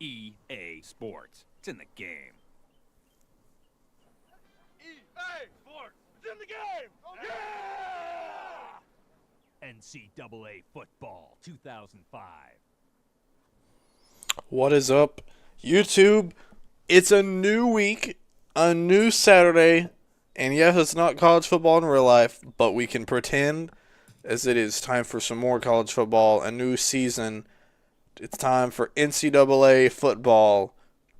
EA Sports. It's in the game. EA Sports. It's in the game. Yeah! NCAA Football 2005. What is up, YouTube? It's a new week, a new Saturday, and yes, it's not college football in real life, but we can pretend as it is time for some more college football, a new season. It's time for NCAA Football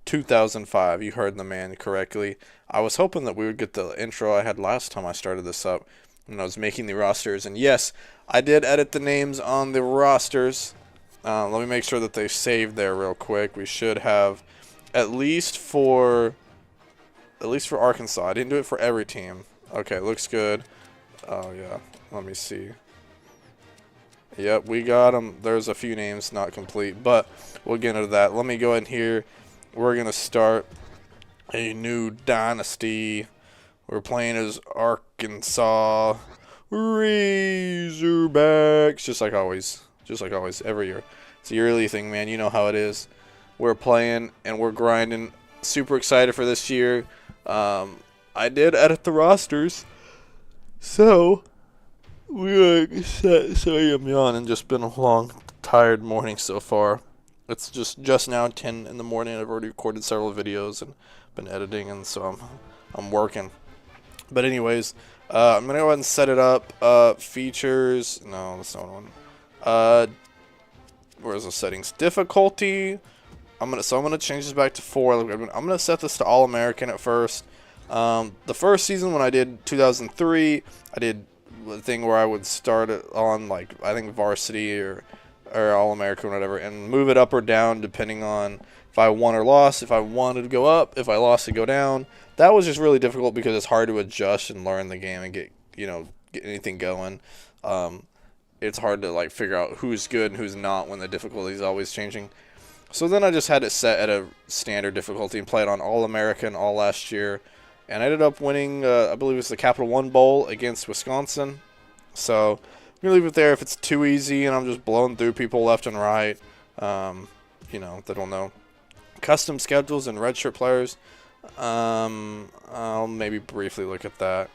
2005. You heard the man correctly. I was hoping that we would get the intro I had last time I started this up when I was making the rosters, and yes, I did edit the names on the rosters. Let me make sure that they saved there real quick. We should have at least for Arkansas. I didn't do it for every team. Okay, looks good. Oh yeah, let me see. Yep, we got them. There's a few names not complete, but we'll get into that. Let me go in here. We're gonna start a new dynasty. We're playing as Arkansas Razorbacks, just like always, every year. It's a yearly thing, man. You know how it is. We're playing and we're grinding. Super excited for this year. I did edit the rosters, so sorry I'm yawning. Just been a long, tired morning so far. It's just now 10 in the morning. I've already recorded several videos and been editing, and so I'm working. But anyways, I'm gonna go ahead and set it up. Features. No, that's not one. Where's the settings? Difficulty. I'm gonna change this back to 4. I'm gonna set this to All-American at first. The first season when I did 2003, I did the thing where I would start it on like I think varsity or All-American or whatever, and move it up or down depending on if I won or lost. If I wanted to go up, if I lost to go down. That was just really difficult because it's hard to adjust and learn the game and get anything going. It's hard to like figure out who's good and who's not when the difficulty is always changing. So then I just had it set at a standard difficulty and played on All-American all last year. And I ended up winning, I believe it was the Capital One Bowl against Wisconsin. So I'm going to leave it there. If it's too easy and I'm just blowing through people left and right, they don't know. Custom schedules and redshirt players. I'll maybe briefly look at that.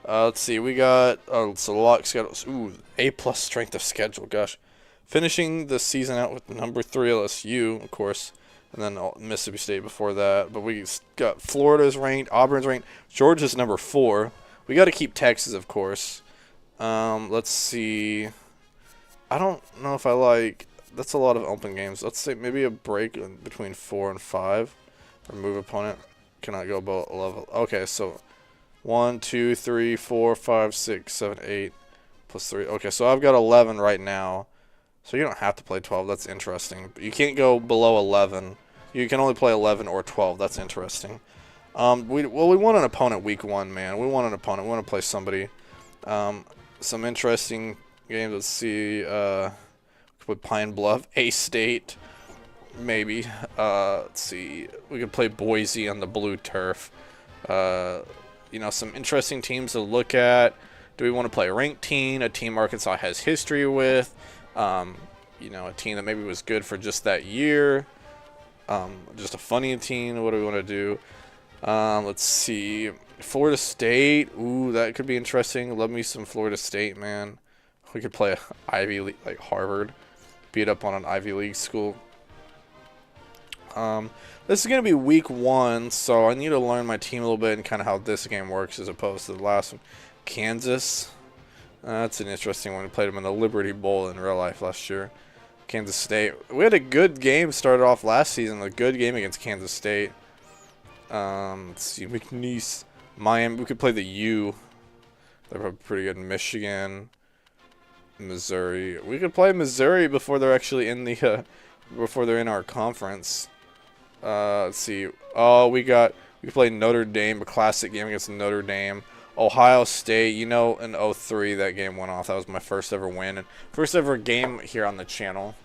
Let's see. We got select schedules. Ooh, A+ strength of schedule. Gosh. Finishing the season out with number 3 LSU, of course, and then Mississippi State before that. But we got Florida's ranked, Auburn's ranked, Georgia's number 4. We got to keep Texas, of course. Let's see. I don't know if I like. That's a lot of open games. Let's say maybe a break between 4 and 5. Remove opponent. Cannot go below 11. Okay, so 1, 2, 3, 4, 5, 6, 7, 8 plus 3. Okay, so I've got 11 right now. So you don't have to play 12. That's interesting. But you can't go below 11. You can only play 11 or 12. That's interesting. We want an opponent week 1, man. We want an opponent. We want to play somebody. Some interesting games. Let's see. With Pine Bluff, A-State, maybe. Let's see. We could play Boise on the blue turf. Some interesting teams to look at. Do we want to play a ranked team? A team Arkansas has history with? A team that maybe was good for just that year. Just a funny team. What do we want to do? Let's see. Florida State. Ooh, that could be interesting. Love me some Florida State, man. We could play Ivy League, like Harvard. Beat up on an Ivy League school. This is going to be week 1, so I need to learn my team a little bit and kind of how this game works as opposed to the last one. Kansas. That's an interesting one. We played them in the Liberty Bowl in real life last year. Kansas State. We had a good game started off last season. A good game against Kansas State. Let's see. McNeese. Miami. We could play the U. They're probably pretty good. Michigan. Missouri. We could play Missouri before they're actually in the before they're in our conference. Let's see. Oh, we played Notre Dame, a classic game against Notre Dame. Ohio State, in 03 that game went off. That was my first ever win and first ever game here on the channel.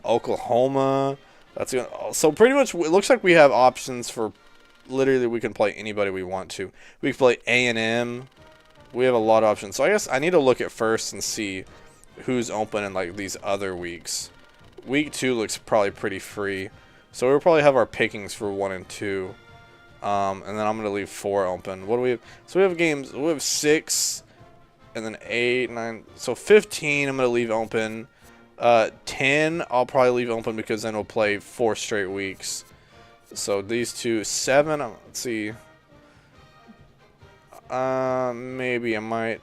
Oklahoma. That's good. So pretty much it looks like we have options for literally we can play anybody we want to. We can play A&M. We have a lot of options. So I guess I need to look at first and see who's open in like these other weeks. Week 2 looks probably pretty free. So we'll probably have our pickings for 1 and 2. And then I'm going to leave 4 open. What do we have? So we have games. We have 6. And then 8, 9. So 15 I'm going to leave open. 10 I'll probably leave open because then we'll play 4 straight weeks. So these two. 7, let's see. Maybe I might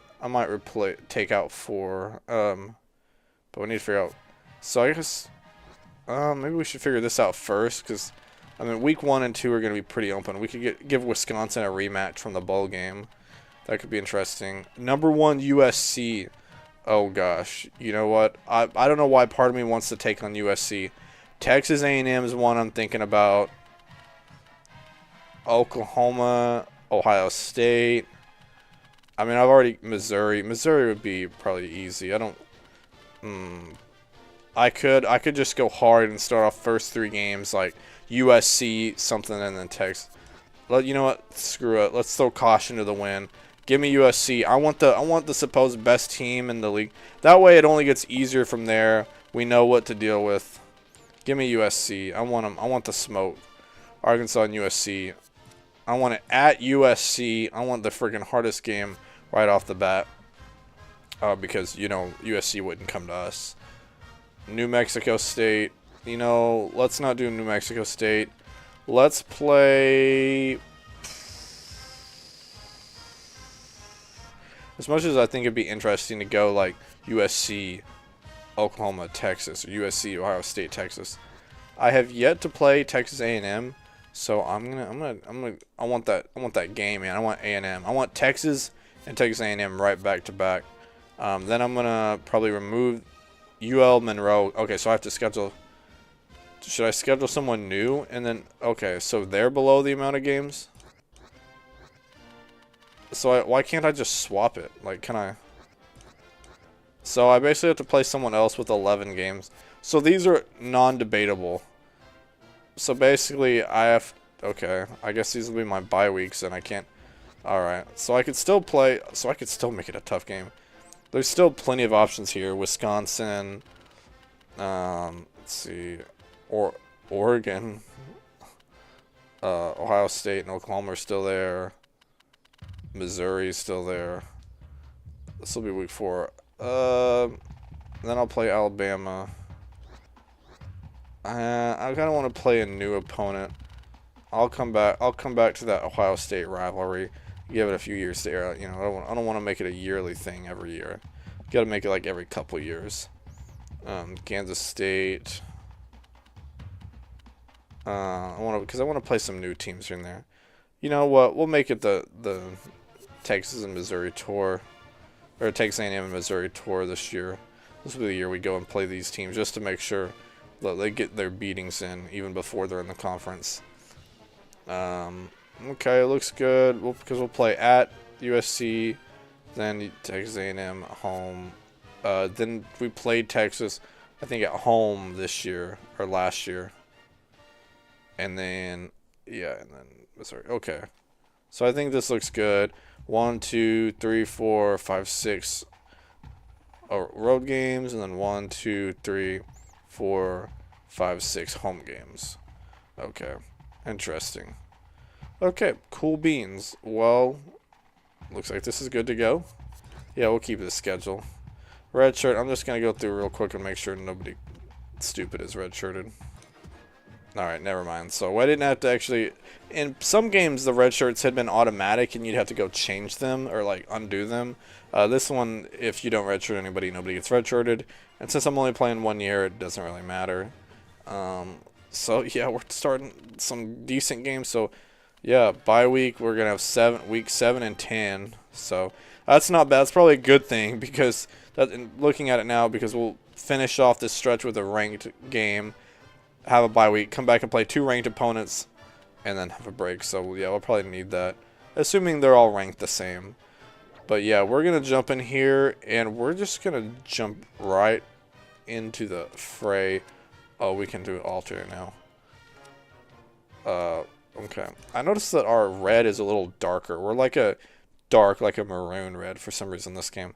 take out 4. But we need to figure out. So I guess maybe we should figure this out first, because I mean week 1 and 2 are going to be pretty open. We could give Wisconsin a rematch from the bowl game. That could be interesting. Number 1 USC. Oh gosh, you know what? I don't know why part of me wants to take on USC. Texas A&M is one I'm thinking about. Oklahoma, Ohio State. I mean, I've already Missouri. Missouri would be probably easy. I don't. I could just go hard and start off first 3 games like USC something and then Texas. You know what? Screw it. Let's throw caution to the wind. Give me USC. I want the supposed best team in the league. That way it only gets easier from there. We know what to deal with. Give me USC. I want them. I want the smoke. Arkansas and USC. I want it at USC. I want the freaking hardest game right off the bat. Because, you know, USC wouldn't come to us. New Mexico State. You know, let's not do New Mexico State. Let's play. As much as I think it'd be interesting to go like USC, Oklahoma, Texas, or USC, Ohio State, Texas, I have yet to play Texas A&M, so I want that game, man. I want A&M. I want Texas and Texas A&M right back to back. Then I'm gonna probably remove UL Monroe. Okay, so I have to schedule. Should I schedule someone new? And then okay, so they're below the amount of games. So why can't I just swap it? Like, can I? So I basically have to play someone else with 11 games. So these are non-debatable. So basically I have. Okay, I guess these will be my bye weeks, and I can't. All right, so I could still play. So I could still make it a tough game. There's still plenty of options here. Wisconsin. Let's see. Oregon. Ohio State and Oklahoma are still there. Missouri is still there. This will be week 4. Then I'll play Alabama. I kind of want to play a new opponent. I'll come back to that Ohio State rivalry. Give it a few years there. You know, I don't want to make it a yearly thing every year. Got to make it like every couple years. Kansas State. I want to play some new teams in there. You know what? We'll make it the Texas and Missouri tour, or Texas A&M and Missouri tour this year. This will be the year we go and play these teams just to make sure that they get their beatings in even before they're in the conference. Okay, it looks good. Because we'll play at USC, then Texas A&M at home. Then we played Texas, I think, at home this year or last year. And then, yeah, and then Missouri. Okay. So I think this looks good. 1, 2, 3, 4, 5, 6 road games, and then 1, 2, 3, 4, 5, 6 home games. Okay. Interesting. Okay, cool beans. Well, looks like this is good to go. Yeah, we'll keep this schedule. Red shirt, I'm just going to go through real quick and make sure nobody stupid is red shirted. Alright, never mind. So I didn't have to actually. In some games, the red shirts had been automatic, and you'd have to go change them or like undo them. This one, if you don't redshirt anybody, nobody gets redshirted. And since I'm only playing 1 year, it doesn't really matter. So yeah, we're starting some decent games. So yeah, bye week we're gonna have week 7 and 10. So that's not bad. That's probably a good thing because looking at it now, because we'll finish off this stretch with a ranked game. Have a bye week, come back and play 2 ranked opponents, and then have a break. So yeah, we'll probably need that, assuming they're all ranked the same. But yeah, we're gonna jump in here, and we're just gonna jump right into the fray. Oh, we can do alternate now. Okay. I noticed that our red is a little darker. We're like a maroon red for some reason this game.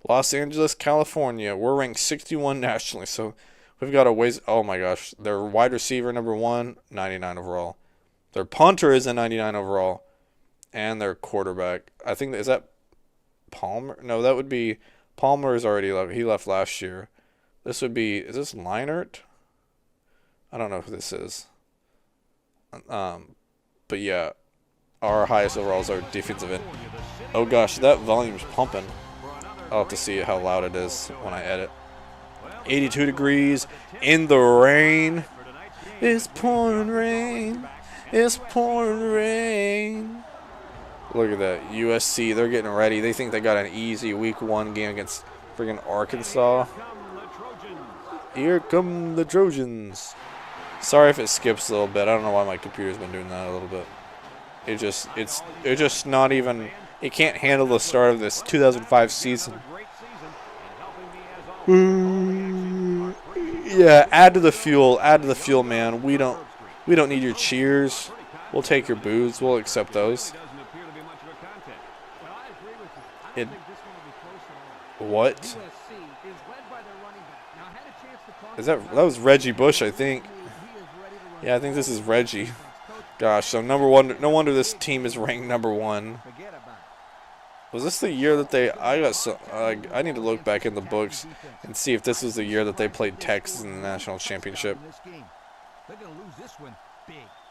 Los Angeles, California. We're ranked 61 nationally, so We've got a ways. Oh my gosh, their wide receiver number 1, 99 overall. Their punter is a 99 overall, and their quarterback. I think is that Palmer? No, that would be Palmer. Is already left. He left last year. This would be. Is this Leinart? I don't know who this is. But yeah, our highest overall is our defensive end. Oh gosh, that volume's pumping. I'll have to see how loud it is when I edit. 82 degrees in the rain. It's pouring rain. It's pouring rain. Look at that. USC, they're getting ready. They think they got an easy week 1 game against friggin' Arkansas. Here come the Trojans. Sorry if it skips a little bit. I don't know why my computer's been doing that a little bit. It's just not even. It can't handle the start of this 2005 season. Yeah, add to the fuel, man. We don't need your cheers. We'll take your boos. We'll accept those. What? That was Reggie Bush, I think. Yeah, I think this is Reggie. Gosh, so number 1. No wonder this team is ranked number 1. Was this the year that they? I need to look back in the books and see if this was the year that they played Texas in the national championship.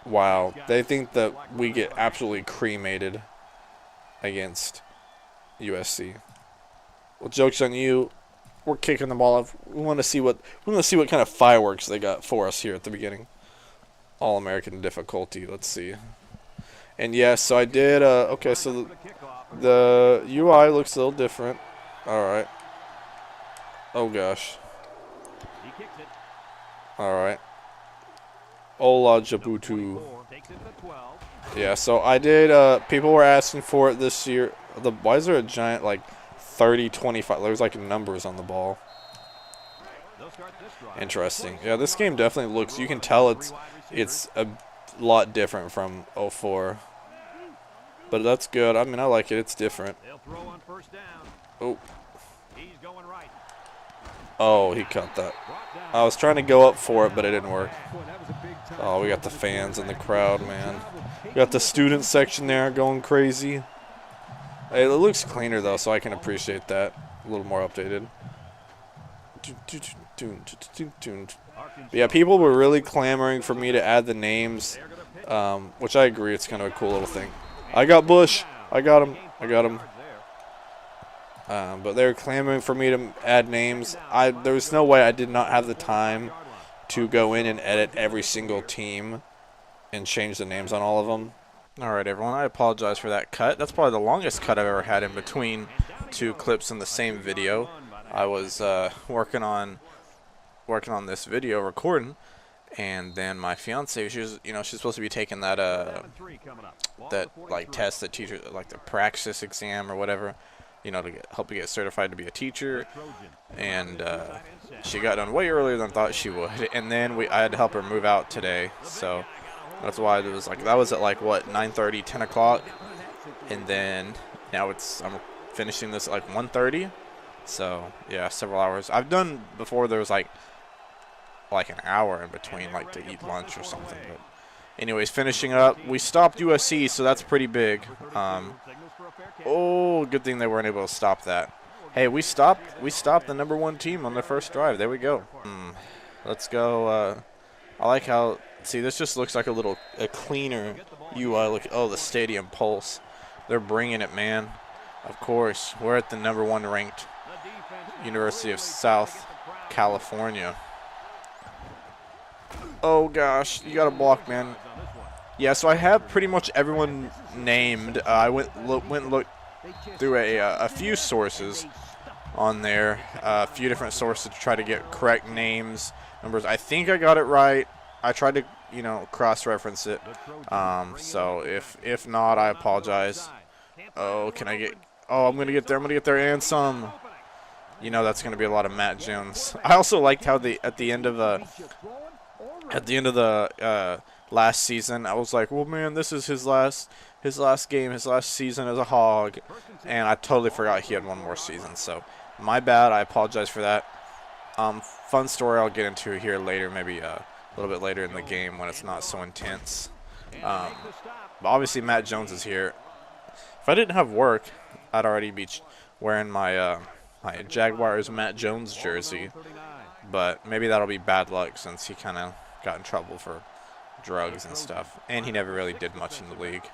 Wow, they think that we get absolutely cremated against USC. Well, joke's on you. We're kicking the ball off. We want to see what kind of fireworks they got for us here at the beginning. All-American difficulty. Let's see. And yes, so I did. Okay, so the UI looks a little different. All right. Oh gosh. All right. Ola Jabutu. Yeah, so I did. People were asking for it this year. Why is there a giant like 30-25? There's like numbers on the ball. Interesting. Yeah, this game definitely looks. You can tell it's a lot different from 04. But that's good. I mean, I like it. It's different. Oh. Oh, he caught that. I was trying to go up for it, but it didn't work. Oh, we got the fans in the crowd, man. We got the student section there going crazy. Hey, it looks cleaner, though, so I can appreciate that. A little more updated. But yeah, people were really clamoring for me to add the names, which I agree. It's kind of a cool little thing. I got Bush. I got him. But they were clamoring for me to add names. There was no way I did not have the time to go in and edit every single team and change the names on all of them. All right, everyone. I apologize for that cut. That's probably the longest cut I've ever had in between 2 clips in the same video. I was working on this video recording, and then my fiance, she's supposed to be taking that like test that teacher, like the praxis exam or whatever, to help you get certified to be a teacher, and she got done way earlier than I thought she would, and then I had to help her move out today, so that's why it was like, that was at like what, 9:30, 10 o'clock, and then now I'm finishing this at like 1:30. So yeah, several hours. I've done before. There was like an hour in between, like to eat lunch or something. But anyways, finishing up. We stopped USC, so that's pretty big. Oh, good thing they weren't able to stop that. Hey, we stopped the number 1 team on their first drive. There we go. Let's go. I like how. See, this just looks like a cleaner UI. Look. Oh, the stadium pulse. They're bringing it, man. Of course, we're at the number 1 ranked University of South California. Oh gosh, you got a block, man. Yeah, so I have pretty much everyone named. I went and looked through a few sources on there, a few different sources to try to get correct names, numbers. I think I got it right. I tried to, cross-reference it. So if not, I apologize. Oh, can I get? Oh, I'm gonna get there. I'm gonna get there and some. That's gonna be a lot of Matt Jones. I also liked how at the end of the last season, I was like, well, man, this is his last game, his last season as a Hog, and I totally forgot he had one more season. So my bad. I apologize for that. Fun story I'll get into here later, maybe a little bit later in the game when it's not so intense. But obviously Matt Jones is here. If I didn't have work, I'd already be wearing my my Jaguars Matt Jones jersey. But maybe that'll be bad luck since he kind of got in trouble for drugs and stuff. And he never really did much in the league.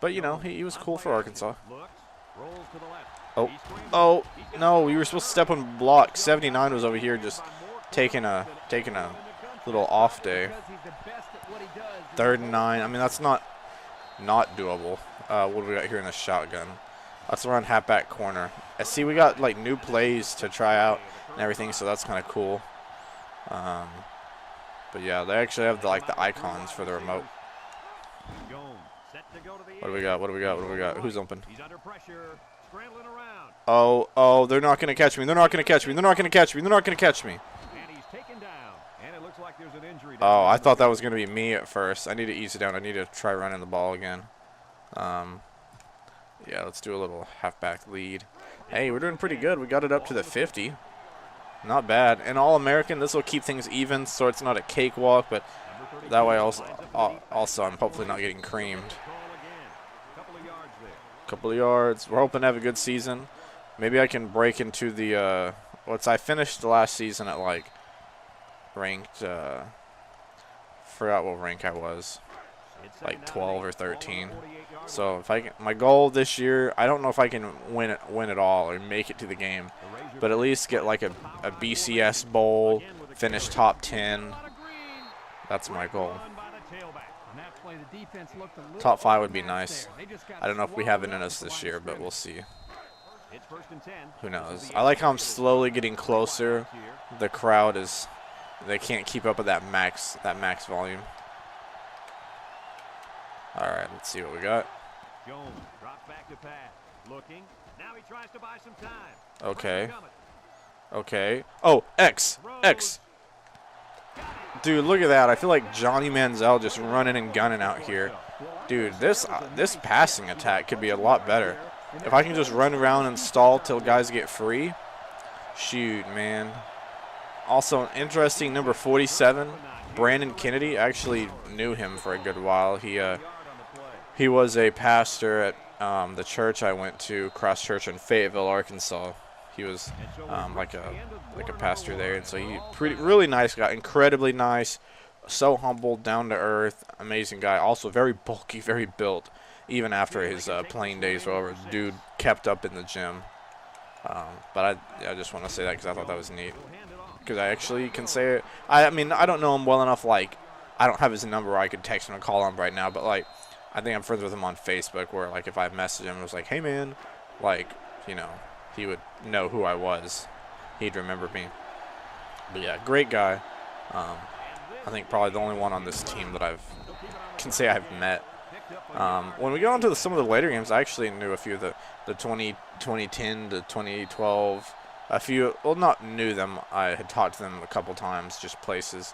But, you know, he was cool for Arkansas. Oh, no, you were supposed to step on block. 79 was over here just taking a little off day. 3rd and 9. I mean, that's not doable. What do we got here in the shotgun? Let's run halfback corner. I see we got, like, new plays to try out and everything, so that's kind of cool. But, yeah, they actually have, the icons for the remote. What do we got? What do we got? What do we got? Who's open? Oh, they're not going to catch me. They're not going to catch me. They're not going to catch me. They're not going to catch me. Oh, I thought that was going to be me at first. I need to ease it down. I need to try running the ball again. Yeah, let's do a little halfback lead. Hey, we're doing pretty good. We got it up to the 50. Not bad. And All-American, this will keep things even so it's not a cakewalk, but that way also I'm hopefully not getting creamed. Couple of yards. We're hoping to have a good season. Maybe I can break into the I finished the last season at like ranked forgot what rank I was. Like 12 or 13. So if my goal this year, I don't know if I can win it all or make it to the game, but at least get like a BCS bowl, finish top 10. That's my goal. Top 5 would be nice. I don't know if we have it in us this year, but we'll see. Who knows? I like how I'm slowly getting closer. The crowd they can't keep up with that max volume. All right, let's see what we got. Okay. Okay. Oh, X. Dude, look at that. I feel like Johnny Manziel just running and gunning out here. Dude, this passing attack could be a lot better. If I can just run around and stall till guys get free. Shoot, man. Also, interesting, number 47, Brandon Kennedy. I actually knew him for a good while. He was a pastor at the church I went to, Cross Church in Fayetteville, Arkansas. He was like a pastor there, and so really nice guy, incredibly nice, so humble, down to earth, amazing guy. Also very bulky, very built. Even after his playing days were over, dude kept up in the gym. But I just want to say that because I thought that was neat. Because I actually can say it. I mean, I don't know him well enough. Like, I don't have his number where I could text him and call him right now. But like, I think I'm friends with him on Facebook, where like if I message him and was like, "Hey man," like, you know, he would know who I was. He'd remember me. But yeah, great guy. I think probably the only one on this team that can say I've met. When we go into some of the later games, I actually knew a few of the 2010 to 2012. A few, well, not knew them. I had talked to them a couple times, just places.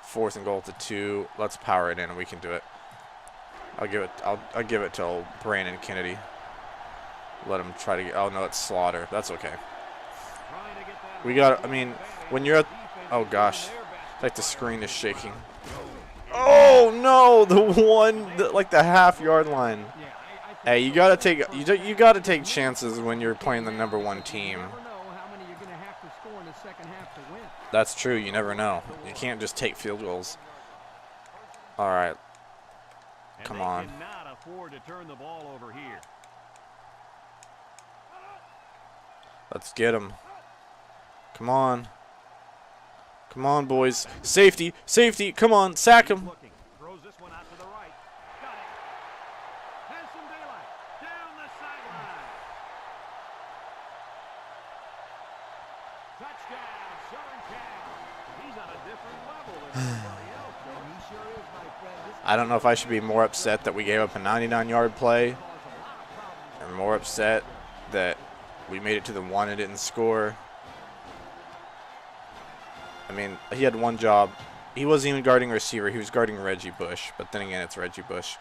4th and goal to 2. Let's power it in, and we can do it. I'll give it to old Brandon Kennedy. Let him try to get. Oh no, it's Slaughter. That's okay. We got. I mean, when you're at. Oh gosh, like the screen is shaking. Oh no, like the half-yard line. Hey, you gotta take chances when you're playing the #1 team. That's true. You never know. You can't just take field goals. All right. Come on. Let's get him. Come on. Come on, boys. Safety. Safety. Come on. Sack him. I don't know if I should be more upset that we gave up a 99-yard play, or more upset that we made it to the 1 and didn't score. I mean, he had one job. He wasn't even guarding receiver. He was guarding Reggie Bush. But then again, it's Reggie Bush.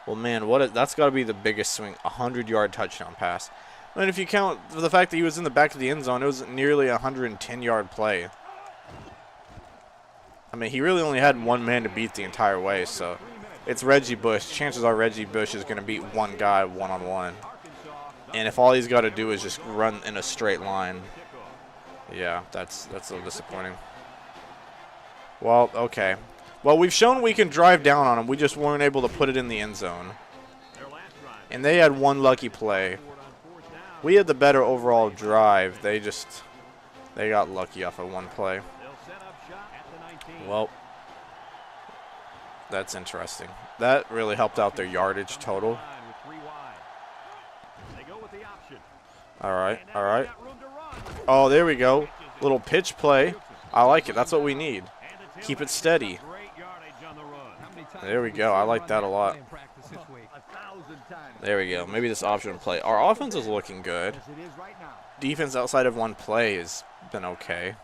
Well, man, that's got to be the biggest swing. 100-yard touchdown pass. I mean, if you count the fact that he was in the back of the end zone, it was nearly a 110-yard play. I mean, he really only had one man to beat the entire way, so it's Reggie Bush. Chances are Reggie Bush is going to beat one guy one-on-one. And if all he's got to do is just run in a straight line, yeah, that's a little disappointing. Well, okay. Well, we've shown we can drive down on him. We just weren't able to put it in the end zone. And they had one lucky play. We had the better overall drive. They got lucky off of one play. Well, that's interesting. That really helped out their yardage total. All right, all right. Oh, there we go. Little pitch play. I like it. That's what we need. Keep it steady. There we go. I like that a lot. There we go. Maybe this option play. Our offense is looking good. Defense outside of one play has been okay.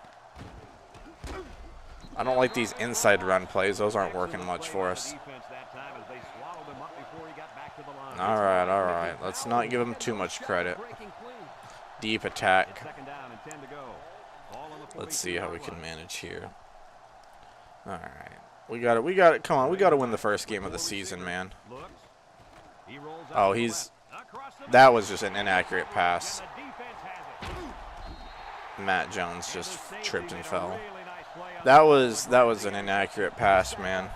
I don't like these inside run plays. Those aren't working much for us. All right, all right. Let's not give them too much credit. Deep attack. Let's see how we can manage here. All right. We got it. Come on. We got to win the first game of the season, man. Oh, that was just an inaccurate pass. Matt Jones just tripped and fell. That was an inaccurate pass, man.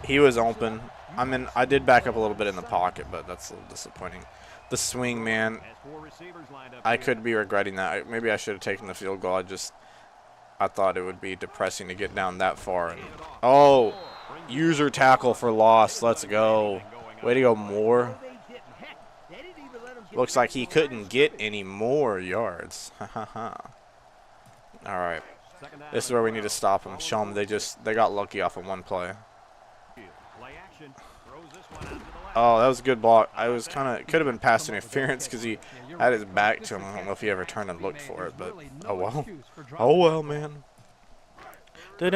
He was open. I mean, I did back up a little bit in the pocket, but that's a little disappointing. The swing, man. I could be regretting that. Maybe I should have taken the field goal. I thought it would be depressing to get down that far. Oh, user tackle for loss. Let's go. Way to go, Moore. Looks like he couldn't get any more yards. All right. This is where we need to stop them. Show them they got lucky off of one play. Oh, that was a good block. Could have been pass interference because he had his back to him. I don't know if he ever turned and looked for it, but oh well. Oh well, man. I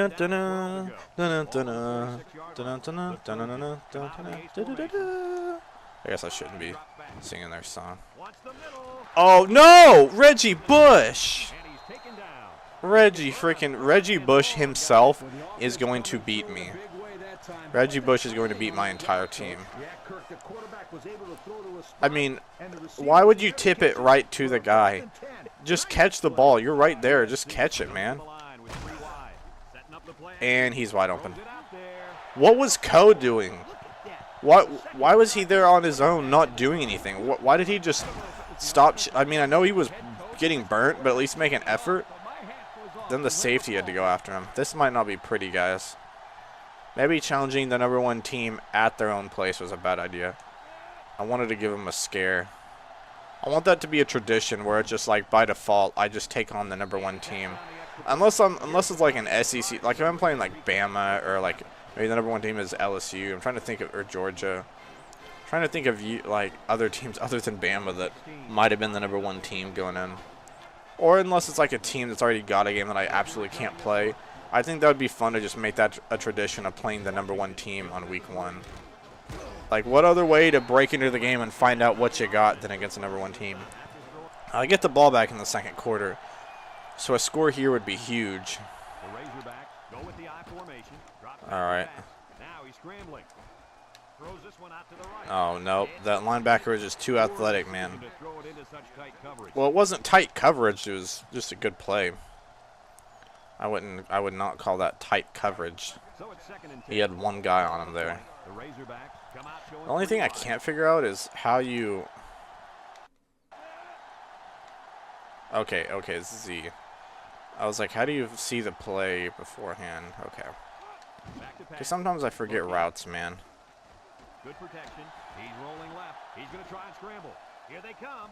guess I shouldn't be singing their song. Oh no, Reggie Bush. Reggie Bush himself is going to beat me. Reggie Bush is going to beat my entire team. I mean, why would you tip it right to the guy? Just catch the ball. You're right there. Just catch it, man. And he's wide open. What was Code doing? Why was he there on his own not doing anything? Why did he just stop? I mean, I know he was getting burnt, but at least make an effort. Then the safety had to go after him. This might not be pretty, guys. Maybe challenging the #1 team at their own place was a bad idea. I wanted to give them a scare. I want that to be a tradition where it's just like by default I just take on the #1 team. Unless it's like an SEC, like if I'm playing like Bama or like maybe the #1 team is LSU. I'm trying to think of, or Georgia. I'm trying to think of like other teams other than Bama that might have been the #1 team going in. Or unless it's like a team that's already got a game that I absolutely can't play. I think that would be fun to just make that a tradition of playing the #1 team on week 1. Like, what other way to break into the game and find out what you got than against the #1 team? I get the ball back in the second quarter, so a score here would be huge. All right. Oh, no. That linebacker is just too athletic, man. Well, it wasn't tight coverage. It was just a good play. I would not call that tight coverage. He had one guy on him there. The only thing I can't figure out is how you... Okay, Z. I was like, how do you see the play beforehand? Okay. Because sometimes I forget routes, man. Good protection. He's rolling left. He's going to try and scramble. Here they come.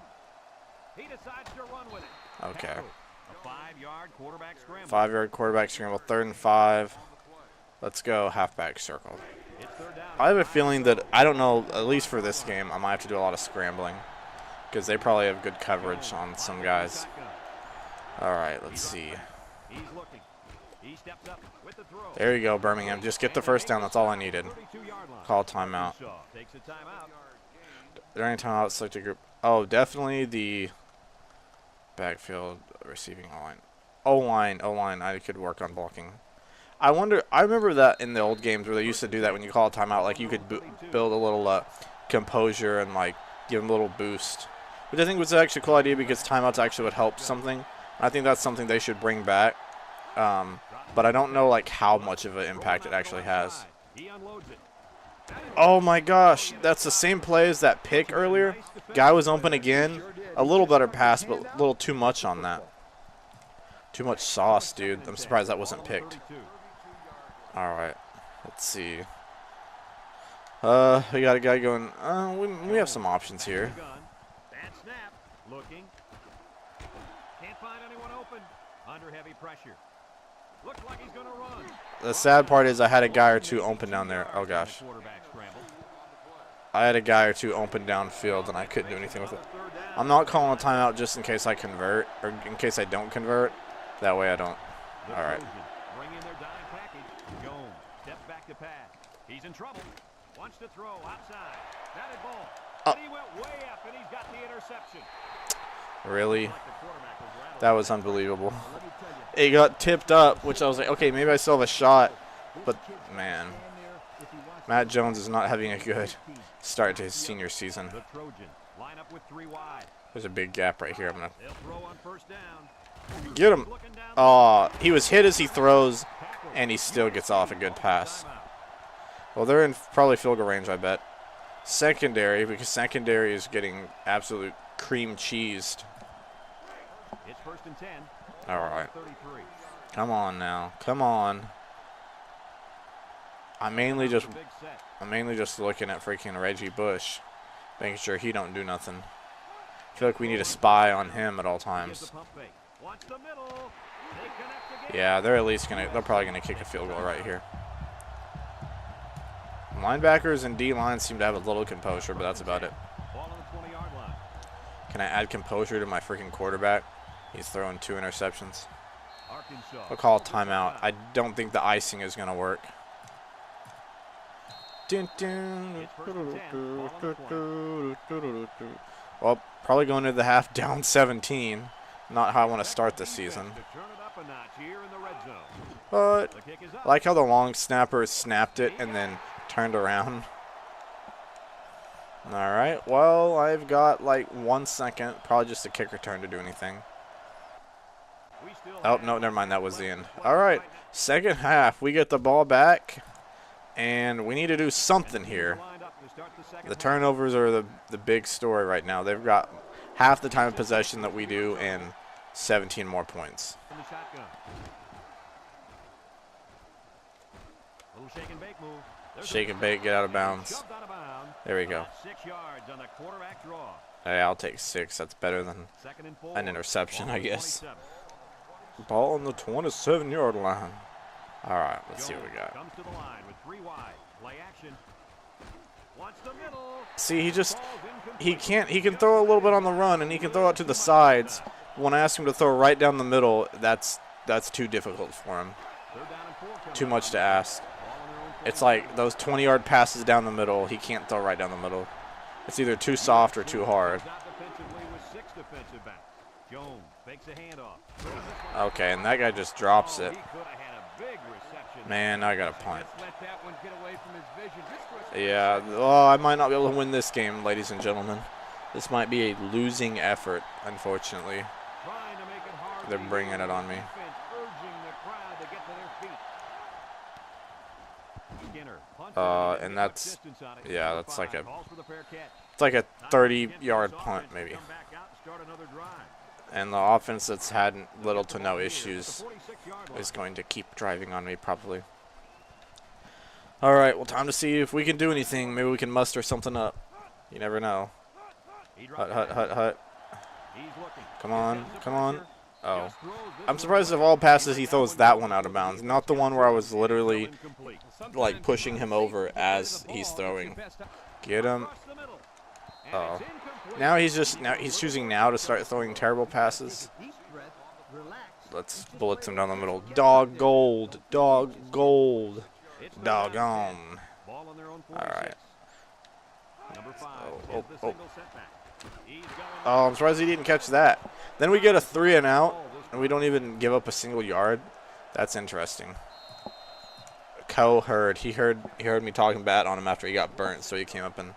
He decides to run with it. Okay. A 5-yard quarterback scramble. 5-yard quarterback scramble. 3rd and 5. Let's go halfback circle. I have a feeling that, I don't know, at least for this game, I might have to do a lot of scrambling. Because they probably have good coverage on some guys. All right, let's see. There you go, Birmingham. Just get the first down. That's all I needed. Call timeout. During timeout, select a group. Oh, definitely the backfield receiving line. O-line, I could work on blocking. I remember that in the old games where they used to do that when you call a timeout, like you could build a little composure and like give them a little boost, which I think was actually a cool idea because timeouts actually would help something. I think that's something they should bring back, but I don't know like how much of an impact it actually has. Oh my gosh, that's the same play as that pick earlier. Guy was open again. A little better pass, but a little too much on that. Too much sauce, dude. I'm surprised that wasn't picked. All right, let's see. We got a guy going. We have some options here. Bad snap. Looking. Can't find anyone open. Under heavy pressure. Looks like he's going to run. The sad part is I had a guy or two open down there. Oh gosh. I had a guy or two open downfield and I couldn't do anything with it. I'm not calling a timeout just in case I convert or in case I don't convert. That way I don't. All right. Bring in their dime package. Jones steps back to pass. He's in trouble. Wants to throw outside. Batted ball. And he went way up and he's got the interception. Really? That was unbelievable. It got tipped up, which I was like, okay, maybe I still have a shot. But, man, Matt Jones is not having a good start to his senior season. There's a big gap right here. I'm going to get him. Oh, he was hit as he throws, and he still gets off a good pass. Well, they're in probably field goal range, I bet. Secondary, because secondary is getting absolute cream cheesed. It's 1st and 10. All right. Come on now. Come on. I'm mainly just looking at freaking Reggie Bush, making sure he don't do nothing. I feel like we need a spy on him at all times. Yeah, they're probably gonna kick a field goal right here. Linebackers and D-line seem to have a little composure, but that's about it. Can I add composure to my freaking quarterback? He's throwing 2 interceptions. I'll call a timeout. I don't think the icing is going to work. Well, probably going into the half down 17. Not how I want to start this season. But I like how the long snapper snapped it and then turned around. All right. Well, I've got like 1 second. Probably just a kick return to do anything. Oh, no, never mind. That was the end. All right. Second half. We get the ball back. And we need to do something here. The turnovers are the big story right now. They've got half the time of possession that we do and 17 more points. Shake and bake, get out of bounds. There we go. Hey, I'll take 6. That's better than an interception, I guess. Ball on the 27-yard line. All right, let's see what we got. See, he can throw a little bit on the run and he can throw it to the sides. When I ask him to throw right down the middle, that's too difficult for him. Too much to ask. It's like those 20-yard passes down the middle, he can't throw right down the middle. It's either too soft or too hard. Okay, and that guy just drops it. Man, I got a punt. Yeah, oh, I might not be able to win this game, ladies and gentlemen. This might be a losing effort, unfortunately. They're bringing it on me. And that's like a 30-yard punt maybe. And the offense that's had little to no issues is going to keep driving on me probably. All right, well, time to see if we can do anything. Maybe we can muster something up. You never know. Hut. Come on, come on. Oh. I'm surprised of all passes he throws that one out of bounds, not the one where I was literally like pushing him over as he's throwing. Get him. Oh. Now he's choosing now to start throwing terrible passes. Let's blitz him down the middle. Dog gold. Dog gold. Doggone. All right. Oh. Oh, I'm surprised he didn't catch that. Then we get a 3 and out, and we don't even give up a single yard. That's interesting. He heard me talking bad on him after he got burnt, so he came up and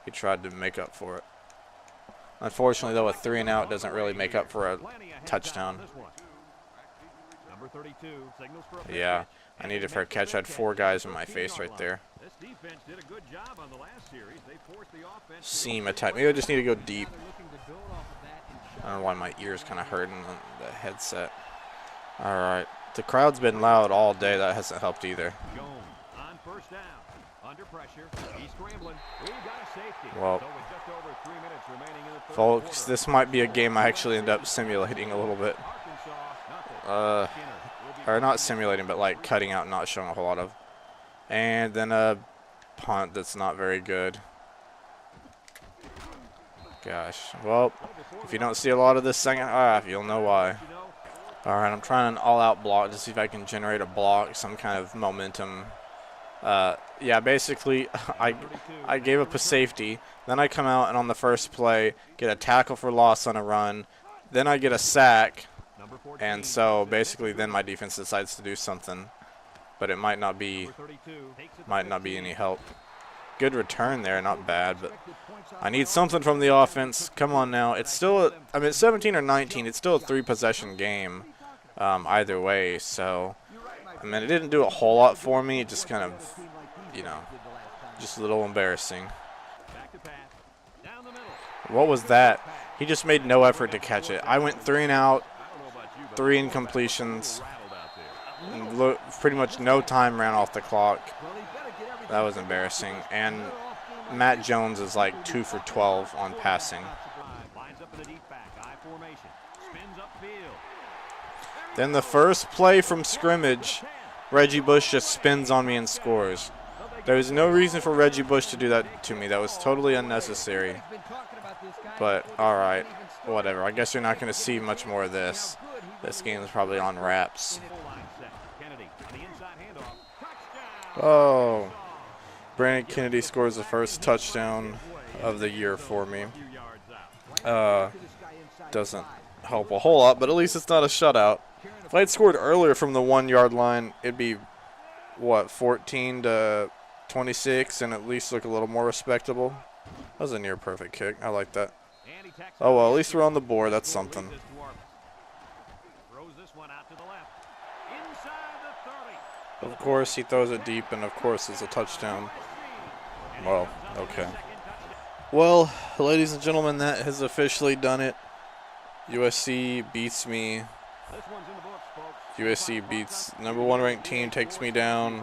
he tried to make up for it. Unfortunately, though, a 3 and out doesn't really make up for a touchdown. Yeah, I needed for a catch. I had 4 guys in my face right there. Seam attack. Maybe I just need to go deep. I don't know why my ears kind of hurting on the headset. All right. The crowd's been loud all day. That hasn't helped either. Well, folks, this might be a game I actually end up simulating a little bit. Or not simulating, but like cutting out, not showing a whole lot of. And then a punt that's not very good. Gosh. Well, if you don't see a lot of this second half, you'll know why. All right, I'm trying an all-out block to see if I can generate a block, some kind of momentum. Yeah, basically, I gave up a safety. Then I come out and on the first play, get a tackle for loss on a run. Then I get a sack. And so basically then my defense decides to do something. But it might not be any help. Good return there, not bad, but I need something from the offense. Come on now. It's still, I mean, 17 or 19. It's still a 3-possession game either way. So, I mean, it didn't do a whole lot for me. It just kind of, you know, just a little embarrassing. What was that? He just made no effort to catch it. I went 3 and out, 3 incompletions. And pretty much no time ran off the clock. That was embarrassing. And Matt Jones is like 2 for 12 on passing. Then the first play from scrimmage, Reggie Bush just spins on me and scores. There was no reason for Reggie Bush to do that to me. That was totally unnecessary. But, all right, whatever. I guess you're not going to see much more of this. This game is probably on wraps. Oh, Brandon Kennedy scores the first touchdown of the year for me. Doesn't help a whole lot, but at least it's not a shutout. If I had scored earlier from the 1-yard line, it'd be, what, 14 to 26 and at least look a little more respectable. That was a near perfect kick. I like that. Oh, well, at least we're on the board. That's something. Of course, he throws it deep, and of course, it's a touchdown. Well, okay. Well, ladies and gentlemen, that has officially done it. USC beats me. USC beats #1 ranked team, takes me down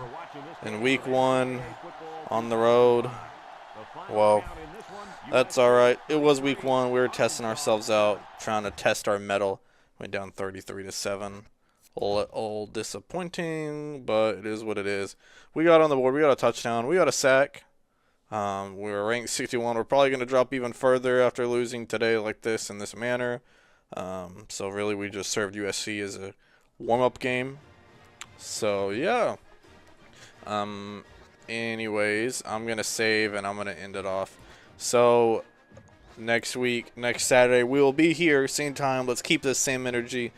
in week 1 on the road. Well, that's all right. It was week 1. We were testing ourselves out, trying to test our mettle. Went down 33-7. Old disappointing, but it is what it is. We got on the board. We got a touchdown. We got a sack. We were ranked 61. We're probably going to drop even further after losing today like this in this manner. So really we just served USC as a warm-up game. So, yeah. Anyways, I'm going to save and I'm going to end it off. So, next week, next Saturday, we will be here, same time. Let's keep this same energy.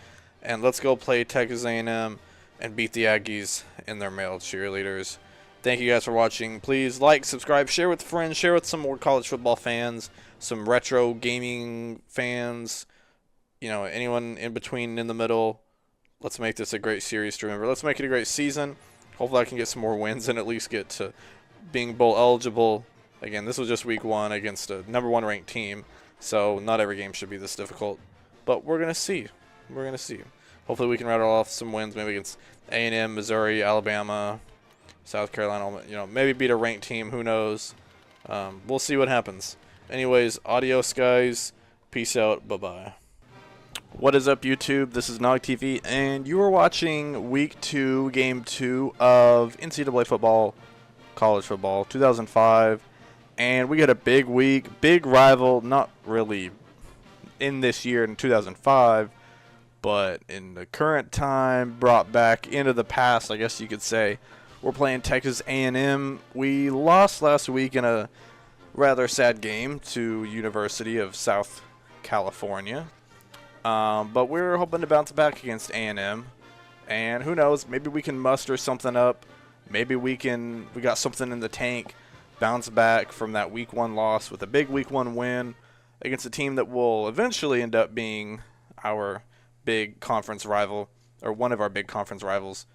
And let's go play Texas A&M and beat the Aggies and their male cheerleaders. Thank you guys for watching. Please like, subscribe, share with friends, share with some more college football fans, some retro gaming fans, you know, anyone in between, in the middle. Let's make this a great series to remember. Let's make it a great season. Hopefully I can get some more wins and at least get to being bowl eligible. Again, this was just week 1 against a #1 ranked team, so not every game should be this difficult. But we're going to see. We're going to see. Hopefully we can rattle off some wins, maybe against A&M, Missouri, Alabama, South Carolina. You know, maybe beat a ranked team. Who knows? We'll see what happens. Anyways, adios, guys. Peace out. Bye-bye. What is up, YouTube? This is Nog TV, and you are watching Week 2, Game 2 of NCAA Football, College Football, 2005. And we got a big week, big rival, not really in this year in 2005, but in the current time, brought back into the past, I guess you could say. We're playing Texas A&M. We lost last week in a rather sad game to University of South California. But we're hoping to bounce back against A&M. And who knows, maybe we can muster something up. Maybe we got something in the tank, bounce back from that week 1 loss with a big week 1 win against a team that will eventually end up being our big conference rival, or one of our big conference rivals.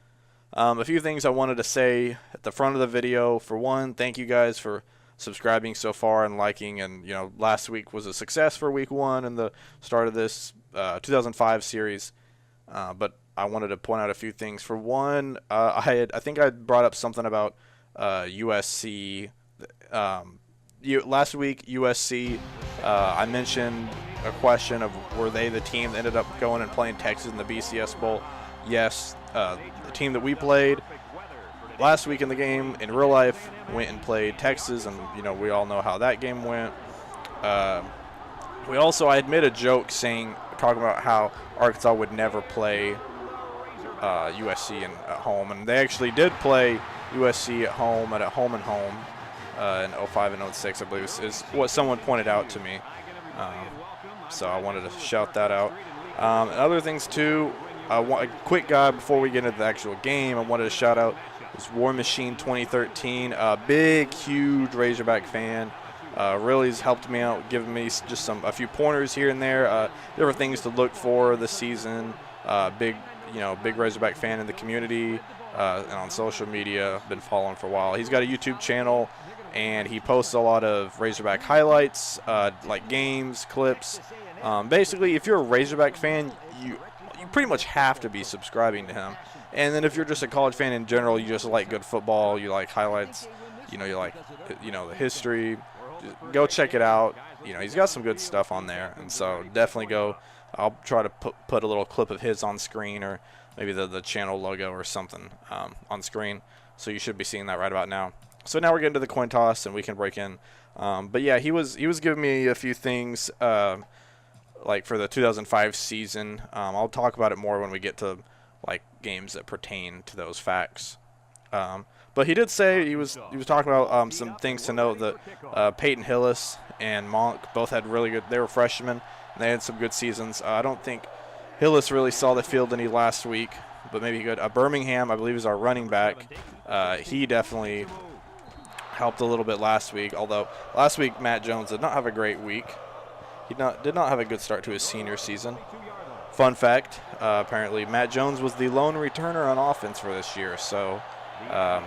A few things I wanted to say at the front of the video. For one, thank you guys for subscribing so far and liking. And last week was a success for week 1 and the start of this 2005 series. But I wanted to point out a few things. For one, I think I brought up something about USC. Last week, USC, I mentioned a question of were they the team that ended up going and playing Texas in the BCS Bowl. Yes, the team that we played last week in the game in real life went and played Texas, and we all know how that game went. I made a joke talking about how Arkansas would never play USC at home, and they actually did play USC at home at a home and home in 05 and 06, I believe is what someone pointed out to me. So I wanted to shout that out. And other things too, a quick guy before we get into the actual game, I wanted to shout out this War Machine 2013, a big, huge Razorback fan. Really has helped me out, giving me just a few pointers here and there. Different things to look for this season. Big Razorback fan in the community and on social media. Been following for a while. He's got a YouTube channel, and he posts a lot of Razorback highlights, like games, clips. Basically, if you're a Razorback fan, you pretty much have to be subscribing to him. And then if you're just a college fan in general, you just like good football, you like highlights, you like the history. Go check it out. He's got some good stuff on there, and so definitely go. I'll try to put a little clip of his on screen, or maybe the channel logo or something on screen. So you should be seeing that right about now. So now we're getting to the coin toss, and we can break in. But yeah, he was giving me a few things like for the 2005 season. I'll talk about it more when we get to like games that pertain to those facts. But he did say he was talking about some things to note that Peyton Hillis and Monk both had really good. They were freshmen, and they had some good seasons. I don't think Hillis really saw the field any last week, but maybe good. Birmingham, I believe, is our running back. He definitely helped a little bit last week. Although last week Matt Jones did not have a great week. He did not have a good start to his senior season. Fun fact: apparently Matt Jones was the lone returner on offense for this year. So. I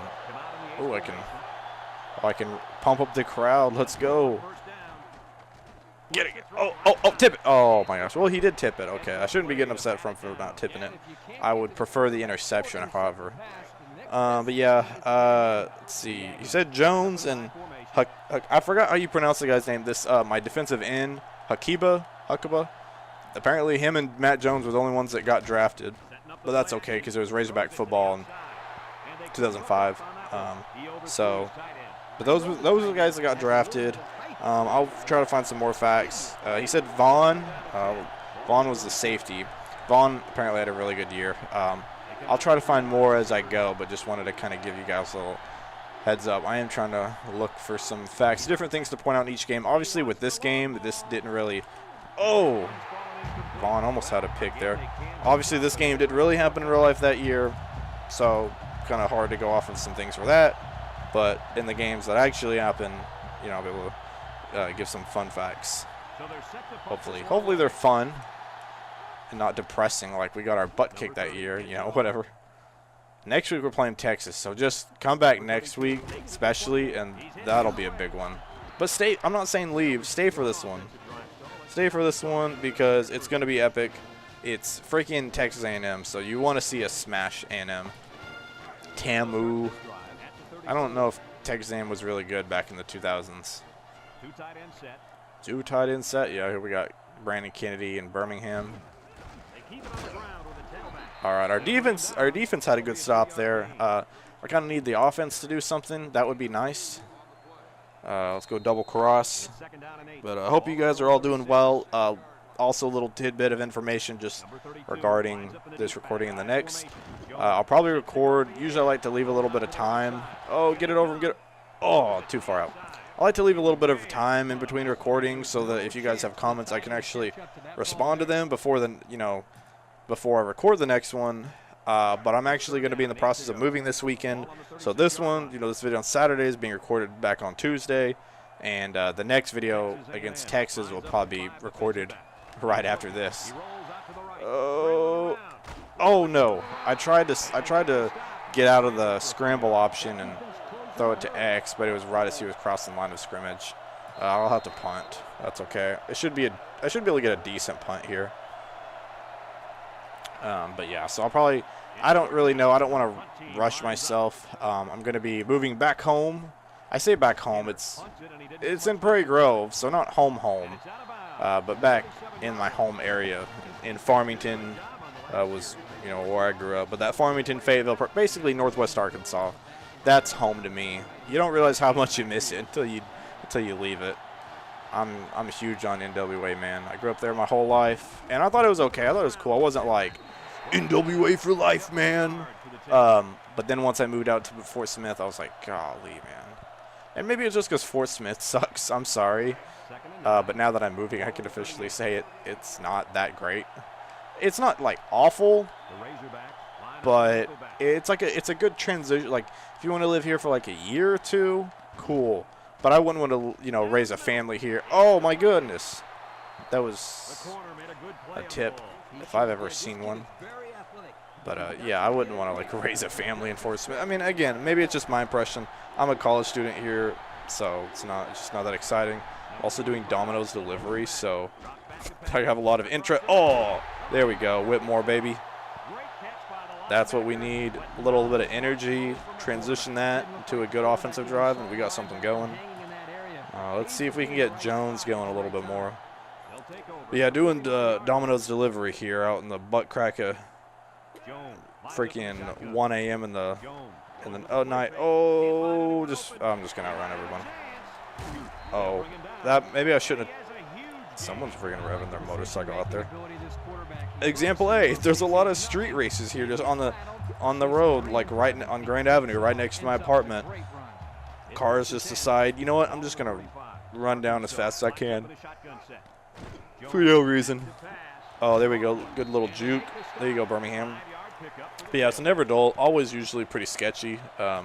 can pump up the crowd. Let's go. Get it. Oh, tip it. Oh, my gosh. Well, he did tip it. Okay. I shouldn't be getting upset for not tipping it. I would prefer the interception, however. But yeah, let's see. You said Jones and I forgot how you pronounce the guy's name. My defensive end, Huckabee. Apparently him and Matt Jones were the only ones that got drafted. But that's okay because it was Razorback football in 2005. But those are the guys that got drafted. I'll try to find some more facts. He said Vaughn was the safety. Vaughn apparently had a really good year. I'll try to find more as I go, but just wanted to kind of give you guys a little heads up. I am trying to look for some facts, different things to point out in each game. Obviously with this game, this didn't really Vaughn almost had a pick there. Obviously this game didn't really happen in real life that year, so kind of hard to go off of some things for that. But in the games that actually happen, I'll be able to give some fun facts. Hopefully they're fun and not depressing like we got our butt kicked that year, whatever. Next week we're playing Texas, so just come back next week especially, and that'll be a big one. But stay, I'm not saying leave, stay for this one. Stay for this one because it's going to be epic. It's freaking Texas A&M, so you want to see us smash A&M. Tamu. I don't know if Texas A&M was really good back in the 2000s. Two tight end set. Yeah, here we got Brandon Kennedy and Birmingham. All right, our defense had a good stop there. I kind of need the offense to do something. That would be nice. Let's go double cross. But I hope you guys are all doing well. Also, a little tidbit of information just regarding this recording in the next. I'll probably record. Usually I like to leave a little bit of time. Oh, get it over. Oh, too far out. I like to leave a little bit of time in between recordings so that if you guys have comments, I can actually respond to them before I record the next one. But I'm actually going to be in the process of moving this weekend. So this one, this video on Saturday is being recorded back on Tuesday. And the next video against Texas will probably be recorded right after this. Oh no! I tried to get out of the scramble option and throw it to X, but it was right as he was crossing the line of scrimmage. I'll have to punt. That's okay. I should be able to get a decent punt here. But yeah, so I don't really know. I don't want to rush myself. I'm going to be moving back home. I say back home. It's in Prairie Grove, so not home, but back in my home area. In Farmington was, where I grew up. But that Farmington, Fayetteville, basically Northwest Arkansas, that's home to me. You don't realize how much you miss it until you leave it. I'm huge on NWA, man. I grew up there my whole life, and I thought it was okay. I thought it was cool. I wasn't like NWA for life, man. But then once I moved out to Fort Smith, I was like, golly, man. And maybe it's just because Fort Smith sucks. I'm sorry. But now that I'm moving, I can officially say it's not that great. It's not like awful, but it's a good transition. Like if you want to live here for like a year or two, cool. But I wouldn't want to, raise a family here. Oh my goodness, that was a tip if I've ever seen one. But yeah, I wouldn't want to like raise a family in Fort Smith. I mean, again, maybe it's just my impression. I'm a college student here, so it's just not that exciting. Also doing Domino's delivery, so I have a lot of interest. Oh, there we go, Whitmore, baby. That's what we need. A little bit of energy, transition that into a good offensive drive, and we got something going. Let's see if we can get Jones going a little bit more. But yeah, doing Domino's delivery here out in the butt crack of freaking 1 a.m. in the night. Oh, I'm just gonna outrun everyone. Oh, maybe I shouldn't have. Someone's freaking revving their motorcycle out there. Example A, there's a lot of street races here just on the road, like right on Grand Avenue, right next to my apartment. Cars just decide, you know what, I'm just going to run down as fast as I can for no reason. Oh, there we go. Good little juke. There you go, Birmingham. But yeah, it's never dull. Always usually pretty sketchy.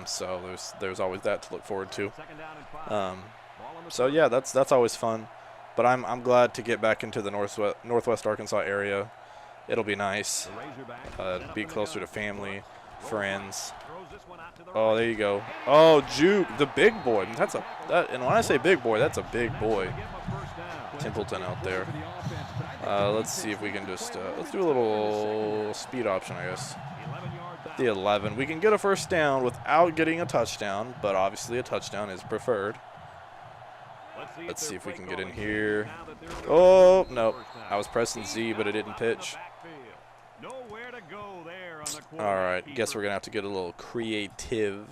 So there's always that to look forward to. So yeah, that's always fun. But I'm glad to get back into the Northwest Arkansas area. It'll be nice. Be closer to family, friends. Oh, there you go. Oh, juke, the big boy. And when I say big boy, that's a big boy. Templeton out there. Let's see if we can just let's do a little speed option, I guess. The 11. We can get a first down without getting a touchdown, but obviously a touchdown is preferred. Let's see if we can get in here. Oh, no. I was pressing Z, but it didn't pitch. All right. Guess we're going to have to get a little creative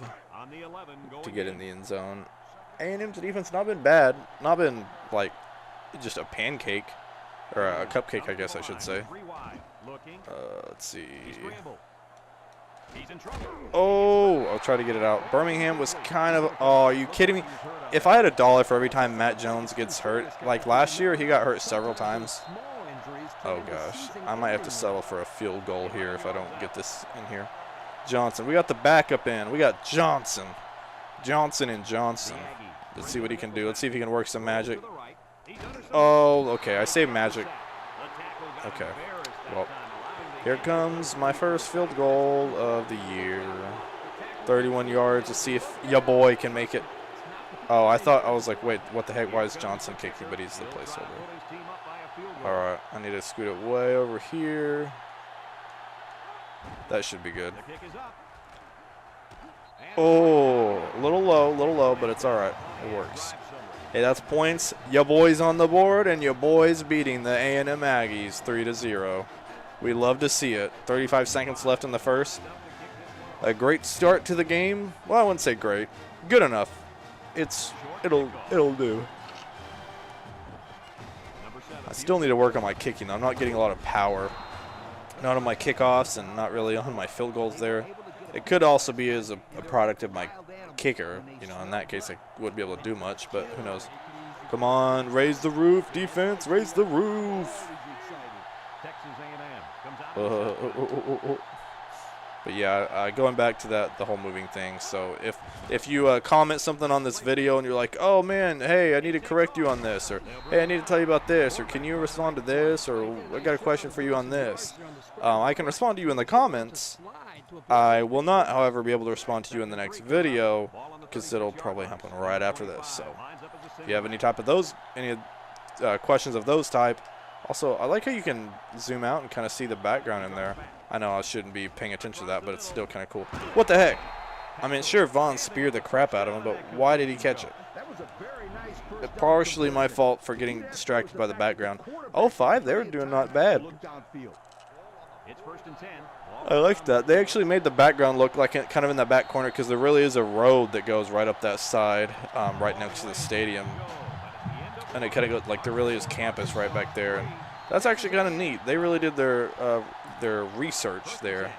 to get in the end zone. A&M's defense not been bad. Not been, like, just a pancake. Or a cupcake, I guess I should say. Let's see. Oh, I'll try to get it out. Birmingham was kind of, oh, are you kidding me? If I had $1 for every time Matt Jones gets hurt, like last year, he got hurt several times. Oh, gosh. I might have to settle for a field goal here if I don't get this in here. Johnson. We got the backup in. We got Johnson. Johnson and Johnson. Let's see what he can do. Let's see if he can work some magic. Oh, okay. I say magic. Okay. Well, here comes my first field goal of the year. 31 yards. Let's see if ya boy can make it. Oh, I was like, wait, what the heck? Why is Johnson kicking? But he's the placeholder. All right. I need to scoot it way over here. That should be good. Oh, a little low, but it's all right. It works. Hey, that's points. Ya boys on the board, and ya boys beating the A&M Aggies 3-0. We love to see it. 35 seconds left in the first. A great start to the game. Well, I wouldn't say great. Good enough. It'll do. I still need to work on my kicking. I'm not getting a lot of power. Not on my kickoffs and not really on my field goals there. It could also be as a product of my kicker. You know, in that case, I wouldn't be able to do much, but who knows. Come on, raise the roof, defense, raise the roof. But yeah, going back to the whole moving thing. So if you comment something on this video and you're like, oh man, hey, I need to correct you on this, or hey, I need to tell you about this, or can you respond to this, or I got a question for you on this, I can respond to you in the comments. I will not, however, be able to respond to you in the next video because it'll probably happen right after this. So if you have any questions of those type. Also, I like how you can zoom out and kind of see the background in there. I know I shouldn't be paying attention to that, but it's still kind of cool. What the heck? I mean, sure, Vaughn speared the crap out of him, but why did he catch it? It's partially my fault for getting distracted by the background. 0-5, they were doing not bad. I like that. They actually made the background look like it kind of in the back corner because there really is a road that goes right up that side, right next to the stadium. And it kind of goes like there really is campus right back there. And that's actually kind of neat. They really did their research there.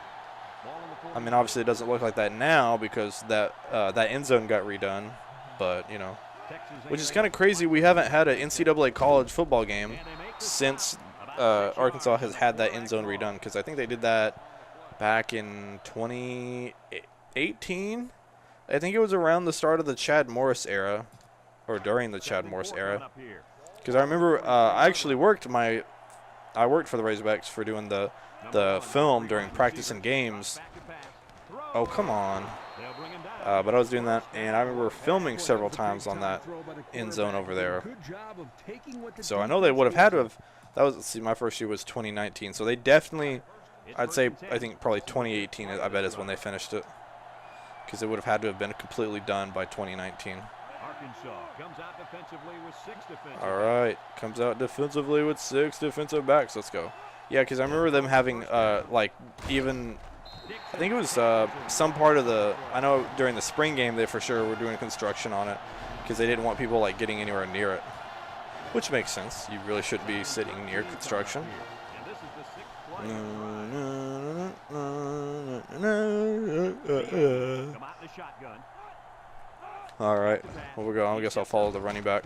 I mean, obviously it doesn't look like that now because that end zone got redone. But, you know, which is kind of crazy. We haven't had an NCAA college football game since Arkansas has had that end zone redone because I think they did that back in 2018. I think it was around the start of the Chad Morris era. Or during the Chad Morris era, because I remember I actually worked for the Razorbacks for doing the film during practice and games. Oh, come on! But I was doing that, and I remember filming several times on that end zone over there. So I know they would have had to have. That was, let's see, my first year was 2019, so they definitely, I think probably 2018. I bet is when they finished it, because it would have had to have been completely done by 2019. Comes out defensively with 6 defensive. All right, comes out defensively with 6 defensive backs. Let's go. Yeah, because I remember them having like even I think it was some part of the I know during the spring game they for sure were doing construction on it because they didn't want people like getting anywhere near it, which makes sense. You really shouldn't be sitting near construction. Come out the shotgun. All right, well, we're going. I guess I'll follow the running back.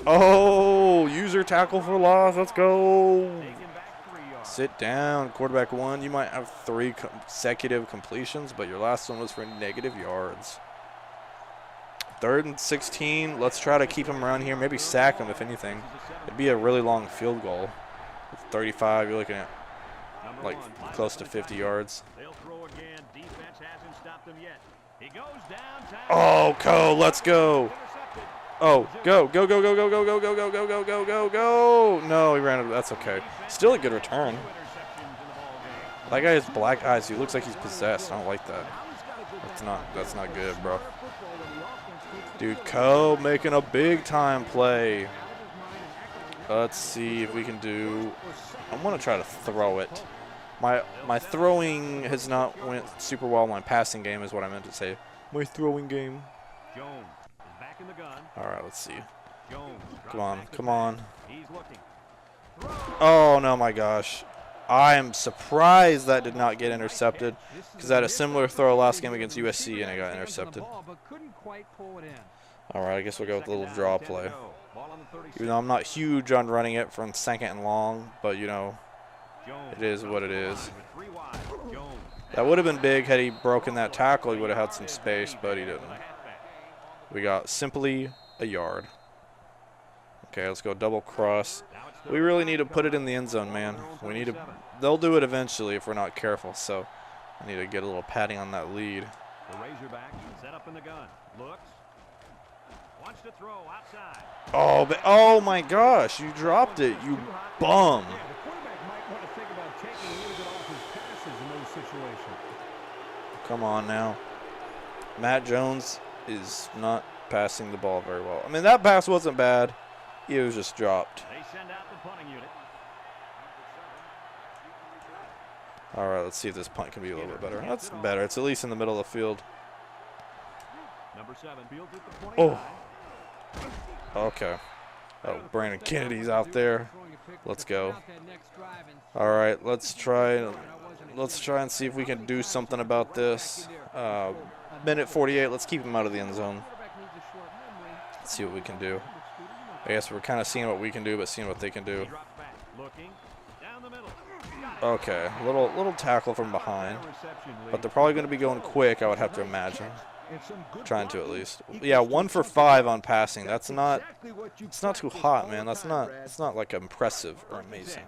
Oh, user tackle for loss. Let's go. Sit down, quarterback 1. You might have 3 consecutive completions, but your last one was for negative yards. 3rd and 16. Let's try to keep him around here. Maybe sack him if anything. It'd be a really long field goal. With 35, you're looking at like close to 50 yards. They'll throw again. Defense hasn't stopped them yet. He goes downtown. Oh, Cole, let's go. Oh, go. No, he ran it. That's okay. Still a good return. That guy has black eyes. He looks like he's possessed. I don't like that. That's not good, bro. Dude, Cole making a big time play. Let's see if we can do. I want to try to throw it. My throwing has not went super well. My passing game is what I meant to say. My throwing game. Jones is back in the gun. All right, let's see. Jones Come on. He's looking. Oh, no, my gosh. I am surprised that did not get intercepted because I had a similar throw last game against USC and it got intercepted. All right, I guess we'll go with a little draw play. Even though I'm not huge on running it from 2nd and long, but, you know, it is what it is. That would have been big had he broken that tackle. He would have had some space, but he didn't. We got simply a yard. Okay, let's go double cross. We really need to put it in the end zone, man. We need to. They'll do it eventually if we're not careful. So I need to get a little padding on that lead. The Razorback set up in the gun. Looks. Wants to throw outside. Oh, but, oh my gosh! You dropped it, you bum. Come on now. Matt Jones is not passing the ball very well. I mean, that pass wasn't bad. It was just dropped. They send out the punting unit. All right, let's see if this punt can be a little bit better. That's better. It's at least in the middle of the field. Number 7 fields at the 29. Oh. Okay. Oh, Brandon Kennedy's out there. Let's go. All right, let's try and see if we can do something about this. minute 48. Let's keep him out of the end zone. Let's see what we can do. I guess we're kind of seeing what we can do, but seeing what they can do. Okay, little tackle from behind, but they're probably going to be going quick, I would have to imagine. Trying to at least. Yeah, 1 for 5 on passing. That's not. It's not too hot, man. That's not. It's not like impressive or amazing.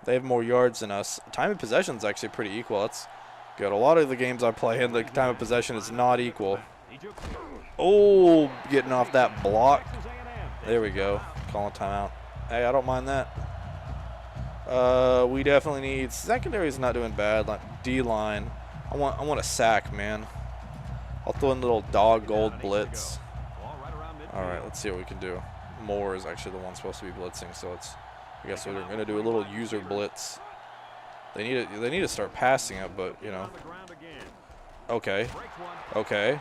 They have more yards than us. Time of possession is actually pretty equal. That's good. A lot of the games I play in, the time of possession is not equal. Oh, getting off that block. There we go. Calling timeout. Hey, I don't mind that. We definitely need. Secondary is not doing bad. Like D-line. I want a sack, man. I'll throw in a little dog gold blitz. All right, let's see what we can do. Moore is actually the one supposed to be blitzing, so it's. I guess we're gonna do a little user blitz. They need to start passing it, but you know. Okay. Okay.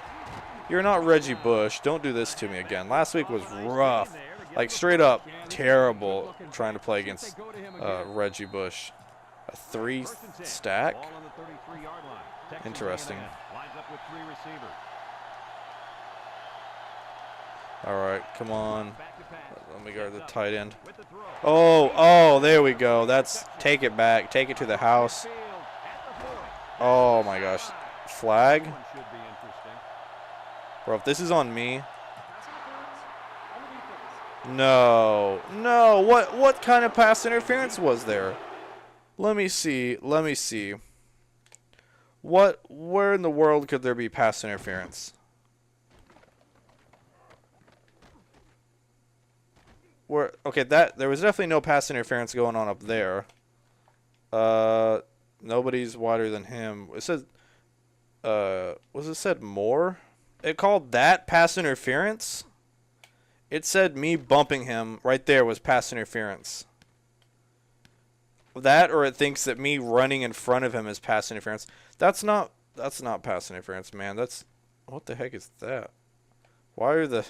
You're not Reggie Bush. Don't do this to me again. Last week was rough. Like straight up terrible trying to play against Reggie Bush. A 3 stack? Interesting. All right, come on. Let me guard the tight end. Oh, there we go. That's take it back. Take it to the house. Oh my gosh. Flag? Bro, if this is on me. No. No. What kind of pass interference was there? Let me see. Let me see. Where in the world could there be pass interference? Okay, there was definitely no pass interference going on up there. Nobody's wider than him. It says was it said more? It called that pass interference? It said me bumping him right there was pass interference. That, or it thinks that me running in front of him is pass interference. That's not pass interference, man. That's, what the heck is that? Why are the,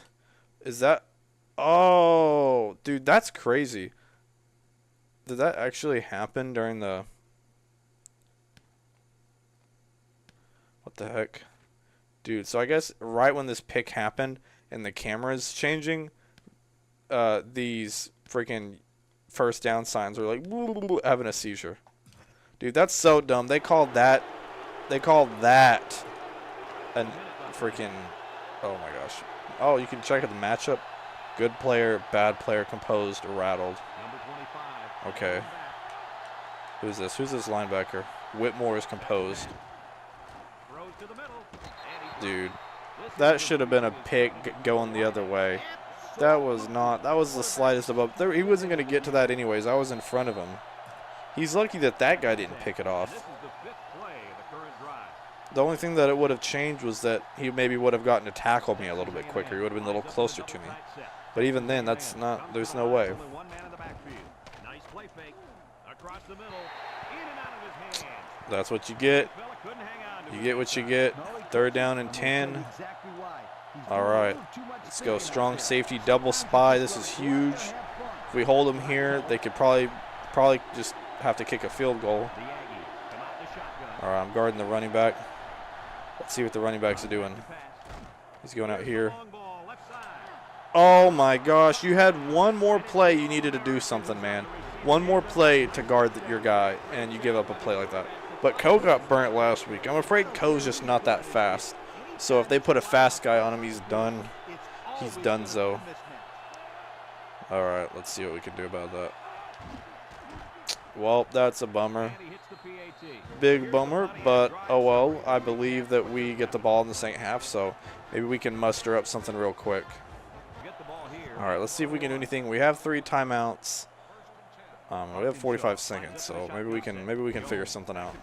is that, oh, dude, that's crazy. Did that actually happen during the, what the heck? Dude, so I guess right when this pick happened and the camera's changing, these freaking first down signs were like having a seizure. Dude, that's so dumb. They called that a freaking, oh my gosh. Oh, you can check out the matchup. Good player, bad player, composed, rattled. Okay. Who's this? Who's this linebacker? Whitmore is composed. Dude, that should have been a pick going the other way. That was the slightest above. He wasn't going to get to that anyways. I was in front of him. He's lucky that guy didn't pick it off. The only thing that it would have changed was that he maybe would have gotten to tackle me a little bit quicker. He would have been a little closer to me. But even then, there's no way. That's what you get. You get what you get. 3rd down and 10. All right. Let's go. Strong safety, double spy. This is huge. If we hold them here, they could probably just have to kick a field goal. All right, I'm guarding the running back. Let's see what the running backs are doing. He's going out here. Oh, my gosh. You had one more play. You needed to do something, man. One more play to guard your guy, and you give up a play like that. But Coe got burnt last week. I'm afraid Coe's just not that fast. So if they put a fast guy on him, he's done. He's donezo. All right, let's see what we can do about that. Well, that's a bummer. Big bummer, but oh well. I believe that we get the ball in the second half, so maybe we can muster up something real quick. All right, let's see if we can do anything. We have 3 timeouts. We have 45 seconds, so maybe we can figure something out.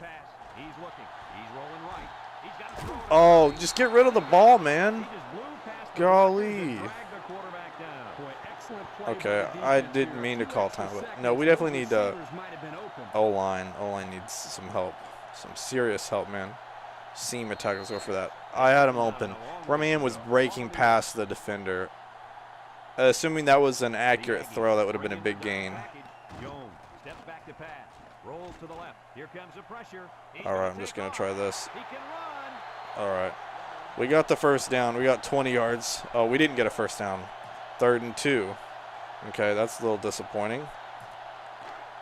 Oh, just get rid of the ball, man. Golly. Okay, I didn't mean to call time, but no, we definitely need O-line. O-line needs some help, some serious help, man. Seam attack, let's go for that. I had him open. My man was breaking past the defender. Assuming that was an accurate throw, that would have been a big gain. All right, I'm just going to try this. All right. We got the first down. We got 20 yards. Oh, we didn't get a first down. 3rd and 2. Okay, that's a little disappointing.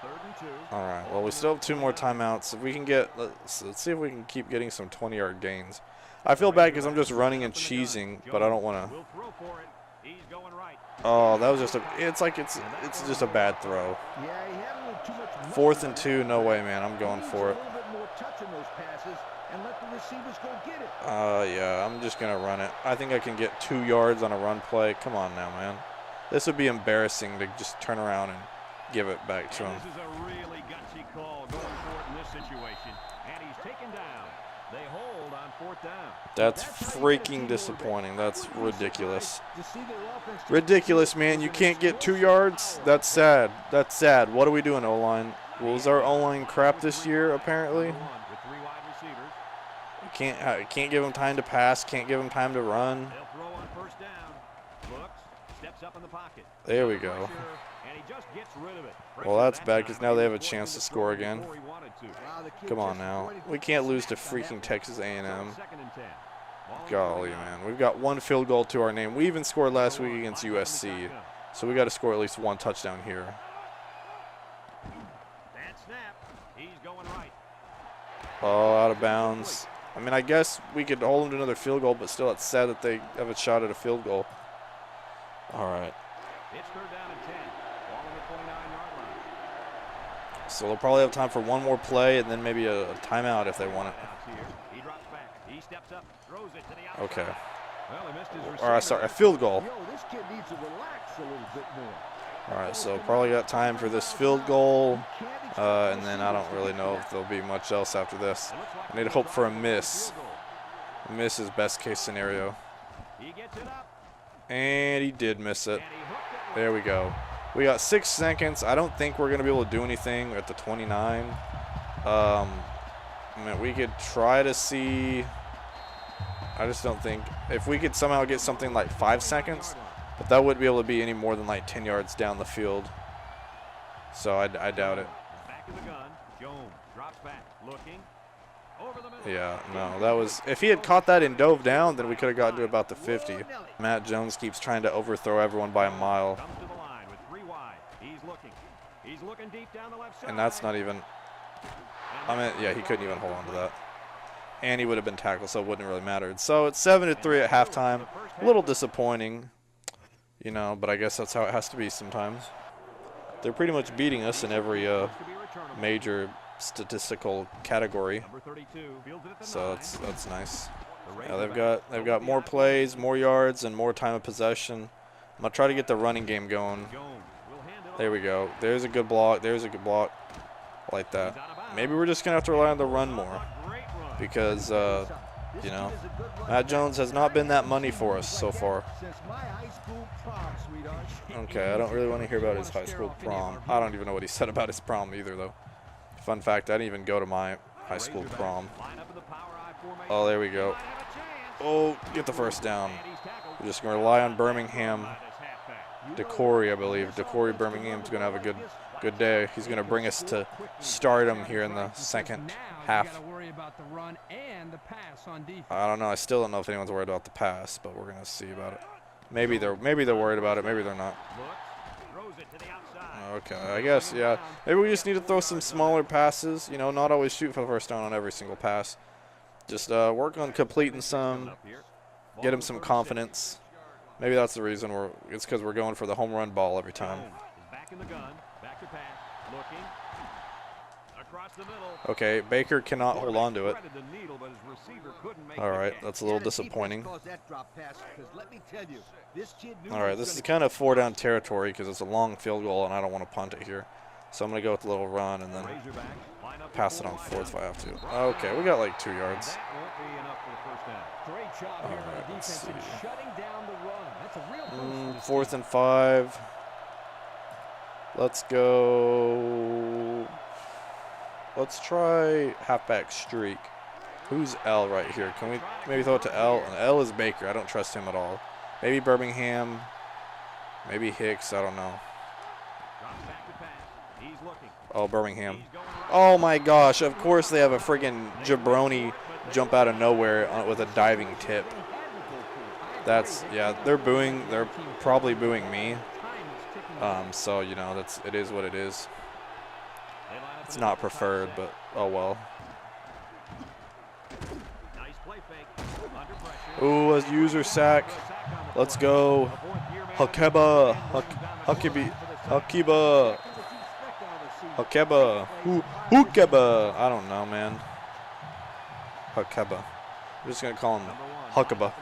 3rd and 2. All right. Well, we still have 2 more timeouts. If we can get, let's see if we can keep getting some 20-yard gains. I feel bad because I'm just running and cheesing, but I don't want to. Will throw for it. He's going right. Oh, that was just a. It's like it's just a bad throw. Yeah, he had a little too much 4th and 2. No way, man. I'm going for it. A little bit more touch in those passes and let the receivers go get it. Yeah, I'm just gonna run it. I think I can get 2 yards on a run play. Come on now, man. This would be embarrassing to just turn around and give it back to him. This is a really gutsy call going for it in this situation, and he's taken down. They hold on 4th down. That's freaking disappointing. That's ridiculous. Ridiculous, man. You can't get 2 yards? That's sad. That's sad. What are we doing, O-line? Was our O-line crap this year, apparently? With 3 wide receivers. Can't give him time to pass. Can't give him time to run. They'll throw on 1st down. Looks, steps up in the pocket. There we go. And he just gets rid of it. Well, that's bad because now they have a chance to score again. Come on now. We can't lose to freaking Texas A&M. 2nd and 10. Golly, man. We've got 1 field goal to our name. We even scored last week against USC. So we got to score at least 1 touchdown here. And snap. He's going right. Oh, out of bounds. I mean, I guess we could hold them to another field goal, but still it's sad that they have a shot at a field goal. All right. It's 3rd down and 10. Ball on the 29-yard line. So they'll probably have time for 1 more play and then maybe a timeout if they want it. He drops back. He steps up, throws it to the outside. Okay. Well, he missed his All right, sorry, a field goal. Yo, this kid needs to relax a little bit more. All right, so probably got time for this field goal, and then I don't really know if there'll be much else after this. I need to hope for a miss. A miss is best case scenario. He gets it up. And he did miss it. And he hooked it. There we go. We got 6 seconds. I don't think we're going to be able to do anything at the 29. I mean, we could try to see. I just don't think. If we could somehow get something like 5 seconds, but that wouldn't be able to be any more than like 10 yards down the field. So I doubt it. Back of the gun. Jones drops back, looking. Over the middle. Yeah, no, that was. If he had caught that and dove down, then we could have gotten to about the 50. Matt Jones keeps trying to overthrow everyone by a mile. Comes to the line with 3 wide. He's looking. He's looking deep down the left side. And that's not even. I mean, yeah, he couldn't even hold on to that. And he would have been tackled, so it wouldn't really mattered. So it's 7-3 at halftime. A little disappointing, you know, but I guess that's how it has to be sometimes. They're pretty much beating us in every major statistical category. So that's nice. Yeah, they've got more plays, more yards, and more time of possession. I'm gonna try to get the running game going. There we go. There's a good block. There's a good block. Like that. Maybe we're just gonna have to rely on the run more because you know, Matt Jones has not been that money for us so far. Okay, I don't really want to hear about his high school prom. I don't even know what he said about his prom either, though. Fun fact, I didn't even go to my high school prom. Oh, there we go. Oh, get the first down. We're just going to rely on Birmingham. DeCorey, I believe. DeCorey Birmingham's going to have a good day. He's going to bring us to stardom here in the second half. I don't know. I still don't know if anyone's worried about the pass, but we're going to see about it. Maybe they're worried about it. Maybe they're not. Okay, I guess, yeah. Maybe we just need to throw some smaller passes. You know, not always shoot for the first down on every single pass. Just work on completing some, get him some confidence. Maybe that's the reason it's because we're going for the home run ball every time. Back in the gun, back to pass, looking. Across the middle. Okay, Baker cannot hold on to it. All right, that's a little disappointing. All right, this is kind of 4-down territory because it's a long field goal and I don't want to punt it here. So I'm going to go with a little run and then pass it on 4th if I have to. Okay, we got like 2 yards. All right, let's see. 4th and 5. Let's go. Let's try halfback streak. Who's L right here? Can we maybe throw it to L? And L is Baker. I don't trust him at all. Maybe Birmingham. Maybe Hicks. I don't know. Oh, Birmingham. Oh, my gosh. Of course they have a friggin' jabroni jump out of nowhere with a diving tip. That's, yeah, they're booing. They're probably booing me. So, you know, it is what it is. It's not preferred, but oh well. Ooh, a user sack. Let's go. Hakeba. Hakiba. Hakeba. Hukeba. I don't know, man. Hakeba. I'm just going to call him Hakeba.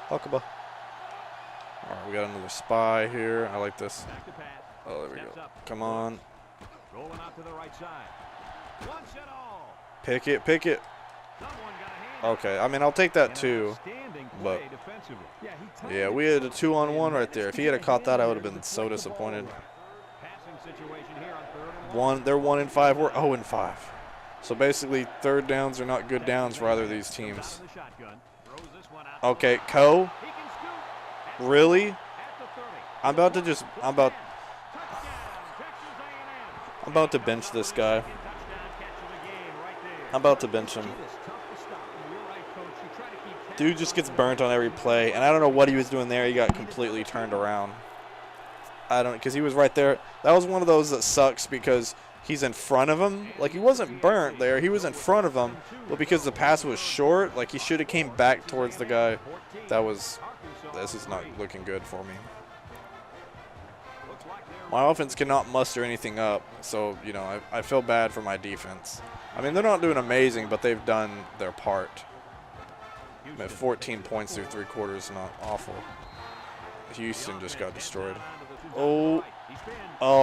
Hakeba. All right, we got another spy here. I like this. Oh, there we go. Come on. Pick it, pick it. Okay, I mean, I'll take that too. But, yeah, we had a 2-on-1 right there. If he had caught that, I would have been so disappointed. They're 1-5. We're 0-5. So basically, third downs are not good downs for either of these teams. Okay, Ko. Really? I'm about to bench this guy. I'm about to bench him. Dude just gets burnt on every play, and I don't know what he was doing there. He got completely turned around. Because he was right there. That was one of those that sucks because he's in front of him. Like, he wasn't burnt there. He was in front of him, but because the pass was short, like, he should have came back towards the guy. This is not looking good for me. My offense cannot muster anything up, so, you know, I feel bad for my defense. I mean, they're not doing amazing, but they've done their part. I mean, 14 points through 3 quarters, not awful. Houston just got destroyed. Oh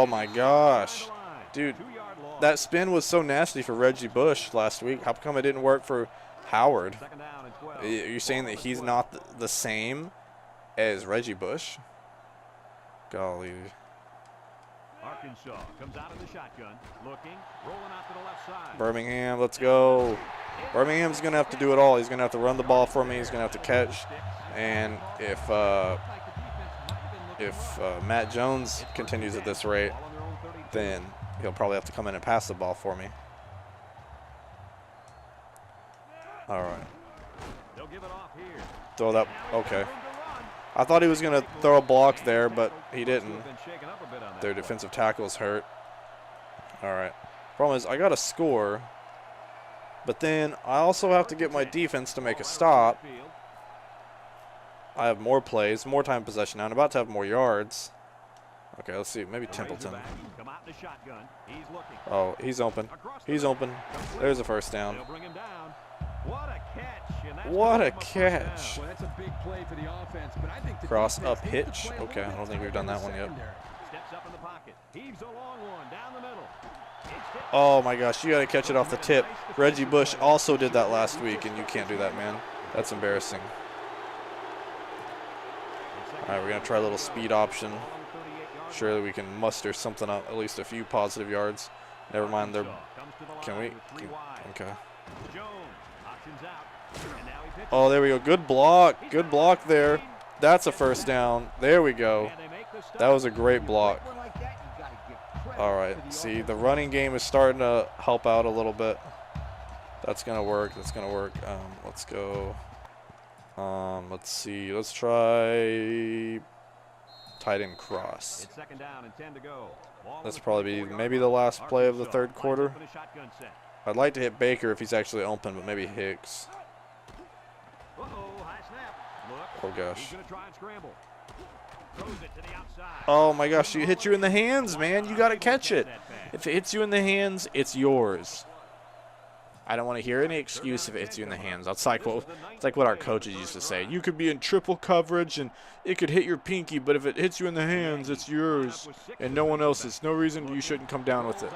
my gosh. Dude, that spin was so nasty for Reggie Bush last week. How come it didn't work for Howard? Are you saying that he's not the same as Reggie Bush? Golly. Arkansas comes out of the shotgun, looking, rolling out to the left side. Birmingham, let's go. Birmingham's going to have to do it all. He's going to have to run the ball for me. He's going to have to catch. And if Matt Jones continues at this rate, then he'll probably have to come in and pass the ball for me. All right. Throw that. Okay. I thought he was going to throw a block there, but he didn't. Their defensive tackle's hurt. All right. Problem is, I got to score, but then I also have to get my defense to make a stop. I have more plays, more time possession now. I'm about to have more yards. Okay, let's see. Maybe Templeton. Oh, he's open. He's open. There's a first down. What a catch. Cross up hitch. Okay, I don't think we've done that one yet. Oh my gosh, you got to catch it off the tip. Reggie Bush also did that last week, and you can't do that, man. That's embarrassing. All right, we're going to try a little speed option. Surely we can muster something up, at least a few positive yards. Never mind, can we? Okay. Oh, there we go. Good block. Good block there. That's a first down. There we go. That was a great block. All right. See, the running game is starting to help out a little bit. That's going to work. That's going to work. Let's go. Let's see. Let's try tight end cross. That's probably maybe the last play of the third quarter. I'd like to hit Baker if he's actually open, but maybe Hicks. Oh, gosh. Oh, my gosh. It hits you in the hands, man. You got to catch it. If it hits you in the hands, it's yours. I don't want to hear any excuse if it hits you in the hands. It's like what our coaches used to say. You could be in triple coverage, and it could hit your pinky, but if it hits you in the hands, it's yours, and no one else's. No reason you shouldn't come down with it.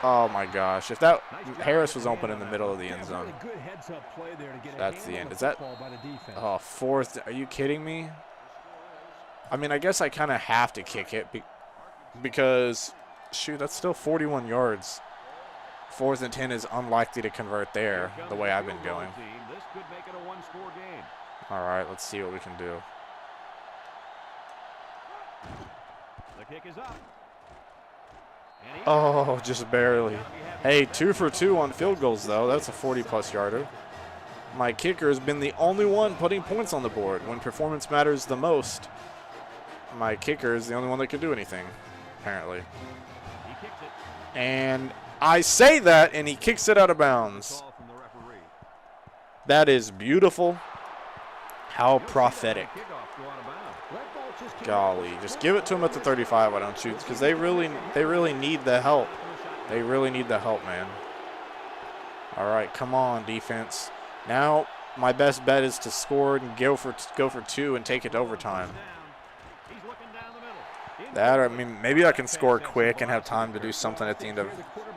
Oh, my gosh. If that Harris was open in the middle of the end zone. That's the end. Is that fourth? Are you kidding me? I mean, I guess I kind of have to kick it because, shoot, that's still 41 yards. 4th and 10 is unlikely to convert there the way I've been going. All right, let's see what we can do. The kick is up. Oh, just barely. Hey, 2 for 2 on field goals, though. That's a 40-plus yarder. My kicker has been the only one putting points on the board. When performance matters the most, my kicker is the only one that can do anything, apparently. And I say that, and he kicks it out of bounds. That is beautiful. How prophetic. Golly, just give it to him at the 35, why don't you? Because they really need the help. They really need the help, man. All right, come on, defense. Now my best bet is to score and go for 2 and take it to overtime. That, I mean, maybe I can score quick and have time to do something at the end of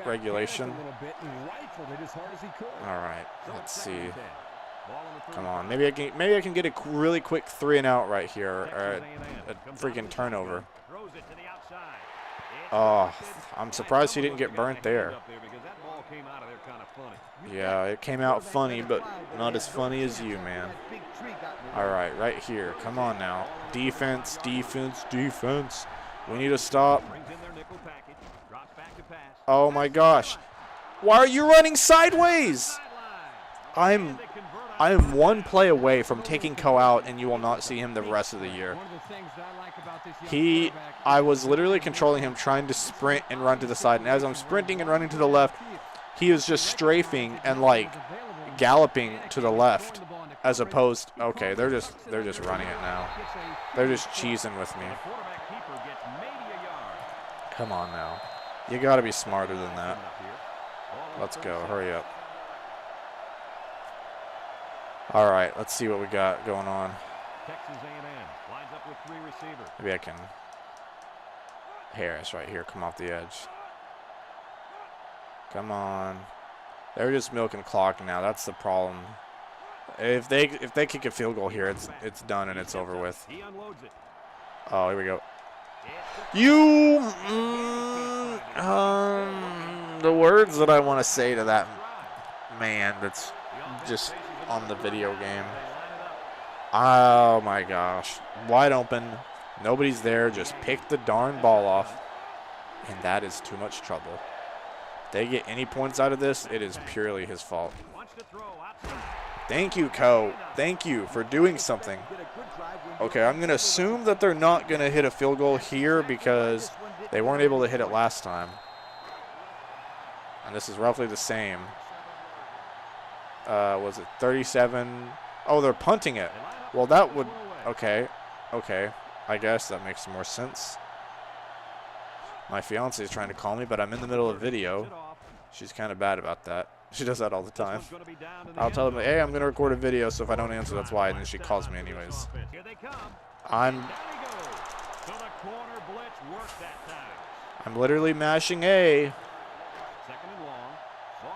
regulation. All right, let's see. Come on, maybe I can get a really quick 3-and-out right here, or a freaking turnover. Oh, I'm surprised he didn't get burnt there. Yeah, it came out funny, but not as funny as you, man. All right here. Come on now. Defense, defense, defense. We need to stop. Oh, my gosh. Why are you running sideways? I am one play away from taking Ko out, and you will not see him the rest of the year. I was literally controlling him, trying to sprint and run to the side. And as I'm sprinting and running to the left, he is just strafing and, like, galloping to the left. As opposed, okay, they're just running it now. They're just cheesing with me. Come on now. You got to be smarter than that. Let's go. Hurry up. All right, let's see what we got going on. Maybe I can. Harris right here, come off the edge. Come on. They're just milking clock now. That's the problem. If they kick a field goal here, it's done and it's over with. Oh, here we go. The words that I want to say to that man that's just on the video game. Oh my gosh. Wide open. Nobody's there. Just pick the darn ball off. And that is too much trouble. If they get any points out of this, it is purely his fault. Thank you, Ko. Thank you for doing something. Okay, I'm going to assume that they're not going to hit a field goal here because they weren't able to hit it last time. And this is roughly the same. Was it 37? Oh, they're punting it. Well, that would, okay. I guess that makes more sense. My fiance is trying to call me, but I'm in the middle of video. She's kind of bad about that. She does that all the time. I'll tell them, hey, I'm going to record a video, so if I don't answer, that's why. And then she calls me anyways. I'm literally mashing A.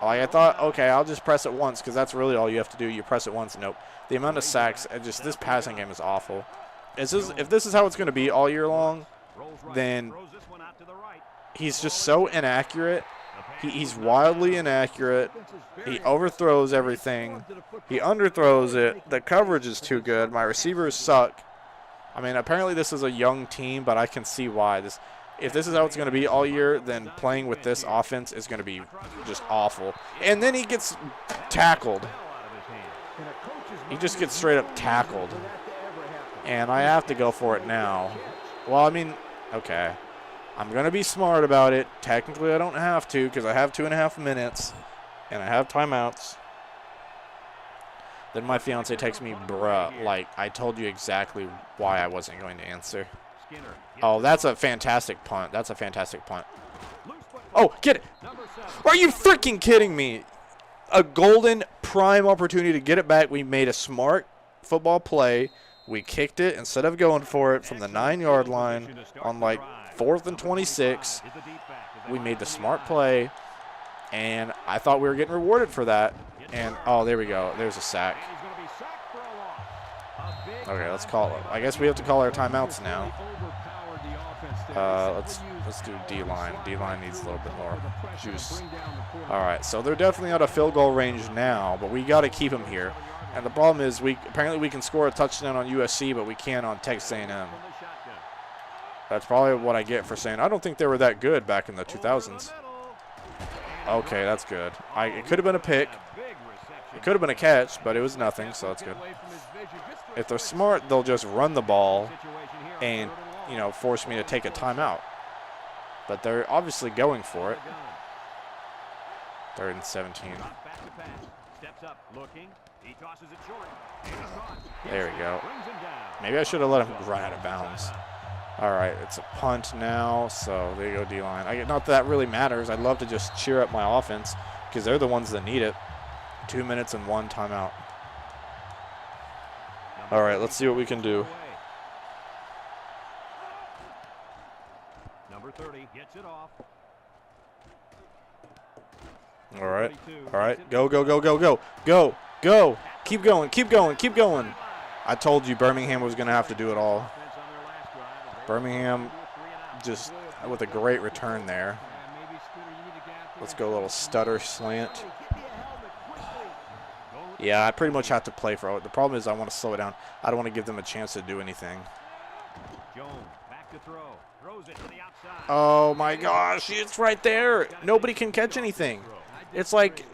Like I thought, okay, I'll just press it once because that's really all you have to do. You press it once. Nope. The amount of sacks, just this passing game is awful. If this is how it's going to be all year long, then he's just so inaccurate. He's wildly inaccurate. He overthrows everything. He underthrows it. The coverage is too good. My receivers suck. I mean, apparently this is a young team, but I can see why. If this is how it's going to be all year, then playing with this offense is going to be just awful. And then he gets tackled. He just gets straight up tackled. And I have to go for it now. Well, I mean, okay. I'm going to be smart about it. Technically, I don't have to because I have 2.5 minutes and I have timeouts. Then my fiance texts me, bruh, like, I told you exactly why I wasn't going to answer. Oh, that's a fantastic punt. That's a fantastic punt. Oh, get it. Are you freaking kidding me? A golden prime opportunity to get it back. We made a smart football play. We kicked it instead of going for it from the 9-yard line on like 4th and 26. We made the smart play, and I thought we were getting rewarded for that. And, oh, there we go. There's a sack. Okay, let's call it. I guess we have to call our timeouts now. Let's do D-line. D-line needs a little bit more juice. All right, so they're definitely out of field goal range now, but we got to keep them here. And the problem is apparently we can score a touchdown on USC, but we can't on Texas A&M. That's probably what I get for saying I don't think they were that good back in the 2000s. Okay, that's good. It could have been a pick. It could have been a catch, but it was nothing, so that's good. If they're smart, they'll just run the ball and, you know, force me to take a timeout. But they're obviously going for it. 3rd and 17. There we go. Maybe I should have let him run out of bounds. All right, it's a punt now, so there you go, D-line. Not that really matters. I'd love to just cheer up my offense because they're the ones that need it. 2 minutes and 1 timeout. All right, let's see what we can do. Number 30 gets it off. All right. All right. Go, go, go, go, go. Go, go. Keep going, keep going, keep going. I told you Birmingham was going to have to do it all. Birmingham just with a great return there. Let's go a little stutter slant. Yeah, I pretty much have to play for it. The problem is I want to slow it down. I don't want to give them a chance to do anything. Oh my gosh, it's right there. Nobody can catch anything. It's like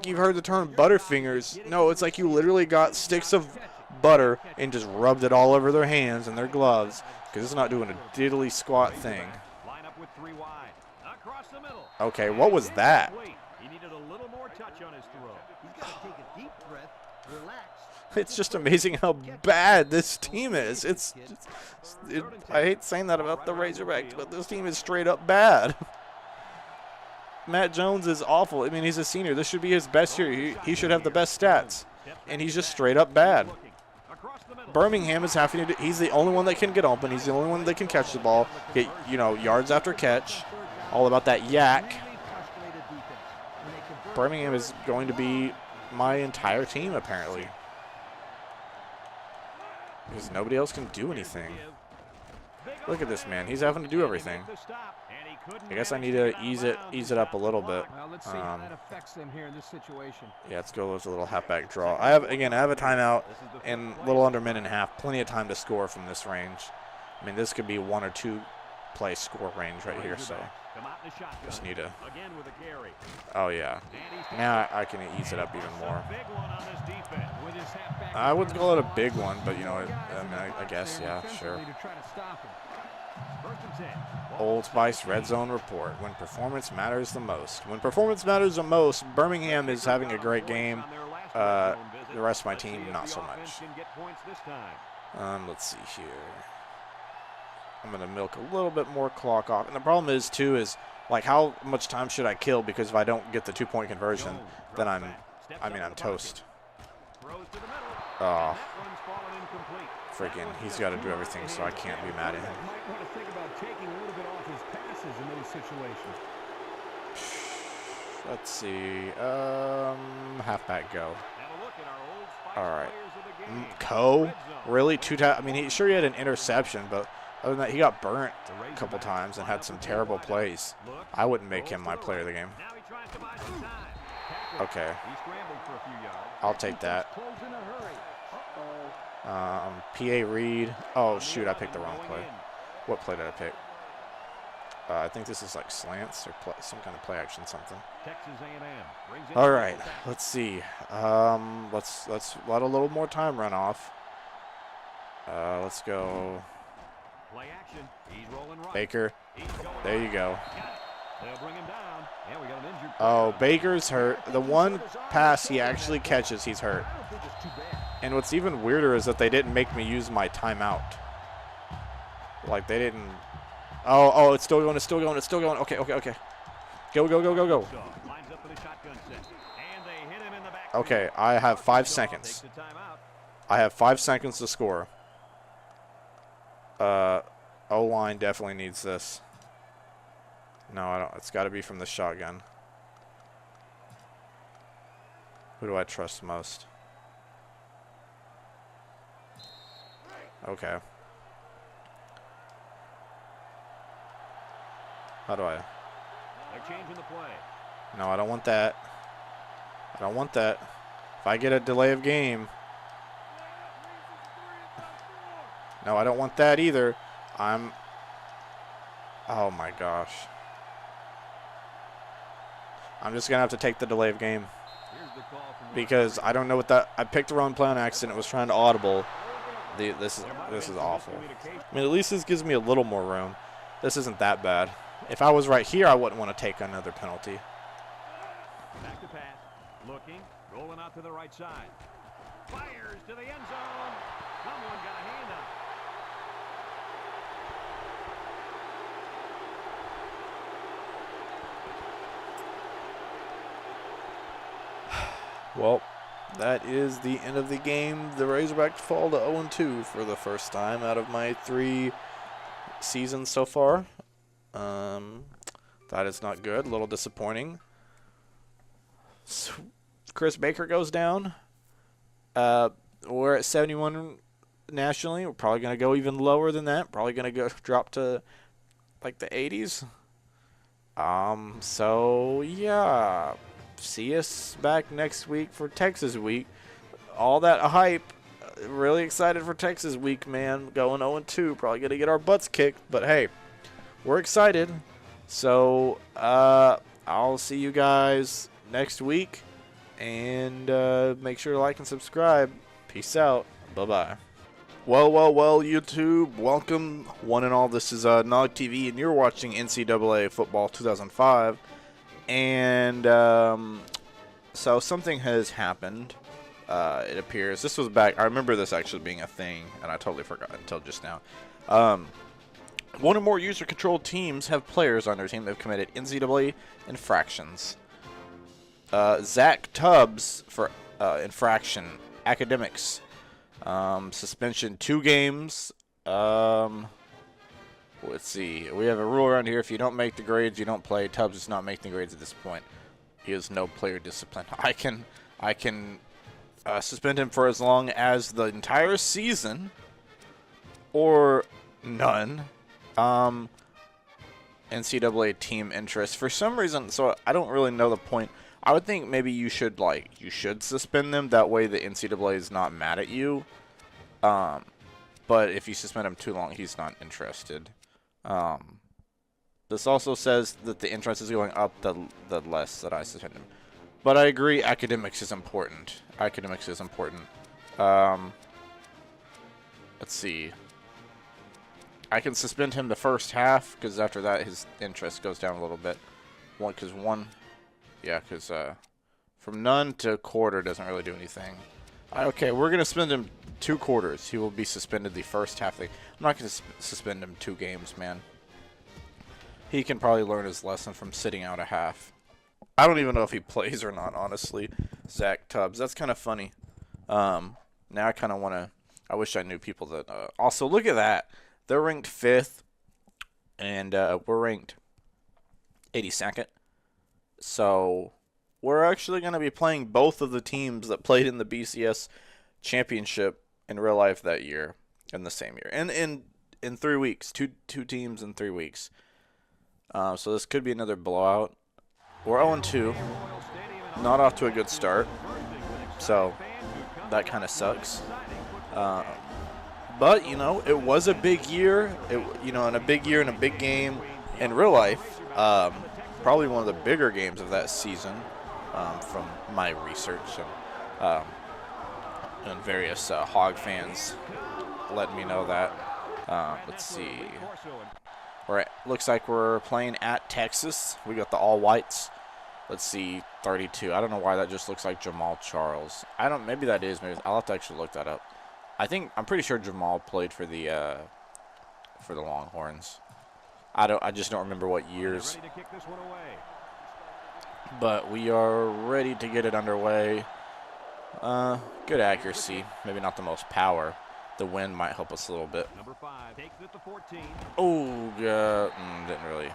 you've heard the term butterfingers. No, it's like you literally got sticks of butter and just rubbed it all over their hands and their gloves because it's not doing a diddly squat thing. Okay, what was that? He needed a little more touch on his throw. He's got to take a deep breath, relax. It's just amazing how bad this team is. I hate saying that about the Razorbacks, but this team is straight up bad. Matt Jones is awful. I mean, he's a senior. This should be his best year. He should have the best stats, and he's just straight up bad. Birmingham is having to. He's the only one that can get open. He's the only one that can catch the ball, get yards after catch. All about that yak. Birmingham is going to be my entire team apparently, because nobody else can do anything. Look at this man. He's having to do everything. I guess I need to ease it up a little bit. Well, let's see how that affects them here in this situation. Yeah, let's go with a little halfback draw. I have a timeout and a little under a minute and a half. Plenty of time to score from this range. I mean, this could be 1 or 2 play score range right here. So just need to. Oh yeah. Now I can ease it up even more. I wouldn't call it a big one, but I guess yeah, sure. Old Spice Red Zone Report. When performance matters the most. When performance matters the most, Birmingham is having a great game. The rest of my team, not so much. Let's see here. I'm going to milk a little bit more clock off. And the problem is, too, is like how much time should I kill? Because if I don't get the 2-point conversion, then I'm toast. Oh. Freaking, he's got to do everything, so I can't be mad at him. Let's see. Halfback go. All right. Coe? Really? 2 times? I mean, he had an interception, but other than that, he got burnt a couple times and had some terrible plays. I wouldn't make him my player of the game. Okay. I'll take that. P.A. Reed. Oh, shoot, I picked the wrong play. What play did I pick? I think this is like slants or some kind of play action something. All right, let's see. Let's let a little more time run off. Let's go. Baker. There you go. Oh, Baker's hurt. The one pass he actually catches, he's hurt. And what's even weirder is that they didn't make me use my timeout. Like, they didn't. Oh, it's still going, it's still going, it's still going. Okay. Go, go, go, go, go. Okay, I have 5 seconds. I have 5 seconds to score. O-line definitely needs this. No, I don't. It's got to be from the shotgun. Who do I trust most? Okay. How do I? They're changing the play. No, I don't want that. I don't want that. If I get a delay of game. No, I don't want that either. Oh my gosh. I'm just gonna have to take the delay of game because I don't know what that. I picked the wrong play on accident. It was trying to audible. This is awful. I mean, at least this gives me a little more room. This isn't that bad. If I was right here, I wouldn't want to take another penalty. Back to pass. Looking. Rolling out to the right side. Fires to the end zone. Someone got a hand up. Well, that is the end of the game. The Razorbacks fall to 0-2 for the first time out of my 3 seasons so far. That is not good. A little disappointing. So Chris Baker goes down. We're at 71 nationally. We're probably going to go even lower than that. Probably going to drop to like the 80s. So yeah. See us back next week for Texas week. All that hype. Really excited for Texas week, man. Going 0-2. Probably going to get our butts kicked. But hey, we're excited. So I'll see you guys next week. And make sure to like and subscribe. Peace out. Bye-bye. Well, YouTube. Welcome, one and all. This is Nog TV, and you're watching NCAA Football 2005. And so something has happened, it appears. This was back. I remember this actually being a thing, and I totally forgot until just now. One or more user-controlled teams have players on their team that have committed NCAA infractions. Zach Tubbs for infraction. Academics. Suspension 2 games. Let's see. We have a rule around here. If you don't make the grades, you don't play. Tubbs is not making the grades at this point. He has no player discipline. I can suspend him for as long as the entire season or none. NCAA team interest. For some reason, so I don't really know the point. I would think maybe you should suspend them. That way the NCAA is not mad at you. But if you suspend him too long, he's not interested. This also says that the interest is going up the less that I suspend him. But I agree, academics is important. Academics is important. Let's see. I can suspend him the first half, because after that his interest goes down a little bit. Because from none to quarter doesn't really do anything. Okay, we're going to suspend him 2 quarters. He will be suspended the first half. I'm not going to suspend him 2 games, man. He can probably learn his lesson from sitting out a half. I don't even know if he plays or not, honestly. Zach Tubbs. That's kind of funny. Now I kind of want to... I wish I knew people that... also, look at that. They're ranked 5th. And we're ranked 82nd. So... we're actually going to be playing both of the teams that played in the BCS championship in real life that year, in the same year. And in 3 weeks. Two teams in 3 weeks. So this could be another blowout. We're 0-2. Not off to a good start. So that kind of sucks. But, you know, it was a big year. In a big year and a big game in real life. Probably one of the bigger games of that season. From my research and various Hog fans letting me know that. Let's see. Looks like we're playing at Texas. We got the all whites. Let's see, 32. I don't know why that just looks like Jamal Charles. Maybe that is. Maybe I'll have to actually look that up. I'm pretty sure Jamal played for the Longhorns. I just don't remember what years. But we are ready to get it underway. Good accuracy. Maybe not the most power. The wind might help us a little bit. Number 5 takes it to 14. Oh, didn't really.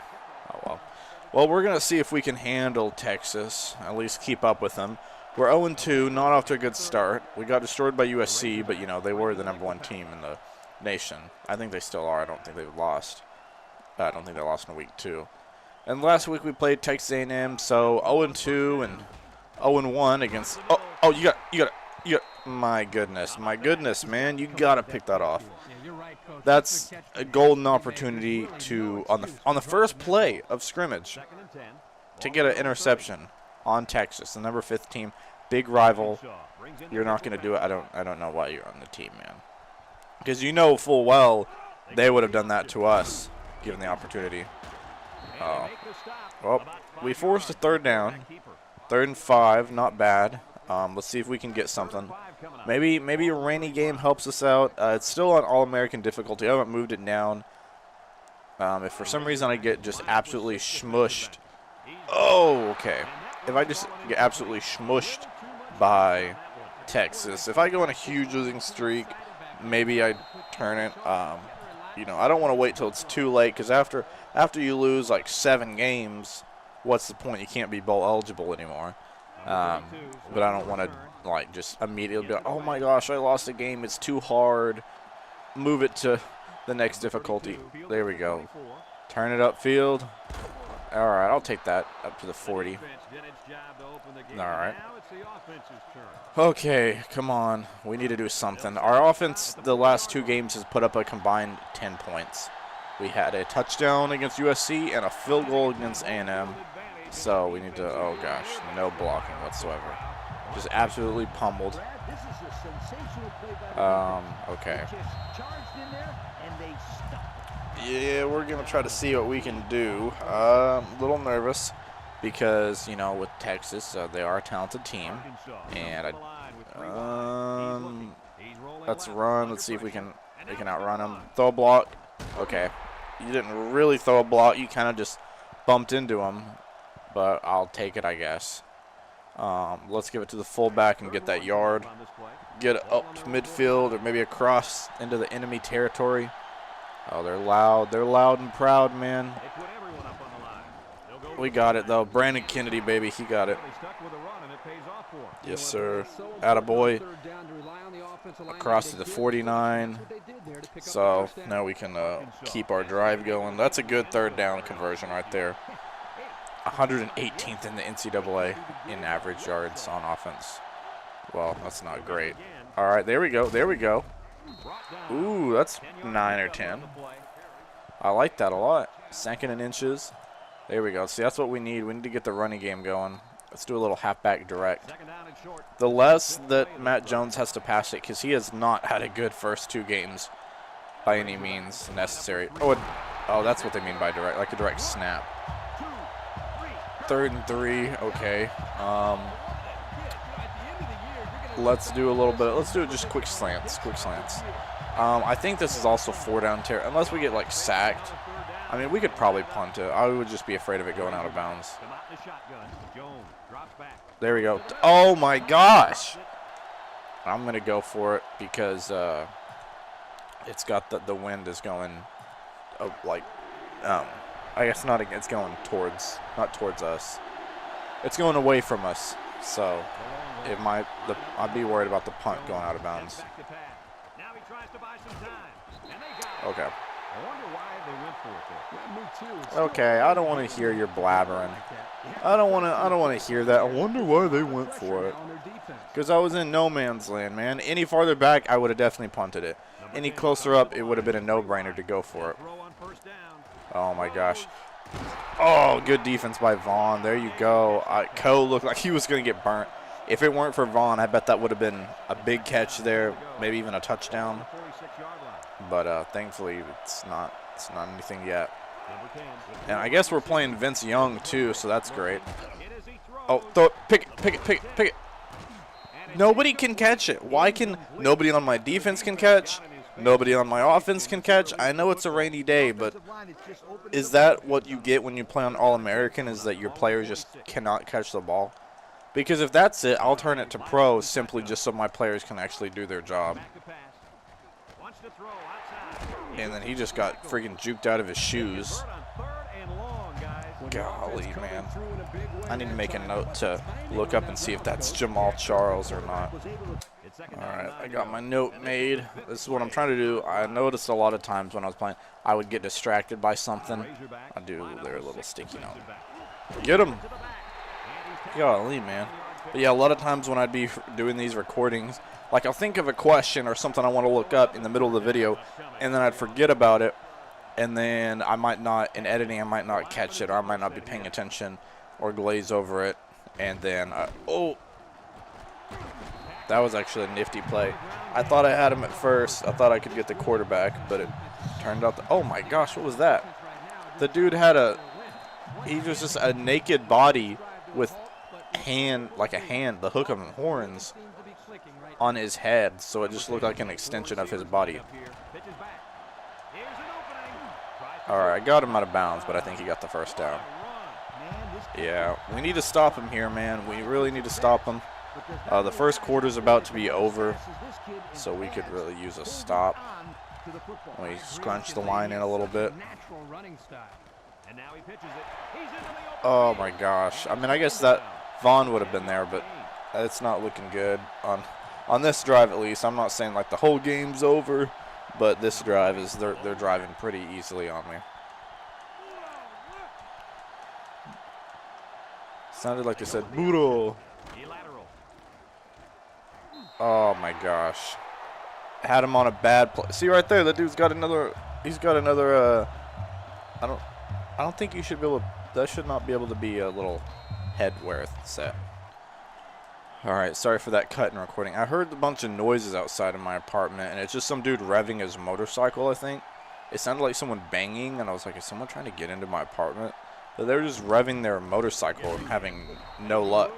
Oh, well. Well, we're going to see if we can handle Texas. At least keep up with them. We're 0-2, not off to a good start. We got destroyed by USC, but, they were the #1 team in the nation. I think they still are. I don't think they've lost. I don't think they lost in week 2. And last week we played Texas A&M, so 0-2 and 0-1 against. Oh, you got. My goodness, man, you gotta pick that off. that's a golden opportunity to on the first play of scrimmage to get an interception on Texas, the number 5th team, big rival. You're not going to do it. I don't know why you're on the team, man. Because you know full well they would have done that to us given the opportunity. Well, we forced a 3rd down. 3rd and 5, not bad. Let's see if we can get something. Maybe a rainy game helps us out. It's still on All-American difficulty. I haven't moved it down. If for some reason I get just absolutely smushed. Oh, okay. If I just get absolutely smushed by Texas. If I go on a huge losing streak, maybe I turn it. You know, I don't want to wait till it's too late, because after you lose like 7 games, what's the point? You can't be bowl eligible anymore. But I don't want to like just immediately be like, oh my gosh, I lost a game. It's too hard. Move it to the next difficulty. There we go. Turn it upfield. All right, I'll take that up to the 40. All right. Okay, come on. We need to do something. Our offense the last 2 games has put up a combined 10 points. We had a touchdown against USC and a field goal against A&M. So we need to, oh gosh, no blocking whatsoever. Just absolutely pummeled. Okay. Yeah, we're going to try to see what we can do. A little nervous because, you know, with Texas, they are a talented team. And let's run. Let's see if we can outrun them. Throw a block. Okay. You didn't really throw a block. You kind of just bumped into them. But I'll take it, I guess. Let's give it to the fullback and get that yard. Get it up to midfield or maybe across into the enemy territory. Oh, they're loud. They're loud and proud, man. We got it, though. Brandon Kennedy, baby. He got it. Yes, sir. Attaboy. Across to the 49. So now we can keep our drive going. That's a good 3rd down conversion right there. 118th in the NCAA in average yards on offense. Well, that's not great. All right, there we go. There we go. Ooh, that's 9 or 10. I like that a lot. 2nd and inches. There we go. See, that's what we need. We need to get the running game going. Let's do a little halfback direct. The less that Matt Jones has to pass it, because he has not had a good first 2 games by any means necessary. Oh, that's what they mean by direct, like a direct snap. 3rd and 3. Okay. Let's do a little bit. Let's do just quick slants. Quick slants. I think this is also 4 down territory. Unless we get like sacked. I mean, we could probably punt it. I would just be afraid of it going out of bounds. There we go. Oh my gosh. I'm gonna go for it because it's got the wind is going I guess not. It's going towards, not towards us. It's going away from us. So it might. I'd be worried about the punt going out of bounds. Okay. Okay. I don't want to hear your blabbering. I don't want to hear that. I wonder why they went for it. Because I was in no man's land, man. Any farther back, I would have definitely punted it. Any closer up, it would have been a no-brainer to go for it. Oh, my gosh. Oh, good defense by Vaughn. There you go. Coe looked like he was going to get burnt. If it weren't for Vaughn, I bet that would have been a big catch there, maybe even a touchdown. But thankfully, it's not anything yet. And I guess we're playing Vince Young, too, so that's great. Oh, pick it. Nobody can catch it. Why can nobody on my defense can catch? Nobody on my offense can catch? I know it's a rainy day, but is that what you get when you play on All-American, is that your players just cannot catch the ball? Because if that's it, I'll turn it to pro simply just so my players can actually do their job. And then he just got freaking juked out of his shoes. Golly, man. I need to make a note to look up and see if that's Jamal Charles or not. All right, I got my note made. This is what I'm trying to do. I noticed a lot of times when I was playing, I would get distracted by something. I do their little sticky note. Get him. Golly, man. But yeah, a lot of times when I'd be doing these recordings, like I'll think of a question or something I want to look up in the middle of the video, and then I'd forget about it, and then I might not, in editing, I might not catch it, or I might not be paying attention, or glaze over it, and then, oh, that was actually a nifty play. I thought I had him at first. I thought I could get the quarterback, but it turned out, oh my gosh, what was that? The dude had he was just a naked body with the hook of horns on his head, so it just looked like an extension of his body. Alright, I got him out of bounds, but I think he got the first down. Yeah, we need to stop him here, man. We really need to stop him. The first quarter's about to be over, so we could really use a stop. We scrunch the line in a little bit. Oh my gosh. I mean, I guess that Vaughn would have been there, but it's not looking good on this drive at least. I'm not saying like the whole game's over, but this drive is they're driving pretty easily on me. Sounded like they said Buro. Oh my gosh. Had him on a bad play. See right there, that dude's got another. He's got another. I don't think you should be able to. That should not be able to be a little head worth set. All right, sorry for that cut in recording. I heard a bunch of noises outside of my apartment, and it's just some dude revving his motorcycle. I think it sounded like someone banging, and I was like, is someone trying to get into my apartment? But they were just revving their motorcycle and having no luck.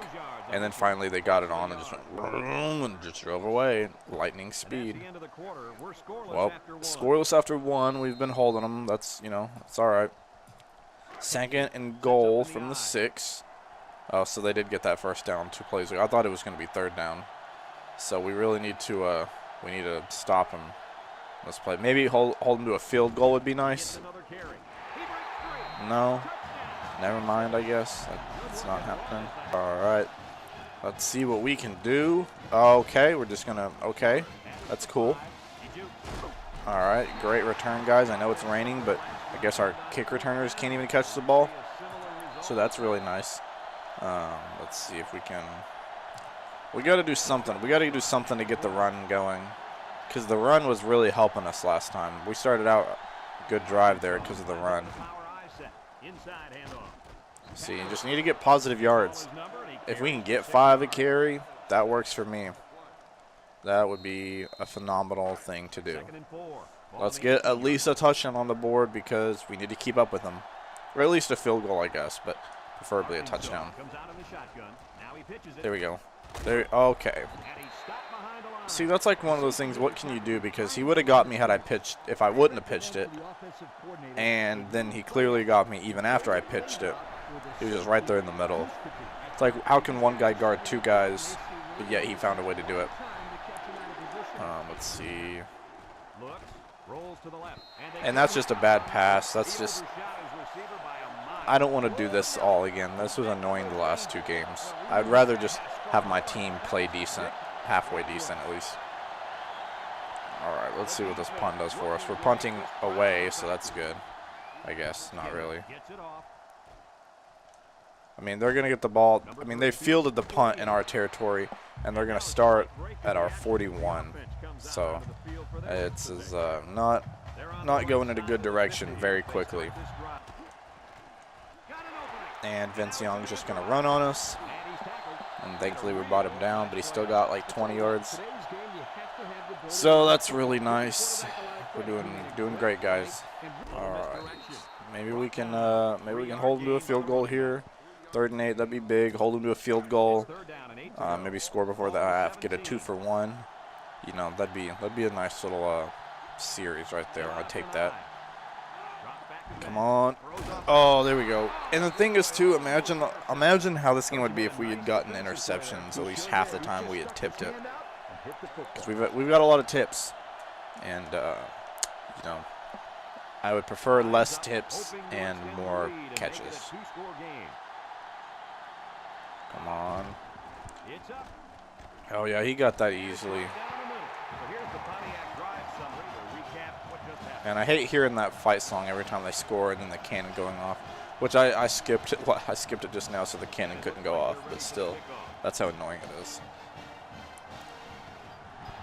And then finally they got it on and just went and just drove away. Lightning speed. Well, scoreless after 1. We've been holding them. That's, that's all right. Second and goal from the 6. Oh, so they did get that first down 2 plays ago. I thought it was going to be 3rd down. So we really need to stop him. Let's play. Maybe hold him to a field goal would be nice. No. Never mind, I guess. That's not happening. All right. Let's see what we can do. Okay, we're just going to, okay. That's cool. All right, great return, guys. I know it's raining, but I guess our kick returners can't even catch the ball. So that's really nice. Let's see if we can. We got to do something. We got to do something to get the run going, because the run was really helping us last time. We started out a good drive there because of the run. See, you just need to get positive yards. If we can get 5 a carry, that works for me. That would be a phenomenal thing to do. Let's get at least a touchdown on the board because we need to keep up with them. Or at least a field goal, I guess, but preferably a touchdown. There we go. Okay. See, that's like one of those things, what can you do? Because he would have got me had I pitched, if I wouldn't have pitched it. And then he clearly got me even after I pitched it. He was just right there in the middle. It's like, how can one guy guard 2 guys, but yet he found a way to do it? Let's see. And that's just a bad pass. That's just, I don't want to do this all again. This was annoying the last 2 games. I'd rather just have my team play decent, halfway decent at least. All right, let's see what this punt does for us. We're punting away, so that's good. I guess, not really. I mean, they're going to get the ball. I mean, they fielded the punt in our territory, and they're going to start at our 41. So it's not going in a good direction very quickly. And Vince Young's just going to run on us. And thankfully we brought him down, but he still got like 20 yards. So that's really nice. We're doing great, guys. All right. Maybe we can hold him to a field goal here. 3rd and 8, that'd be big. Hold him to a field goal. Maybe score before the half. Get a 2-for-1. You know, that'd be a nice little series right there. I'd take that. Come on. Oh, there we go. And the thing is, too, imagine how this game would be if we had gotten interceptions at least half the time we had tipped it. Because we've got a lot of tips, and you know, I would prefer less tips and more catches. Come on. Oh yeah, he got that easily. And I hate hearing that fight song every time they score and then the cannon going off, which I skipped it. I skipped it just now so the cannon couldn't go off, but still, That's how annoying it is.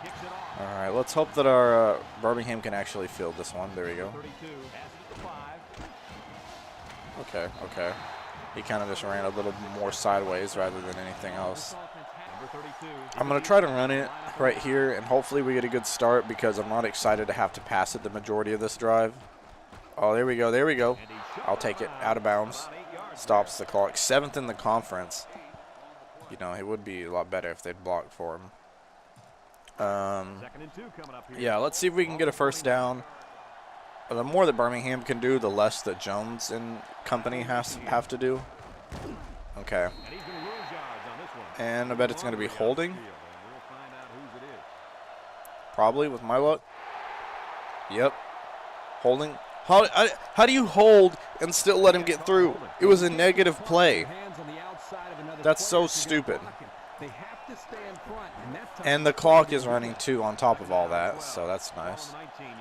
Kicks it off. All right, let's hope that our Birmingham can actually field this one. There we go. 32. Passes it to 5. Okay, okay. He kind of just ran a little more sideways rather than anything else. Number 32. I'm going to try to run it right here, and hopefully we get a good start because I'm not excited to have to pass it the majority of this drive. Oh, there we go, there we go. I'll take it out of bounds. Stops the clock. 7th in the conference. You know, it would be a lot better if they'd block for him. 2nd and 2 coming up here. Yeah, let's see if we can get a first down. The more that Birmingham can do, the less that Jones and company have to do. Okay. And he's going to lose yards on this one. And I bet it's going to be holding. We'll find out whose it is. Probably with my luck. Yep. Holding. How do you hold and still let him get through? It was a negative play. That's so stupid. And the clock is running too on top of all that, so that's nice.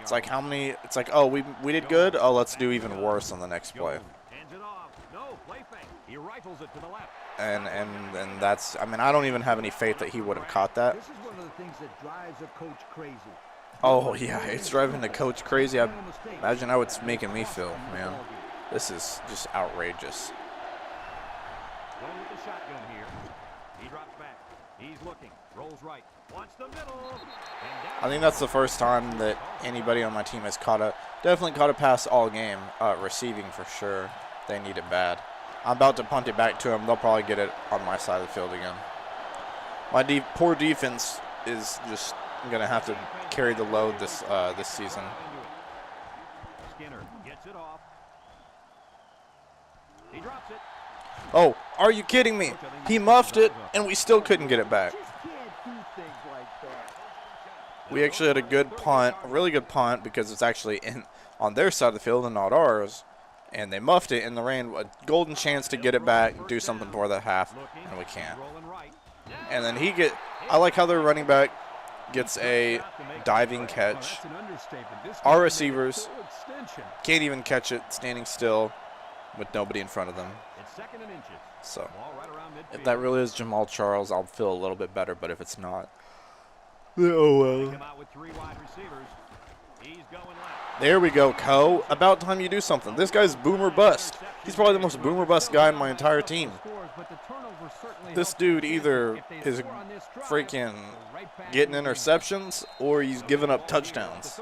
It's like how many, it's like, oh, we did good. Oh, let's do even worse on the next play. Hands it off. No, play fake. He rifles it to the left. And that's, I mean, I don't even have any faith that he would have caught that. This is one of the things that drives a coach crazy. Oh, yeah, it's driving the coach crazy. I imagine how it's making me feel, man. This is just outrageous. Going with the shotgun here. He drops back. He's looking. Rolls right. Wants the middle. I think that's the first time that anybody on my team has definitely caught a pass all game, receiving for sure. They need it bad. I'm about to punt it back to them. They'll probably get it on my side of the field again. My poor defense is just going to have to carry the load this season. Skinner gets it off. He drops it. Oh, are you kidding me? He muffed it, and we still couldn't get it back. Just can't do things like that. We actually had a good punt, a really good punt, because it's actually on their side of the field and not ours. And they muffed it in the rain. A golden chance to get it back, do something for the half, and we can't. And then I like how their running back gets a diving catch. Our receivers can't even catch it standing still with nobody in front of them. So if that really is Jamal Charles, I'll feel a little bit better, but if it's not, oh well. There we go, Co. About time you do something. This guy's boomer bust. He's probably the most boomer bust guy in my entire team. This dude either is freaking getting interceptions or he's giving up touchdowns.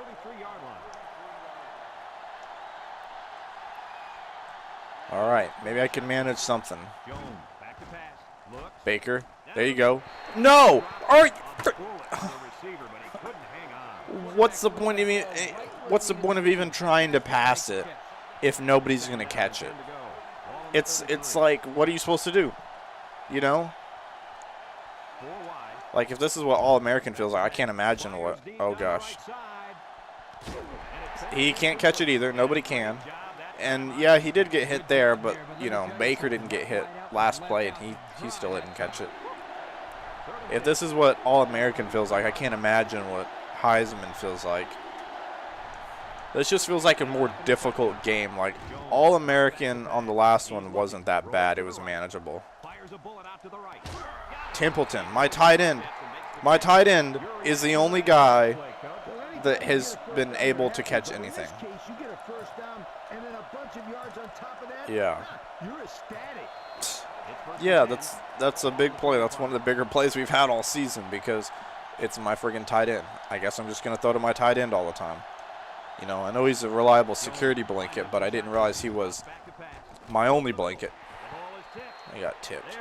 All right, maybe I can manage something. Baker, there you go. No! What's the point of even trying to pass it if nobody's going to catch it? It's like, what are you supposed to do? You know? Like, if this is what All-American feels like, I can't imagine what. Oh, gosh. He can't catch it either. Nobody can. And, yeah, he did get hit there, but, you know, Baker didn't get hit last play, and he still didn't catch it. If this is what All-American feels like, I can't imagine what Heisman feels like. This just feels like a more difficult game. Like, All-American on the last one wasn't that bad. It was manageable. Templeton, my tight end. My tight end is the only guy that has been able to catch anything. Yeah. Yeah, that's a big play. That's one of the bigger plays we've had all season because it's my friggin' tight end. I guess I'm just going to throw to my tight end all the time. You know, I know he's a reliable security blanket, but I didn't realize he was my only blanket. He got tipped.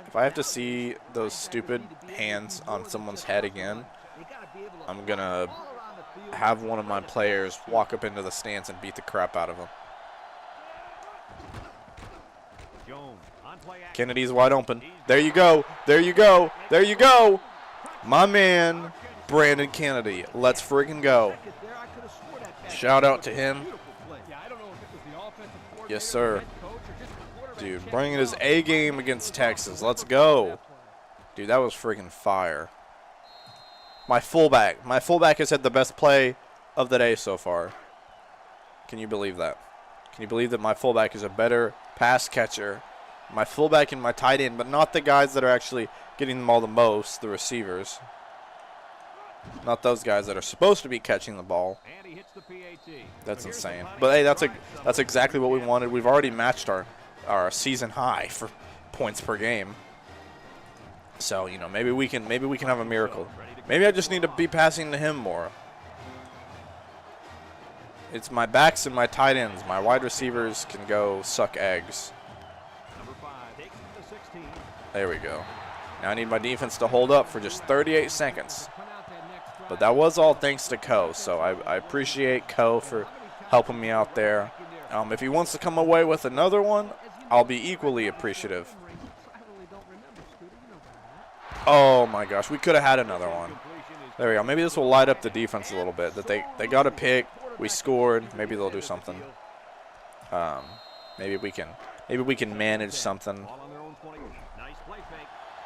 If I have to see those stupid hands on someone's head again, I'm going to have one of my players walk up into the stands and beat the crap out of him. Kennedy's wide open. There you go. There you go. There you go. My man, Brandon Kennedy. Let's friggin' go. Shout out to him. Yes, sir. Dude, bringing his A game against Texas. Let's go. Dude, that was friggin' fire. My fullback has had the best play of the day so far. Can you believe that? Can you believe that my fullback is a better pass catcher my fullback and my tight end, but not the guys that are actually getting them all the most, the receivers. Not those guys that are supposed to be catching the ball. And he hits the PAT. That's insane. But hey, that's exactly what we wanted. We've already matched our season high for points per game. So, you know, maybe we can have a miracle. Maybe I just need to be passing to him more. It's my backs and my tight ends. My wide receivers can go suck eggs. Number 5 takes it to 16. There we go. Now I need my defense to hold up for just 38 seconds. But that was all thanks to Ko, so I appreciate Ko for helping me out there. If he wants to come away with another one, I'll be equally appreciative. Oh my gosh, we could have had another one. There we go. Maybe this will light up the defense a little bit. That they got a pick, we scored. Maybe they'll do something. Maybe we can manage something.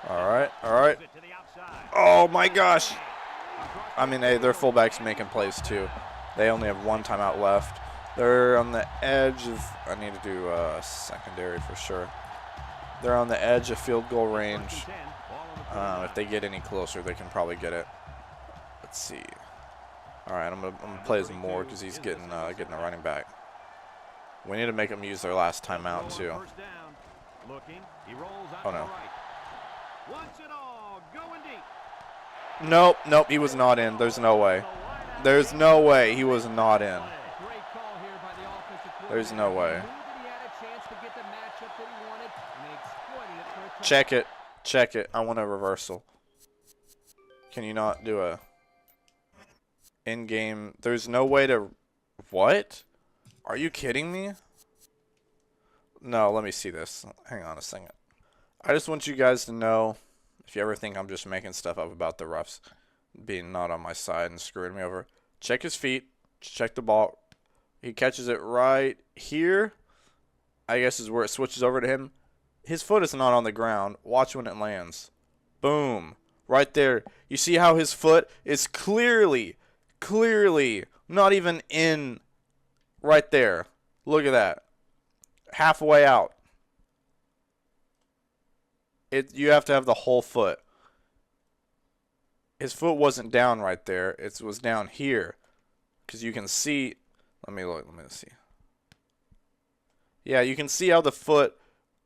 All right, all right. Oh my gosh. I mean, hey, their fullback's making plays too. They only have one timeout left. They're on the edge of. I need to do secondary for sure. They're on the edge of field goal range. If they get any closer, they can probably get it. Let's see. All right, I'm gonna play as Moore because he's getting a running back. We need to make them use their last timeout too. Oh no. Nope, nope, he was not in. There's no way. There's no way he was not in. There's no way. Check it. Check it. I want a reversal. Can you not do a in-game? There's no way to... What? Are you kidding me? No, let me see this. Hang on a second. I just want you guys to know, if you ever think I'm just making stuff up about the refs being not on my side and screwing me over, check his feet. Check the ball. He catches it right here. I guess is where it switches over to him. His foot is not on the ground. Watch when it lands. Boom. Right there. You see how his foot is clearly not even in right there. Look at that. Halfway out. You have to have the whole foot. His foot wasn't down right there. It was down here. Because you can see. Let me look. Let me see. Yeah, you can see how the foot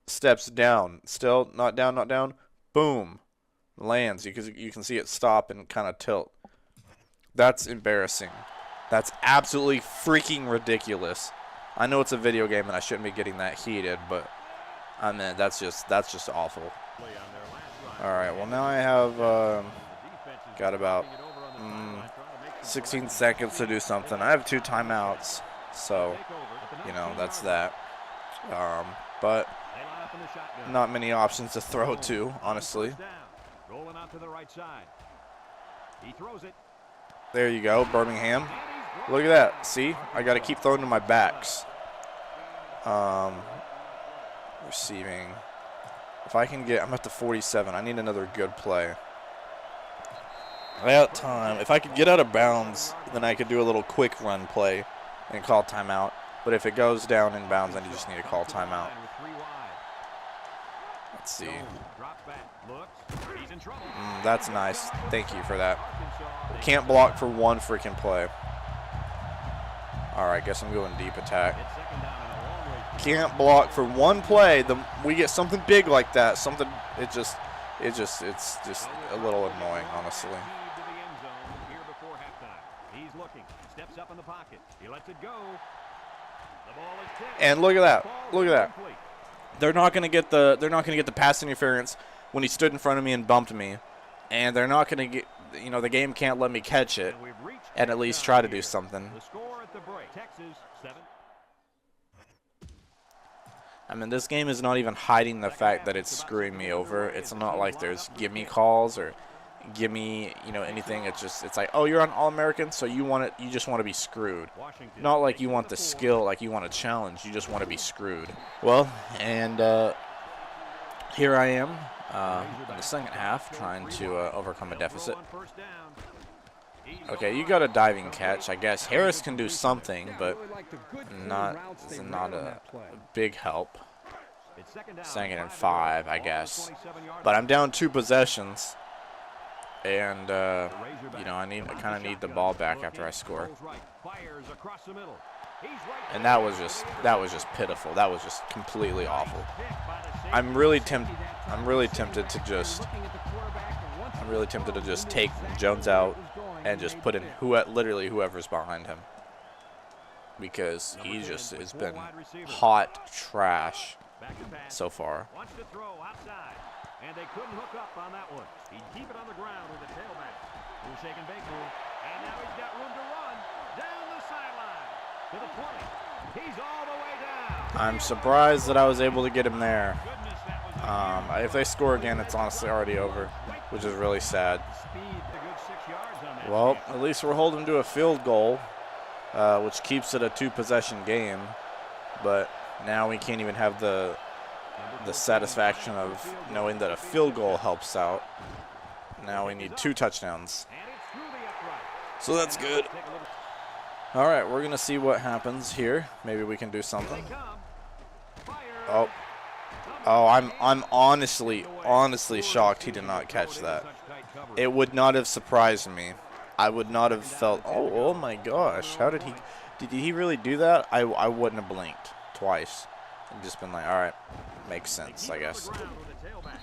steps down. Still not down, not down. Boom. Lands. You can see it stop and kind of tilt. That's embarrassing. That's absolutely freaking ridiculous. I know it's a video game and I shouldn't be getting that heated, but I mean that's just awful. All right. Well, now I have got about 16 seconds to do something. I have 2 timeouts, so you know that's that. But not many options to throw to, honestly. Rolling out to the right side. He throws it. There you go, Birmingham. Look at that. See, I got to keep throwing to my backs. Receiving. If I can get, I'm at the 47. I need another good play. That time, if I could get out of bounds, then I could do a little quick run play and call timeout. But if it goes down in bounds, then you just need to call timeout. Let's see. That's nice. Thank you for that. Can't block for one freaking play. All right, guess I'm going deep attack. Can't block for one play. We get something big like that. Something. It's just a little annoying, honestly. And look at that. Look at that. They're not going to get the pass interference when he stood in front of me and bumped me, and they're not going to get. You know, the game can't let me catch it and at least try to do something. I mean, this game is not even hiding the fact that it's screwing me over. It's not like there's gimme calls or gimme, you know, anything. It's like, oh, you're on All-American, so you just want to be screwed. Not like you want the skill, like you want a challenge. You just want to be screwed. Well, and here I am in the second half trying to overcome a deficit. Okay, you got a diving catch. I guess Harris can do something, but not a big help. It's second down. 2nd and 5, I guess. But I'm down 2 possessions. And, you know, I kind of need the ball back after I score. And that was just pitiful. That was just completely awful. I'm really tempted to just take Jones out and just put in literally whoever's behind him, because he just has been hot trash so far. And they couldn't hook up on that one. He'd keep it on the ground with the tailback. He's shaking Baker. And now he's got room to run down the sideline to the 20. He's all the way down. I'm surprised that I was able to get him there. If they score again, it's honestly already over, which is really sad. Well, at least we're holding to a field goal, which keeps it a 2-possession game. But now we can't even have the satisfaction of knowing that a field goal helps out. Now we need 2 touchdowns. So that's good. All right, we're going to see what happens here. Maybe we can do something. Oh, I'm honestly shocked he did not catch that. It would not have surprised me. I would not have felt, oh my gosh, how did he really do that? I wouldn't have blinked twice. I've just been like, all right, makes sense, I guess.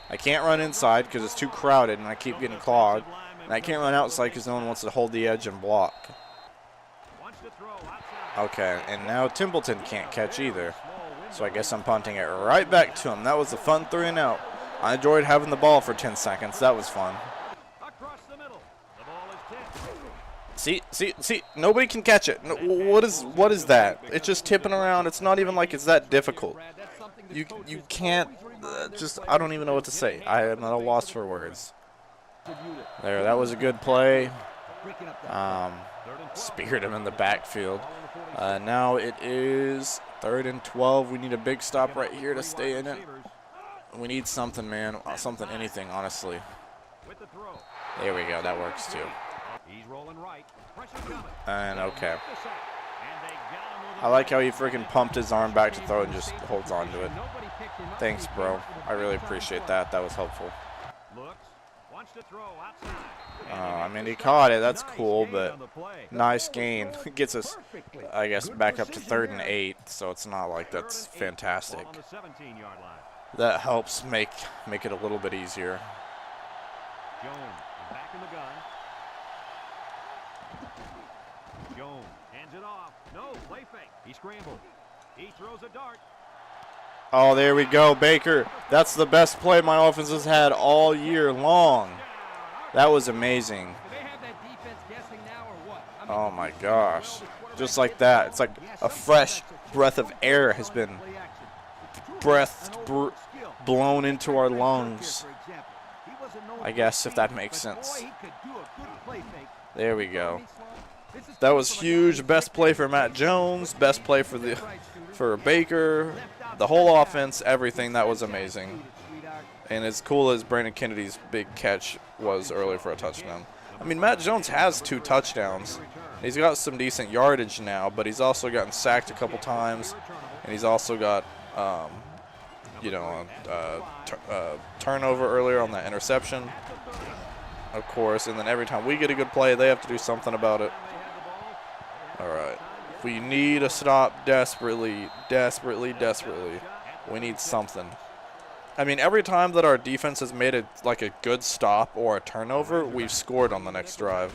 I can't run inside because it's too crowded and I keep getting clogged. And I can't run outside because no one wants to hold the edge and block. Okay, and now Templeton can't catch either. So I guess I'm punting it right back to him. That was a fun 3 and out. I enjoyed having the ball for 10 seconds. That was fun. See, nobody can catch it. No, what is that? It's just tipping around. It's not even like it's that difficult. You can't, I don't even know what to say. I am at a loss for words. There, that was a good play. Speared him in the backfield. Now it is 3rd and 12. We need a big stop right here to stay in it. We need something, man. Something, anything, honestly. There we go. That works too. And okay. I like how he freaking pumped his arm back to throw and just holds on to it. Thanks, bro. I really appreciate that. That was helpful. I mean, he caught it. That's cool, but nice gain. Gets us, I guess, back up to 3rd and 8, so it's not like that's fantastic. That helps make it a little bit easier. Jones back in the gun. Jones hands it off. No, play fake. He scrambled. He throws a dart. Oh, there we go, Baker. That's the best play my offense has had all year long. That was amazing. Oh my gosh. Just like that. It's like a fresh breath of air has been blown into our lungs. I guess, if that makes sense. There we go. That was huge. Best play for Matt Jones. Best play for Baker. The whole offense, everything. That was amazing. And as cool as Brandon Kennedy's big catch was early for a touchdown. I mean, Matt Jones has 2 touchdowns. He's got some decent yardage now, but he's also gotten sacked a couple times. And he's also got, turnover earlier on that interception, of course. And then every time we get a good play, they have to do something about it. All right. We need a stop desperately. We need something. I mean, every time that our defense has made it like a good stop or a turnover, we've scored on the next drive.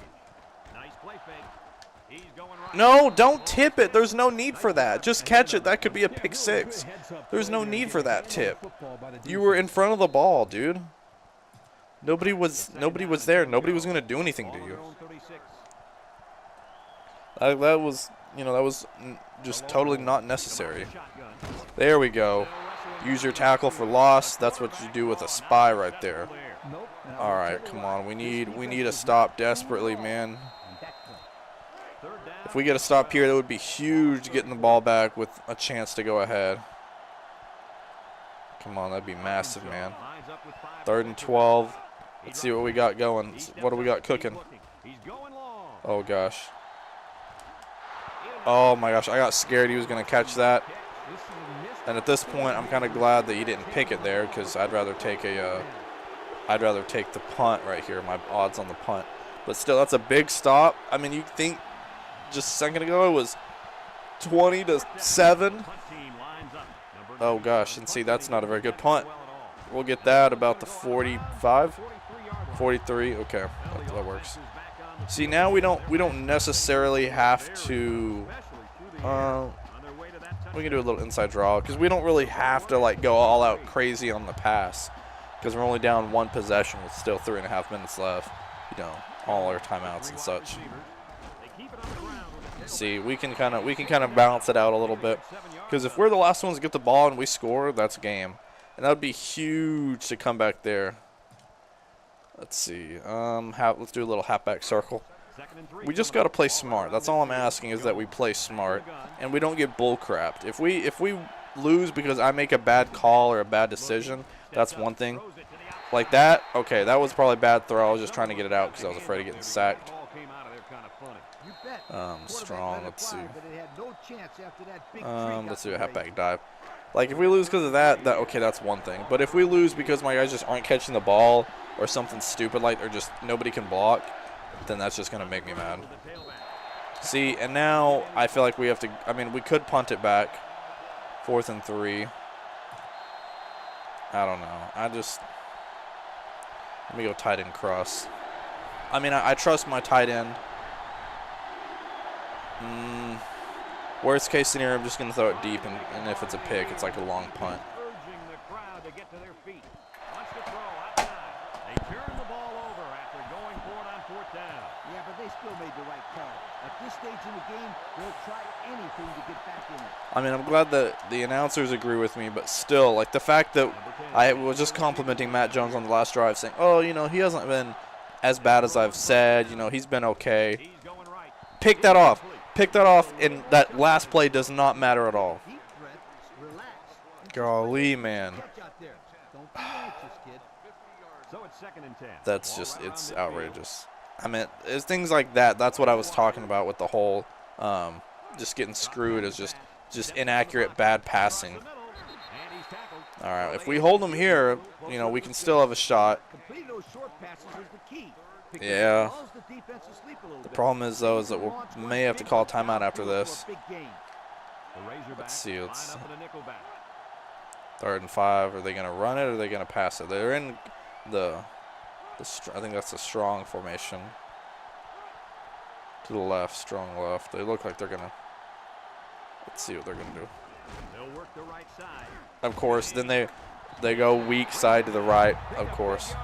No, don't tip it. There's no need for that. Just catch it. That could be a pick 6. There's no need for that tip. You were in front of the ball, dude. Nobody was there. Nobody was going to do anything to you. That was just totally not necessary. There we go. Use your tackle for loss. That's what you do with a spy right there. All right, come on. We need a stop desperately, man. If we get a stop here, that would be huge, getting the ball back with a chance to go ahead. Come on, that'd be massive, man. 3rd and 12. Let's see what we got going. What do we got cooking? Oh, gosh. Oh, my gosh. I got scared he was going to catch that. And at this point, I'm kind of glad that he didn't pick it there because I'd rather take the punt right here, my odds on the punt. But still, that's a big stop. I mean, you think just a second ago it was 20-7. Oh, gosh. And see, that's not a very good punt. We'll get that about the 45, 43. Okay, that works. See, now we don't necessarily have to. We can do a little inside draw because we don't really have to like go all out crazy on the pass because we're only down 1 possession with still 3.5 minutes left. You know, all our timeouts and such. See, we can kind of balance it out a little bit because if we're the last ones to get the ball and we score, that's a game, and that would be huge to come back there. Let's see. Let's do a little halfback circle. We just got to play smart. That's all I'm asking is that we play smart and we don't get bull crapped. If we lose because I make a bad call or a bad decision, that's one thing. Like that, okay, that was probably a bad throw. I was just trying to get it out because I was afraid of getting sacked. Strong. Let's see. Let's do a halfback dive. Like if we lose because of that, okay, that's one thing. But if we lose because my guys just aren't catching the ball or something stupid like or just nobody can block, then that's just gonna make me mad. See, and now I feel like we have to. I mean, we could punt it back. 4th and 3. I don't know. Let me go tight end cross. I mean, I trust my tight end. Worst case scenario, I'm just going to throw it deep, and if it's a pick, it's like a long punt. Yeah, but they still made the right call. At this stage in the game, they'll try anything to get back in it. I mean, I'm glad that the announcers agree with me, but still, like the fact that I was just complimenting Matt Jones on the last drive, saying, oh, you know, he hasn't been as bad as I've said. You know, he's been okay. Pick that off. Pick that off, and that last play does not matter at all. Golly, man. That's just, it's outrageous. I mean, it's things like that. That's what I was talking about with the whole just getting screwed is just inaccurate, bad passing. All right, if we hold them here, you know, we can still have a shot. Yeah. The problem is, though, is that we may have to call a timeout after this. Let's see. Let's 3rd and 5. Are they going to run it or are they going to pass it? They're in I think that's a strong formation. To the left, strong left. They look like they're going to. Let's see what they're going to do. Of course, then they go weak side to the right, of course.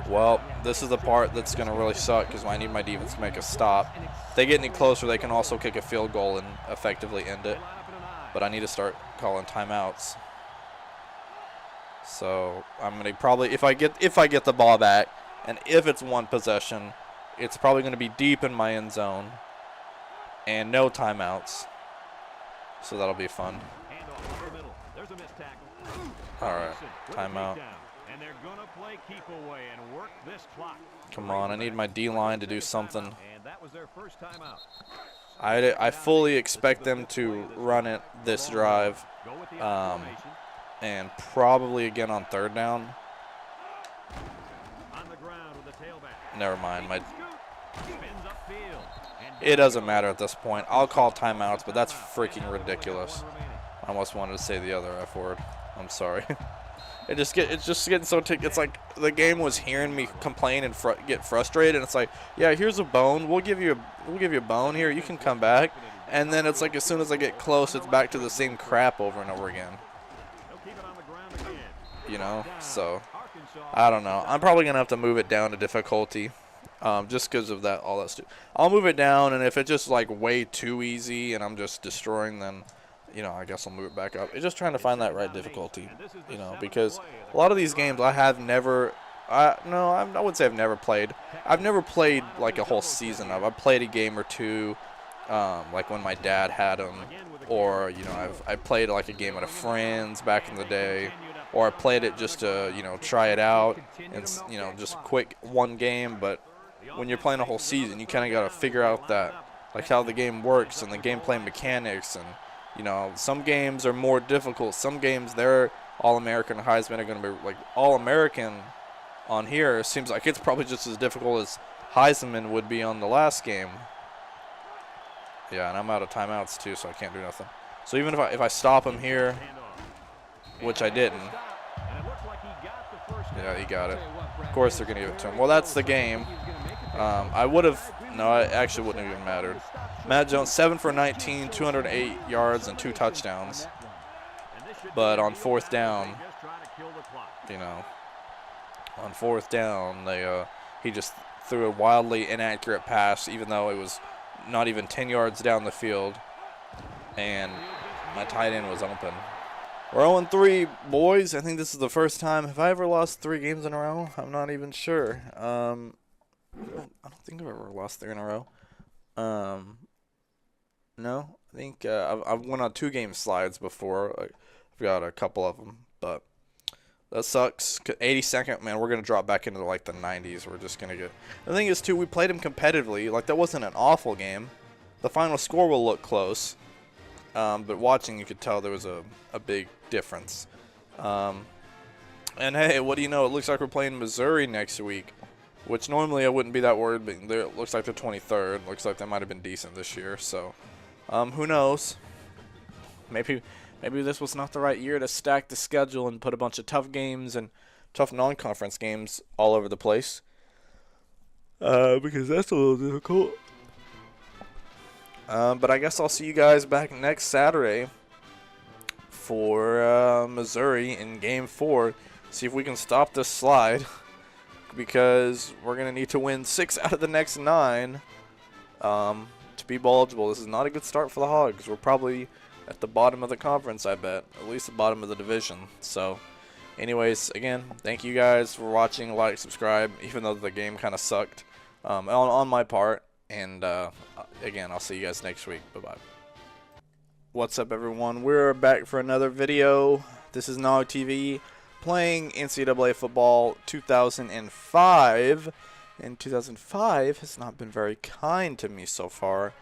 Well, this is the part that's going to really suck because I need my defense to make a stop. If they get any closer, they can also kick a field goal and effectively end it. But I need to start calling timeouts. So I'm going to probably, if I get the ball back, and if it's 1 possession, it's probably going to be deep in my end zone and no timeouts. So that'll be fun. All right, timeout. Come on, I need my D-line to do something. I fully expect them to run it this drive, and probably again on 3rd down. Never mind. It doesn't matter at this point. I'll call timeouts, but that's freaking ridiculous. I almost wanted to say the other F word. I'm sorry. It's just getting so it's like the game was hearing me complain and get frustrated, and it's like, yeah, here's a bone. We'll give you a bone here. You can come back, and then it's like as soon as I get close, it's back to the same crap over and over again. You know, so I don't know. I'm probably gonna have to move it down to difficulty, just because of that all that stuff. I'll move it down, and if it's just like way too easy and I'm just destroying, then you know, I guess I'll move it back up. It's just trying to find that right difficulty, you know, because a lot of these games I have never, I wouldn't say I've never played. I've never played like a whole season of. I've played a game or two, like when my dad had them, or, you know, I played like a game at a friend's back in the day, or I played it just to, you know, try it out, and, you know, just quick 1 game. But when you're playing a whole season, you kind of got to figure out that, like how the game works and the gameplay mechanics and You know, some games are more difficult. Some games they're All-American Heisman are going to be like All-American on here. It seems like it's probably just as difficult as Heisman would be on the last game. Yeah, and I'm out of timeouts too, so I can't do nothing. So even if I stop him here, which I didn't. Yeah, he got it. Of course they're going to give it to him. Well, that's the game. I would have – no, it actually wouldn't have even mattered. Matt Jones, 7 for 19, 208 yards and 2 touchdowns. But on fourth down, you know, on fourth down, he just threw a wildly inaccurate pass, even though it was not even 10 yards down the field. And my tight end was open. We're 0-3, boys. I think this is the first time. Have I ever lost 3 games in a row? I'm not even sure. I don't think I've ever lost 3 in a row. No, I think I've went on 2 game slides before. I've got a couple of them, but that sucks. 82nd, man, we're going to drop back into like the 90s. We're just going to get. The thing is, too, we played him competitively. Like, that wasn't an awful game. The final score will look close. But watching, you could tell there was a big difference. And hey, what do you know? It looks like we're playing Missouri next week, which normally I wouldn't be that worried, but it looks like the 23rd. Looks like they might have been decent this year. So, who knows? Maybe this was not the right year to stack the schedule and put a bunch of tough games and tough non-conference games all over the place. Because that's a little difficult. But I guess I'll see you guys back next Saturday for Missouri in Game 4. See if we can stop this slide, because we're going to need to win 6 out of the next 9 to be bowl eligible. This is not a good start for the Hogs. We're probably at the bottom of the conference, I bet. At least the bottom of the division. So, anyways, again, thank you guys for watching. Like, subscribe, even though the game kind of sucked on my part. And, again, I'll see you guys next week. Bye-bye. What's up, everyone? We're back for another video. This is Nog TV playing NCAA Football 2005. And 2005 has not been very kind to me so far,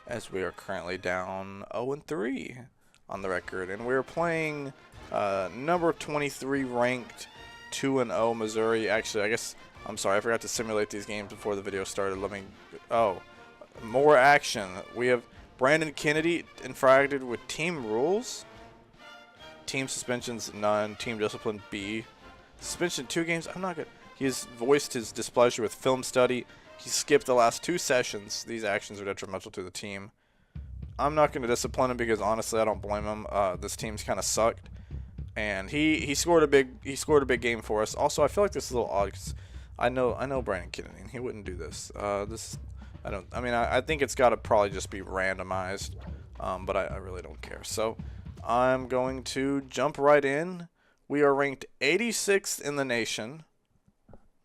as we are currently down 0-3 on the record. And we're playing number 23 ranked 2-0 Missouri. Actually, I guess, I'm sorry, I forgot to simulate these games before the video started. More action. We have Brandon Kennedy infracted with team rules. Team suspensions, none. Team discipline, B. Suspension, 2 games. I'm not good. He has voiced his displeasure with film study. He skipped the last 2 sessions. These actions are detrimental to the team. I'm not going to discipline him because honestly, I don't blame him. This team's kind of sucked, and he scored a big game for us. Also, I feel like this is a little odd because I know Brandon Kennedy, and he wouldn't do this. I think it's got to probably just be randomized, but I really don't care. So I'm going to jump right in. We are ranked 86th in the nation.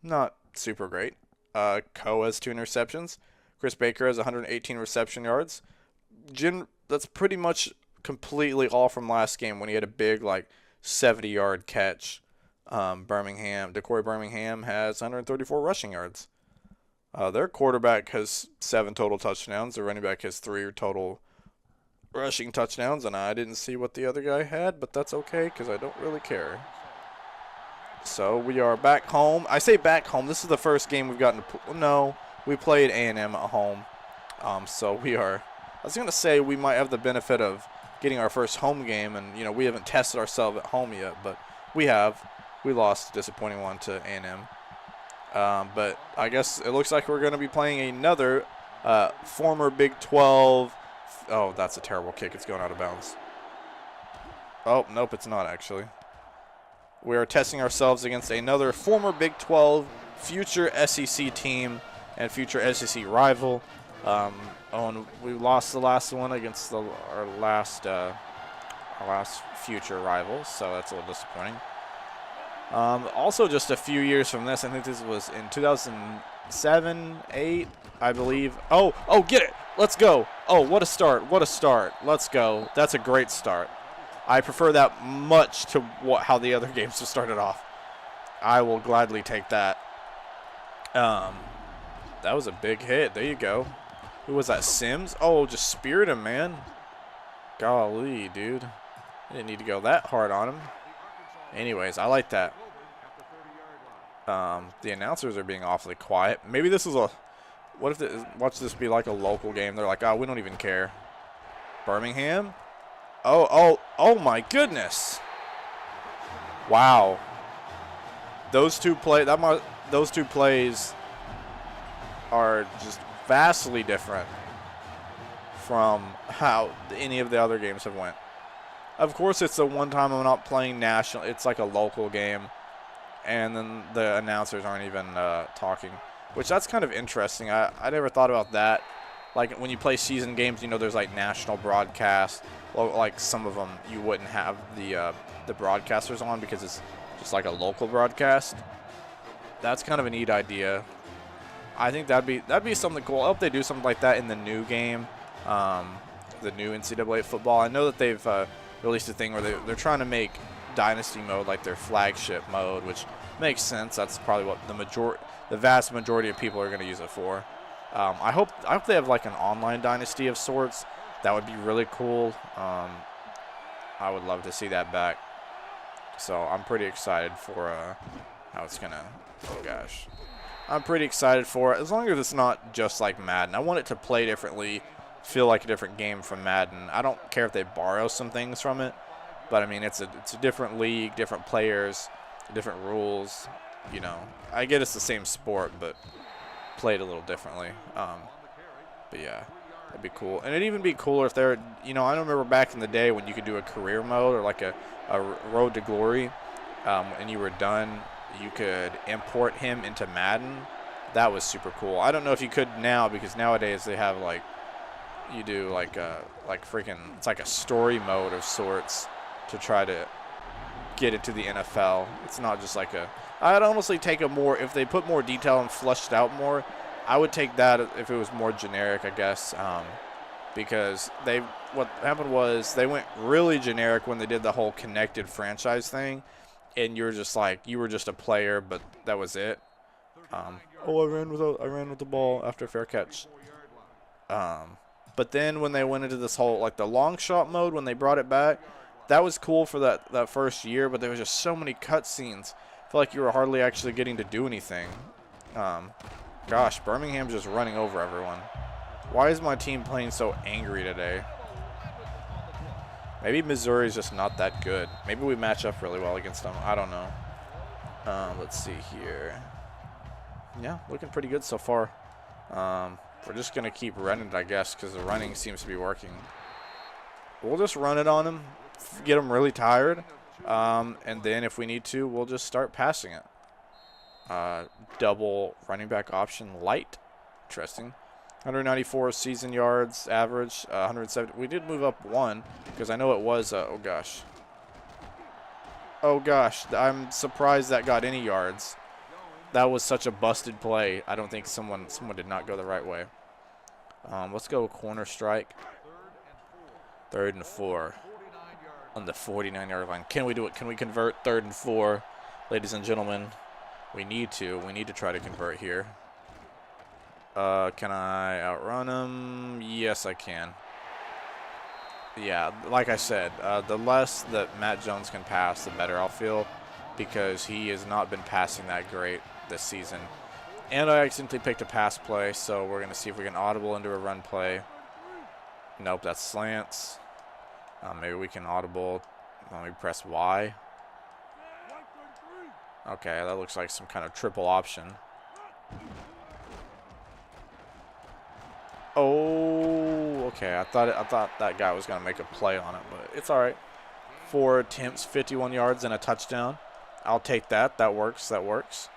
Not super great. Coe has 2 interceptions. Chris Baker has 118 reception yards. That's pretty much completely all from last game when he had a big, like, 70-yard catch. Decory Birmingham has 134 rushing yards. Their quarterback has 7 total touchdowns. Their running back has 3 total rushing touchdowns, and I didn't see what the other guy had, but that's okay because I don't really care. So we are back home. I say back home. This is the first game we've gotten to no, we played A&M at home. So we are, I was going to say we might have the benefit of getting our first home game, and, you know, we haven't tested ourselves at home yet, but we have. We lost a disappointing one to A&M. But I guess it looks like we're going to be playing another former Big 12. Oh, that's a terrible kick. It's going out of bounds. Oh, nope, it's not actually. We are testing ourselves against another former Big 12 future SEC team and future SEC rival. And we lost the last one against our last future rival, so that's a little disappointing. Also, just a few years from this, I think this was in 2007, 8, I believe. Oh, get it. Let's go. Oh, what a start. What a start. Let's go. That's a great start. I prefer that much to how the other games have started off. I will gladly take that. That was a big hit. There you go. Who was that, Sims? Oh, just speared him, man. Golly, dude. I didn't need to go that hard on him. Anyways, I like that. The announcers are being awfully quiet. Maybe this is a... What if watch this be like a local game? They're like, oh, we don't even care. Birmingham? Oh my goodness. Wow. Those two plays are just vastly different from how any of the other games have went. Of course, it's the one time I'm not playing national. It's like a local game, and then the announcers aren't even talking, which that's kind of interesting. I never thought about that. Like when you play season games, you know, there's like national broadcast. Well, like some of them you wouldn't have the broadcasters on because it's just like a local broadcast. That's kind of a neat idea. I think that'd be something cool. I hope they do something like that in the new game, the new NCAA football. I know that they've released a thing where they're trying to make Dynasty mode like their flagship mode, which makes sense. That's probably what the vast majority of people are going to use it for. I hope they have like an online Dynasty of sorts. That would be really cool. I would love to see that back. So I'm pretty excited for how it's gonna. Oh gosh, I'm pretty excited for it. As long as it's not just like Madden. I want it to play differently, feel like a different game from Madden. I don't care if they borrow some things from it, but I mean it's a different league, different players, different rules. You know, I get it's the same sport, but played a little differently. But yeah, that'd be cool. And it'd even be cooler if they're, you know, I remember back in the day when you could do a career mode or like a road to glory, and you were done, you could import him into Madden. That was super cool. I don't know if you could now because nowadays they have like, you do like freaking, it's like a story mode of sorts to try to get into the NFL. It's not just like I'd honestly take a more, if they put more detail and fleshed out more, I would take that if it was more generic, I guess, because what happened was they went really generic when they did the whole connected franchise thing, and you were just a player, but that was it. I ran with the ball after a fair catch. But then when they went into this whole like the long shot mode, when they brought it back, that was cool for that first year, but there was just so many cutscenes. I feel like you were hardly actually getting to do anything. Gosh, Birmingham's just running over everyone. Why is my team playing so angry today? Maybe Missouri's just not that good. Maybe we match up really well against them. I don't know. Let's see here. Yeah, looking pretty good so far. We're just going to keep running it, I guess, because the running seems to be working. We'll just run it on them, get them really tired, and then if we need to, we'll just start passing it. Double running back option light. Interesting. 194 season yards average, 170. We did move up one because I know it was, oh gosh. Oh gosh, I'm surprised that got any yards. That was such a busted play. I don't think someone did not go the right way. Let's go corner strike. 3rd and 4 on the 49-yard line. Can we do it? Can we convert 3rd and 4? Ladies and gentlemen, we need to. We need to try to convert here. Can I outrun him? Yes, I can. Yeah, like I said, the less that Matt Jones can pass, the better I'll feel, because he has not been passing that great this season. And I accidentally picked a pass play, so we're going to see if we can audible into a run play. Nope, that's slants. Maybe we can audible. Let me press Y. Okay, that looks like some kind of triple option. Oh, okay. I thought that guy was going to make a play on it, but it's all right. 4 attempts, 51 yards, and a touchdown. I'll take that. That works. That works.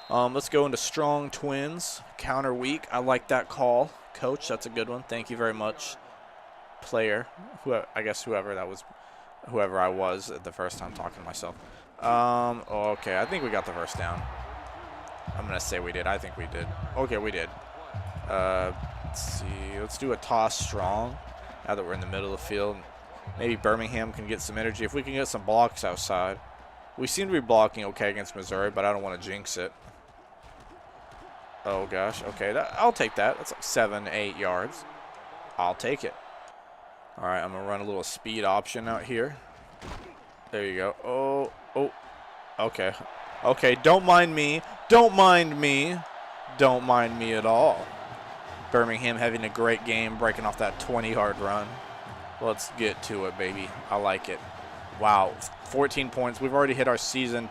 Let's go into strong twins. Counter weak. I like that call. Coach, that's a good one. Thank you very much. Player. I guess whoever I was at the first time talking to myself. Okay. I think we got the first down. I'm going to say we did. I think we did. Okay, we did. Let's see. Let's do a toss strong now that we're in the middle of the field. Maybe Birmingham can get some energy. If we can get some blocks outside. We seem to be blocking okay against Missouri, but I don't want to jinx it. Oh, gosh. Okay, I'll take that. That's like 7, 8 yards. I'll take it. All right, I'm going to run a little speed option out here. There you go. Oh. Okay. Okay, don't mind me. Don't mind me. Don't mind me at all. Birmingham having a great game, breaking off that 20-yard run. Let's get to it, baby. I like it. Wow, 14 points. We've already hit our season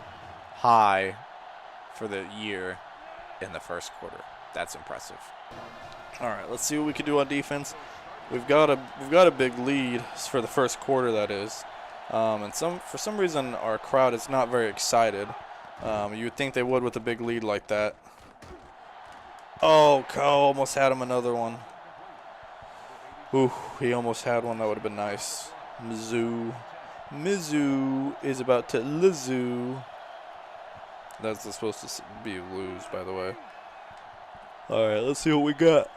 high for the year in the first quarter. That's impressive. All right, let's see what we can do on defense. We've got a big lead for the first quarter, that is. And for some reason our crowd is not very excited. You would think they would with a big lead like that. Oh, Ko almost had him another one. Ooh, he almost had one. That would have been nice. Mizzou is about to Lizzou. That's supposed to be lose, by the way. All right, let's see what we got.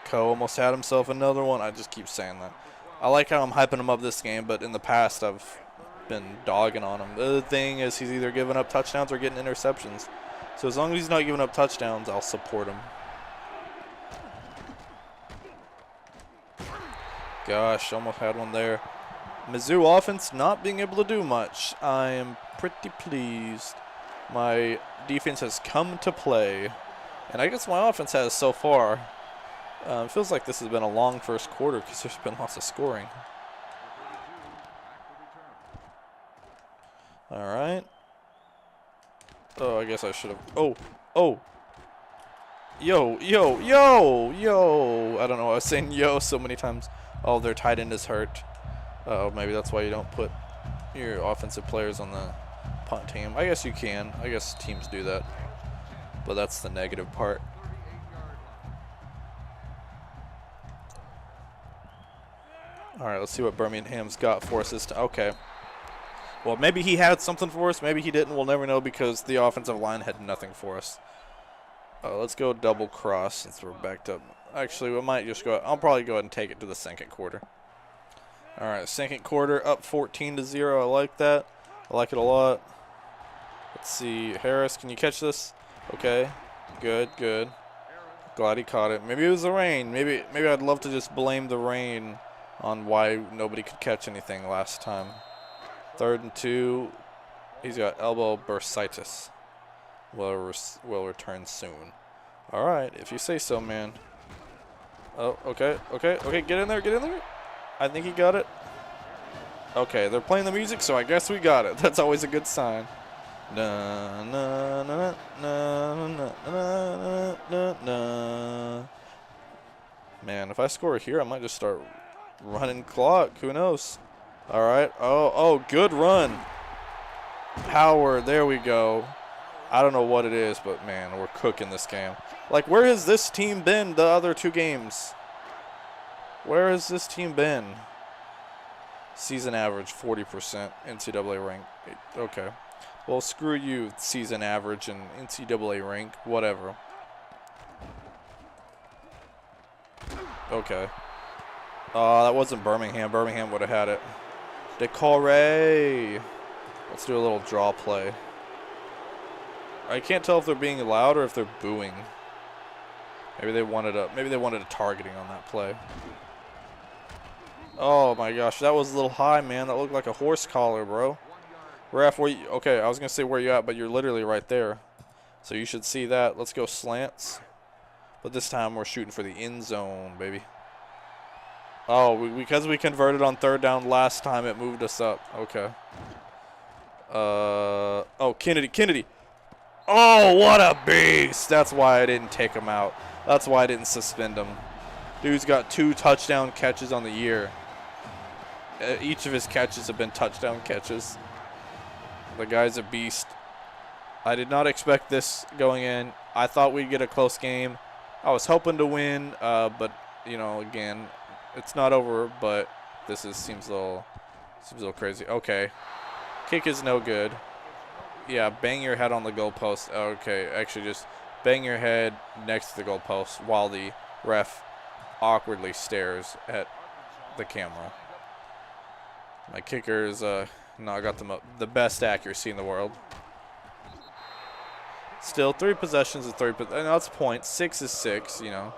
Ko almost had himself another one. I just keep saying that. I like how I'm hyping him up this game, but in the past I've been dogging on him. The thing is, he's either giving up touchdowns or getting interceptions. So as long as he's not giving up touchdowns, I'll support him. Gosh, almost had one there. Mizzou offense not being able to do much. I am pretty pleased. My defense has come to play. And I guess my offense has so far. It feels like this has been a long first quarter because there's been lots of scoring. All right. Oh, I guess I should have. Oh. Yo. I don't know. I was saying yo so many times. Oh, their tight end is hurt. Oh, maybe that's why you don't put your offensive players on the punt team. I guess you can. I guess teams do that. But that's the negative part. All right, let's see what Birmingham's got for us this time. Okay. Well, maybe he had something for us. Maybe he didn't. We'll never know because the offensive line had nothing for us. Let's go double cross since we're backed up. Actually, we might just go. I'll probably go ahead and take it to the second quarter. All right, second quarter up 14-0. I like that. I like it a lot. Let's see. Harris, can you catch this? Okay. Good. Glad he caught it. Maybe it was the rain. Maybe I'd love to just blame the rain on why nobody could catch anything last time. 3rd and 2. He's got elbow bursitis. Will return soon. All right, if you say so, man. Oh, okay. Get in there. I think he got it. Okay, they're playing the music, so I guess we got it. That's always a good sign. Na na na na na na na na. Man, if I score here, I might just start running clock. Who knows? All right. Oh, good run. Power. There we go. I don't know what it is, but, man, we're cooking this game. Like, where has this team been the other 2 games? Where has this team been? Season average, 40%. NCAA rank. Okay. Well, screw you, season average and NCAA rank. Whatever. Okay. That wasn't Birmingham. Birmingham would have had it. Decore. Let's do a little draw play. I can't tell if they're being loud or if they're booing. Maybe they wanted a targeting on that play. Oh my gosh, that was a little high, man. That looked like a horse collar, bro. Ref, okay, I was gonna say where you at, but you're literally right there. So you should see that. Let's go slants. But this time we're shooting for the end zone, baby. Oh, because we converted on 3rd down last time, it moved us up. Okay. Oh, Kennedy. Oh, what a beast. That's why I didn't take him out. That's why I didn't suspend him. Dude's got 2 touchdown catches on the year. Each of his catches have been touchdown catches. The guy's a beast. I did not expect this going in. I thought we'd get a close game. I was hoping to win, but, you know, again, it's not over, but this seems a little crazy. Okay. Kick is no good. Yeah, bang your head on the goalpost. Okay, actually just bang your head next to the goalpost while the ref awkwardly stares at the camera. My kicker is, no, I got the best accuracy in the world. Still, 3 possessions is 3, and that's points. 6 is 6, you know.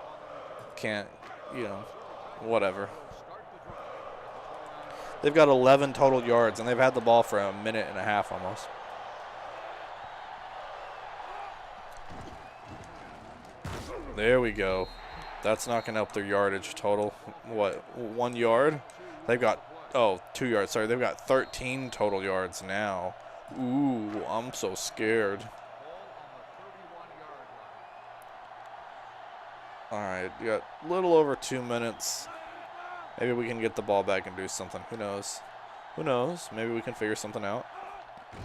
Can't, you know, whatever. They've got 11 total yards, and they've had the ball for a minute and a half almost. There we go. That's not going to help their yardage total. What, 1 yard? They've got, oh, 2 yards. Sorry, they've got 13 total yards now. Ooh, I'm so scared. All right, you got a little over 2 minutes. Maybe we can get the ball back and do something. Who knows? Who knows? Maybe we can figure something out.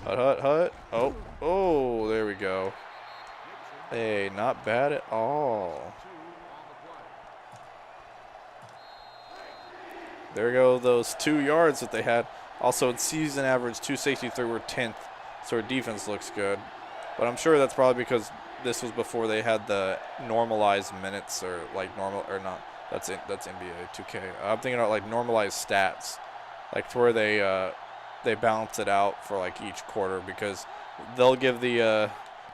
Hut, hut, hut. Oh, oh, there we go. Hey, not bad at all. There go those 2 yards that they had. Also, in season average, 263 were 10th, so our defense looks good. But I'm sure that's probably because this was before they had the normalized minutes or like normal or not. That's it. That's NBA 2K. I'm thinking about like normalized stats, like to where they balance it out for like each quarter, because they'll give the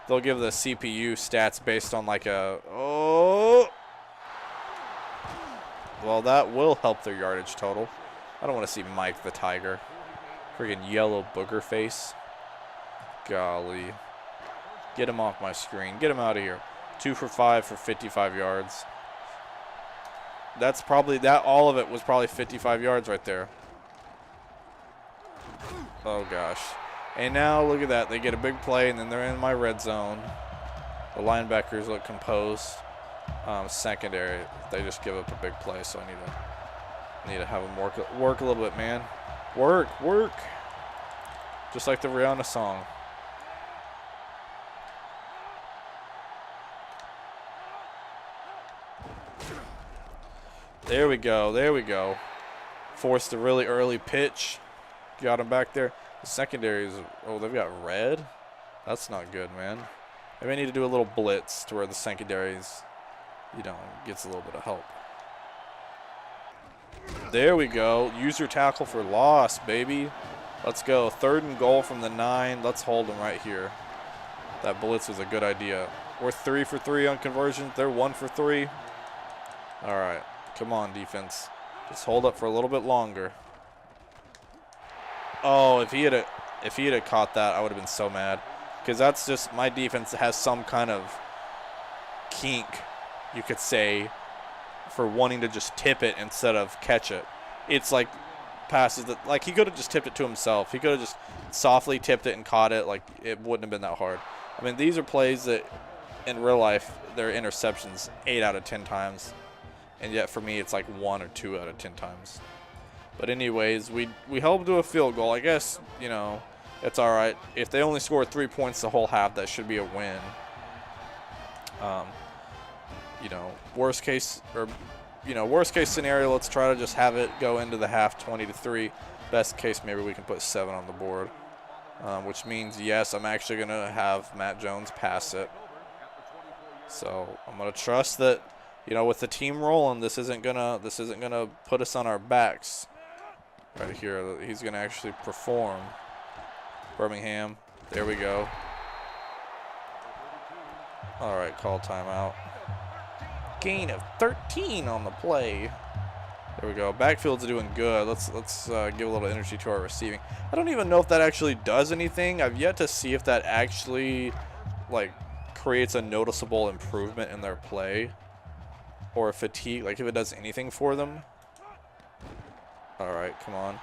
CPU stats based on like a well, that will help their yardage total. I don't want to see Mike the Tiger. Friggin' yellow booger face. Golly. Get him off my screen. Get him out of here. 2 for 5 for 55 yards. That's probably, all of it was probably 55 yards right there. Oh, gosh. And now, look at that. They get a big play, and then they're in my red zone. The linebackers look composed. Secondary, they just give up a big play, so I need to have them work a little bit, man. Work. Just like the Rihanna song. There we go. Forced a really early pitch. Got him back there. The secondary is, oh, they've got red? That's not good, man. Maybe I need to do a little blitz to where the secondaries, you know, gets a little bit of help. There we go. Use your tackle for loss, baby. Let's go. 3rd and goal from the 9. Let's hold them right here. That blitz was a good idea. We're 3 for 3 on conversions. They're 1 for 3. All right. Come on, defense. Just hold up for a little bit longer. Oh, if he had caught that, I would have been so mad. Because that's just, my defense has some kind of kink, you could say, for wanting to just tip it instead of catch it. It's like passes that, like, he could have just tipped it to himself. He could have just softly tipped it and caught it. Like, it wouldn't have been that hard. I mean, these are plays that in real life, they're interceptions 8 out of 10 times. And yet for me, it's like 1 or 2 out of 10 times. But anyways, we held to a field goal. I guess, you know, it's all right. If they only score 3 points the whole half, that should be a win. You know, worst case scenario, let's try to just have it go into the half 20-3. Best case, maybe we can put 7 on the board. Which means, yes, I'm actually going to have Matt Jones pass it. So I'm going to trust that, you know, with the team rolling, this isn't gonna put us on our backs. Right here, he's gonna actually perform. Birmingham, there we go. All right, call timeout. Gain of 13 on the play. There we go. Backfield's doing good. Let's give a little energy to our receiving. I don't even know if that actually does anything. I've yet to see if that actually like creates a noticeable improvement in their play. Or fatigue, like if it does anything for them. All right, come on.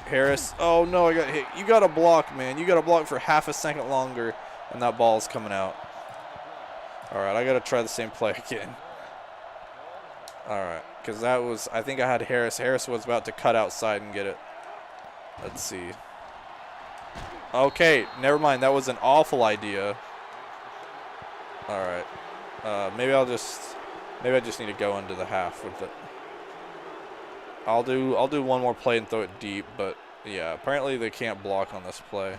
Harris. Oh, no, I got hit. You got to block, man. You got to block for half a second longer, and that ball's coming out. All right, I got to try the same play again. All right, because that was, I think I had Harris. Harris was about to cut outside and get it. Let's see. Okay, never mind. That was an awful idea. All right. Maybe I just need to go into the half with it. I'll do one more play and throw it deep, but yeah, apparently they can't block on this play.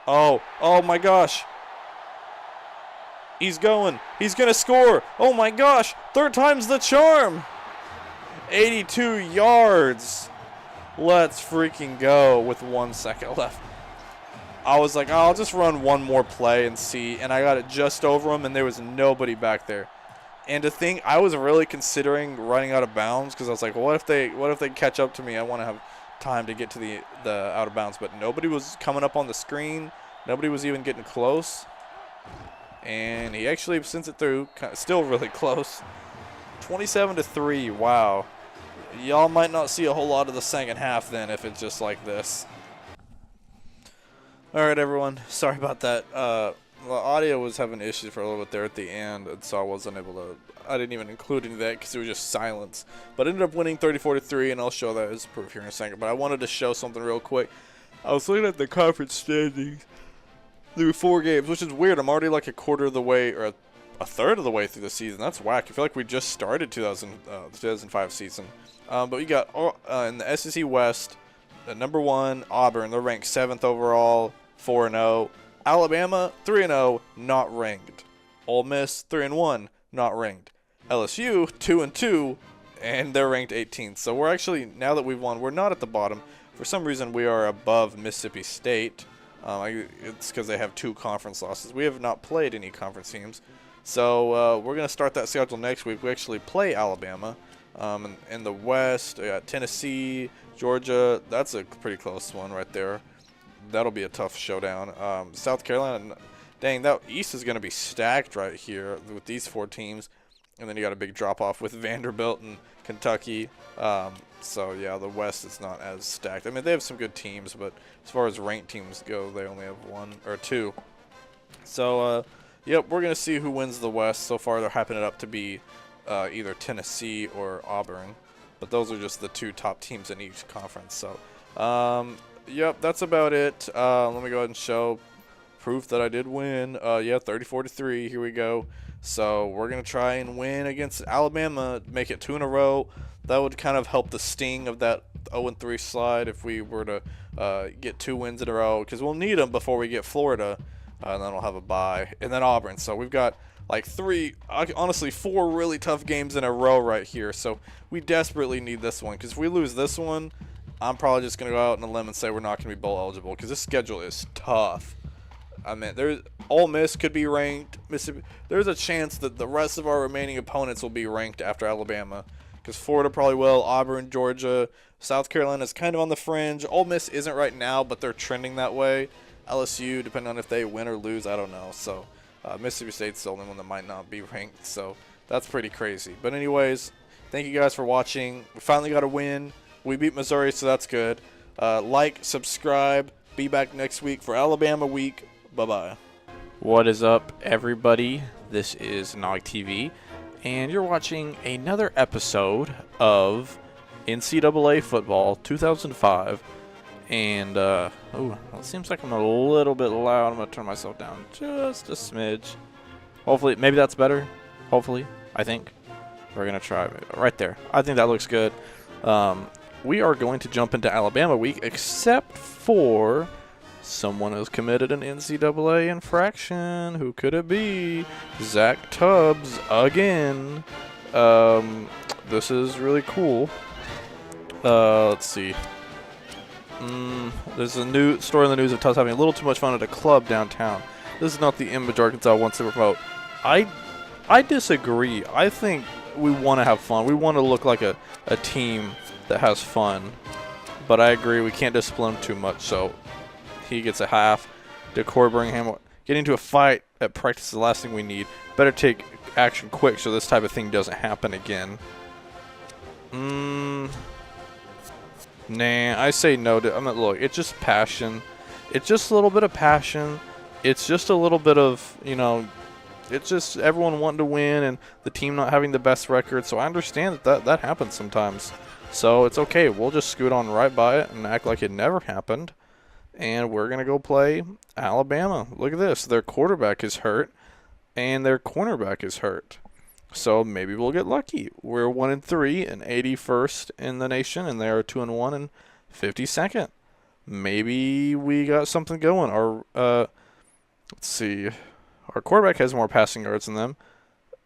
Oh my gosh. He's going to score. Oh my gosh, 3rd time's the charm. 82 yards. Let's freaking go with 1 second left. I was like, oh, I'll just run one more play and see. And I got it just over him, and there was nobody back there. And to think, I was really considering running out of bounds because I was like, well, what if they catch up to me? I want to have time to get to the out of bounds. But nobody was coming up on the screen. Nobody was even getting close. And he actually sends it through, still really close. 27-3, wow. Y'all might not see a whole lot of the second half then if it's just like this. Alright, everyone. Sorry about that. The audio was having issues for a little bit there at the end, and so I wasn't able to. I didn't even include any of that because it was just silence. But I ended up winning 34-3, and I'll show that as proof here in a second. But I wanted to show something real quick. I was looking at the conference standings through 4 games, which is weird. I'm already like a quarter of the way, or a third of the way through the season. That's whack. I feel like we just started 2005 season. But we got in the SEC West, number 1, Auburn. They're ranked 7th overall, 4-0. Alabama, 3-0, not ranked. Ole Miss, 3-1, not ranked. LSU, 2-2, and they're ranked 18th. So we're actually, now that we've won, we're not at the bottom. For some reason, we are above Mississippi State. It's because they have 2 conference losses. We have not played any conference teams. So we're going to start that schedule next week. We actually play Alabama. In the West, we got Tennessee, Georgia. That's a pretty close one right there. That'll be a tough showdown. South Carolina, dang, that East is going to be stacked right here with these 4 teams. And then you got a big drop-off with Vanderbilt and Kentucky. So, yeah, the West is not as stacked. I mean, they have some good teams, but as far as ranked teams go, they only have 1 or 2. So, yep, we're going to see who wins the West. So far, they're hyping it up to be either Tennessee or Auburn. But those are just the 2 top teams in each conference. So, yep, that's about it. Let me go ahead and show proof that I did win. Yeah, 34-3. Here we go. So we're going to try and win against Alabama, make it 2 in a row. That would kind of help the sting of that 0-3 slide if we were to get 2 wins in a row, because we'll need them before we get Florida, and then we'll have a bye, and then Auburn. So we've got like 4 really tough games in a row right here. So we desperately need this one, because if we lose this one, I'm probably just going to go out on a limb and say we're not going to be bowl eligible, because this schedule is tough. I mean, Ole Miss could be ranked. Mississippi. There's a chance that the rest of our remaining opponents will be ranked after Alabama, because Florida probably will. Auburn, Georgia, South Carolina is kind of on the fringe. Ole Miss isn't right now, but they're trending that way. LSU, depending on if they win or lose, I don't know. So Mississippi State's the only one that might not be ranked. So that's pretty crazy. But anyways, thank you guys for watching. We finally got a win. We beat Missouri, so that's good. Like, subscribe. Be back next week for Alabama week. Bye-bye. What is up, everybody? This is Nog TV, and you're watching another episode of NCAA Football 2005. And, it seems like I'm a little bit loud. I'm going to turn myself down just a smidge. Hopefully, maybe that's better. Hopefully, I think. We're going to try right there. I think that looks good. We are going to jump into Alabama week, except for someone has committed an NCAA infraction. Who could it be? Zach Tubbs again. This is really cool. Let's see. There's a new story in the news of Tubbs having a little too much fun at a club downtown. This is not the image Arkansas wants to promote. I disagree. I think we want to have fun. We want to look like a team that has fun. But I agree, we can't discipline him too much, so he gets a half. Decory Birmingham, getting into a fight at practice is the last thing we need. Better take action quick so this type of thing doesn't happen again. Nah, I say no. Look, it's just passion. It's just a little bit of passion. It's just a little bit of, it's just everyone wanting to win and the team not having the best record. So I understand that happens sometimes. So it's okay. We'll just scoot on right by it and act like it never happened. And we're going to go play Alabama. Look at this. Their quarterback is hurt, and their cornerback is hurt. So maybe we'll get lucky. We're 1-3 and 81st in the nation, and they are 2-1 and 52nd. Maybe we got something going. Let's see. Our quarterback has more passing yards than them.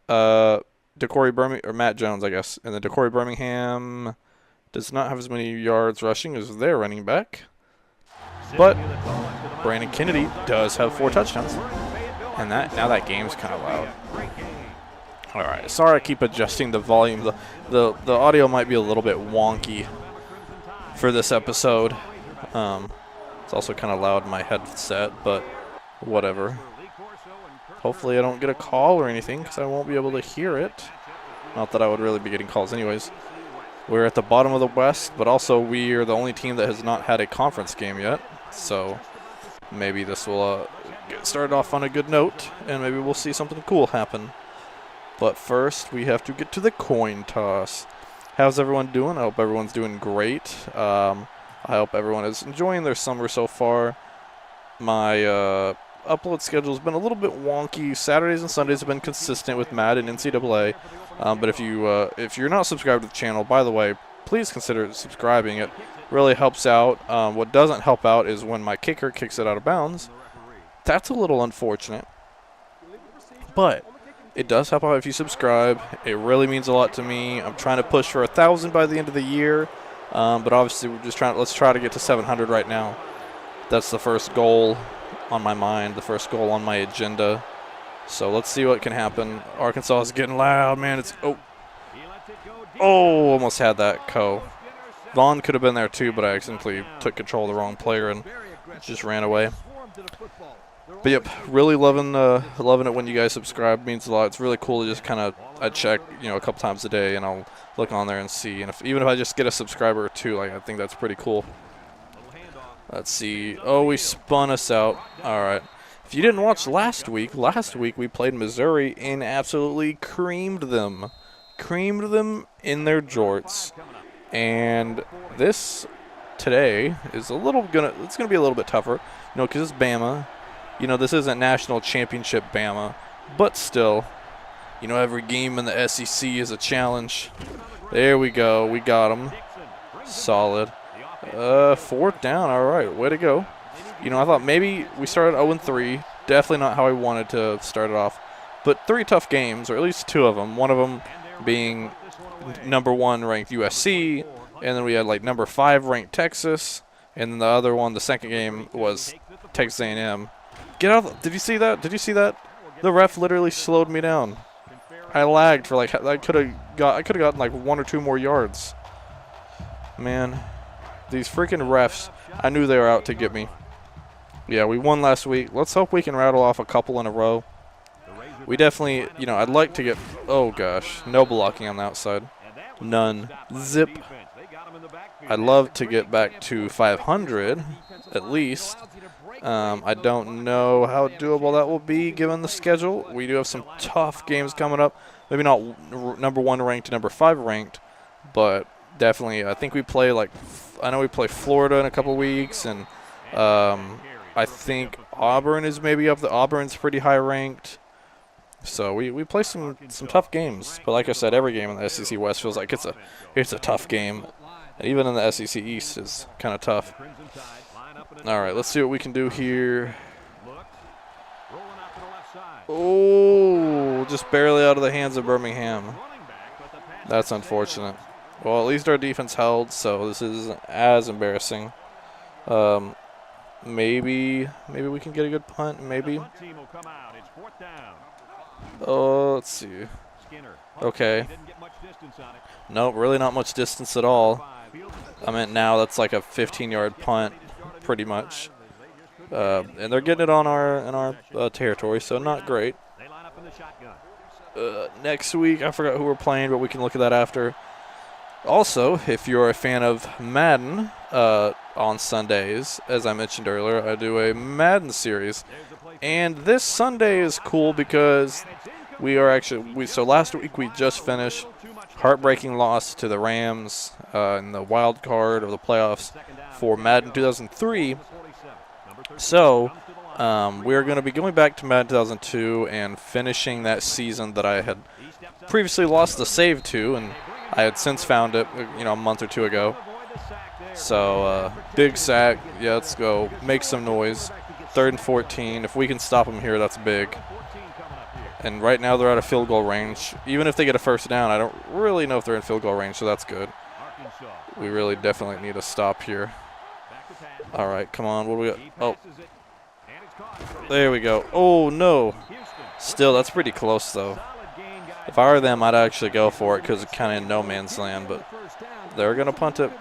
Matt Jones, I guess. And then Decory Birmingham does not have as many yards rushing as their running back. But Brandon Kennedy does have 4 touchdowns. And now that game's kind of loud. All right, sorry I keep adjusting the volume. The audio might be a little bit wonky for this episode. It's also kind of loud in my headset, but whatever. Hopefully I don't get a call or anything because I won't be able to hear it. Not that I would really be getting calls anyways. We're at the bottom of the West, but also we are the only team that has not had a conference game yet. So maybe this will get started off on a good note, and maybe we'll see something cool happen. But first, we have to get to the coin toss. How's everyone doing? I hope everyone's doing great. I hope everyone is enjoying their summer so far. My upload schedule has been a little bit wonky. Saturdays and Sundays have been consistent with Madden and NCAA. But if you're not subscribed to the channel, by the way, please consider subscribing. It really helps out. What doesn't help out is when my kicker kicks it out of bounds. That's a little unfortunate. But it does help out if you subscribe. It really means a lot to me. I'm trying to push for 1,000 by the end of the year. But obviously we're just let's try to get to 700 right now. That's the first goal on my mind, the first goal on my agenda. So let's see what can happen. Arkansas is getting loud, man. It's almost had that Vaughn could have been there too, but I accidentally took control of the wrong player and just ran away. But yep, really loving it when you guys subscribe. It means a lot. It's really cool to just kind of I check a couple times a day, and I'll look on there and see. And even if I just get a subscriber or two, like I think that's pretty cool. Let's see. Oh, we spun us out. All right. If you didn't watch last week we played Missouri and absolutely creamed them in their jorts. And this today is it's gonna be a little bit tougher, because it's Bama. This isn't national championship Bama, but still, every game in the SEC is a challenge. There we go. We got them. Solid. 4th down. All right. Way to go. I thought maybe we started 0-3. Definitely not how I wanted to start it off. But 3 tough games, or at least 2 of them. One of them being number 1 ranked USC, and then we had number 5 ranked Texas, and then the other one, the second game, was Texas A&M. Get out! Did you see that? The ref literally slowed me down. I lagged for I could have gotten 1 or 2 more yards. Man, these freaking refs! I knew they were out to get me. Yeah, we won last week. Let's hope we can rattle off a couple in a row. We definitely, I'd like to get. Oh gosh, no blocking on the outside. None. Zip. I'd love to get back to 500 at least. I don't know how doable that will be given the schedule. We do have some tough games coming up. Maybe not number 1 ranked to number 5 ranked, but definitely I think we play I know we play Florida in a couple weeks, and I think Auburn is maybe up. Auburn's pretty high ranked. So we play some tough games. But like I said, every game in the SEC West feels like it's a tough game. And even in the SEC East is kind of tough. All right, let's see what we can do here. Oh, just barely out of the hands of Birmingham. That's unfortunate. Well, at least our defense held, so this is as embarrassing. Maybe we can get a good punt. Maybe. Oh, let's see. Okay. Nope, really not much distance at all. I meant now that's like a 15-yard punt, pretty much. And they're getting it on our territory, so not great. Next week, I forgot who we're playing, but we can look at that after. Also, if you're a fan of Madden, on Sundays, as I mentioned earlier, I do a Madden series. And this Sunday is cool because so last week we just finished heartbreaking loss to the Rams in the wild card of the playoffs for Madden 2003. So we're going to be going back to Madden 2002 and finishing that season that I had previously lost the save to, and I had since found it, a month or 2 ago. So big sack. Yeah, let's go. Make some noise. 3rd and 14. If we can stop them here, that's big. And right now they're out of field goal range. Even if they get a first down, I don't really know if they're in field goal range, so that's good. We really definitely need a stop here. All right, come on. What do we got? Oh, there we go. Oh, no. Still, that's pretty close, though. If I were them, I'd actually go for it because it's kind of in no man's land, but they're going to punt it.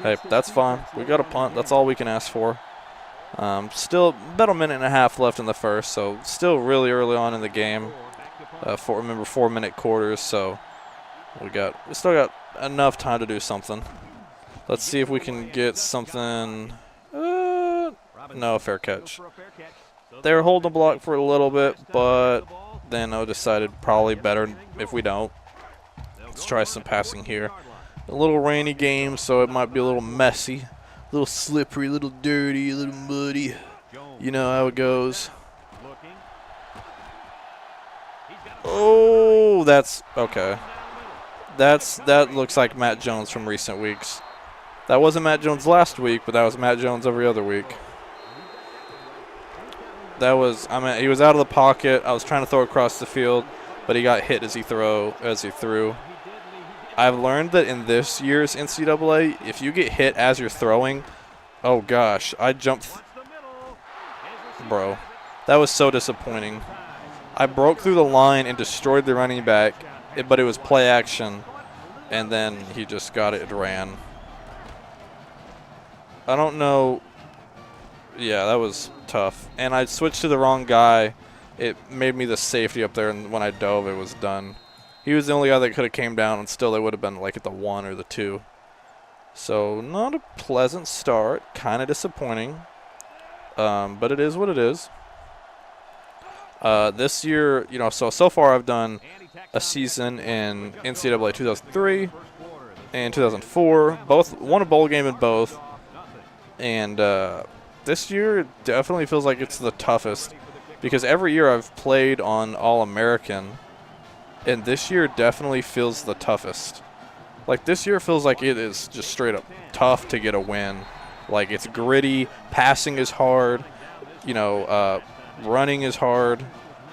Hey, that's fine. We got a punt. That's all we can ask for. Still about a minute and a half left in the first, so still really early on in the game. Remember, 4-minute quarters, so we still got enough time to do something. Let's see if we can get something. No, fair catch. They were holding the block for a little bit, but then I decided probably better if we don't. Let's try some passing here. A little rainy game, so it might be a little messy, a little slippery, a little dirty, a little muddy. You know how it goes. Oh, that's okay. That looks like Matt Jones from recent weeks. That wasn't Matt Jones last week, but that was Matt Jones every other week. He was out of the pocket. I was trying to throw across the field, but he got hit as he threw. I've learned that in this year's NCAA, if you get hit as you're throwing, oh gosh, I jumped. Bro, that was so disappointing. I broke through the line and destroyed the running back, but it was play action, and then he just got it and ran. I don't know. Yeah, that was tough. And I switched to the wrong guy. It made me the safety up there, and when I dove, it was done. He was the only guy that could have came down, and still they would have been like at the 1 or the 2. So not a pleasant start. Kind of disappointing. But it is what it is. This year, so far I've done a season in NCAA 2003 and 2004. Won a bowl game in both. And this year it definitely feels like it's the toughest because every year I've played on All-American, and this year definitely feels the toughest. Like this year feels like it is just straight up tough to get a win. Like it's gritty, passing is hard, running is hard,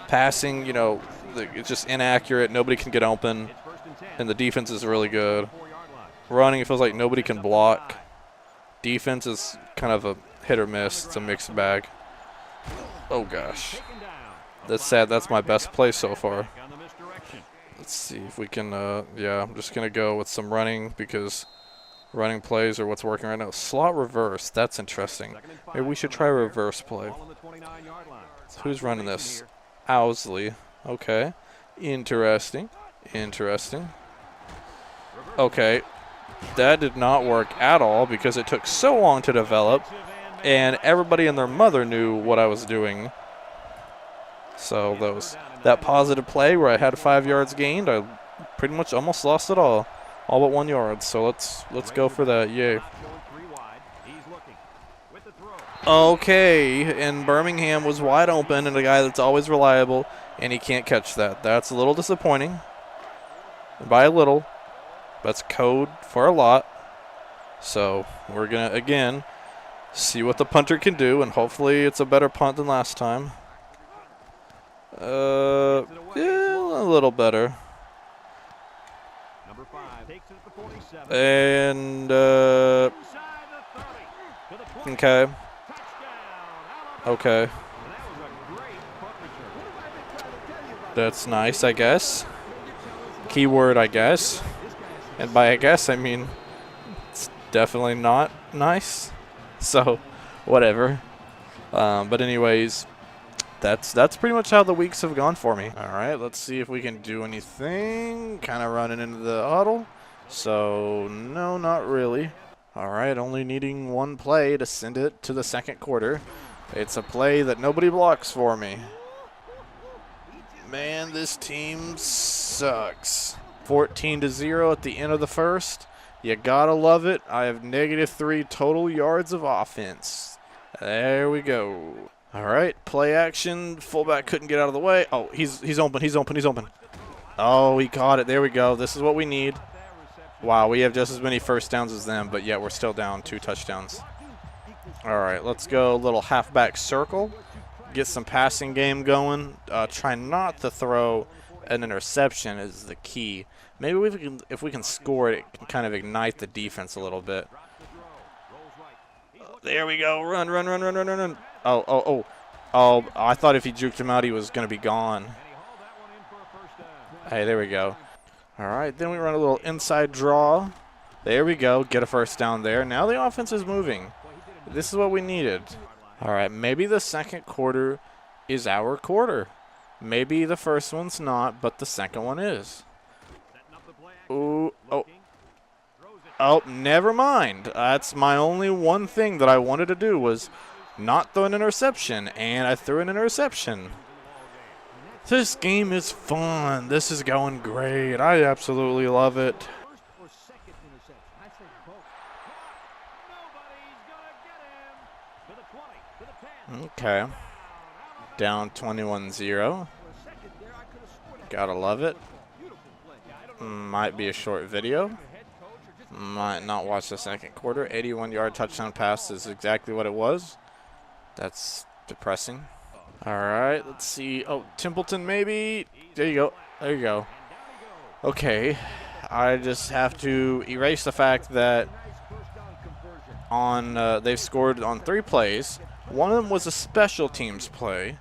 passing, it's just inaccurate, nobody can get open, and the defense is really good. Running, it feels like nobody can block. Defense is kind of a hit or miss. It's a mixed bag. Oh, gosh. That's sad. That's my best play so far. Let's see if we can, yeah, I'm just going to go with some running because running plays are what's working right now. Slot reverse. That's interesting. Maybe we should try a reverse play. So who's running this? Owsley. Okay. Interesting. Okay. That did not work at all because it took so long to develop, and everybody and their mother knew what I was doing. So that positive play where I had 5 yards gained, I pretty much almost lost it all but 1 yard. So let's go for that. Yay. Okay, and Birmingham was wide open, and a guy that's always reliable, and he can't catch that. That's a little disappointing. By a little. That's code for a lot. So we're going to, again, see what the punter can do, and hopefully it's a better punt than last time. Yeah, a little better. And, okay. Okay. That's nice, I guess. Keyword, I guess. And by I guess, I mean it's definitely not nice. So, whatever. But anyways, that's pretty much how the weeks have gone for me. All right, let's see if we can do anything. Kind of running into the huddle. So, no, not really. All right, only needing one play to send it to the second quarter. It's a play that nobody blocks for me. Man, this team sucks. 14-0 at the end of the first. You gotta love it. I have -3 total yards of offense. There we go. All right, play action. Fullback couldn't get out of the way. Oh, he's open. Oh, he caught it. There we go. This is what we need. Wow, we have just as many first downs as them, but yet we're still down 2 touchdowns. All right, let's go a little halfback circle. Get some passing game going. Try not to throw an interception is the key. Maybe if we can score it, it can kind of ignite the defense a little bit. There we go. Run, run, run, run, run, run, run. Oh, oh, oh. Oh, I thought if he juked him out, he was going to be gone. Hey, there we go. All right, then we run a little inside draw. There we go. Get a first down there. Now the offense is moving. This is what we needed. All right, maybe the second quarter is our quarter. Maybe the first one's not, but the second one is. Ooh, oh. Oh, never mind. That's my only one thing that I wanted to do was not throw an interception, and I threw an interception. This game is fun. This is going great. I absolutely love it. Okay. Down 21-0. Gotta love it. Might be a short video. Might not watch the second quarter. 81-yard touchdown pass is exactly what it was. That's depressing. All right, let's see. Oh, Templeton maybe. There you go. There you go. Okay. I just have to erase the fact that they've scored on 3 plays. One of them was a special teams play.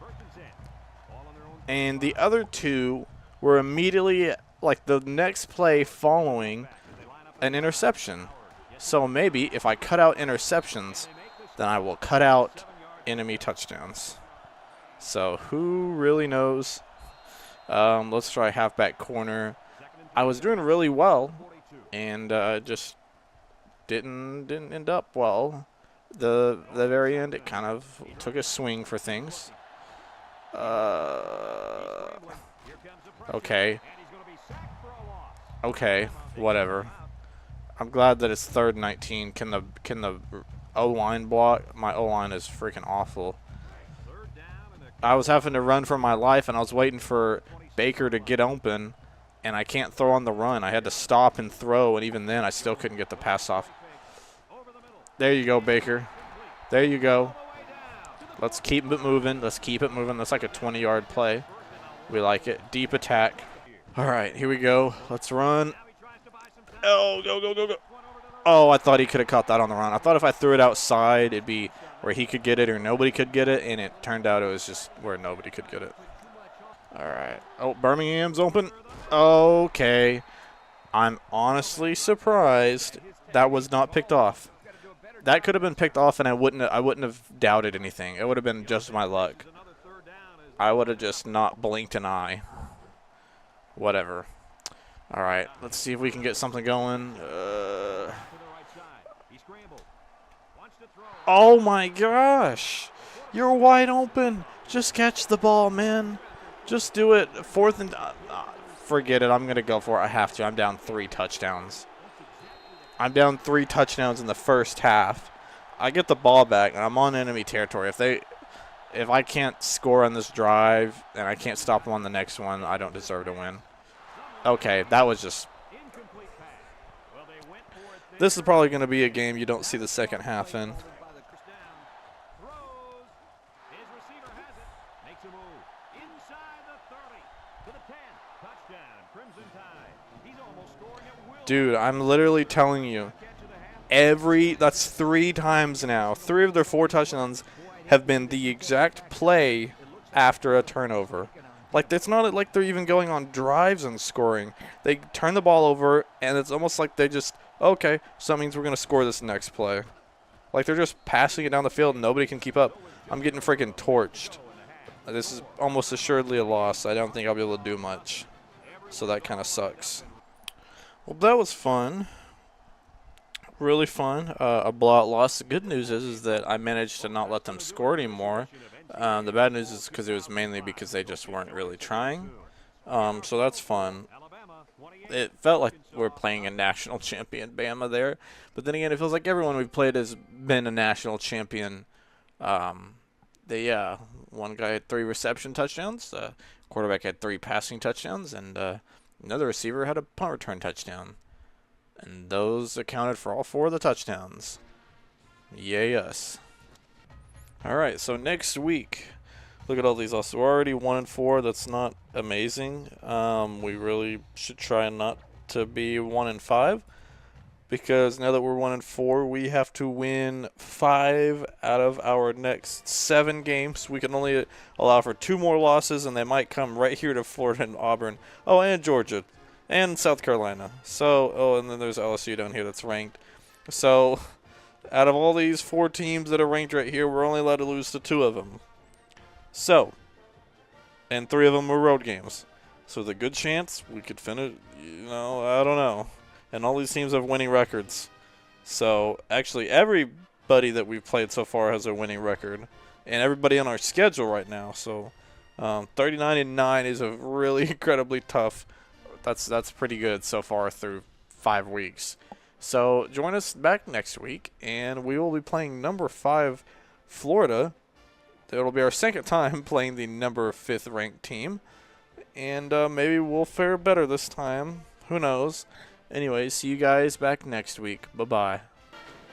And the other 2 were immediately, like, the next play following an interception. So maybe if I cut out interceptions, then I will cut out enemy touchdowns. So who really knows? Let's try halfback corner. I was doing really well, and just didn't end up well. The very end, it kind of took a swing for things. Okay. Okay, whatever. I'm glad that it's 3rd and 19. Can the O-line block? My O-line is freaking awful. I was having to run for my life, and I was waiting for Baker to get open, and I can't throw on the run. I had to stop and throw, and even then I still couldn't get the pass off. There you go, Baker. There you go. Let's keep it moving. Let's keep it moving. That's like a 20-yard play. We like it. Deep attack. All right, here we go. Let's run. Oh, go, go, go, go. Oh, I thought he could have caught that on the run. I thought if I threw it outside, it'd be where he could get it or nobody could get it, and it turned out it was just where nobody could get it. All right. Oh, Birmingham's open. Okay. I'm honestly surprised that was not picked off. That could have been picked off, and I wouldn't have doubted anything. It would have been just my luck. I would have just not blinked an eye. Whatever. All right, let's see if we can get something going. Oh, my gosh. You're wide open. Just catch the ball, man. Just do it. 4th and forget it. I'm going to go for it. I have to. I'm down 3 touchdowns. I'm down 3 touchdowns in the first half. I get the ball back, and I'm on enemy territory. If I can't score on this drive and I can't stop them on the next one, I don't deserve to win. Okay, that was just... This is probably going to be a game you don't see the second half in. Dude, I'm literally telling you, that's 3 times now. 3 of their 4 touchdowns have been the exact play after a turnover. Like, it's not like they're even going on drives and scoring. They turn the ball over, and it's almost like they just, okay, so that means we're going to score this next play. Like, they're just passing it down the field, and nobody can keep up. I'm getting freaking torched. This is almost assuredly a loss. I don't think I'll be able to do much. So that kind of sucks. Well, that was fun. Really fun. A blowout loss. The good news is that I managed to not let them score anymore. The bad news is because it was mainly because they just weren't really trying. So that's fun. It felt like we're playing a national champion Bama there. But then again, it feels like everyone we've played has been a national champion. One guy had 3 reception touchdowns. Quarterback had 3 passing touchdowns. And another receiver had a punt return touchdown. And those accounted for all 4 of the touchdowns. Yay us. All right, so next week, look at all these losses. We're already 1-4. That's not amazing. We really should try not to be 1-5 because now that we're 1-4, we have to win 5 out of our next 7 games. We can only allow for 2 more losses, and they might come right here to Florida and Auburn. Oh, and Georgia, and South Carolina. So, oh, and then there's LSU down here that's ranked. So, out of all these 4 teams that are ranked right here, we're only allowed to lose to 2 of them. So, and 3 of them were road games. So, there's a good chance we could finish, I don't know. And all these teams have winning records. So, actually, everybody that we've played so far has a winning record. And everybody on our schedule right now. So, 39-9 is a really incredibly tough. That's pretty good so far through 5 weeks. So, join us back next week, and we will be playing number 5 Florida. It'll be our second time playing the number 5th ranked team. And maybe we'll fare better this time. Who knows? Anyway, see you guys back next week. Bye-bye.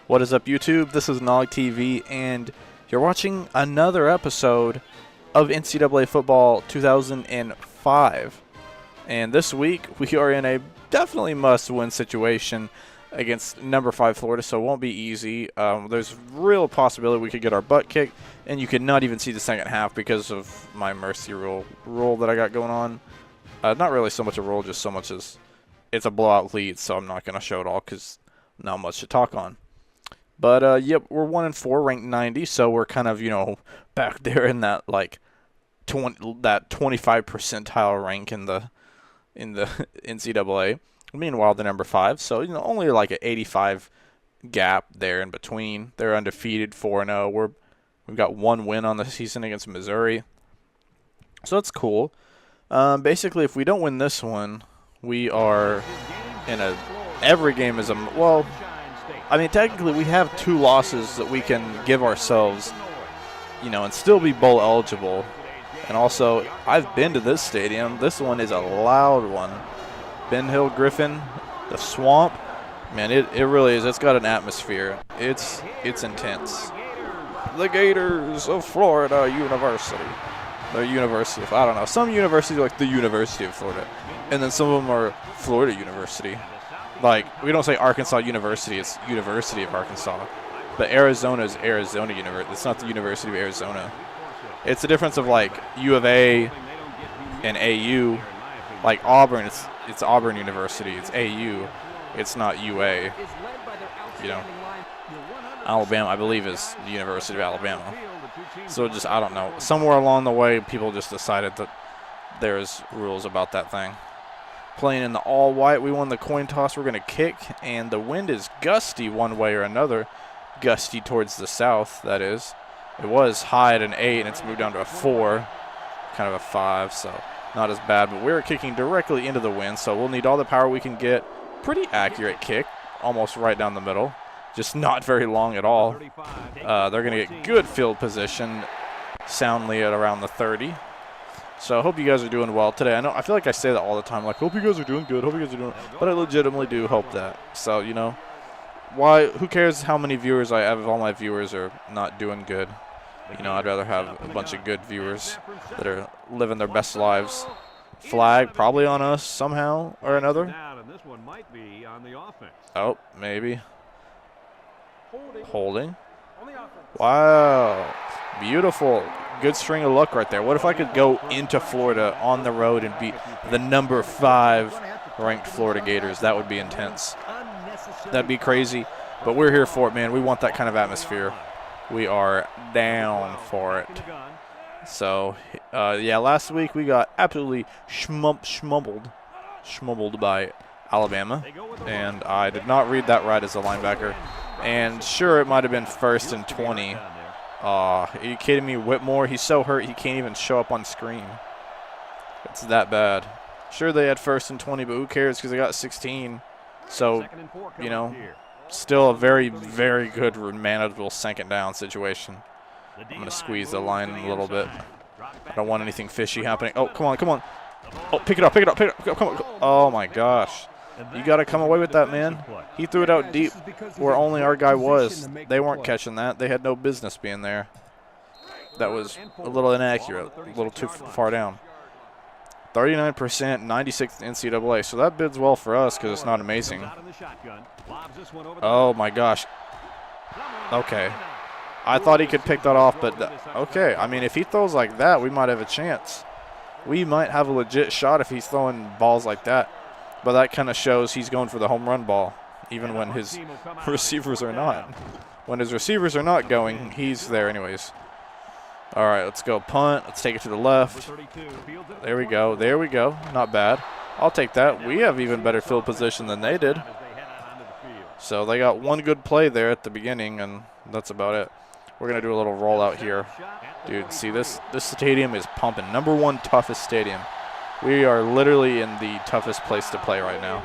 What is up, YouTube? This is Nog TV, and you're watching another episode of NCAA Football 2005. And this week, we are in a definitely must-win situation against number 5 Florida, so it won't be easy. There's real possibility we could get our butt kicked, and you could not even see the second half because of my mercy rule that I got going on. Not really so much a rule, just so much as it's a blowout lead, so I'm not going to show it all because not much to talk on. But, yep, we're 1-4, ranked 90, so we're kind of, back there in that, like, that 25 percentile rank in the NCAA. Meanwhile, the number 5, so, only like an 85 gap there in between. They're undefeated, 4-0. We've got 1 win on the season against Missouri. So that's cool. Basically, if we don't win this one, we are in every game is technically we have 2 losses that we can give ourselves, and still be bowl eligible. And also, I've been to this stadium. This one is a loud one. Ben Hill Griffin, the swamp, man, it really is. It's got an atmosphere. It's intense. The Gators of Florida University. They're University of, I don't know. Some universities are like the University of Florida. And then some of them are Florida University. Like, we don't say Arkansas University, it's University of Arkansas. But Arizona is Arizona University. It's not the University of Arizona. It's the difference of, like, U of A and AU. Like Auburn, it's Auburn University. It's AU. It's not UA. Alabama, I believe, is the University of Alabama. So just, I don't know. Somewhere along the way, people just decided that there's rules about that thing. Playing in the all-white, we won the coin toss. We're going to kick, and the wind is gusty one way or another. Gusty towards the south, that is. It was high at an 8, and it's moved down to a 4, kind of a 5, so not as bad. But we're kicking directly into the wind, so we'll need all the power we can get. Pretty accurate kick, almost right down the middle. Just not very long at all. They're going to get good field position soundly at around the 30. So I hope you guys are doing well today. I feel like I say that all the time, like, hope you guys are doing good, hope you guys are doing, but I legitimately do hope that. So, who cares how many viewers I have if all my viewers are not doing good? I'd rather have a bunch of good viewers that are living their best lives. Flag probably on us somehow or another. Oh, maybe. Holding. Wow. Beautiful. Good string of luck right there. What if I could go into Florida on the road and beat the number 5 ranked Florida Gators? That would be intense. That'd be crazy. But we're here for it, man. We want that kind of atmosphere. We are down for it. So, yeah, last week we got absolutely schmumbled by Alabama. And I did not read that right as a linebacker. And sure, it might have been 1st and 20. Are you kidding me? Whitmore, he's so hurt he can't even show up on screen. It's that bad. Sure, they had 1st and 20, but who cares because they got 16. So, still a very, very good manageable 2nd down situation. I'm going to squeeze the line a little bit. I don't want anything fishy happening. Oh, come on. Oh, pick it up. Come on. Oh, my gosh. You got to come away with that, man. He threw it out deep where only our guy was. They weren't catching that. They had no business being there. That was a little inaccurate, a little too far down. 39%, 96th NCAA. So that bids well for us because it's not amazing. Oh, my gosh. Okay. I thought he could pick that off, but okay. I mean, if he throws like that, we might have a chance. We might have a legit shot if he's throwing balls like that. But that kind of shows he's going for the home run ball, even when his receivers are not. When his receivers are not going, he's there anyways. All right, let's go punt. Let's take it to the left. There we go. There we go. Not bad. I'll take that. We have even better field position than they did. So they got one good play there at the beginning, and that's about it. We're going to do a little rollout here. Dude, see, this stadium is pumping. #1 toughest stadium. We are literally in the toughest place to play right now.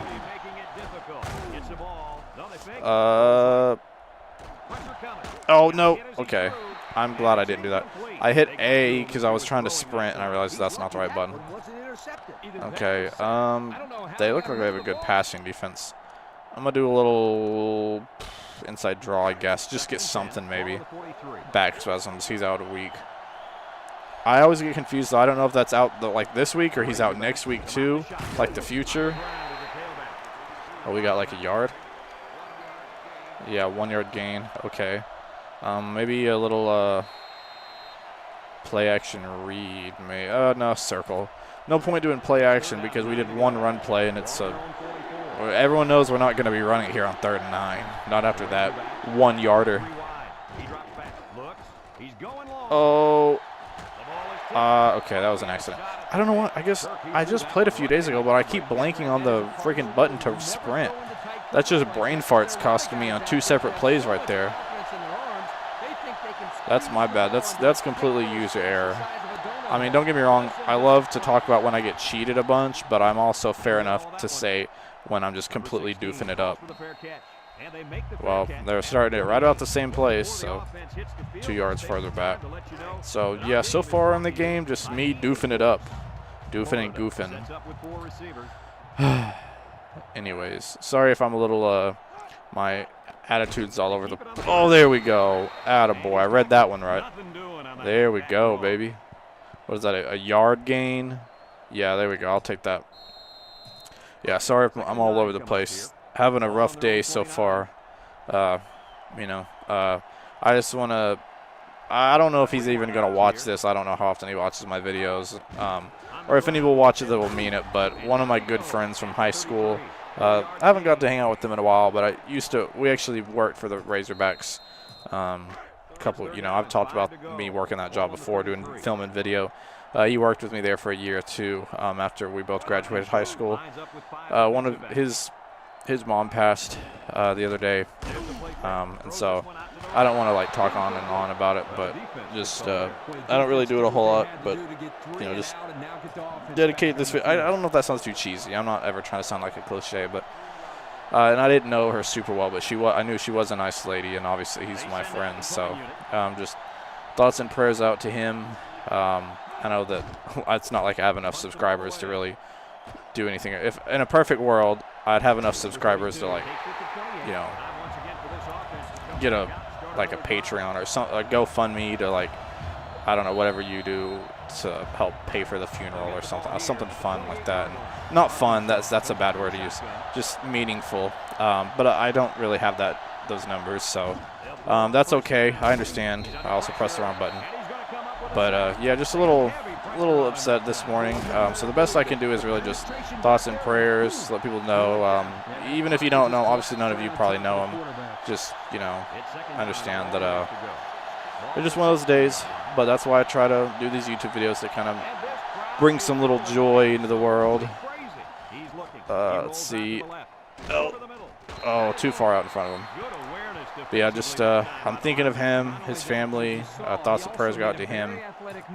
Oh, no. Okay. I'm glad I didn't do that. I hit A because I was trying to sprint, and I realized that's not the right button. Okay. They look like they have a good passing defense. I'm going to do a little inside draw, I guess. Just get something, maybe. Back spasms. He's out a week. I always get confused. I don't know if that's out like this week or he's out next week too, like the future. Oh, we got like a yard. Yeah, 1 yard gain. Okay. Maybe a little play action read. No, circle. No point doing play action because we did one run play and it's everyone knows we're not going to be running it here on 3rd and 9. Not after that 1 yarder. Oh. Okay, that was an accident. I don't know what. I guess I just played a few days ago, but I keep blanking on the freaking button to sprint. That's just brain farts costing me on 2 separate plays right there. That's my bad. That's completely user error. I mean, don't get me wrong. I love to talk about when I get cheated a bunch, but I'm also fair enough to say when I'm just completely doofing it up. Well, they're starting it right about the same place, so 2 yards farther back. So, yeah, so far in the game, just me doofing it up. Doofing and goofing. Anyways, sorry if I'm a little, my attitude's all over the... Oh, there we go. Attaboy. I read that one right. There we go, baby. What is that, a yard gain? Yeah, there we go. I'll take that. Yeah, sorry if I'm all over the place. Having a rough day so far. I just want to... I don't know if he's even going to watch this. I don't know how often he watches my videos. Or if anyone watches it will mean it. But one of my good friends from high school, I haven't got to hang out with them in a while, but we actually worked for the Razorbacks. I've talked about me working that job before, doing film and video. He worked with me there for a year or two after we both graduated high school. One of his mom passed the other day, and so I don't want to like talk on and on about it, but just I don't really do it a whole lot, but just dedicate this video. I don't know if that sounds too cheesy. I'm not ever trying to sound like a cliche, but and I didn't know her super well, but I knew she was a nice lady, and obviously he's my friend, so just thoughts and prayers out to him. I know that it's not like I have enough subscribers to really do anything. If in a perfect world, I'd have enough subscribers to get a Patreon or some a GoFundMe to I don't know, whatever you do to help pay for the funeral or something fun like that. And not fun, that's a bad word to use. Just meaningful. But I don't really have those numbers, so that's okay. I understand. I also pressed the wrong button. But yeah, just a little upset this morning. So the best I can do is really just thoughts and prayers, let people know. Even if you don't know, obviously none of you probably know him. Just, understand that they're just one of those days. But that's why I try to do these YouTube videos to kind of bring some little joy into the world. Let's see. Oh, too far out in front of him. But yeah, just I'm thinking of him, his family. Thoughts and prayers go out to him.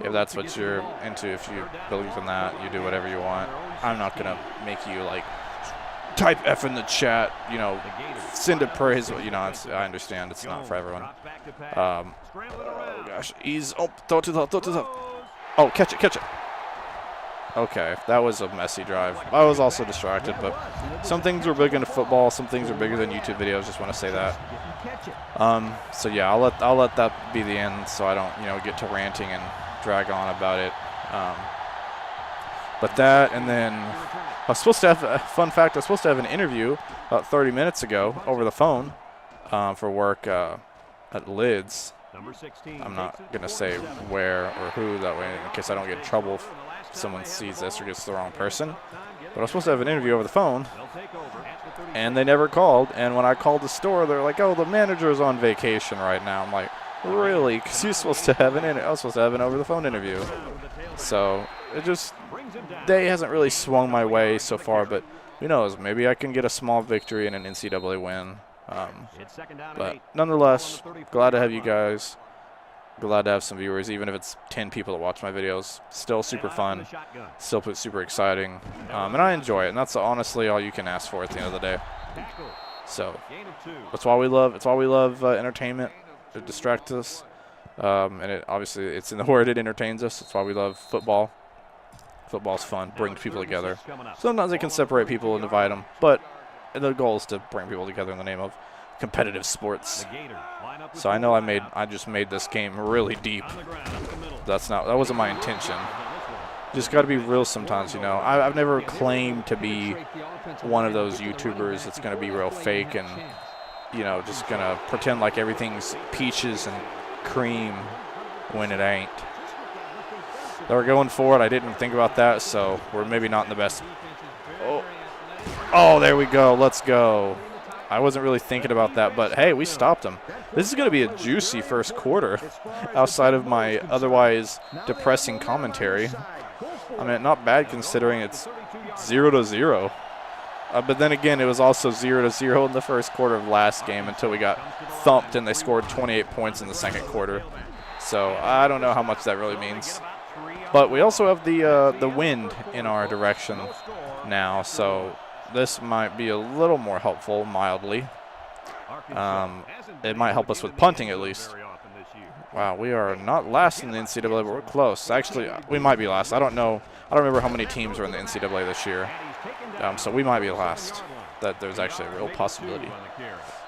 If that's what you're into, if you believe in that, you do whatever you want. I'm not gonna make you type F in the chat. Send a prayer. I understand it's not for everyone. Oh gosh, throw it to the top. Oh, catch it. Okay, that was a messy drive. I was also distracted, but some things are big into football, some things are bigger than YouTube videos. Just want to say that. So yeah, I'll let that be the end, so I don't get to ranting and drag on about it. But that, and then I was supposed to have a fun fact. I was supposed to have an interview about 30 minutes ago over the phone for work at Lids. I'm not going to say where or who, that way in case I don't get in trouble if someone sees this or gets the wrong person. But I was supposed to have an interview over the phone, and they never called. And when I called the store, they're like, "Oh, the manager is on vacation right now." I'm like, "Really?" Because you're supposed to have I was supposed to have an over-the-phone interview. So it just, day hasn't really swung my way so far, but who knows? Maybe I can get a small victory and an NCAA win. But nonetheless, glad to have you guys. Glad to have some viewers, even if it's 10 people that watch my videos. Still super fun. Still super exciting. And I enjoy it. And that's honestly all you can ask for at the end of the day. So that's why we love. It's why we love entertainment. It distracts us. And it obviously it's in the word. It entertains us. That's why we love football. Football's fun. Brings people together. Sometimes it can separate people and divide them, but the goal is to bring people together in the name of competitive sports. So I know I just made this game really deep. That wasn't my intention. Just got to be real sometimes, you know. I've never claimed to be one of those YouTubers that's going to be real fake and, you know, just going to pretend like everything's peaches and cream when it ain't. They were going for it. I didn't think about that, so we're maybe not in the best. Oh, there we go. Let's go. I wasn't really thinking about that, but hey, we stopped them. This is going to be a juicy first quarter outside of my otherwise depressing commentary. I mean, not bad considering it's 0-0. But then again, it was also 0-0 in the first quarter of last game until we got thumped and they scored 28 points in the second quarter. So I don't know how much that really means. But we also have the wind in our direction now, so this might be a little more helpful, mildly. It might help us with punting at least. Wow, we are not last in the NCAA, but we're close. Actually, we might be last. I don't know. I don't remember how many teams are in the NCAA this year. So we might be last. There's actually a real possibility.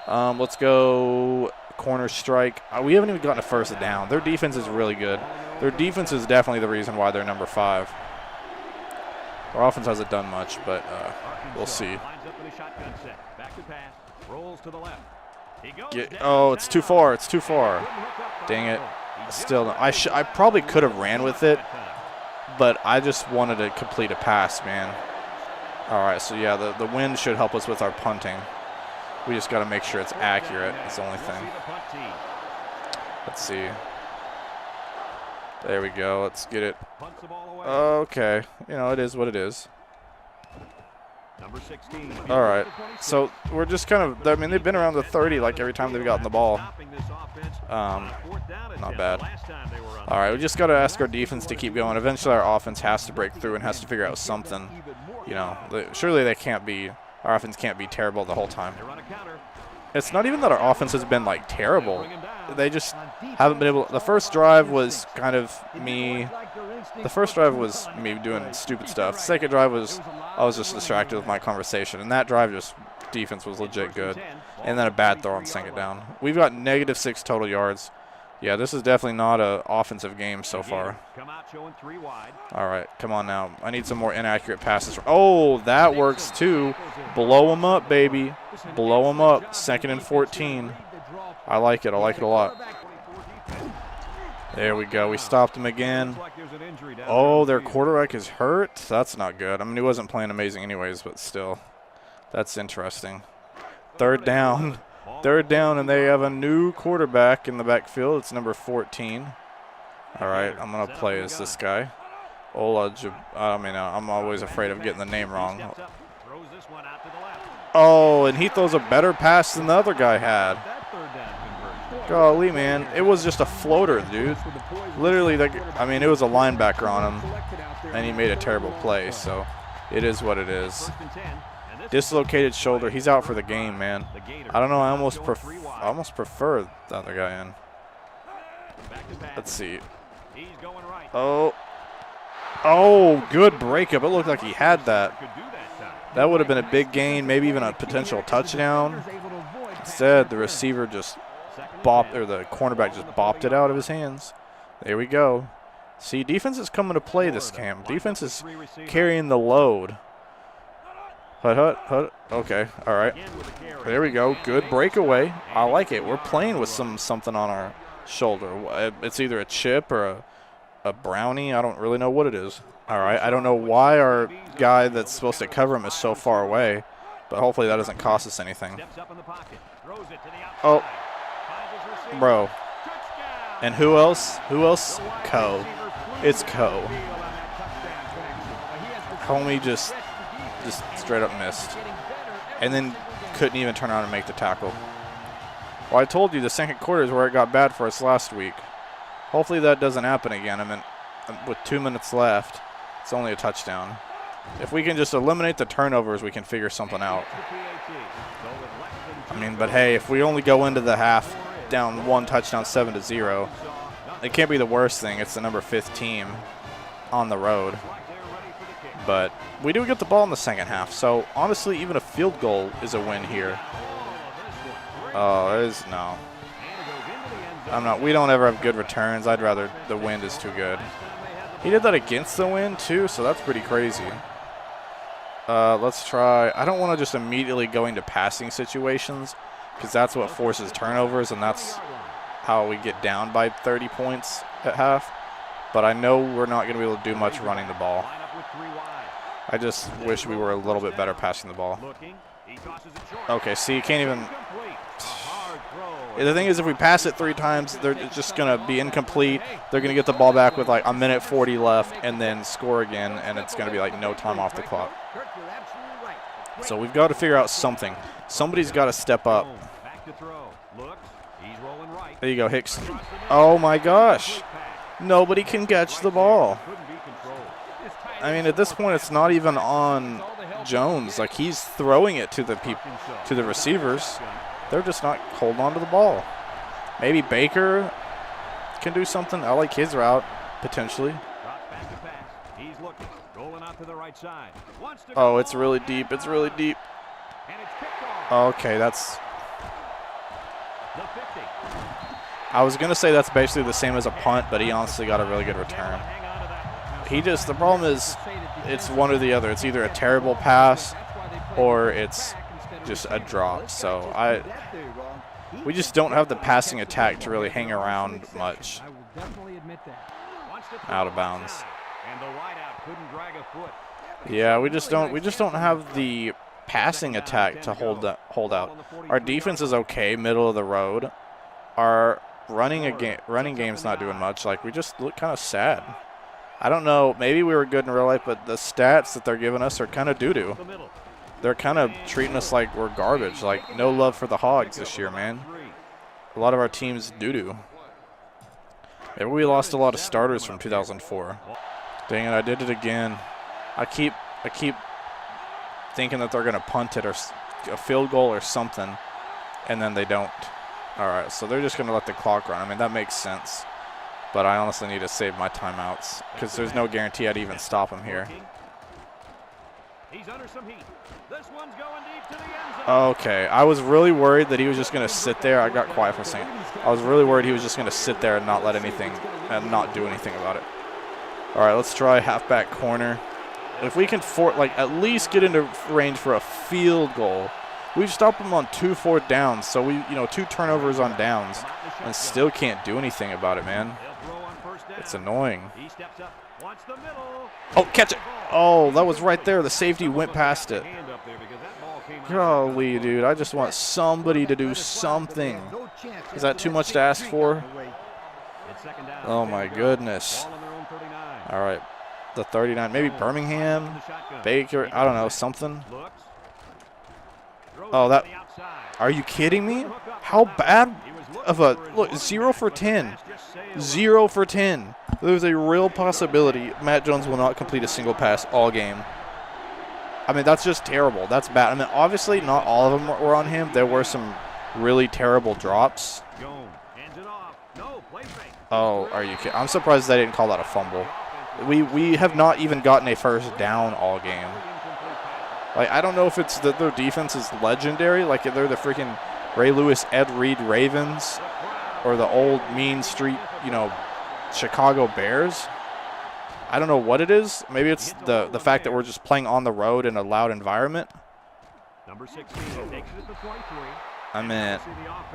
Let's go corner strike. We haven't even gotten a first down. Their defense is really good. Their defense is definitely the reason why they're number 5. Our offense hasn't done much, but we'll see. Oh, it's too far. It's too far. Dang it. Still, I probably could have ran with it, but I just wanted to complete a pass, man. All right, so yeah, the wind should help us with our punting. We just got to make sure it's accurate. It's the only thing. Let's see. There we go. Let's get it. Okay. You know, it is what it is. All right. So we're just kind of, I mean, they've been around the 30 like every time they've gotten the ball. Not bad. All right. We just got to ask our defense to keep going. Eventually our offense has to break through and has to figure out something. You know, surely they can't be, our offense can't be terrible the whole time. It's not even that our offense has been, like, terrible. They just haven't been able – the first drive was kind of me – the first drive was me doing stupid stuff. The second drive was – I was just distracted with my conversation. And that drive just – defense was legit good. And then a bad throw on second down. We've got -6 total yards. Yeah, this is definitely not an offensive game so far. All right, come on now. I need some more inaccurate passes. Oh, that works too. Blow them up, baby. Blow them up. 2nd and 14. I like it. I like it a lot. There we go. We stopped them again. Oh, their quarterback is hurt. That's not good. I mean, he wasn't playing amazing anyways, but still. That's interesting. 3rd down. 3rd down, and they have a new quarterback in the backfield. It's number 14. All right, I'm going to play as this guy. I'm always afraid of getting the name wrong. Oh, and he throws a better pass than the other guy had. Golly, man. It was just a floater, dude. Literally, it was a linebacker on him, and he made a terrible play, so it is what it is. Dislocated shoulder. He's out for the game, man. I don't know. I almost prefer the other guy in. Let's see. Oh, good breakup. It looked like he had that. That would have been a big gain, maybe even a potential touchdown. Instead, the receiver just the cornerback just bopped it out of his hands. There we go. See, defense is coming to play this game. Defense is carrying the load. Hut. Okay, all right. There we go. Good breakaway. I like it. We're playing with something on our shoulder. It's either a chip or a brownie. I don't really know what it is. All right. I don't know why our guy that's supposed to cover him is so far away, but hopefully that doesn't cost us anything. Oh, bro. And who else? Who else? Co. It's Co. Homie just straight up missed. And then couldn't even turn around and make the tackle. Well, I told you the second quarter is where it got bad for us last week. Hopefully that doesn't happen again. I mean, with 2 minutes left, it's only a touchdown. If we can just eliminate the turnovers, we can figure something out. I mean, but hey, if we only go into the half down 1 touchdown, 7-0, it can't be the worst thing. It's the number 5th team on the road. But we do get the ball in the second half, so honestly, even a field goal is a win here. Oh, no. We don't ever have good returns. I'd rather the wind is too good. He did that against the wind too, so that's pretty crazy. Let's try. I don't want to just immediately go into passing situations because that's what forces turnovers, and that's how we get down by 30 points at half. But I know we're not going to be able to do much running the ball. I just wish we were a little bit better passing the ball. Okay, see, you can't even. The thing is, if we pass it 3 times, they're just going to be incomplete. They're going to get the ball back with like a minute 40 left and then score again, and it's going to be like no time off the clock. So we've got to figure out something. Somebody's got to step up. There you go, Hicks. Oh, my gosh. Nobody can catch the ball. I mean, at this point, it's not even on Jones. Like, he's throwing it to the receivers. They're just not holding on to the ball. Maybe Baker can do something. I like his route, potentially. Oh, it's really deep. It's really deep. Okay, that's... I was going to say that's basically the same as a punt, but he honestly got a really good return. The problem is it's one or the other. It's either a terrible pass or it's just a drop. So we just don't have the passing attack to really hang around much. Out of bounds. Yeah, we just don't have the passing attack to hold out. Our defense is okay, middle of the road. Our running game's not doing much. Like, we just look kind of sad. I don't know. Maybe we were good in real life, but the stats that they're giving us are kind of doo-doo. They're kind of treating us like we're garbage. Like, no love for the Hogs this year, man. A lot of our teams doo-doo. Maybe we lost a lot of starters from 2004. Dang it, I did it again. I keep thinking that they're going to punt it or a field goal or something, and then they don't. All right, so they're just going to let the clock run. I mean, that makes sense. But I honestly need to save my timeouts because there's no guarantee I'd even stop him here. Okay, I was really worried that he was just going to sit there. I got quiet for a second. I was really worried he was just going to sit there and not let anything and not do anything about it. All right, let's try halfback corner. If we can at least get into range for a field goal. We've stopped them on 2 4th downs, so 2 turnovers on downs, and still can't do anything about it, man. It's annoying. Oh, catch it! Oh, that was right there. The safety went past it. Golly, dude, I just want somebody to do something. Is that too much to ask for? Oh my goodness. All right, the 39, maybe Birmingham, Baker, I don't know, something. Oh, that, are you kidding me? How bad of a, look, 0 for 10. 0 for 10. There's a real possibility Matt Jones will not complete a single pass all game. I mean, that's just terrible. That's bad. I mean, obviously not all of them were on him. There were some really terrible drops. Oh, are you kidding? I'm surprised they didn't call that a fumble. We have not even gotten a first down all game. Like, I don't know if it's that their defense is legendary, like they're the freaking Ray Lewis, Ed Reed Ravens, or the old Mean Street, Chicago Bears. I don't know what it is. Maybe it's the fact that we're just playing on the road in a loud environment. Number 16 takes it to 23. I mean,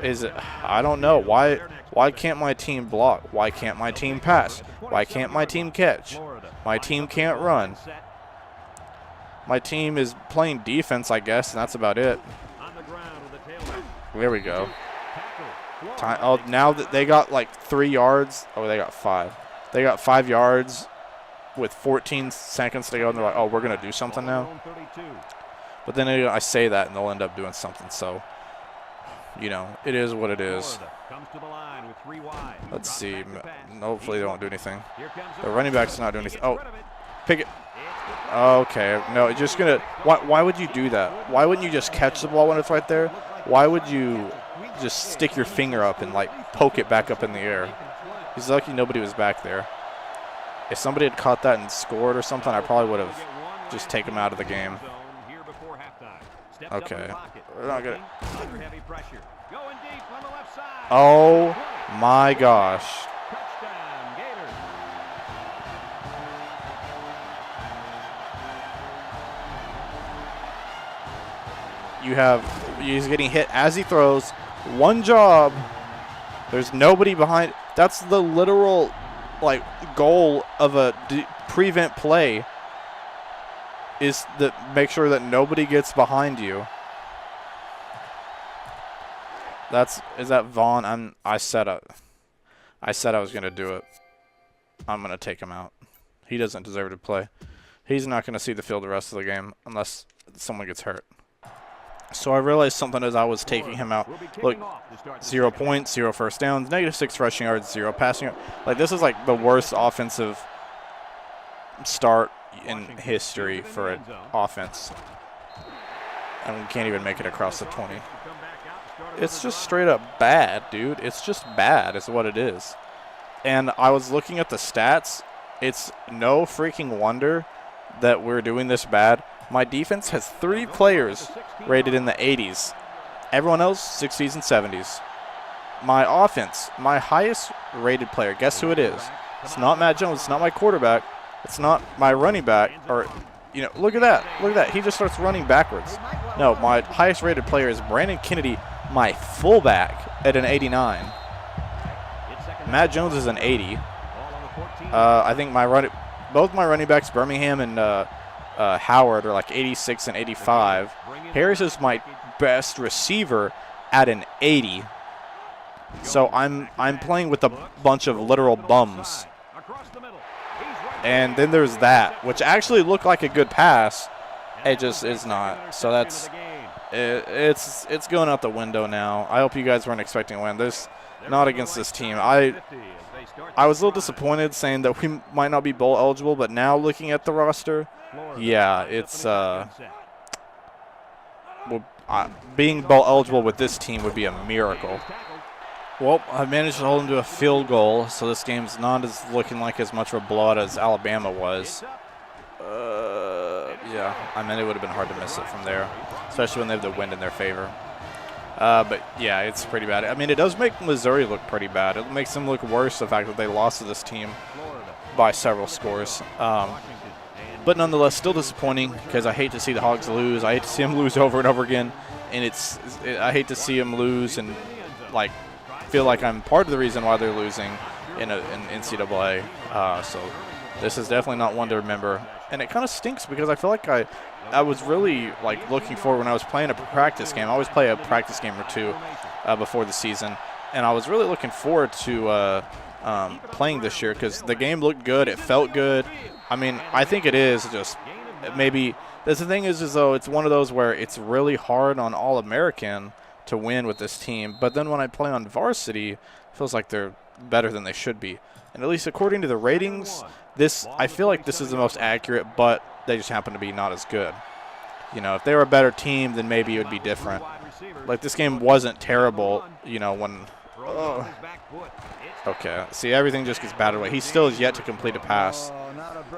is it? I don't know. Why can't my team block? Why can't my team pass? Why can't my team catch? My team can't run. My team is playing defense, I guess, and that's about it. There we go. Oh, now that they got like 3 yards. Oh, they got 5. They got 5 yards with 14 seconds to go, and they're like, oh, we're going to do something now. But then I say that, and they'll end up doing something. So, you know, it is what it is. Let's see. Hopefully they won't do anything. The running back's not doing anything. Oh, pick it. Okay. No, it's just going to – why would you do that? Why wouldn't you just catch the ball when it's right there? Why would you just stick your finger up and, like, poke it back up in the air? He's lucky nobody was back there. If somebody had caught that and scored or something, I probably would have just taken him out of the game. Okay. We're not gonna. Oh my gosh. He's getting hit as he throws. One job. There's nobody behind. That's the literal, like, goal of a prevent play. Is that make sure that nobody gets behind you. Is that Vaughn? I said I was gonna do it. I'm gonna take him out. He doesn't deserve to play. He's not gonna see the field the rest of the game unless someone gets hurt. So I realized something as I was taking him out. Look, 0 points, 0 first downs, -6 rushing yards, 0 passing yards. Like, this is like the worst offensive start in history for an offense. And we can't even make it across the 20. It's just straight up bad, dude. It's just bad is what it is. And I was looking at the stats. It's no freaking wonder that we're doing this bad. My defense has 3 players rated in the 80s. Everyone else, 60s and 70s. My offense, my highest rated player, guess who it is? It's not Matt Jones. It's not my quarterback. It's not my running back. Or, you know, look at that. Look at that. He just starts running backwards. No, my highest rated player is Brandon Kennedy, my fullback, at an 89. Matt Jones is an 80. I think both my running backs, Birmingham and Howard, are like 86 and 85. Harris is my best receiver at an 80. So I'm playing with a bunch of literal bums. And then there's that, which actually looked like a good pass. It just is not. So that's it's going out the window now. I hope you guys weren't expecting a win. There's not against this team. I was a little disappointed saying that we might not be bowl eligible, but now looking at the roster, yeah, it's being bowl eligible with this team would be a miracle. Well, I managed to hold them to a field goal, so this game's not looking like as much of a blowout as Alabama was. Yeah, I mean, it would have been hard to miss it from there, especially when they have the wind in their favor. But, yeah, it's pretty bad. I mean, it does make Missouri look pretty bad. It makes them look worse, the fact that they lost to this team by several scores. But nonetheless, still disappointing because I hate to see the Hogs lose. I hate to see them lose over and over again, and I hate to see them lose and, like, feel like I'm part of the reason why they're losing in NCAA. So this is definitely not one to remember. And it kind of stinks because I feel like I was really, like, looking forward when I was playing a practice game. I always play a practice game or two before the season. And I was really looking forward to playing this year because the game looked good. It felt good. I mean, I think it is just maybe – the thing is though it's one of those where it's really hard on All-American to win with this team. But then when I play on varsity, it feels like they're better than they should be. And at least according to the ratings, I feel like this is the most accurate, but they just happen to be not as good. You know, if they were a better team, then maybe it would be different. Like, this game wasn't terrible, you know, when okay, see, everything just gets batted away. He still has yet to complete a pass.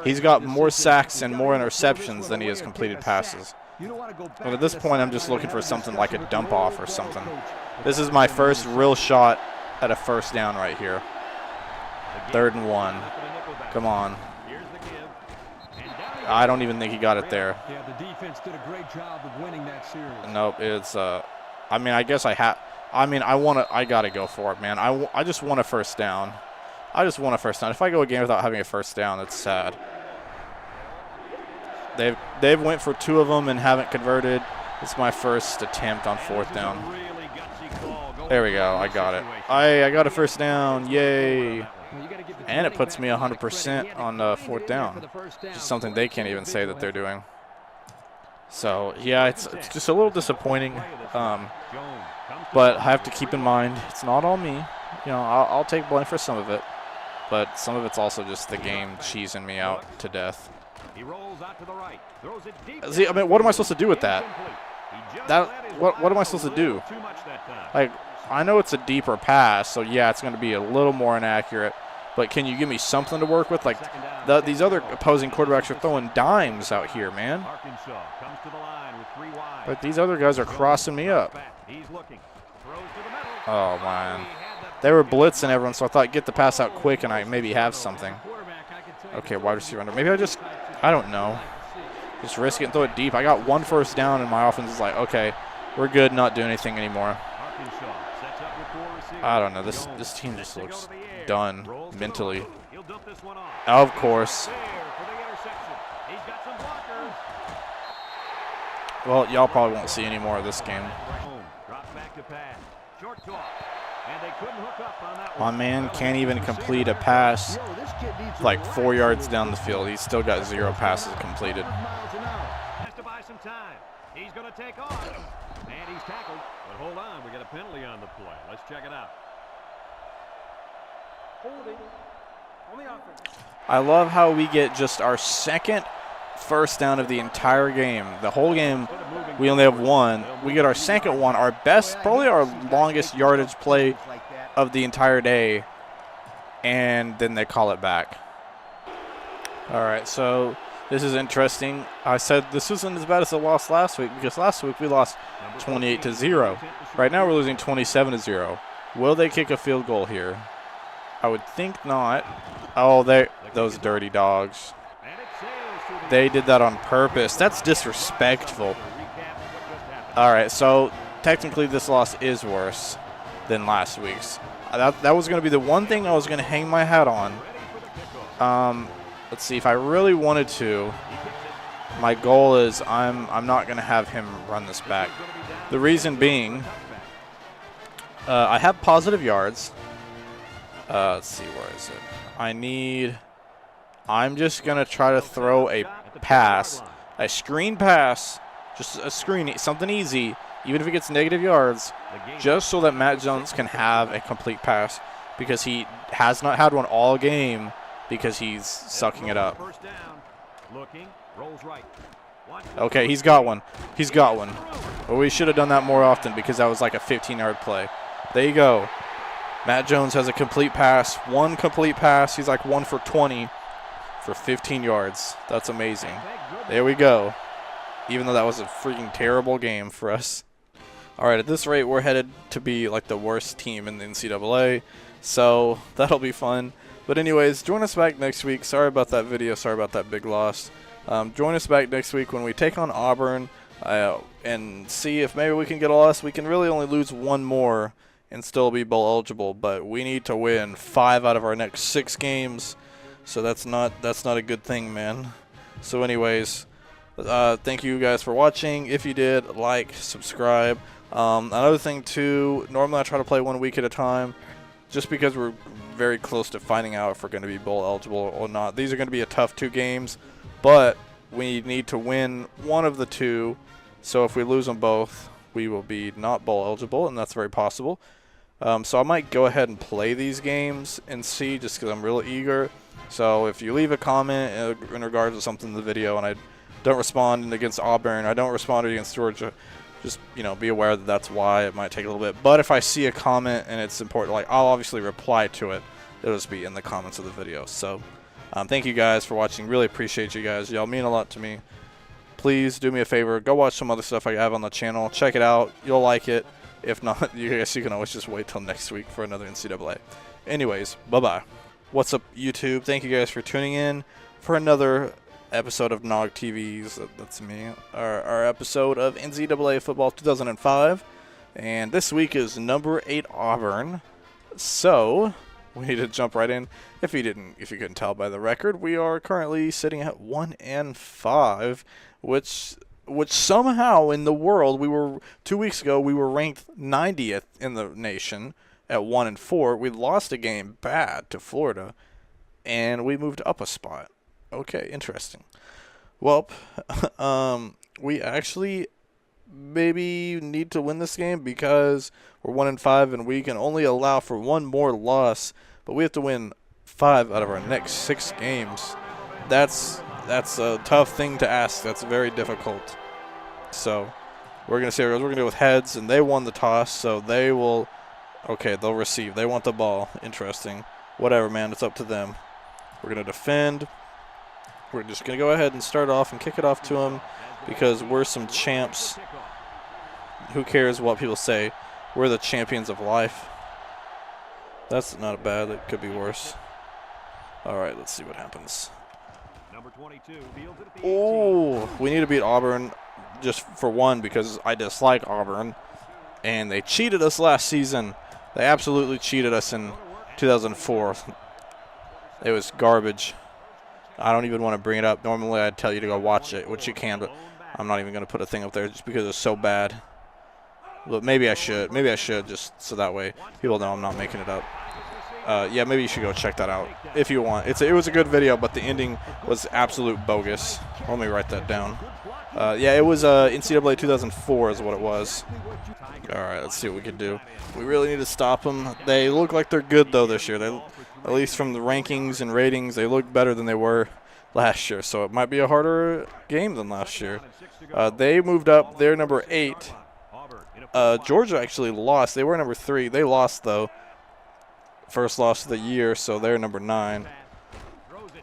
He's got more sacks and more interceptions than he has completed passes. But at this point, I'm just looking for something like a dump off or something. This is my first real shot at a first down right here. 3rd and 1. Come on. I don't even think he got it there. Yeah, the defense did a great job of winning that series. Nope, it's I mean, I guess I gotta go for it, man. I just want a first down. I just want a first down. If I go a game without having a first down, it's sad. They've went for 2 of them and haven't converted. It's my first attempt on 4th down. There we go. I got it. I got a first down. Yay. And it puts me 100% on 4th down. Just something they can't even say that they're doing. So, yeah, it's just a little disappointing. But I have to keep in mind, it's not all me. You know, I'll take blame for some of it. But some of it's also just the game cheesing me out to death. See, I mean, what am I supposed to do with that? What am I supposed to do? Like, I know it's a deeper pass, so yeah, it's going to be a little more inaccurate. But can you give me something to work with? Like, these other opposing quarterbacks are throwing dimes out here, man. But these other guys are crossing me up. Oh, man. They were blitzing everyone, so I thought get the pass out quick and I maybe have something. Okay, wide receiver under. Maybe I don't know. Just risk it and throw it deep. I got 1 first down, and my offense is like, okay, we're good, not doing anything anymore. I don't know. This team just looks done mentally. Of course. Well, y'all probably won't see any more of this game. My man can't even complete a pass like 4 yards down the field. He's still got 0 passes completed. Has to buy some time. He's going to take off. And he's tackled. But hold on, we got a penalty on the play. Let's check it out. I love how we get just our 2nd first down of the entire game. The whole game, we only have 1. We get our 2nd one, our best, probably our longest yardage play of the entire day, and then they call it back. All right, so this is interesting. I said this isn't as bad as the loss last week because last week we lost 28-0. Right now we're losing 27-0. Will they kick a field goal here? I would think not. Oh, those dirty dogs. They did that on purpose. That's disrespectful. All right, so technically this loss is worse than last week's. That was going to be the one thing I was going to hang my hat on. Let's see, if I really wanted to, my goal is I'm not going to have him run this back. The reason being, I have positive yards. Let's see, where is it? I'm just going to try to throw a pass, a screen pass, just a screen, something easy, even if it gets negative yards, just so that Matt Jones can have a complete pass because he has not had one all game because he's sucking it up. Okay, he's got one. He's got one. But we should have done that more often because that was like a 15-yard play. There you go. Matt Jones has a complete pass, 1 complete pass. He's like 1 for 20 for 15 yards. That's amazing. There we go. Even though that was a freaking terrible game for us. All right, at this rate, we're headed to be like the worst team in the NCAA. So that'll be fun. But anyways, join us back next week. Sorry about that video. Sorry about that big loss. Join us back next week when we take on Auburn and see if maybe we can get a loss. We can really only lose 1 more and still be bowl eligible, but we need to win 5 out of our next 6 games. So that's not a good thing, man. So anyways, thank you guys for watching. If you did, like, subscribe. Another thing too, normally I try to play 1 week at a time just because we're very close to finding out if we're going to be bowl eligible or not. These are going to be a tough 2 games, but we need to win 1 of the 2. So if we lose them both, we will be not bowl eligible, and that's very possible. So I might go ahead and play these games and see, just because I'm real eager. So if you leave a comment in regards to something in the video and I don't respond against Auburn, I don't respond against Georgia, just, you know, be aware that that's why. It might take a little bit. But if I see a comment and it's important, like, I'll obviously reply to it. It'll just be in the comments of the video. So thank you guys for watching. Really appreciate you guys. Y'all mean a lot to me. Please do me a favor. Go watch some other stuff I have on the channel. Check it out. You'll like it. If not, you guys, you can always just wait till next week for another NCAA. Anyways, bye-bye. What's up, YouTube? Thank you guys for tuning in for another episode of Nog TV's. That's me. Our episode of NCAA Football 2005. And this week is number 8 Auburn. So we need to jump right in. If you couldn't tell by the record, we are currently sitting at 1-5, which somehow in the world 2 weeks ago we were ranked 90th in the nation at 1-4. We lost a game bad to Florida, and we moved up a spot. Okay, interesting. Well, we actually maybe need to win this game because we're 1-5 and we can only allow for one more loss, but we have to win 5 out of our next 6 games. That's a tough thing to ask. That's very difficult. So we're gonna go with heads, and they won the toss, so they will. Okay, they'll receive. They want the ball. Interesting. Whatever, man. It's up to them. We're gonna defend. We're just going to go ahead and start off and kick it off to them because we're some champs. Who cares what people say? We're the champions of life. That's not bad. It could be worse. All right, let's see what happens. Oh, we need to beat Auburn just for one because I dislike Auburn. And they cheated us last season. They absolutely cheated us in 2004. It was garbage. I don't even want to bring it up. Normally I'd tell you to go watch it, which you can, but I'm not even going to put a thing up there just because it's so bad. But maybe I should. Maybe I should just so that way people know I'm not making it up. Yeah, maybe you should go check that out if you want. It was a good video, but the ending was absolute bogus. Let me write that down. Yeah, it was NCAA 2004 is what it was. All right, let's see what we can do. We really need to stop them. They look like they're good, though, this year. At least from the rankings and ratings, they look better than they were last year. So it might be a harder game than last year. They moved up. They're number 8. Georgia actually lost. They were number 3. They lost, though. First loss of the year, so they're number 9.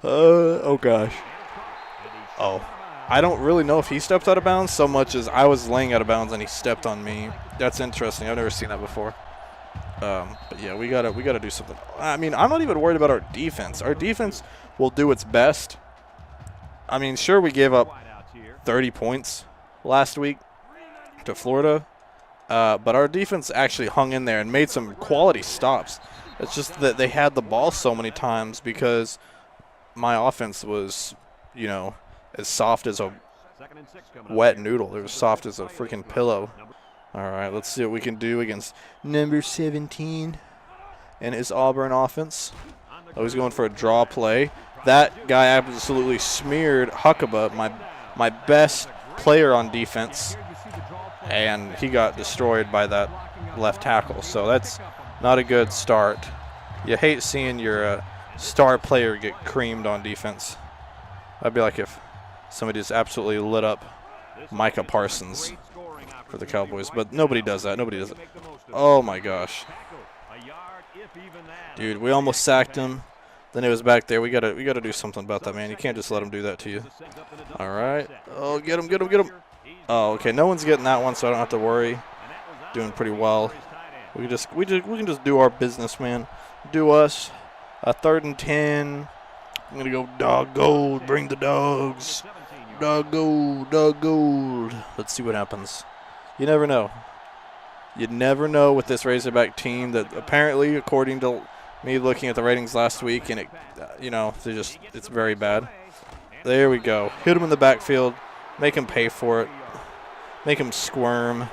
Oh, gosh. Oh. I don't really know if he stepped out of bounds so much as I was laying out of bounds and he stepped on me. That's interesting. I've never seen that before. But yeah, we gotta do something. I mean, I'm not even worried about our defense. Our defense will do its best. I mean, sure, we gave up 30 points last week to Florida, but our defense actually hung in there and made some quality stops. It's just that they had the ball so many times because my offense was, as soft as a wet noodle. It was soft as a freaking pillow. All right, let's see what we can do against number 17 and his Auburn offense. Oh, he's going for a draw play. That guy absolutely smeared Huckabee, my best player on defense, and he got destroyed by that left tackle. So that's not a good start. You hate seeing your star player get creamed on defense. That'd be like if somebody just absolutely lit up Micah Parsons for the Cowboys, but nobody does that. Nobody does it. Oh my gosh, dude, we almost sacked him. Then it was back there. We gotta do something about that, man. You can't just let him do that to you. All right. Oh, get him. Oh, okay. No one's getting that one, so I don't have to worry. Doing pretty well. We can just do our business, man. Do us. 3rd and 10. I'm gonna go dog gold. Bring the dogs. Dog gold. Let's see what happens. You never know. You never know with this Razorback team that apparently, according to me looking at the ratings last week, and it's very bad. There we go. Hit him in the backfield. Make him pay for it. Make him squirm. All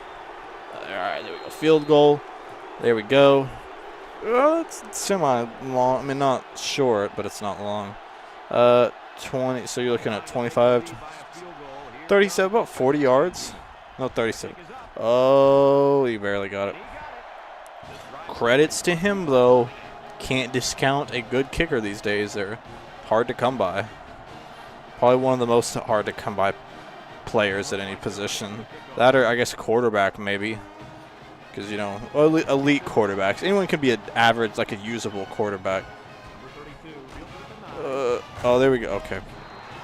right, there we go. Field goal. There we go. Well, it's semi-long. I mean, not short, but it's not long. 20. So you're looking at 25, 37, about 40 yards. No, 37. Oh, he barely got it. Credits to him, though. Can't discount a good kicker these days. They're hard to come by. Probably one of the most hard to come by players at any position. That or, I guess, quarterback maybe. Because, elite quarterbacks. Anyone can be an average, like a usable quarterback. Oh, there we go. Okay.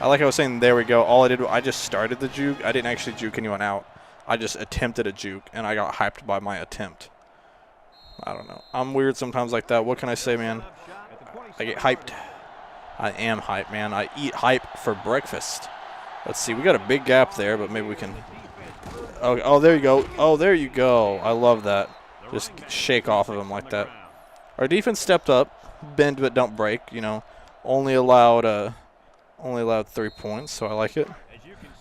I was saying there we go. All I did, I just started the juke. I didn't actually juke anyone out. I just attempted a juke, and I got hyped by my attempt. I don't know. I'm weird sometimes like that. What can I say, man? I get hyped. I am hype, man. I eat hype for breakfast. Let's see. We got a big gap there, but maybe we can. Oh, there you go. Oh, there you go. I love that. Just shake off of him like that. Our defense stepped up. Bend but don't break. You know, only allowed 3 points, so I like it.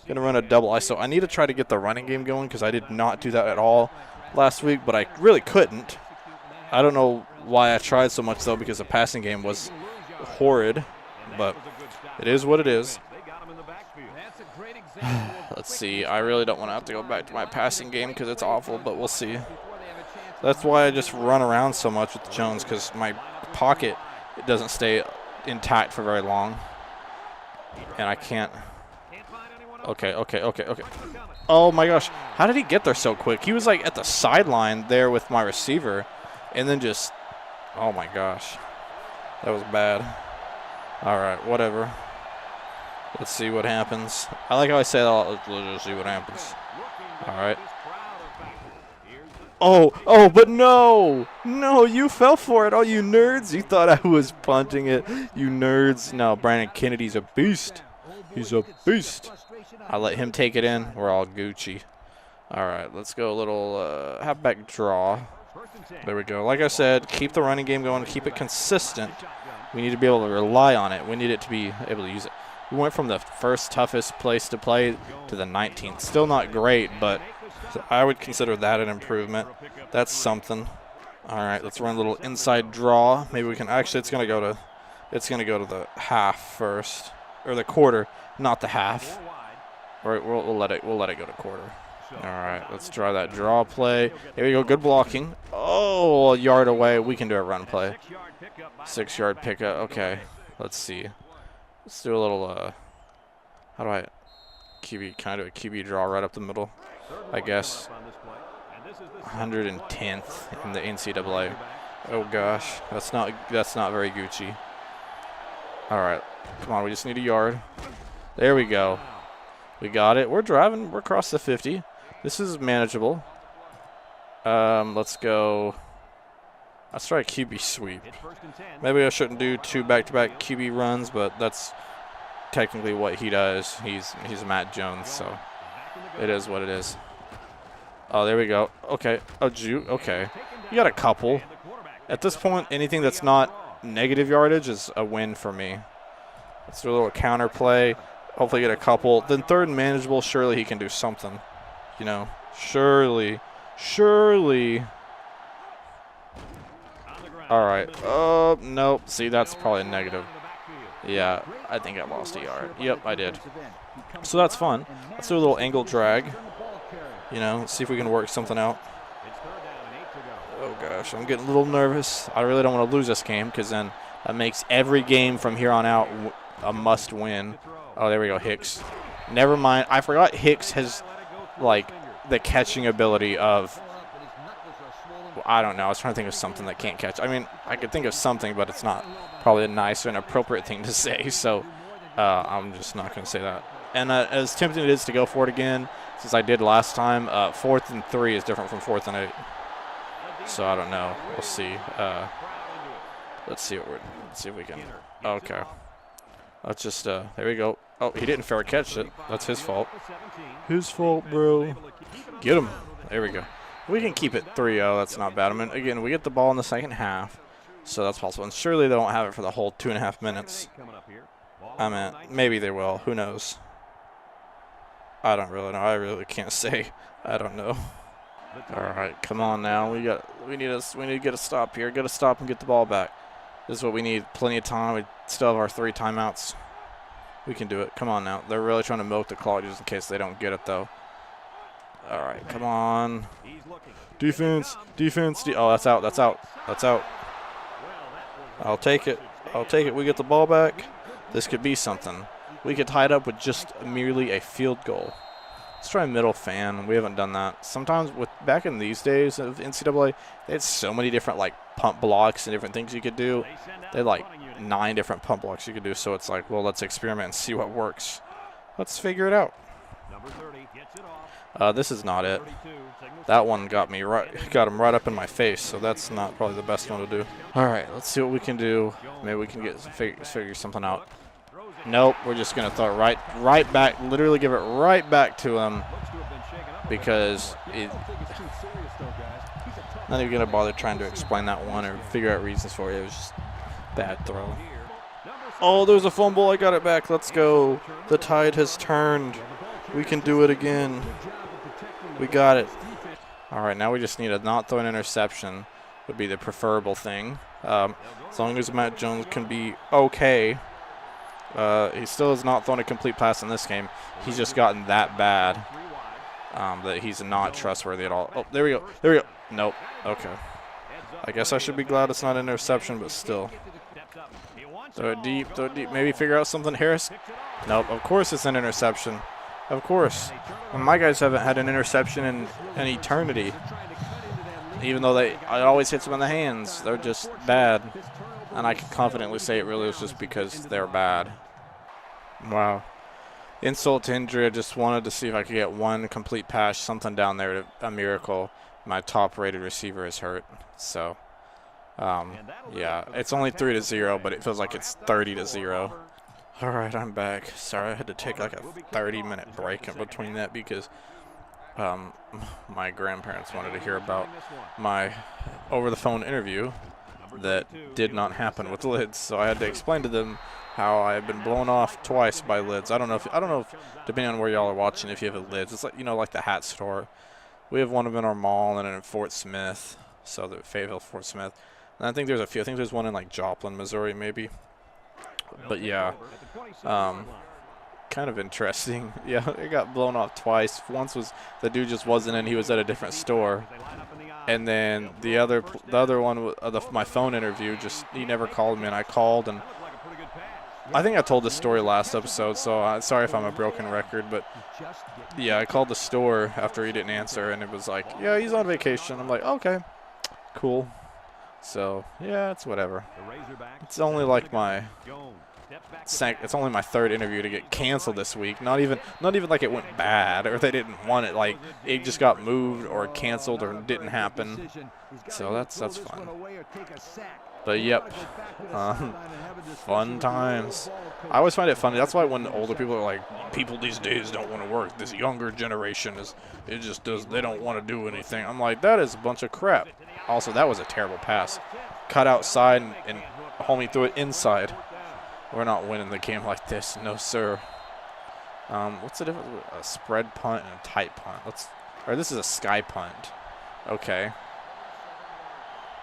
Gonna run a double ISO. I need to try to get the running game going because I did not do that at all last week, but I really couldn't. I don't know why I tried so much though, because the passing game was horrid, but it is what it is. Let's see. I really don't want to have to go back to my passing game because it's awful, but we'll see. That's why I just run around so much with Jones, because my pocket doesn't stay intact for very long, and I can't. Okay. Oh my gosh, how did he get there so quick? He was like at the sideline there with my receiver, and then just, oh my gosh, that was bad. All right, whatever. Let's see what happens. I like how I say that. Let's just see what happens. All right. Oh, but no, you fell for it. Oh, you nerds. You thought I was punting it. You nerds. No, Brandon Kennedy's a beast. He's a beast. I let him take it in. We're all Gucci. All right, let's go a little halfback draw. There we go. Like I said, keep the running game going. Keep it consistent. We need to be able to rely on it. We need it to be able to use it. We went from the first toughest place to play to the 19th. Still not great, but I would consider that an improvement. That's something. All right, let's run a little inside draw. Maybe we can. Actually, it's gonna go to the half first, or the quarter, not the half. All right, we'll let it go to quarter. All right, let's try that draw play. Here we go. Good blocking. Oh, a yard away. We can do a run play. 6-yard pickup. Okay, let's see. Let's do a little. How do I QB? Kind of a QB draw right up the middle, I guess. 110th in the NCAA. Oh gosh, that's not very Gucci. All right, come on. We just need a yard. There we go. We got it. We're driving. We're across the 50. This is manageable. Let's go. Let's try a QB sweep. Maybe I shouldn't do 2 back-to-back QB runs, but that's technically what he does. He's Matt Jones, so it is what it is. Oh, there we go. Okay. Oh, okay. You got a couple. At this point, anything that's not negative yardage is a win for me. Let's do a little counter play. Hopefully get a couple. Then third and manageable. Surely he can do something. You know, surely. All right. Oh, nope. See, that's probably a negative. Yeah, I think I lost a yard. Yep, I did. So that's fun. Let's do a little angle drag. You know, let's see if we can work something out. Oh, gosh, I'm getting a little nervous. I really don't want to lose this game because then that makes every game from here on out a must-win. Oh, there we go, Hicks. Never mind. I forgot Hicks has, like, the catching ability of, I don't know. I was trying to think of something that can't catch. I mean, I could think of something, but it's not probably a nice or an appropriate thing to say. So I'm just not going to say that. And as tempting it is to go for it again, since I did last time, 4th and 3 is different from 4th and 8. So I don't know. We'll see. Let's see if we can. Okay. Let's just. There we go. Oh, he didn't fair catch it. That's his fault. His fault, bro. Get him. There we go. We can keep it 3-0. That's not bad. I mean, again, we get the ball in the second half, so that's possible. And surely they won't have it for the whole 2.5 minutes. I mean, maybe they will. Who knows? I don't really know. I really can't say. I don't know. All right, come on now. We need to get a stop here. Get a stop and get the ball back. This is what we need. Plenty of time. We still have our 3 timeouts. We can do it. Come on now. They're really trying to milk the clock just in case they don't get it though. All right, come on. Defense. Oh, that's out. That's out. I'll take it. We get the ball back. This could be something. We could tie it up with just merely a field goal. Let's try middle fan. We haven't done that. Sometimes back in these days of NCAA, they had so many different like pump blocks and different things you could do. They had like 9 different pump blocks you could do. So it's like, well, let's experiment and see what works. Let's figure it out. This is not it. That one got him right up in my face, so that's not probably the best one to do. All right, let's see what we can do. Maybe we can figure something out. Nope, we're just gonna throw it right back. Literally give it right back to him because not even gonna bother trying to explain that one or figure out reasons for it. It was just bad throw. Oh, there's a fumble. I got it back. Let's go. The tide has turned. We can do it again. We got it. All right, now we just need to not throw an interception would be the preferable thing. As long as Matt Jones can be okay. He still has not thrown a complete pass in this game. He's just gotten that bad that he's not trustworthy at all. Oh, there we go. There we go. Nope. Okay. I guess I should be glad it's not an interception, but still. Throw it deep. Throw it deep. Maybe figure out something. Harris. Nope. Of course it's an interception. Of course. And my guys haven't had an interception in an eternity. Even though it always hits them in the hands. They're just bad. And I can confidently say it really was just because they're bad. Wow. Insult to injury. I just wanted to see if I could get one complete pass, something down there, a miracle. My top-rated receiver is hurt. So, yeah, it's only 3-0, but it feels like it's 30-0. All right, I'm back. Sorry, I had to take like a 30-minute break in between that because my grandparents wanted to hear about my over-the-phone interview that did not happen with lids. So I had to explain to them how I have been blown off twice by lids. I don't know if depending on where y'all are watching, if you have a lids, it's like like the hat store. We have one of them in our mall and in Fort Smith, so the Fayetteville, Fort Smith. And I think there's a few. I think there's one in like Joplin, Missouri, maybe. But yeah, kind of interesting. Yeah, it got blown off twice. Once was the dude just wasn't in; he was at a different store. And then the other one, my phone interview, he never called me, and I called, and I think I told this story last episode, so sorry if I'm a broken record, but yeah, I called the store after he didn't answer, and it was like, yeah, he's on vacation. I'm like, okay, cool. So yeah, it's whatever. It's only like it's only my third interview to get canceled this week. Not even like it went bad or they didn't want it. Like it just got moved or canceled or didn't happen. So that's fun. But yep, fun times. I always find it funny. That's why when older people are like, people these days don't want to work. This younger generation they don't want to do anything. I'm like, that is a bunch of crap. Also, that was a terrible pass. Cut outside and homie threw it inside. We're not winning the game like this, no sir. What's the difference with a spread punt and a tight punt? This is a sky punt. Okay.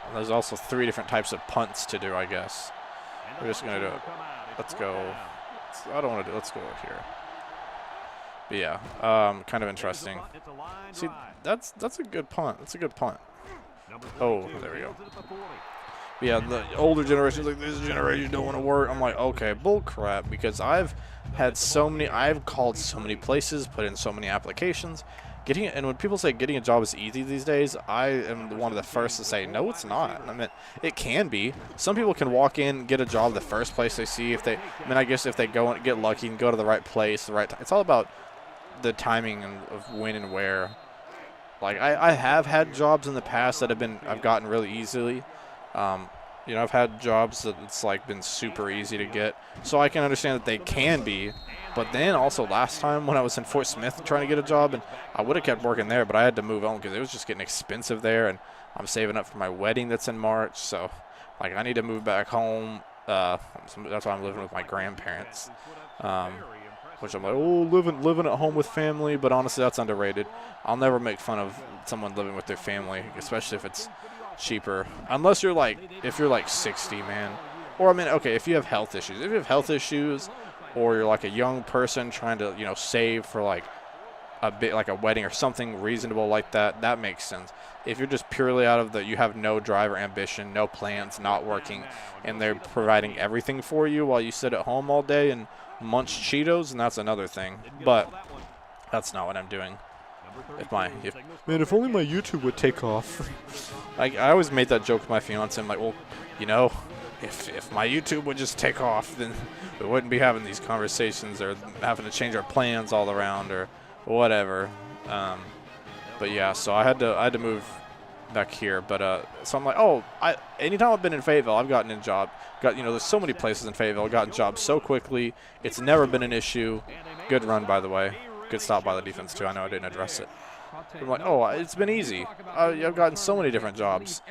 And there's also 3 different types of punts to do, I guess. We're just gonna do it. Let's go. I don't want to do. Let's go here. But yeah, kind of interesting. See, that's a good punt. That's a good punt. Oh, there we go. Yeah, the older generation's like, this generation don't want to work. I'm like, okay, bull crap, because I've called so many places, put in so many applications. And when people say getting a job is easy these days, I am one of the first to say, no, it's not. I mean, it can be. Some people can walk in, get a job the first place they see. I guess if they go and get lucky and go to the right place, the right time. It's all about the timing of when and where. Like, I have had jobs in the past that I've gotten really easily. I've had jobs that it's like been super easy to get, so I can understand that they can be. But then also last time when I was in Fort Smith trying to get a job, and I would have kept working there, but I had to move on because it was just getting expensive there, and I'm saving up for my wedding that's in March, so like I need to move back home. That's why I'm living with my grandparents, which I'm like, oh, living at home with family, but honestly that's underrated. I'll never make fun of someone living with their family, especially if it's cheaper, unless you're like 60, man. Or I mean, okay, if you have health issues, or you're like a young person trying to save for like a bit, like a wedding or something reasonable like that makes sense. If you're just purely out of you have no drive or ambition, no plans, not working, and they're providing everything for you while you sit at home all day and munch Cheetos, and that's another thing. But that's not what I'm doing. If only my YouTube would take off. I always made that joke with my fiance. I'm like, well, if my YouTube would just take off, then we wouldn't be having these conversations or having to change our plans all around or whatever. But yeah, so I had to move back here. But so I'm like, oh, anytime I've been in Fayetteville, I've gotten a job. There's so many places in Fayetteville. I've gotten jobs so quickly. It's never been an issue. Good run, by the way. Good stop by the defense too. I know I didn't address it. I'm like, oh, it's been easy. I've gotten so many different jobs.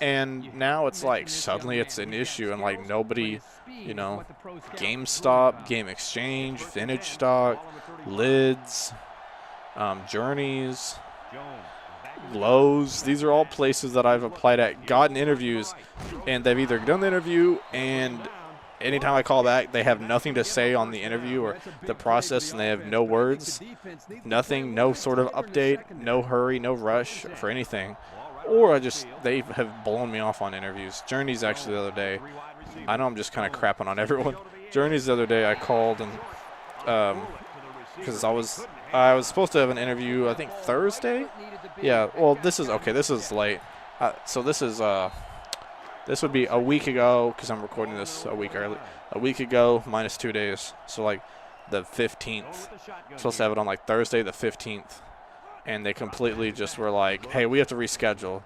And now it's like suddenly it's an issue, and like nobody, GameStop, Game Exchange, Vintage Stock, Lids, Journeys, Lowe's. These are all places that I've applied at, gotten interviews, and they've either done the interview, and anytime I call back, they have nothing to say on the interview or the process, and they have no words, nothing, no sort of update, no hurry, no rush for anything. Or they have blown me off on interviews. Journeys actually the other day, I know I'm just kind of crapping on everyone. Journeys the other day I called, and because I was supposed to have an interview, I think Thursday. Yeah, well, this is late. So this would be a week ago, because I'm recording this a week early. A week ago minus 2 days. So, like, the 15th. I'm supposed to have it on, like, Thursday the 15th. And they completely just were like, hey, we have to reschedule.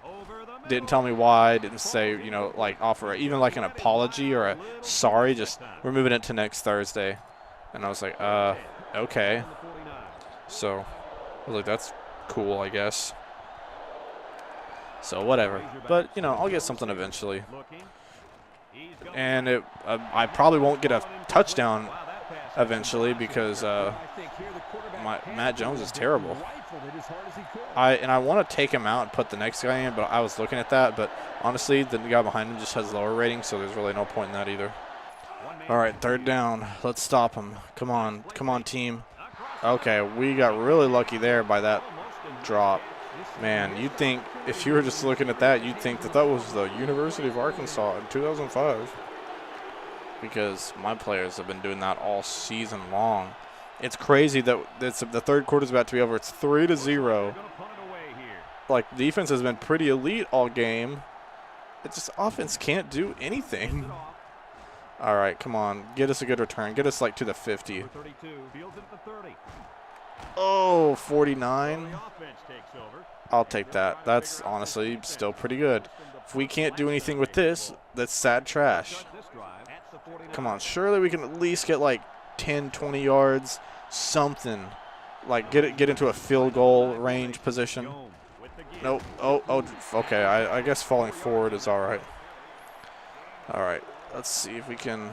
Didn't tell me why. Didn't say, like, offer even, like, an apology or a sorry. Just, we're moving it to next Thursday. And I was like, okay. So, I was like, that's cool, I guess. So whatever, but I'll get something eventually, and I probably won't get a touchdown eventually because Matt Jones is terrible. I want to take him out and put the next guy in, but I was looking at that, but honestly, the guy behind him just has lower rating, so there's really no point in that either. All right, third down. Let's stop him. Come on, team. Okay, we got really lucky there by that drop. Man, you'd think if you were just looking at that, you'd think that was the University of Arkansas in 2005. Because my players have been doing that all season long. It's crazy that the third quarter's about to be over. It's 3-0. Like, defense has been pretty elite all game. It's just offense can't do anything. All right, come on. Get us a good return. Get us, like, to the 50. Oh, 49. I'll take that. That's honestly still pretty good. If we can't do anything with this, that's sad trash. Come on, surely we can at least get like 10, 20 yards, something. Like get into a field goal range position. Nope. Oh, okay. I guess falling forward is all right. All right. Let's see if we can.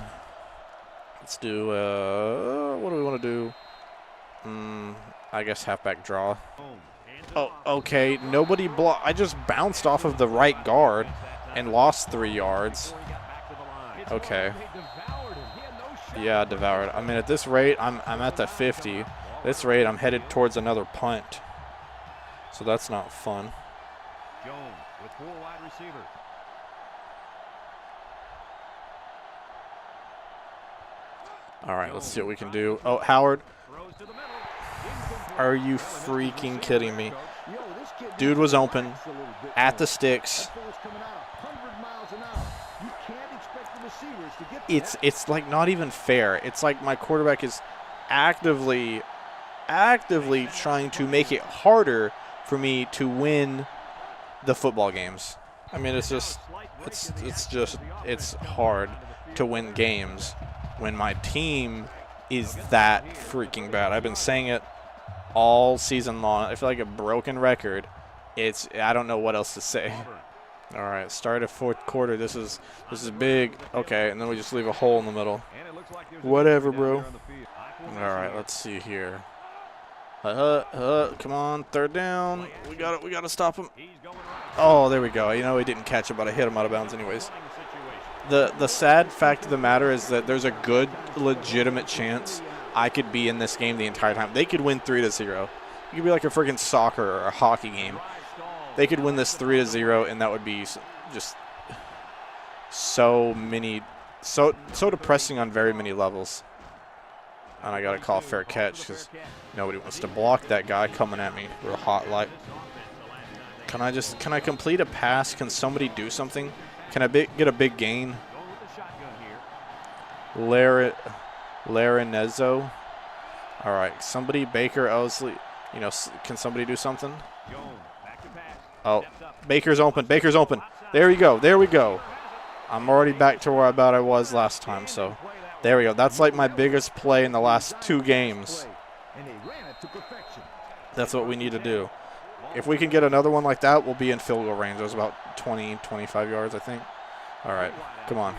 Let's do. What do we want to do? I guess halfback draw. Oh, okay. Nobody blocked. I just bounced off of the right guard and lost 3 yards. Okay. Yeah, devoured. I mean, at this rate, I'm at the 50. At this rate, I'm headed towards another punt. So that's not fun. Jones with 4 wide receivers. All right, let's see what we can do. Oh, Howard. Are you freaking kidding me? Dude was open at the sticks. It's like not even fair. It's like my quarterback is actively trying to make it harder for me to win the football games. I mean, it's hard to win games when my team is that freaking bad. I've been saying it all season long. I feel like a broken record. I don't know what else to say. All right, start of fourth quarter. This is big. Okay, and then we just leave a hole in the middle. Whatever, bro. All right, let's see here. Come on, third down. We got to stop him. Oh, there we go. He didn't catch it, but I hit him out of bounds anyways. The sad fact of the matter is that there's a good, legitimate chance I could be in this game the entire time. They could win 3-0. It could be like a freaking soccer or a hockey game. They could win this 3-0, and that would be just so depressing on very many levels. And I got to call a fair catch because nobody wants to block that guy coming at me real hot like. Can I complete a pass? Can somebody do something? Can I get a big gain? Larinezzo. All right, somebody, Baker, Owsley. You know, can somebody do something? Jones, back to pass. Oh, Steps up. Baker's open. Baker's open. There we go. There we go. I'm already back to where I was last time, so there we go. That's like my biggest play in the last 2 games. And they ran it to perfection. That's what we need to do. If we can get another one like that, we'll be in field goal range. It was about 20, 25 yards, I think. All right, come on.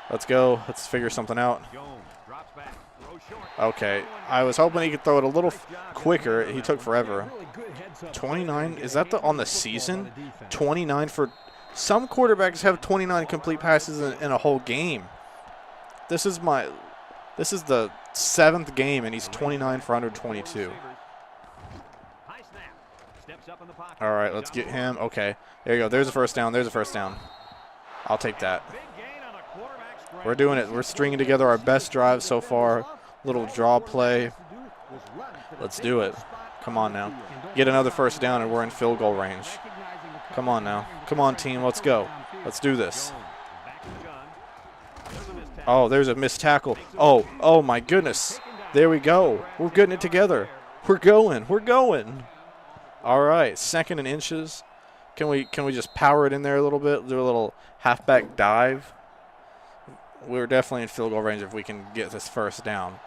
Let's go. Let's figure something out. Jones drops back. Throws short. Okay, I was hoping he could throw it a little quicker. He took forever. 29, is that on the season? 29 for – some quarterbacks have 29 complete passes in a whole game. This is the 7th game, and he's 29 for 122. All right, let's get him. Okay, there you go. There's a first down. There's a first down. I'll take that. We're doing it. We're stringing together our best drive so far. Little draw play. Let's do it. Come on now. Get another first down, and we're in field goal range. Come on now. Come on, team. Let's go. Let's do this. Oh, there's a missed tackle. Oh my goodness. There we go. We're getting it together. We're going. We're going. All right, 2nd and inches. Can we just power it in there a little bit? Do a little halfback dive. We're definitely in field goal range if we can get this first down.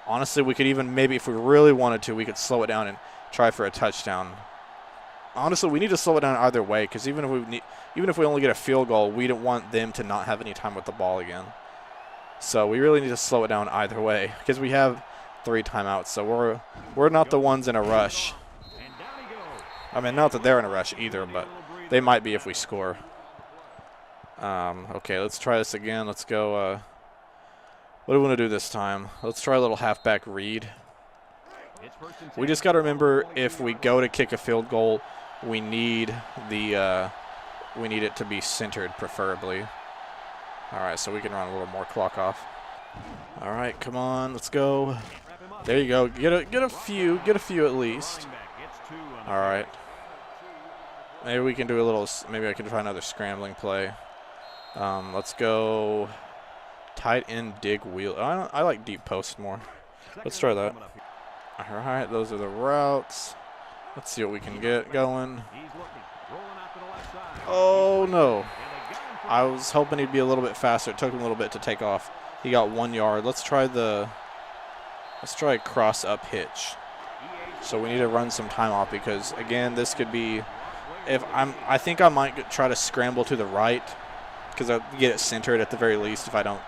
Honestly, we could even maybe, if we really wanted to, we could slow it down and try for a touchdown. Honestly, we need to slow it down either way, because even if we only get a field goal, we don't want them to not have any time with the ball again. So we really need to slow it down either way, because we have 3 timeouts. So we're not the ones in a rush. I mean, not that they're in a rush either, but they might be if we score. Okay, let's try this again. Let's go. What do we want to do this time? Let's try a little halfback read. We just got to remember, if we go to kick a field goal, we need it to be centered, preferably. All right, so we can run a little more clock off. All right, come on, let's go. There you go. Get a few at least. All right. Maybe we can do a little. Maybe I can try another scrambling play. Let's go. Tight end dig wheel. I like deep post more. Let's try that. All right, those are the routes. Let's see what we can get going. Oh no! I was hoping he'd be a little bit faster. It took him a little bit to take off. He got 1 yard. Let's try a cross up hitch. So we need to run some time off, because again, this could be. I think I might try to scramble to the right, because I get it centered at the very least if I don't,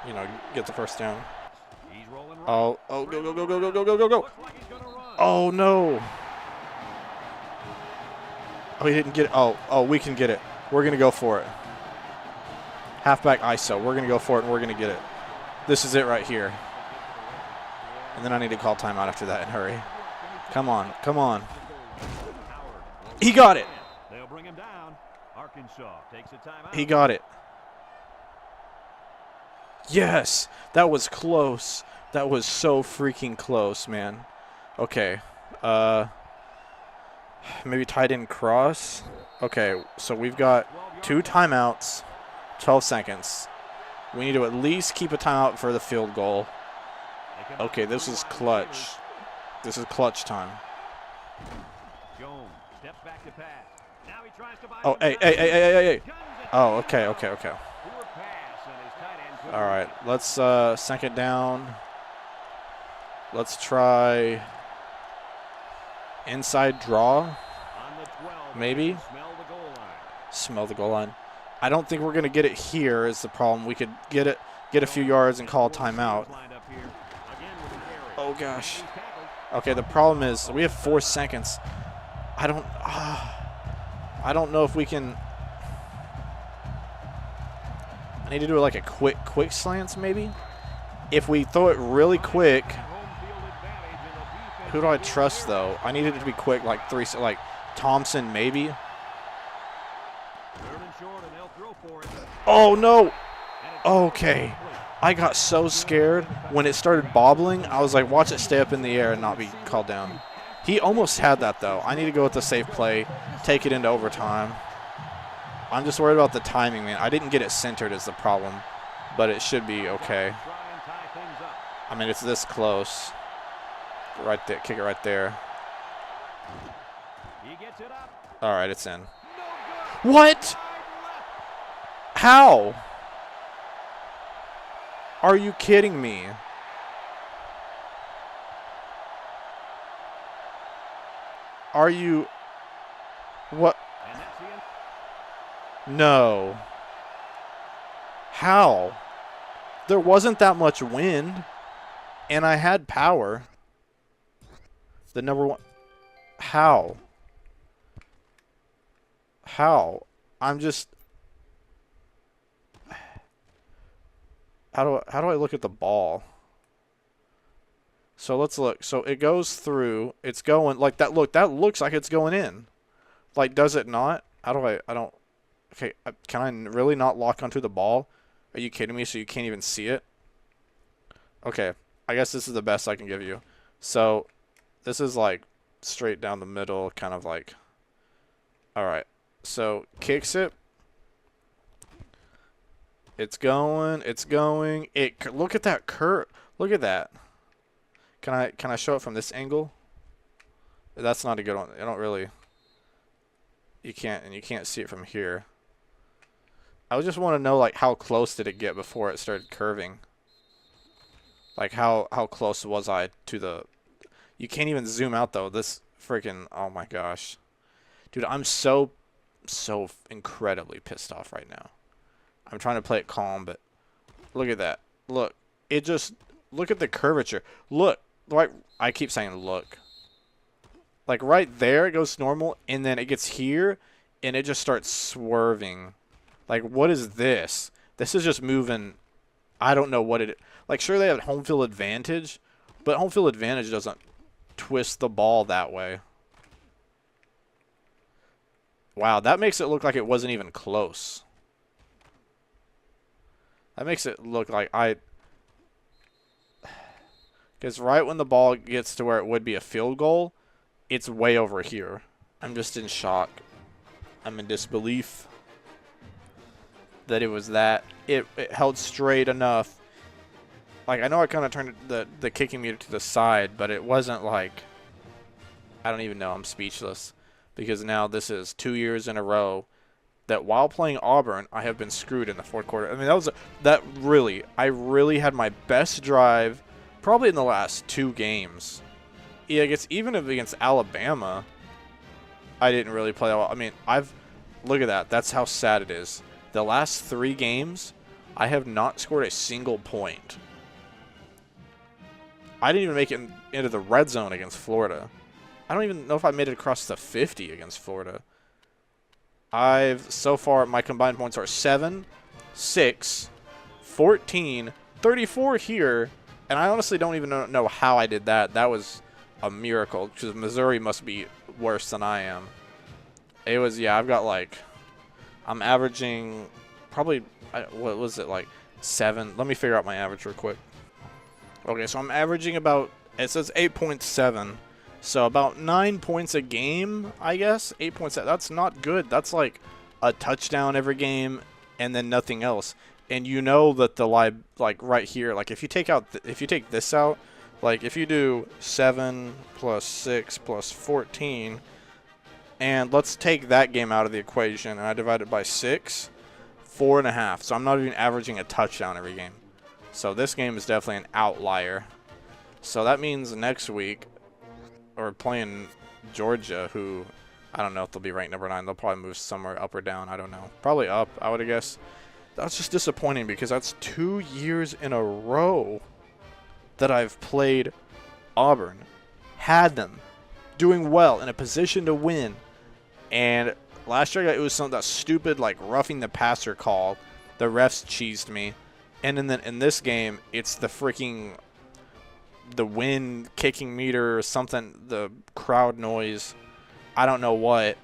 get the first down. Oh, go. Oh, no. Oh, he didn't get it. Oh, we can get it. We're going to go for it. Halfback ISO. We're going to go for it, and we're going to get it. This is it right here. And then I need to call timeout after that and hurry. Come on. Come on. He got it. They'll bring him down. Arkansas takes a timeout. He got it. Yes. That was close. That was so freaking close, man. Okay. Maybe tight end cross. Okay, so we've got 2 timeouts, 12 seconds. We need to at least keep a timeout for the field goal. Okay, this is clutch. This is clutch time. Oh, hey. Oh, okay. All right, let's 2nd down. Let's try inside draw, maybe. Smell the goal line. I don't think we're going to get it here is the problem. We could get a few yards and call a timeout. Oh, gosh. Okay, the problem is we have 4 seconds. I don't know if we can. I need to do like a quick slants maybe. If we throw it really quick, who do I trust though? I need it to be quick, like Thompson maybe. Oh no! Okay, I got so scared when it started bobbling. I was like, watch it stay up in the air and not be called down. He almost had that though. I need to go with the safe play, take it into overtime. I'm just worried about the timing, man. I didn't get it centered is the problem, but it should be okay. I mean, it's this close. Right there, kick it right there. Puts it up. All right, it's in. No good. What? Wide left. How? Are you kidding me? Are you... What? And that's the end. No. How? There wasn't that much wind, and I had power. The number one... How? How? I'm just... How do I look at the ball? So let's look. So it goes through. It's going like that. Look, that looks like it's going in. Like, does it not? How do I don't. Okay, can I really not lock onto the ball? Are you kidding me? So you can't even see it? Okay, I guess this is the best I can give you. So this is like straight down the middle, kind of like. All right. So kicks it. It's going. It's going. Look at that curve. Look at that. Can I show it from this angle? That's not a good one. I don't really. You can't see it from here. I just want to know like how close did it get before it started curving? Like how close was I to the? You can't even zoom out though. This freaking, oh my gosh, dude, I'm so incredibly pissed off right now. I'm trying to play it calm, but look at that. Look, look at the curvature. Look, right. I keep saying look. Like right there, it goes normal, and then it gets here, and it just starts swerving. Like, what is this? This is just moving. I don't know what it is. Like, sure, they have home field advantage, but home field advantage doesn't twist the ball that way. Wow, that makes it look like it wasn't even close. That makes it look like because right when the ball gets to where it would be a field goal, it's way over here. I'm just in shock. I'm in disbelief that it was that. It held straight enough. Like, I know I kind of turned the kicking meter to the side, but it wasn't like... I don't even know. I'm speechless. Because now this is 2 years in a row that while playing Auburn, I have been screwed in the fourth quarter. I mean, I really had my best drive probably in the last 2 games. Yeah, I guess even if against Alabama, I didn't really play that well. I mean, look at that. That's how sad it is. The last 3 games, I have not scored a single point. I didn't even make it into the red zone against Florida. I don't even know if I made it across the 50 against Florida. So far, my combined points are 7, 6, 14, 34 here, and I honestly don't even know how I did that. That was a miracle, because Missouri must be worse than I am. It was, yeah, I've got like, I'm averaging probably, what was it, like 7? Let me figure out my average real quick. Okay, so I'm averaging about, it says 8.7. So about 9 points a game, I guess. 8 points. That's not good. That's like a touchdown every game, and then nothing else. And you know that the like right here, like if you take this out, like if you do 7 plus 6 plus 14, and let's take that game out of the equation, and I divide it by 6, 4.5. So I'm not even averaging a touchdown every game. So this game is definitely an outlier. So that means next week, or playing Georgia, who I don't know if they'll be ranked number 9. They'll probably move somewhere up or down. I don't know. Probably up, I would guess. That's just disappointing because that's 2 years in a row that I've played Auburn. Had them doing well, in a position to win. And last year it was that stupid like roughing the passer call. The refs cheesed me. And then in this game, it's the wind kicking meter or something, the crowd noise, I don't know what.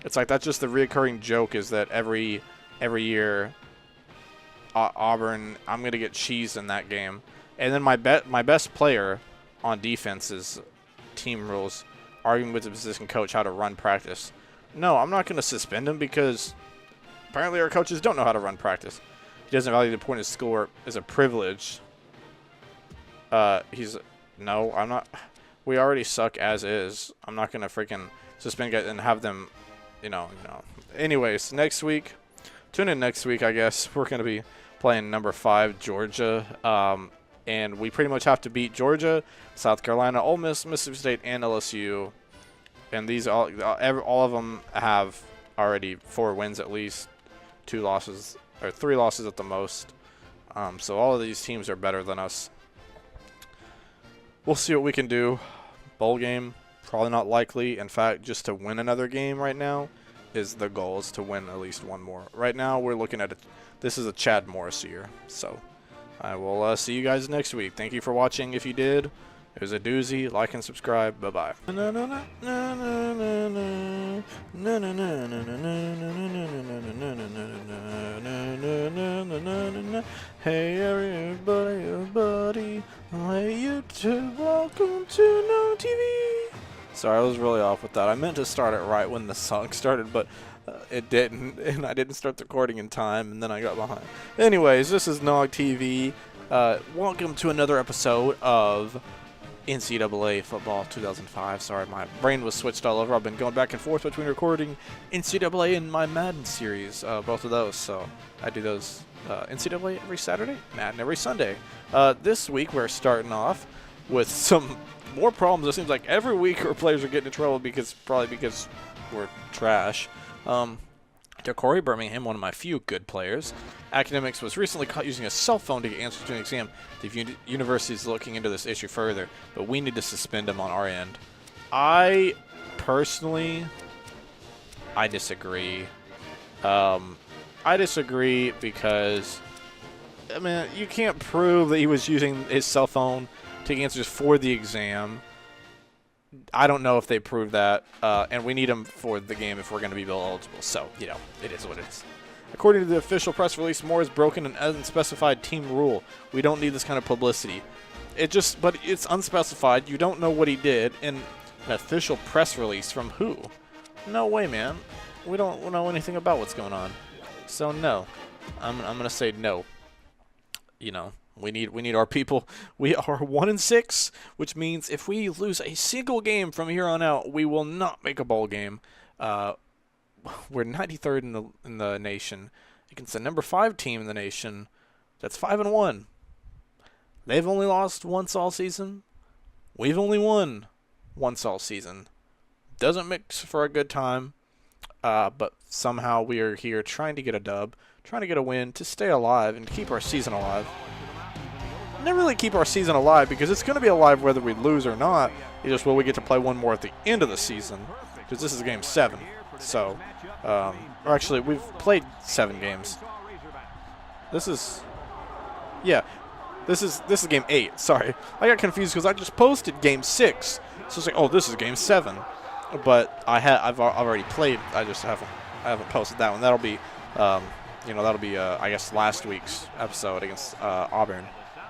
It's like that's just the reoccurring joke, is that every year Auburn, I'm going to get cheesed in that game. And then my best player on defense is team rules, arguing with the position coach how to run practice. No, I'm not going to suspend him because apparently our coaches don't know how to run practice. He doesn't value the point of score as a privilege. No, I'm not. We already suck as is. I'm not going to freaking suspend guys and have them, you know. Anyways, next week, tune in next week. I guess we're gonna be playing number 5 Georgia, and we pretty much have to beat Georgia, South Carolina, Ole Miss, Mississippi State, and LSU. And these all of them have already 4 wins at least, 2 losses or 3 losses at the most. So all of these teams are better than us. We'll see what we can do. Bowl game, probably not likely. In fact, just to win another game right now is the goal, is to win at least one more. Right now, we're looking at this is a Chad Morris year. So I will see you guys next week. Thank you for watching. If you did, it was a doozy. Like and subscribe. Bye-bye. Hey everybody, hey YouTube, welcome to No TV. Sorry, I was really off with that. I meant to start it right when the song started, but it didn't, and I didn't start the recording in time, and then I got behind. Anyways, this is Nog TV. Welcome to another episode of NCAA Football 2005. Sorry, my brain was switched all over. I've been going back and forth between recording NCAA and my Madden series, both of those. So I do those NCAA every Saturday, Madden every Sunday. This week we're starting off with some more problems. It seems like every week our players are getting in trouble probably because we're trash. Corey Birmingham, one of my few good players. Academics was recently caught using a cell phone to get answers to an exam. The university is looking into this issue further, but we need to suspend him on our end. I disagree. I disagree because, I mean, you can't prove that he was using his cell phone to get answers for the exam. I don't know if they proved that, and we need him for the game if we're going to be bill eligible. So, you know, it is what it is. According to the official press release, Moore has broken an unspecified team rule. We don't need this kind of publicity. But it's unspecified. You don't know what he did in an official press release from who? No way, man. We don't know anything about what's going on. So no, I'm gonna say no. You know. We need our people. We are 1-6, which means if we lose a single game from here on out, we will not make a bowl game. We're 93rd in the nation against the number 5 team in the nation. That's 5-1. They've only lost once all season. We've only won once all season. Doesn't mix for a good time, but somehow we are here trying to get a dub, trying to get a win to stay alive and keep our season alive. Never really keep our season alive because it's going to be alive whether we lose or not. It's just will we get to play one more at the end of the season, because this is game 7. So, or actually, we've played 7 games. This is game 8. Sorry, I got confused because I just posted game 6. So it's like, oh, this is game 7, but I've already played. I haven't posted that one. That'll be I guess last week's episode against Auburn,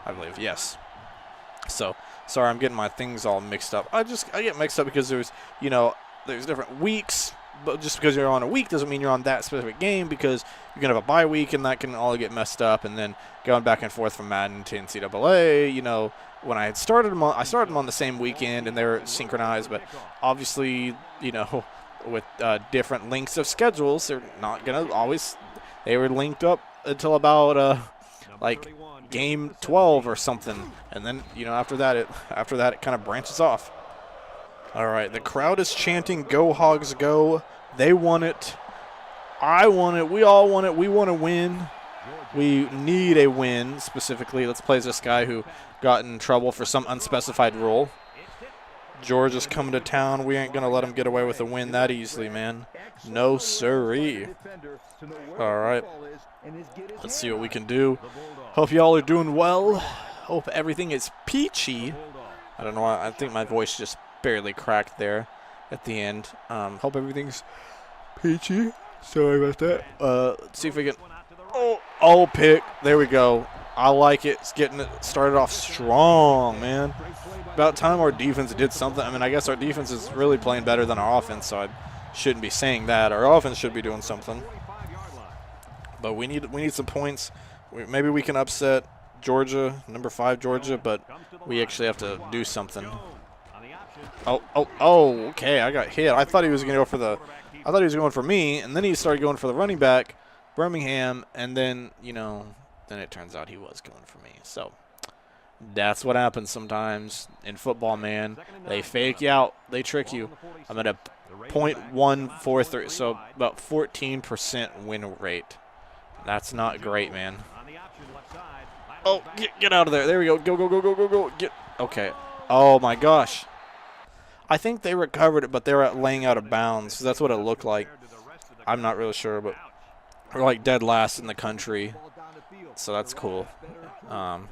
I believe. Yes. So sorry, I'm getting my things all mixed up. I get mixed up because there's different weeks. But just because you're on a week doesn't mean you're on that specific game, because you're going to have a bye week, and that can all get messed up. And then going back and forth from Madden to NCAA, when I had started them I started them on the same weekend, and they were synchronized. But obviously, with different lengths of schedules, they're not going to always – they were linked up until about game 12 or something. And then, after that it kind of branches off. All right, the crowd is chanting, "Go Hogs, go." They want it. I want it. We all want it. We want to win. We need a win, specifically. Let's play as this guy who got in trouble for some unspecified rule. Georgia's coming to town. We ain't going to let them get away with a win that easily, man. No siree. All right. Let's see what we can do. Hope y'all are doing well. Hope everything is peachy. I don't know. I think my voice just barely cracked there at the end. Hope everything's peachy. Sorry about that. Let's see if we can. Oh, pick. There we go. I like it. It's getting it started off strong, man. About time our defense did something. I mean, I guess our defense is really playing better than our offense, so I shouldn't be saying that. Our offense should be doing something. But we need some points. Maybe we can upset Georgia, number 5 Georgia, but we actually have to do something. Oh, okay, I got hit. I thought he was going to go for the – I thought he was going for me, and then he started going for the running back, Birmingham, and then, you know, then it turns out he was going for me. So that's what happens sometimes in football, man. They fake you out. They trick you. I'm at a .143, so about 14% win rate. That's not great, man. Oh, get out of there. There we go. Go. Get. Okay. Oh, my gosh. I think they recovered it, but they were laying out of bounds. That's what it looked like. I'm not really sure, but we're like dead last in the country, so that's cool. All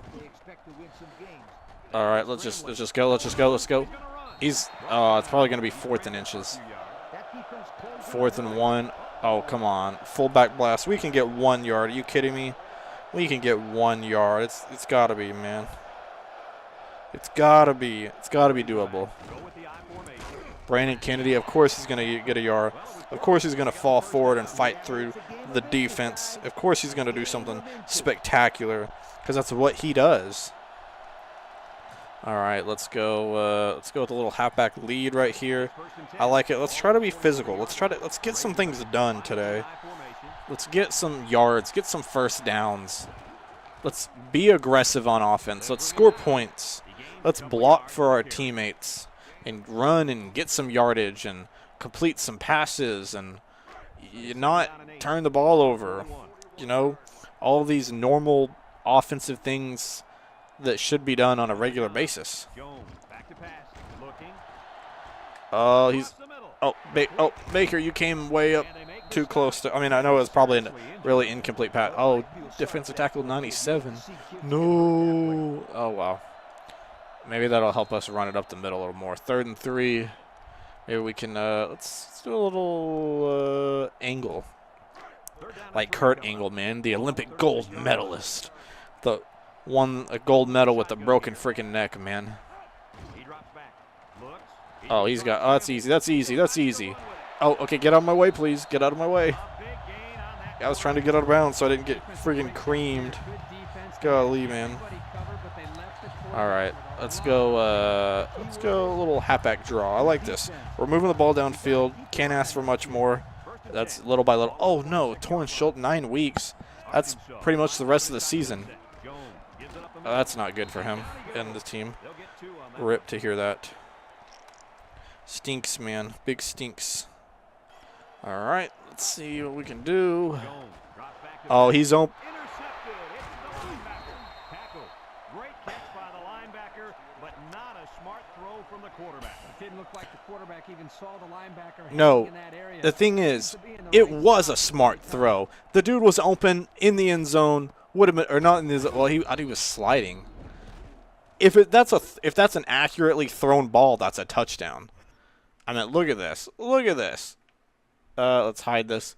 right, let's just go. He's it's probably gonna be 4th and inches. 4th and 1. Oh, come on, fullback blast. We can get 1 yard. Are you kidding me? We can get 1 yard. It's gotta be, man. It's gotta be doable. Brandon Kennedy, of course he's going to get a yard. Of course he's going to fall forward and fight through the defense. Of course he's going to do something spectacular because that's what he does. All right, let's go with a little halfback lead right here. I like it. Let's try to be physical. Let's get some things done today. Let's get some yards, get some first downs. Let's be aggressive on offense. Let's score points. Let's block for our teammates and run and get some yardage and complete some passes and not turn the ball over. You know, all these normal offensive things that should be done on a regular basis. Baker, you came way up too close to. I mean, I know it was probably a really incomplete pass. Oh, defensive tackle 97. No. Oh, wow. Maybe that'll help us run it up the middle a little more. 3rd and 3. Maybe we can, let's do a little angle. Like Kurt Angle, man, the Olympic gold medalist. Won a gold medal with a broken freaking neck, man. Oh, he's got, that's easy. Oh, okay, get out of my way, please. Get out of my way. I was trying to get out of bounds so I didn't get freaking creamed. Golly, man. All right, let's go a little halfback draw. I like this. We're moving the ball downfield. Can't ask for much more. That's little by little. Oh, no, torn shoulder, 9 weeks. That's pretty much the rest of the season. That's not good for him and the team. Rip to hear that. Stinks, man. Big stinks. All right, let's see what we can do. Oh, he's open. No, the thing is, it was a smart throw. The dude was open in the end zone. Would have been, or not in the. Well, he was sliding. If that's an accurately thrown ball, that's a touchdown. I mean, look at this. Look at this. Let's hide this.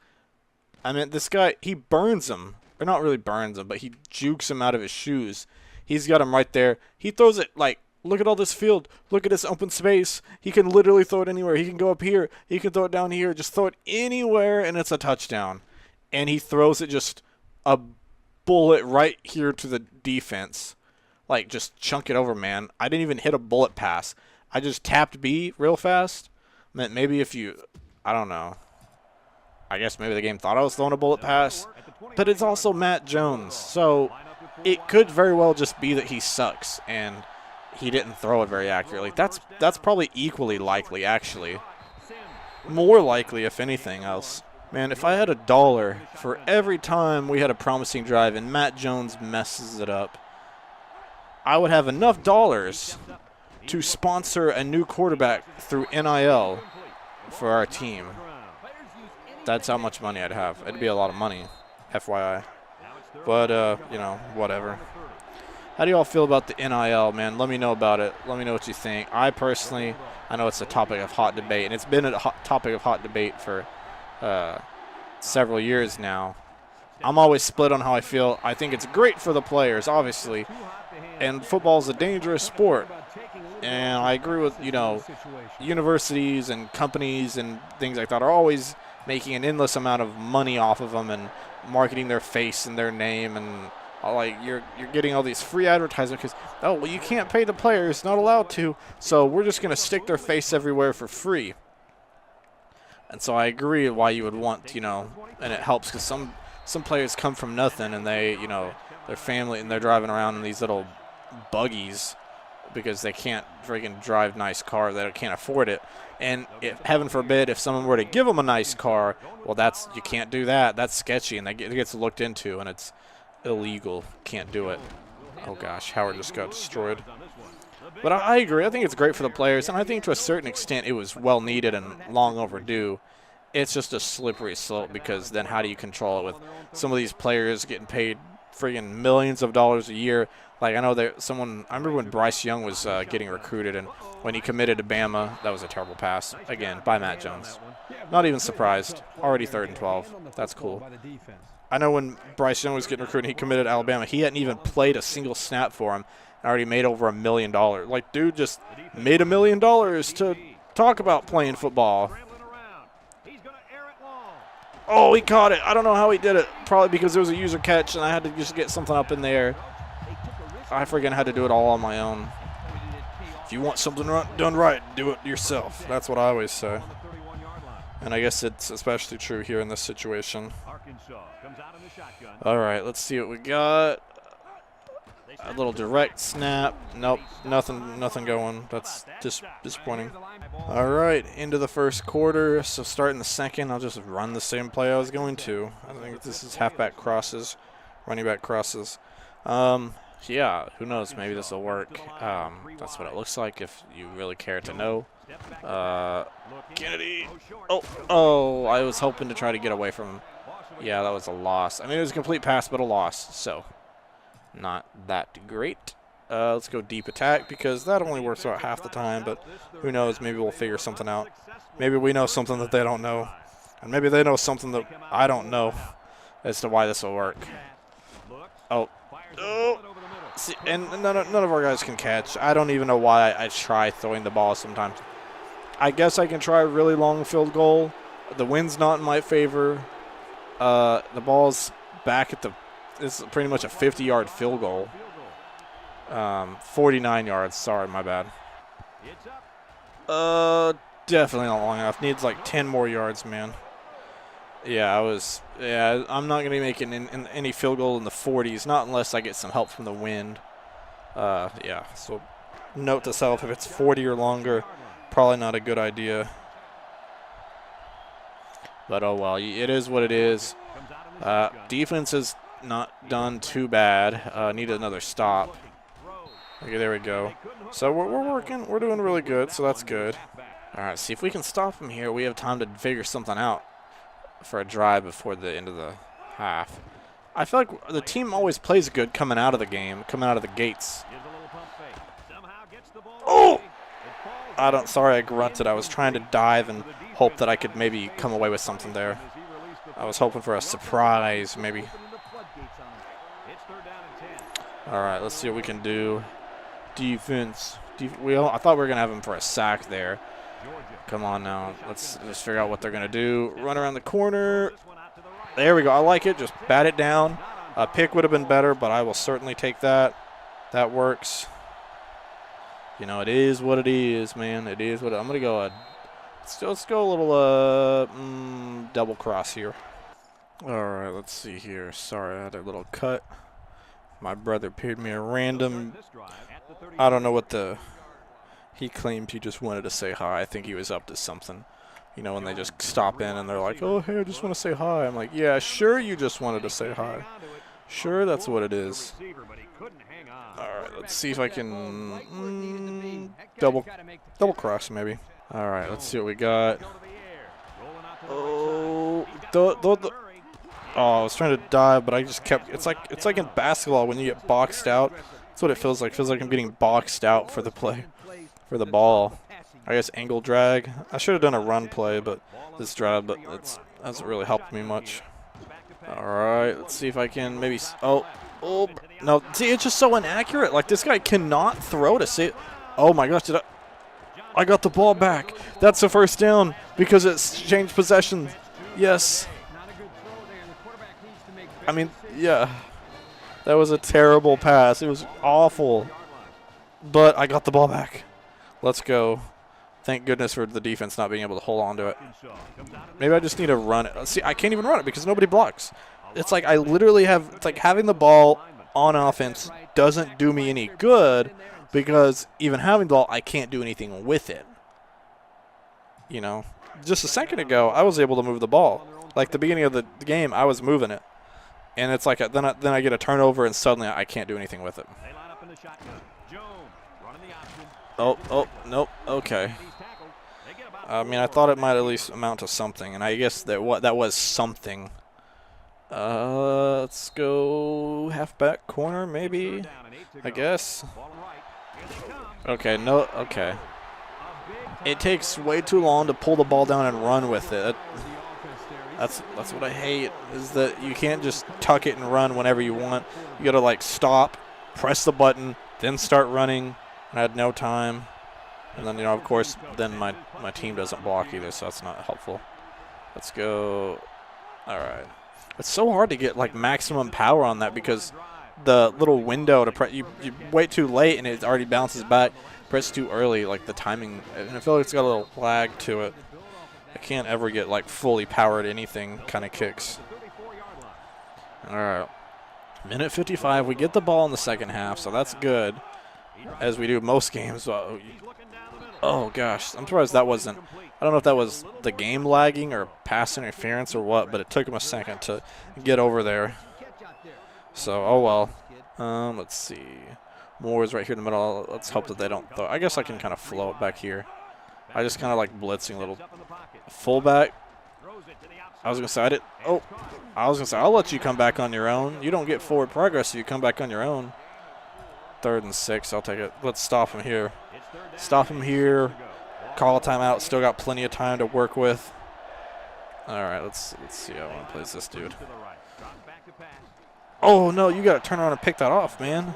I mean, this guy, he burns him. Or not really burns him, but he jukes him out of his shoes. He's got him right there. He throws it like, look at all this field. Look at this open space. He can literally throw it anywhere. He can go up here. He can throw it down here. Just throw it anywhere, and it's a touchdown. And he throws it just a bullet right here to the defense. Like, just chunk it over, man. I didn't even hit a bullet pass. I just tapped B real fast. I mean, maybe if you, I don't know. I guess maybe the game thought I was throwing a bullet pass. But it's also Matt Jones. So it could very well just be that he sucks and he didn't throw it very accurately. That's probably equally likely, actually. More likely, if anything else. Man, if I had $1 for every time we had a promising drive and Matt Jones messes it up, I would have enough dollars to sponsor a new quarterback through NIL for our team. That's how much money I'd have. It'd be a lot of money, FYI. But, you know, whatever. How do you all feel about the NIL, man? Let me know about it. Let me know what you think. I personally, I know it's a topic of hot debate, and it's been a topic of hot debate for several years now. I'm always split on how I feel. I think it's great for the players, obviously, and football's a dangerous sport. And I agree with, you know, universities and companies and things like that are always making an endless amount of money off of them and marketing their face and their name and like you're getting all these free advertisements because, oh, well, you can't pay the players, not allowed to, so we're just going to stick their face everywhere for free. And so I agree why you would want, you know, and it helps because some players come from nothing and they, you know, their family, and they're driving around in these little buggies because they can't freaking drive nice cars. They can't afford it. And if, heaven forbid, if someone were to give them a nice car, well, you can't do that. That's sketchy, and it gets looked into, and it's illegal. Can't do it. Oh, gosh, Howard just got destroyed. But I agree. I think it's great for the players, and I think to a certain extent it was well needed and long overdue. It's just a slippery slope because then how do you control it with some of these players getting paid friggin' millions of dollars a year? Like, I know I remember when Bryce Young was getting recruited, and when he committed to Bama, that was a terrible pass, again, by Matt Jones. Not even surprised. Already 3rd and 12. That's cool. I know when Bryce Young was getting recruited, he committed to Alabama. He hadn't even played a single snap for him. Already made over $1 million. Like, dude just made $1 million to talk about playing football. Oh, he caught it. I don't know how he did it. Probably because it was a user catch and I had to just get something up in there. I freaking had to do it all on my own. If you want something done right, do it yourself. That's what I always say. And I guess it's especially true here in this situation. All right, let's see what we got. A little direct snap. Nope, nothing going. That's just disappointing. All right, into the first quarter. So starting the second, I'll just run the same play I was going to. I think this is halfback crosses, running back crosses. Yeah, who knows? Maybe this will work. That's what it looks like if you really care to know. Kennedy. Oh, I was hoping to try to get away from him. Yeah, that was a loss. I mean, it was a complete pass, but a loss. So, not that great. Let's go deep attack because that only works about half the time, but who knows? Maybe we'll figure something out. Maybe we know something that they don't know, and maybe they know something that I don't know as to why this will work. Oh. See, and none of our guys can catch. I don't even know why I try throwing the ball sometimes. I guess I can try a really long field goal. The wind's not in my favor. The ball's back at this is pretty much a 50-yard field goal. 49 yards. Sorry, my bad. Definitely not long enough. Needs like 10 more yards, man. Yeah, I'm not going to be making any field goal in the 40s, not unless I get some help from the wind. Yeah, so note to self, if it's 40 or longer, probably not a good idea. But oh well, it is what it is. Defense is not done too bad. Need another stop. Okay, there we go. So we're working. We're doing really good, so that's good. All right, see if we can stop them here. We have time to figure something out for a drive before the end of the half. I feel like the team always plays good coming out of the game, coming out of the gates. Oh! Sorry I grunted. I was trying to dive and hope that I could maybe come away with something there. I was hoping for a surprise, maybe. All right, let's see what we can do. Defense. I thought we were going to have him for a sack there. Come on now. Let's just figure out what they're going to do. Run around the corner. There we go. I like it. Just bat it down. A pick would have been better, but I will certainly take that. That works. You know, it is what it is, man. It is what I'm going to go. Let's go a little double cross here. All right, let's see here. Sorry, I had a little cut. My brother paid me a random. I don't know what he claimed he just wanted to say hi. I think he was up to something. You know, when they just stop in and they're like, oh, hey, I just want to say hi. I'm like, yeah, sure you just wanted to say hi. Sure, that's what it is. All right, let's see if I can double cross maybe. All right, let's see what we got. Oh, I was trying to dive, but I just kept. It's like in basketball when you get boxed out. That's what it feels like. It feels like I'm getting boxed out for the play, for the ball. I guess angle drag. I should have done a run play, but this drive, but it hasn't really helped me much. All right, let's see if I can maybe. Oh, no! See, it's just so inaccurate. Like this guy cannot throw to see. Oh my gosh! I got the ball back. That's the first down because it's changed possession. Yes. I mean, yeah. That was a terrible pass. It was awful. But I got the ball back. Let's go. Thank goodness for the defense not being able to hold on to it. Maybe I just need to run it. See, I can't even run it because nobody blocks. It's like I literally have, it's like having the ball on offense doesn't do me any good because even having the ball, I can't do anything with it. You know, just a second ago, I was able to move the ball. Like the beginning of the game, I was moving it. And it's like then I get a turnover and suddenly I can't do anything with it. Oh, nope, okay. I mean, I thought it might at least amount to something, and I guess that was something. Let's go halfback corner, maybe. I guess. Okay, no, okay. It takes way too long to pull the ball down and run with it. That's what I hate, is that you can't just tuck it and run whenever you want. You gotta like stop, press the button, then start running. And I had no time. And then, you know, of course, then my team doesn't block either, so that's not helpful. Let's go. All right. It's so hard to get, like, maximum power on that because the little window to press, you wait too late and it already bounces back. Press too early, like the timing. And I feel like it's got a little lag to it. I can't ever get, like, fully powered anything kind of kicks. All right. Minute 55. We get the ball in the second half, so that's good. As we do most games. Oh, gosh. I'm surprised that wasn't. I don't know if that was the game lagging or pass interference or what, but it took him a second to get over there. So, oh well. Let's see. Moore is right here in the middle. Let's hope that they don't throw. I guess I can kind of flow it back here. I just kind of like blitzing a little. Fullback. I was going to say, I'll let you come back on your own. You don't get forward progress if you come back on your own. 3rd and 6, I'll take it. Let's stop him here. Stop him here. Call a timeout. Still got plenty of time to work with. All right, let's see how one plays this dude. Oh, no, you got to turn around and pick that off, man.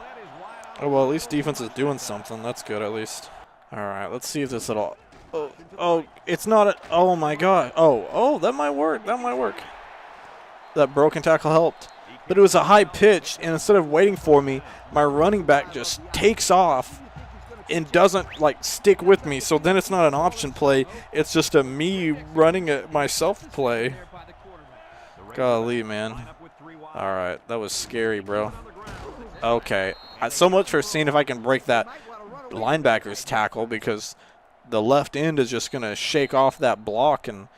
Oh, well, at least defense is doing something. That's good, at least. All right, let's see if this little... Oh, it's not a... Oh, my God. Oh, that might work. That might work. That broken tackle helped. But it was a high pitch, and instead of waiting for me, my running back just takes off and doesn't, like, stick with me. So then it's not an option play. It's just a me running it myself play. Golly, man. All right, that was scary, bro. Okay. So much for seeing if I can break that linebacker's tackle because the left end is just going to shake off that block, and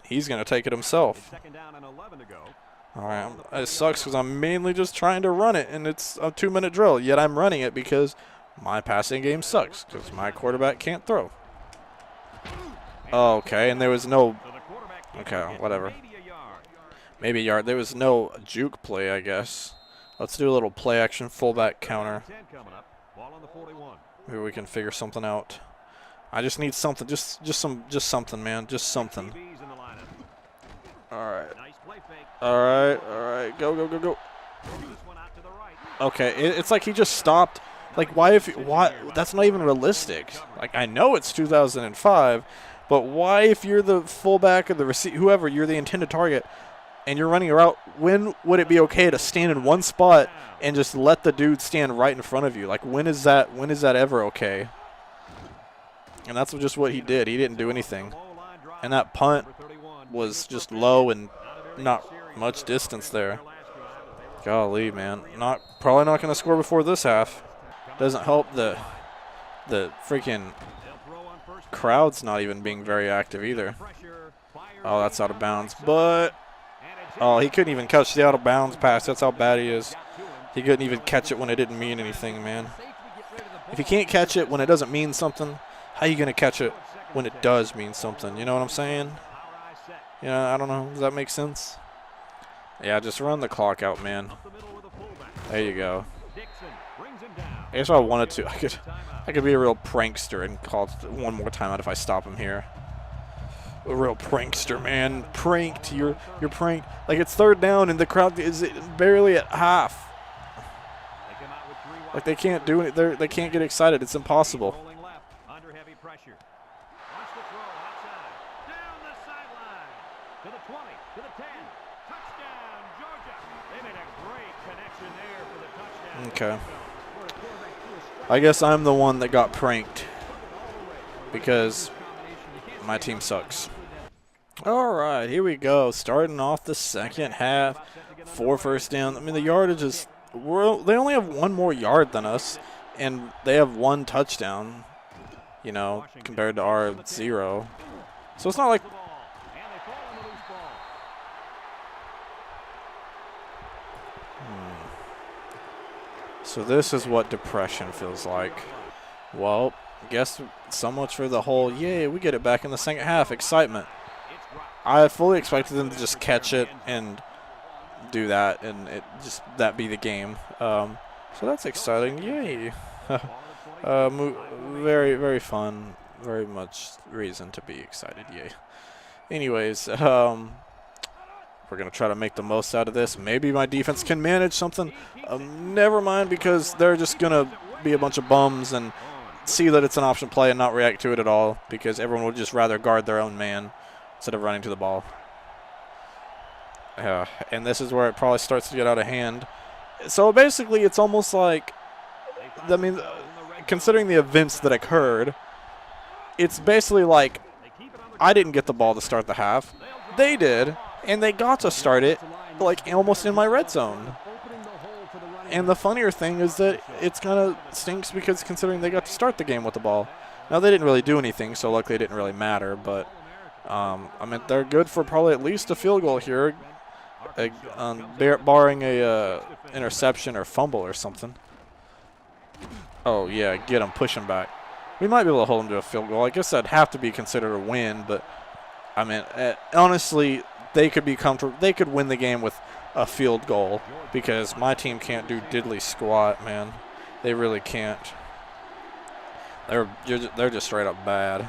he's going to take it himself. All right, it sucks because I'm mainly just trying to run it, and it's a 2-minute drill, yet I'm running it because my passing game sucks because my quarterback can't throw. Okay, and there was no – okay, whatever. Maybe a yard. There was no juke play, I guess. Let's do a little play action fullback counter. Maybe we can figure something out. I just need something, just something, man, just something. All right, go. Okay, it's like he just stopped. Like, why? That's not even realistic. Like, I know it's 2005, but why, if you're the fullback or the receiver, whoever, you're the intended target, and you're running a route, when would it be okay to stand in one spot and just let the dude stand right in front of you? Like, when is that ever okay? And that's just what he did. He didn't do anything. And that punt was just low and not much distance there. Golly, man. Probably not going to score before this half. Doesn't help the freaking crowd's not even being very active either. Oh, that's out of bounds. But, oh, he couldn't even catch the out of bounds pass. That's how bad he is. He couldn't even catch it when it didn't mean anything, man. If you can't catch it when it doesn't mean something, how are you going to catch it when it does mean something? You know what I'm saying? Yeah, I don't know. Does that make sense? Yeah, just run the clock out, man. There you go. I guess if I wanted to, I could be a real prankster and call it one more time out if I stop him here. A real prankster, man. Pranked. You're pranked. Like, it's 3rd down and the crowd is barely at half. Like, they can't do it. They can't get excited. It's impossible. Okay. I guess I'm the one that got pranked because my team sucks. All right, here we go. Starting off the second half. 4 first down. I mean, the yardage is – they only have 1 more yard than us, and they have 1 touchdown, you know, compared to our 0. So it's not like – So this is what depression feels like. Well, guess so much for the whole, yay, we get it back in the second half, excitement. I fully expected them to just catch it and do that, and that be the game. So that's exciting, yay. Very, very fun, very much reason to be excited, yay. Anyways, we're going to try to make the most out of this. Maybe my defense can manage something. Never mind, because they're just going to be a bunch of bums and see that it's an option play and not react to it at all, because everyone would just rather guard their own man instead of running to the ball. And this is where it probably starts to get out of hand. So basically, it's almost like, I mean, considering the events that occurred, it's basically like I didn't get the ball to start the half. They did. And they got to start it, like, almost in my red zone. And the funnier thing is that it's kind of stinks because considering they got to start the game with the ball. Now, they didn't really do anything, so luckily it didn't really matter. But, I mean, they're good for probably at least a field goal here, barring a interception or fumble or something. Oh, yeah, get him, push him back. We might be able to hold him to a field goal. I guess that'd have to be considered a win, but, I mean, honestly, they could be comfortable. They could win the game with a field goal because my team can't do diddly squat, man. They really can't. They're just straight up bad.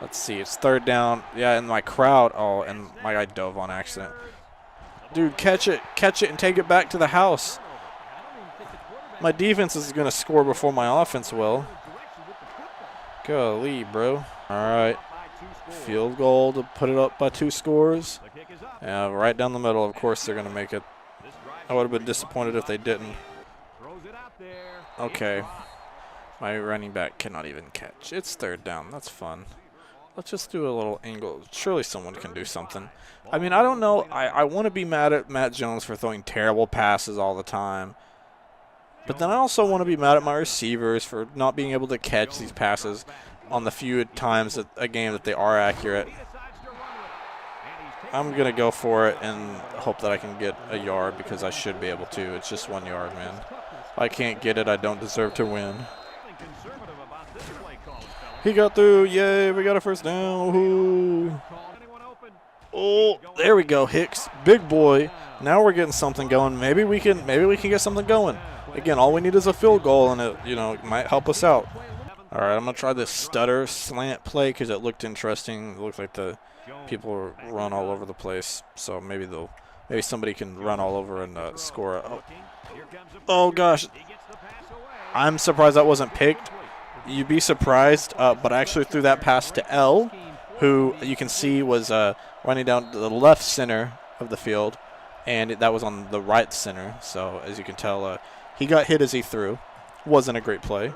Let's see. It's 3rd down. Yeah, and my crowd. Oh, and my guy dove on accident. Dude, catch it, and take it back to the house. My defense is going to score before my offense will. Golly, bro. All right. Field goal to put it up by 2 scores. Right down the middle. Of course, they're going to make it. I would have been disappointed if they didn't. Okay. My running back cannot even catch. It's 3rd down. That's fun. Let's just do a little angle. Surely someone can do something. I mean, I don't know. I want to be mad at Matt Jones for throwing terrible passes all the time. But then I also want to be mad at my receivers for not being able to catch these passes on the few times a game that they are accurate. I'm going to go for it and hope that I can get a yard because I should be able to. It's just 1 yard, man. If I can't get it, I don't deserve to win. He got through. Yay, we got a first down. Ooh. Oh, there we go, Hicks. Big boy. Now we're getting something going. Maybe we can get something going. Again, all we need is a field goal, and it might help us out. All right, I'm going to try this stutter slant play because it looked interesting. It looked like the people run all over the place. So maybe somebody can run all over and score. Oh, gosh. I'm surprised that wasn't picked. You'd be surprised, but I actually threw that pass to L, who you can see was running down to the left center of the field, and that was on the right center. So as you can tell, he got hit as he threw. Wasn't a great play.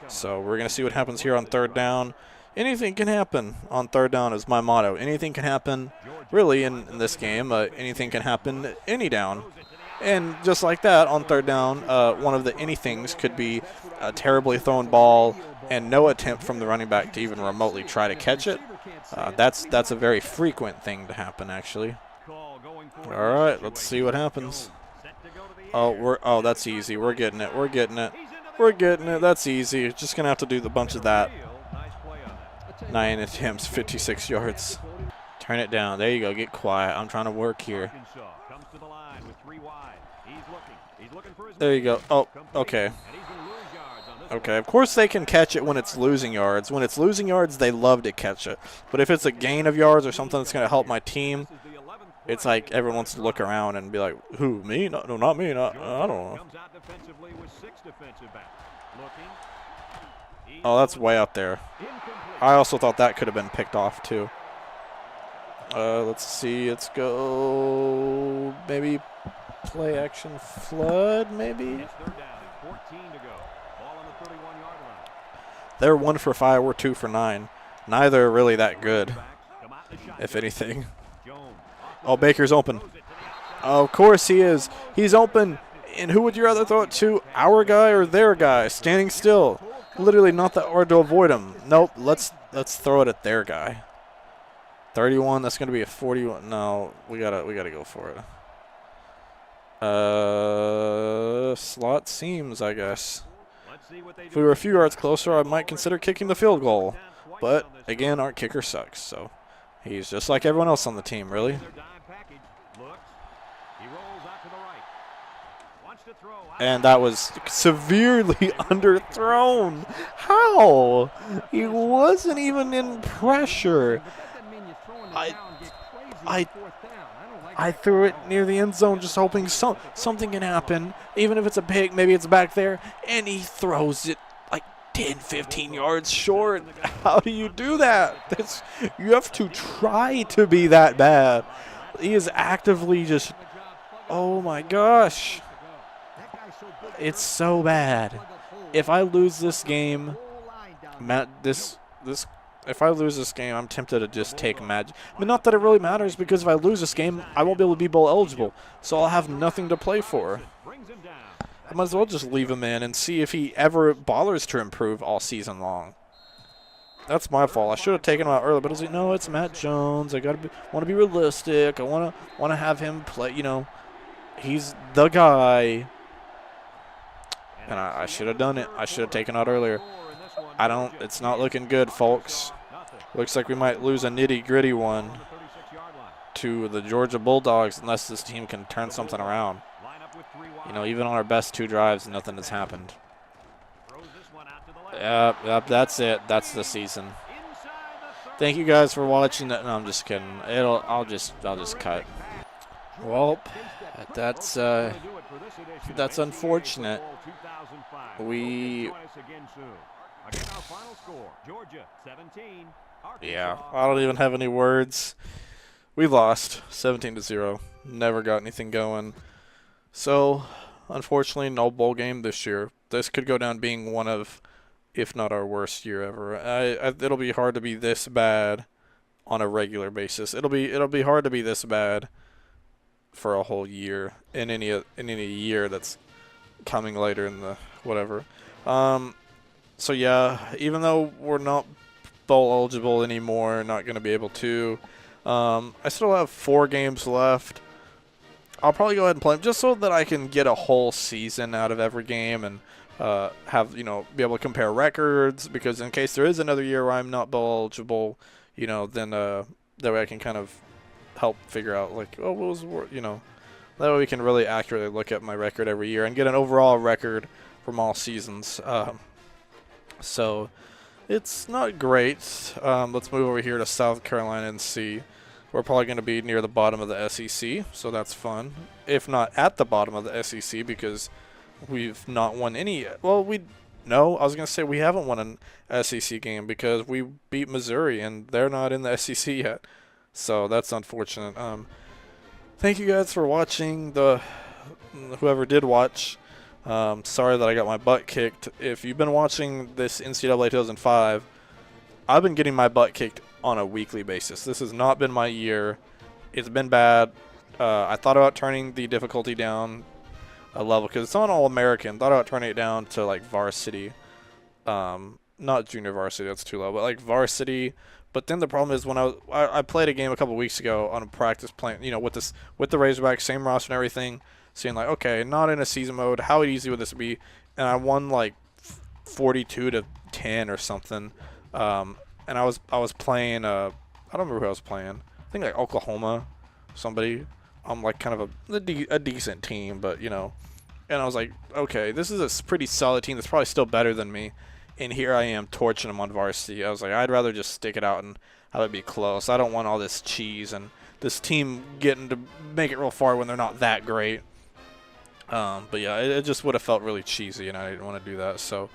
So we're going to see what happens here on 3rd down. Anything can happen on 3rd down is my motto. Anything can happen, really, in this game. Anything can happen any down. And just like that, on 3rd down, one of the anythings could be a terribly thrown ball and no attempt from the running back to even remotely try to catch it. That's a very frequent thing to happen, actually. All right, let's see what happens. Oh, that's easy. We're getting it. That's easy. Just going to have to do a bunch of that. 9 attempts, 56 yards. Turn it down. There you go. Get quiet. I'm trying to work here. There you go. Oh, okay. Okay, of course they can catch it when it's losing yards. When it's losing yards, they love to catch it. But if it's a gain of yards or something that's going to help my team, it's like everyone wants to look around and be like, who, me? No, not me. I don't know. Oh, that's way out there. I also thought that could have been picked off, too. Let's see. Let's go maybe play action flood, maybe? It's third down and 14 to go. Ball on the 31-yard line. They're 1 for 5, we're 2 for 9. Neither are really that good, Come out in the shotgun. if anything. Jones. Oh, Baker's open. Of course he is. He's open. And who would you rather throw it to? Our guy or their guy? Standing still. Literally not that hard to avoid him. Nope. Let's throw it at their guy. 31. That's gonna be a 41. No, we gotta go for it. Slot seams, I guess. If we were a few yards closer, I might consider kicking the field goal. But again, our kicker sucks. So he's just like everyone else on the team, really. And that was severely underthrown. How? He wasn't even in pressure. I threw it near the end zone just hoping something can happen. Even if it's a pick, maybe it's back there. And he throws it like 10, 15 yards short. How do you do that? You have to try to be that bad. He is actively just, oh my gosh. It's so bad. If I lose this game, if I lose this game, I'm tempted to just take Matt. I mean, not that it really matters, because if I lose this game, I won't be able to be bowl eligible, so I'll have nothing to play for. I might as well just leave him in and see if he ever bothers to improve all season long. That's my fault. I should have taken him out early, but I was like, no, it's Matt Jones. I want to be realistic. I want to have him play. You know, he's the guy. And I should have done it. I should have taken out earlier. It's not looking good, folks. Looks like we might lose a nitty-gritty one to the Georgia Bulldogs unless this team can turn something around. You know, even on our best 2 drives, nothing has happened. Yep, that's it. That's the season. Thank you guys for watching. No, I'm just kidding. I'll just cut. Well, that's unfortunate. Yeah, I don't even have any words. We lost 17-0. Never got anything going. So, unfortunately, no bowl game this year. This could go down being one of, if not our worst year ever. It'll be hard to be this bad on a regular basis. It'll be hard to be this bad for a whole year in any year that's coming later in the whatever. So yeah, even though we're not bowl eligible anymore, not going to be able to, I still have 4 games left. I'll probably go ahead and play them just so that I can get a whole season out of every game and be able to compare records, because in case there is another year where I'm not bowl eligible, then that way I can kind of help figure out like, oh, what was, that way we can really accurately look at my record every year and get an overall record from all seasons. So it's not great. Let's move over here to South Carolina and see. We're probably going to be near the bottom of the SEC, so that's fun. If not at the bottom of the SEC, because we've not won any. Well, I was going to say we haven't won an SEC game because we beat Missouri, and they're not in the SEC yet. So that's unfortunate. Thank you guys for watching. Whoever did watch. Sorry that I got my butt kicked. If you've been watching this NCAA 2005, I've been getting my butt kicked on a weekly basis. This has not been my year. It's been bad. I thought about turning the difficulty down a level because it's on All-American. Thought about turning it down to like varsity. Not junior varsity, that's too low, but like varsity. But then the problem is when I played a game a couple weeks ago on a practice playing, with the Razorbacks, same roster and everything, seeing like, okay, not in a season mode, how easy would this be? And I won like 42-10 or something. And I was playing I don't remember who I was playing. I think like Oklahoma, somebody. I'm like kind of a decent team, but and I was like, okay, this is a pretty solid team that's probably still better than me. And here I am torching them on varsity. I was like, I'd rather just stick it out and have it be close. I don't want all this cheese and this team getting to make it real far when they're not that great. But yeah, it just would have felt really cheesy, and I didn't want to do that. So,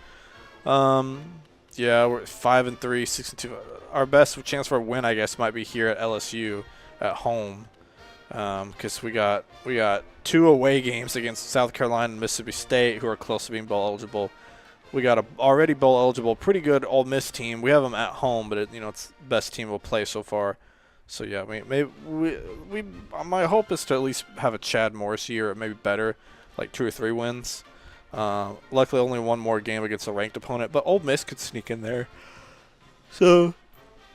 yeah, we're 5-3, 6-2. Our best chance for a win, I guess, might be here at LSU at home. because we got 2 away games against South Carolina and Mississippi State, who are close to being bowl eligible. We got a already bowl eligible, pretty good Ole Miss team. We have them at home, but it's the best team we'll play so far. So yeah, my hope is to at least have a Chad Morris year, or maybe better, like 2 or 3 wins. Luckily, only 1 more game against a ranked opponent, but Ole Miss could sneak in there. So,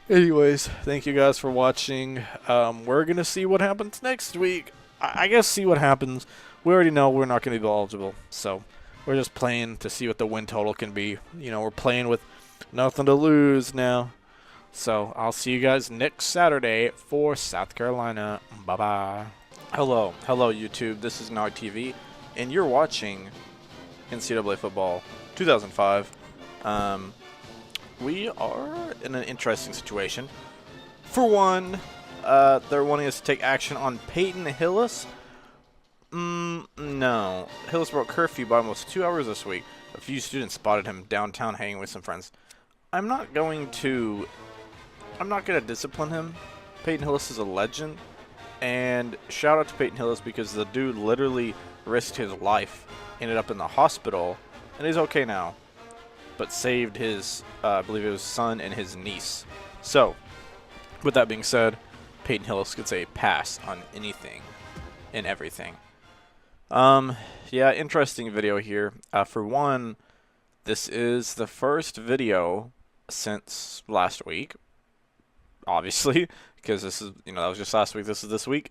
anyways, thank you guys for watching. We're gonna see what happens next week. I guess see what happens. We already know we're not gonna be eligible, so we're just playing to see what the win total can be. We're playing with nothing to lose now. So I'll see you guys next Saturday for South Carolina. Bye-bye. Hello YouTube. This is Nog TV, and you're watching NCAA Football 2005. We are in an interesting situation. For one, they're wanting us to take action on Peyton Hillis. No. Hillis broke curfew by almost 2 hours this week. A few students spotted him downtown hanging with some friends. I'm not going to discipline him. Peyton Hillis is a legend. And shout out to Peyton Hillis, because the dude literally risked his life, ended up in the hospital, and he's okay now. But saved his, I believe it was son and his niece. So, with that being said, Peyton Hillis gets a pass on anything and everything. Yeah, interesting video here. For one, this is the first video since last week, obviously, because this is, that was just last week. This is this week.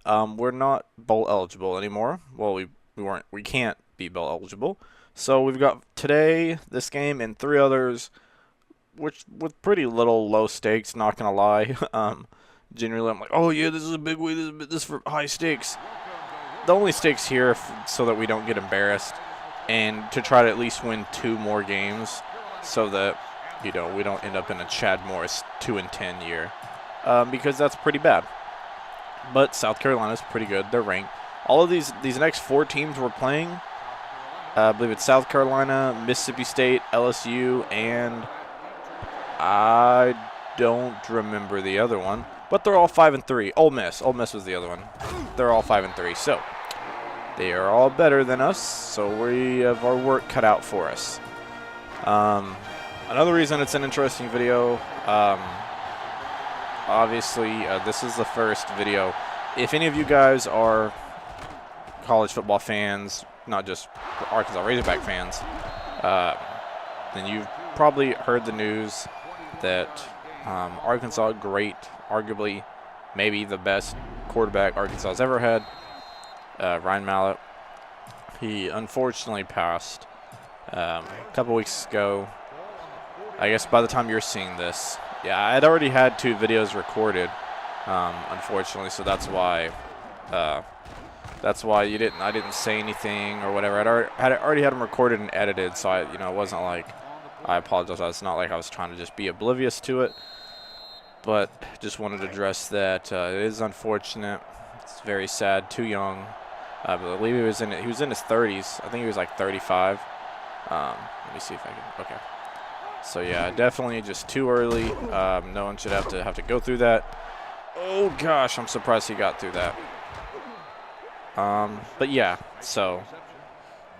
We're not bowl eligible anymore. Well, we can't be bowl eligible. So we've got today, this game, and 3 others, which with pretty low stakes. Not gonna lie. Generally, I'm like, oh yeah, this is a big week. This is for high stakes. The only stakes here so that we don't get embarrassed, and to try to at least win 2 more games, so that we don't end up in a Chad Morris 2-10 year, because that's pretty bad. But South Carolina's pretty good. They're ranked. All of these next 4 teams we're playing, I believe it's South Carolina, Mississippi State, LSU, and I don't remember the other one. But they're all 5-3. Ole Miss. Ole Miss was the other one. They're all 5-3. So they are all better than us. So we have our work cut out for us. Another reason it's an interesting video. Obviously, this is the first video. If any of you guys are college football fans, not just Arkansas Razorback fans, then you've probably heard the news that Arkansas, arguably maybe the best quarterback Arkansas has ever had, Ryan Mallett, he unfortunately passed a couple weeks ago. I guess by the time you're seeing this, yeah, I had already had 2 videos recorded, unfortunately, so that's why I didn't say anything or whatever. I already had them recorded and edited, so it wasn't like, I apologize. It's not like I was trying to just be oblivious to it, but just wanted to address that. It is unfortunate. It's very sad. Too young. I believe he was in his 30s. I think he was like 35. Let me see if I can. Okay. So yeah, definitely just too early. No one should have to go through that. Oh gosh, I'm surprised he got through that. But yeah, so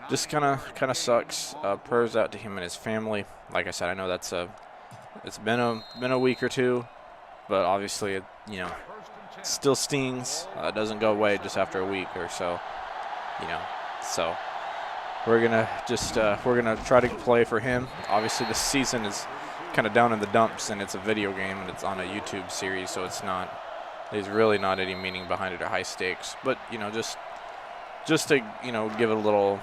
just kind of sucks. Prayers out to him and his family. Like I said, I know it's been a week or 2, but obviously it still stings. It doesn't go away just after a week or so. So we're gonna try to play for him. Obviously, this season is kind of down in the dumps, and it's a video game and it's on a YouTube series, so there's really not any meaning behind it or high stakes. But just to give it a little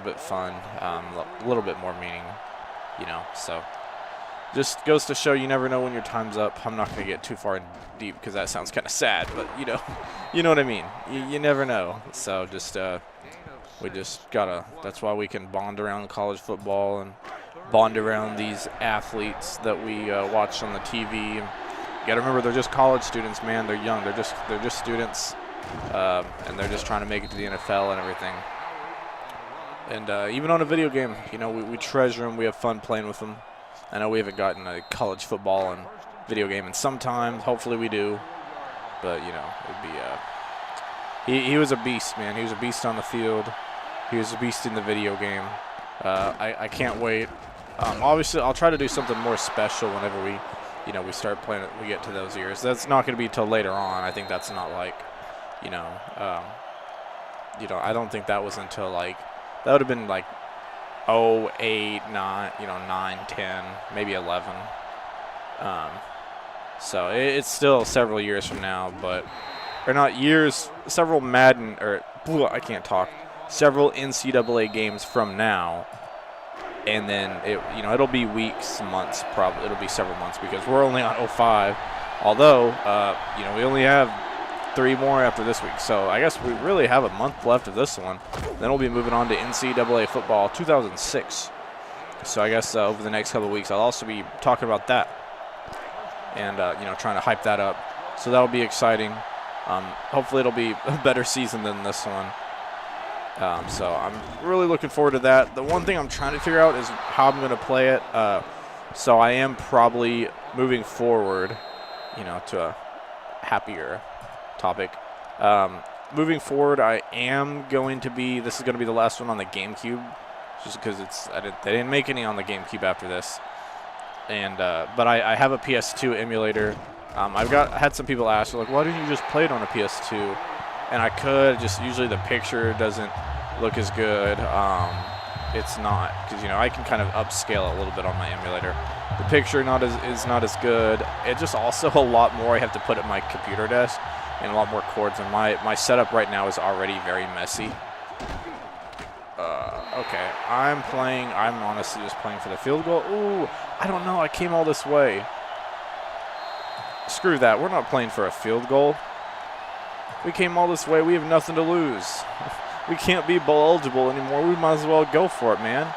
bit fun, a little bit more meaning, So just goes to show you never know when your time's up. I'm not gonna get too far in deep because that sounds kind of sad, but you know what I mean. You never know. So we just gotta. That's why we can bond around college football and bond around these athletes that we watch on the TV. You gotta remember, they're just college students, man. They're young. They're just students, and they're just trying to make it to the NFL and everything. And even on a video game, we treasure them. We have fun playing with them. I know we haven't gotten a college football and video game in some time. Hopefully we do. but you know, it'd be he was a beast, man. He was a beast on the field. He was a beast in the video game. I can't wait. Obviously, I'll try to do something more special whenever we start playing it. We get to those years. That's not going to be till later on. I think that's not like, I don't think that was until like that would have been like 08, 9, 9, 10, maybe 11. So it's still several years from now, or not years, several Madden, I can't talk, several NCAA games from now, and then it'll be weeks, months, probably it'll be several months because we're only on 05, although we only have 3 more after this week, so I guess we really have a month left of this one. Then we'll be moving on to NCAA Football 2006. So I guess over the next couple of weeks I'll also be talking about that and trying to hype that up. So that'll be exciting. Hopefully it'll be a better season than this one. So I'm really looking forward to that. The one thing I'm trying to figure out is how I'm going to play it. So I am probably moving forward, to a happier topic. Moving forward, I am going to be. This is going to be the last one on the GameCube, just because they didn't make any on the GameCube after this. And but I have a PS2 emulator. I had some people ask, like, why didn't you just play it on a PS2? And I could, just usually the picture doesn't look as good. It's not, because I can kind of upscale it a little bit on my emulator. The picture is not as good. It's just also a lot more I have to put at my computer desk, and a lot more cords. And my setup right now is already very messy. Okay, I'm honestly just playing for the field goal. Ooh, I don't know. I came all this way. Screw that. We're not playing for a field goal. We came all this way. We have nothing to lose. We can't be bowl eligible anymore. We might as well go for it, man.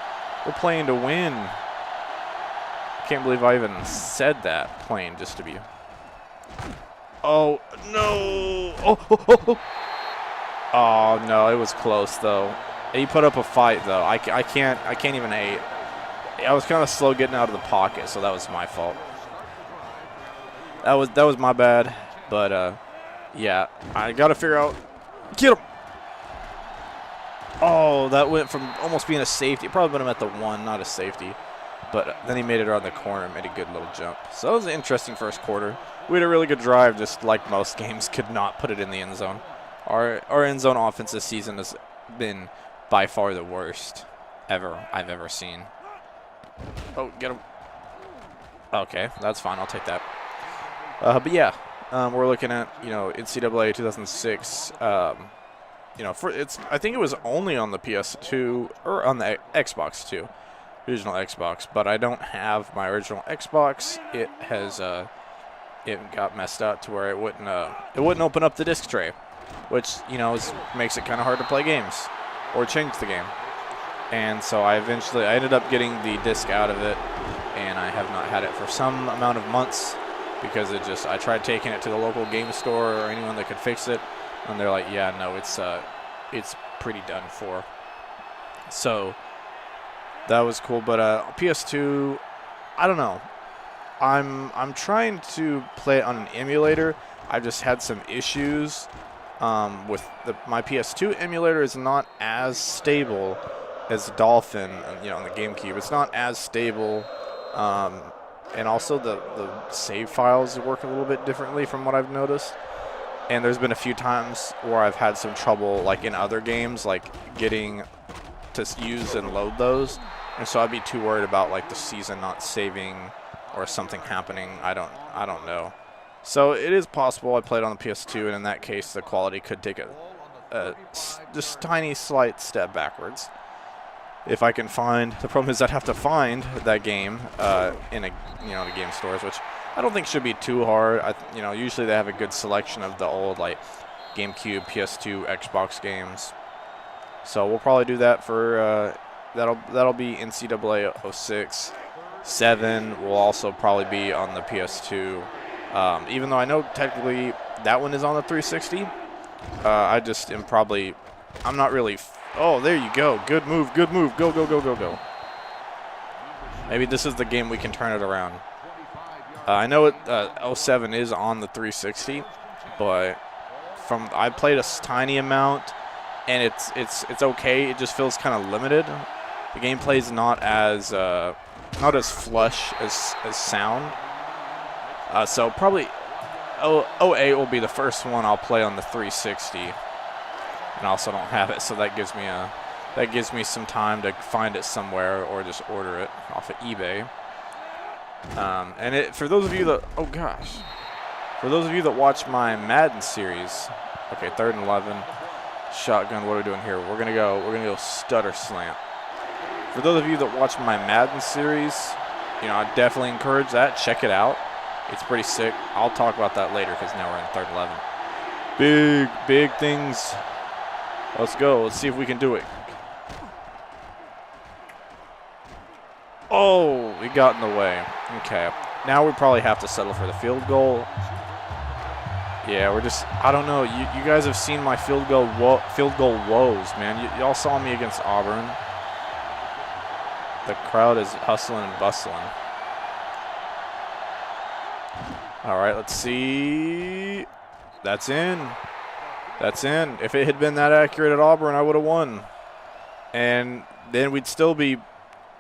We're playing to win. I can't believe I even said that, playing just to be. Oh, no. Oh, no, it was close, though. He put up a fight, though. I can't even hate. I was kind of slow getting out of the pocket, so that was my fault. That was my bad, but yeah, I got to figure out. Get him! Oh, that went from almost being a safety. It probably put him at the 1, not a safety. But then he made it around the corner and made a good little jump. So that was an interesting first quarter. We had a really good drive, just like most games, could not put it in the end zone. Our end zone offense this season has been by far the worst I've ever seen. Oh, get him. Okay, that's fine. I'll take that. But yeah, we're looking at, NCAA 2006. I think it was only on the PS2 or on the Xbox 2, original Xbox. But I don't have my original Xbox. It has it got messed up to where it wouldn't open up the disc tray, which makes it kind of hard to play games or change the game. And so I ended up getting the disc out of it, and I have not had it for some amount of months. Because I tried taking it to the local game store or anyone that could fix it, and they're like, yeah, no, it's pretty done for. So that was cool, but PS2, I don't know. I'm trying to play it on an emulator. I've just had some issues with my PS2 emulator is not as stable as Dolphin, on the GameCube. It's not as stable. And also the save files work a little bit differently from what I've noticed. And there's been a few times where I've had some trouble, like in other games, like getting to use and load those. And so I'd be too worried about like the season not saving or something happening. I don't know. So it is possible I played on the PS2, and in that case the quality could take a just tiny slight step backwards. If I can find, the problem is I'd have to find that game in the game stores, which I don't think should be too hard. Usually they have a good selection of the old like GameCube, PS2, Xbox games. So we'll probably do that for that'll be NCAA 06. 7 will also probably be on the PS2. Even though I know technically that one is on the 360, I'm not really. Oh, there you go. Good move. Good move. Go, go, go, go, go. Maybe this is the game we can turn it around. I know 07 is on the 360, but I played a tiny amount, and it's okay. It just feels kind of limited. The gameplay is not as flush as sound. So probably 08 will be the first one I'll play on the 360, and I also don't have it, so that gives me some time to find it somewhere or just order it off of eBay. And for those of you that for those of you that watch my Madden series, okay, 3rd and 11, shotgun. What are we doing here? We're gonna go stutter slant. For those of you that watch my Madden series, I definitely encourage that. Check it out. It's pretty sick. I'll talk about that later because now we're in 3rd and 11. Big things. Let's go. Let's see if we can do it. Oh, we got in the way. Okay. Now we probably have to settle for the field goal. Yeah, I don't know. You guys have seen my field goal woes, man. Y'all saw me against Auburn. The crowd is hustling and bustling. All right, let's see. That's in. That's in. If it had been that accurate at Auburn, I would have won. And then we'd still be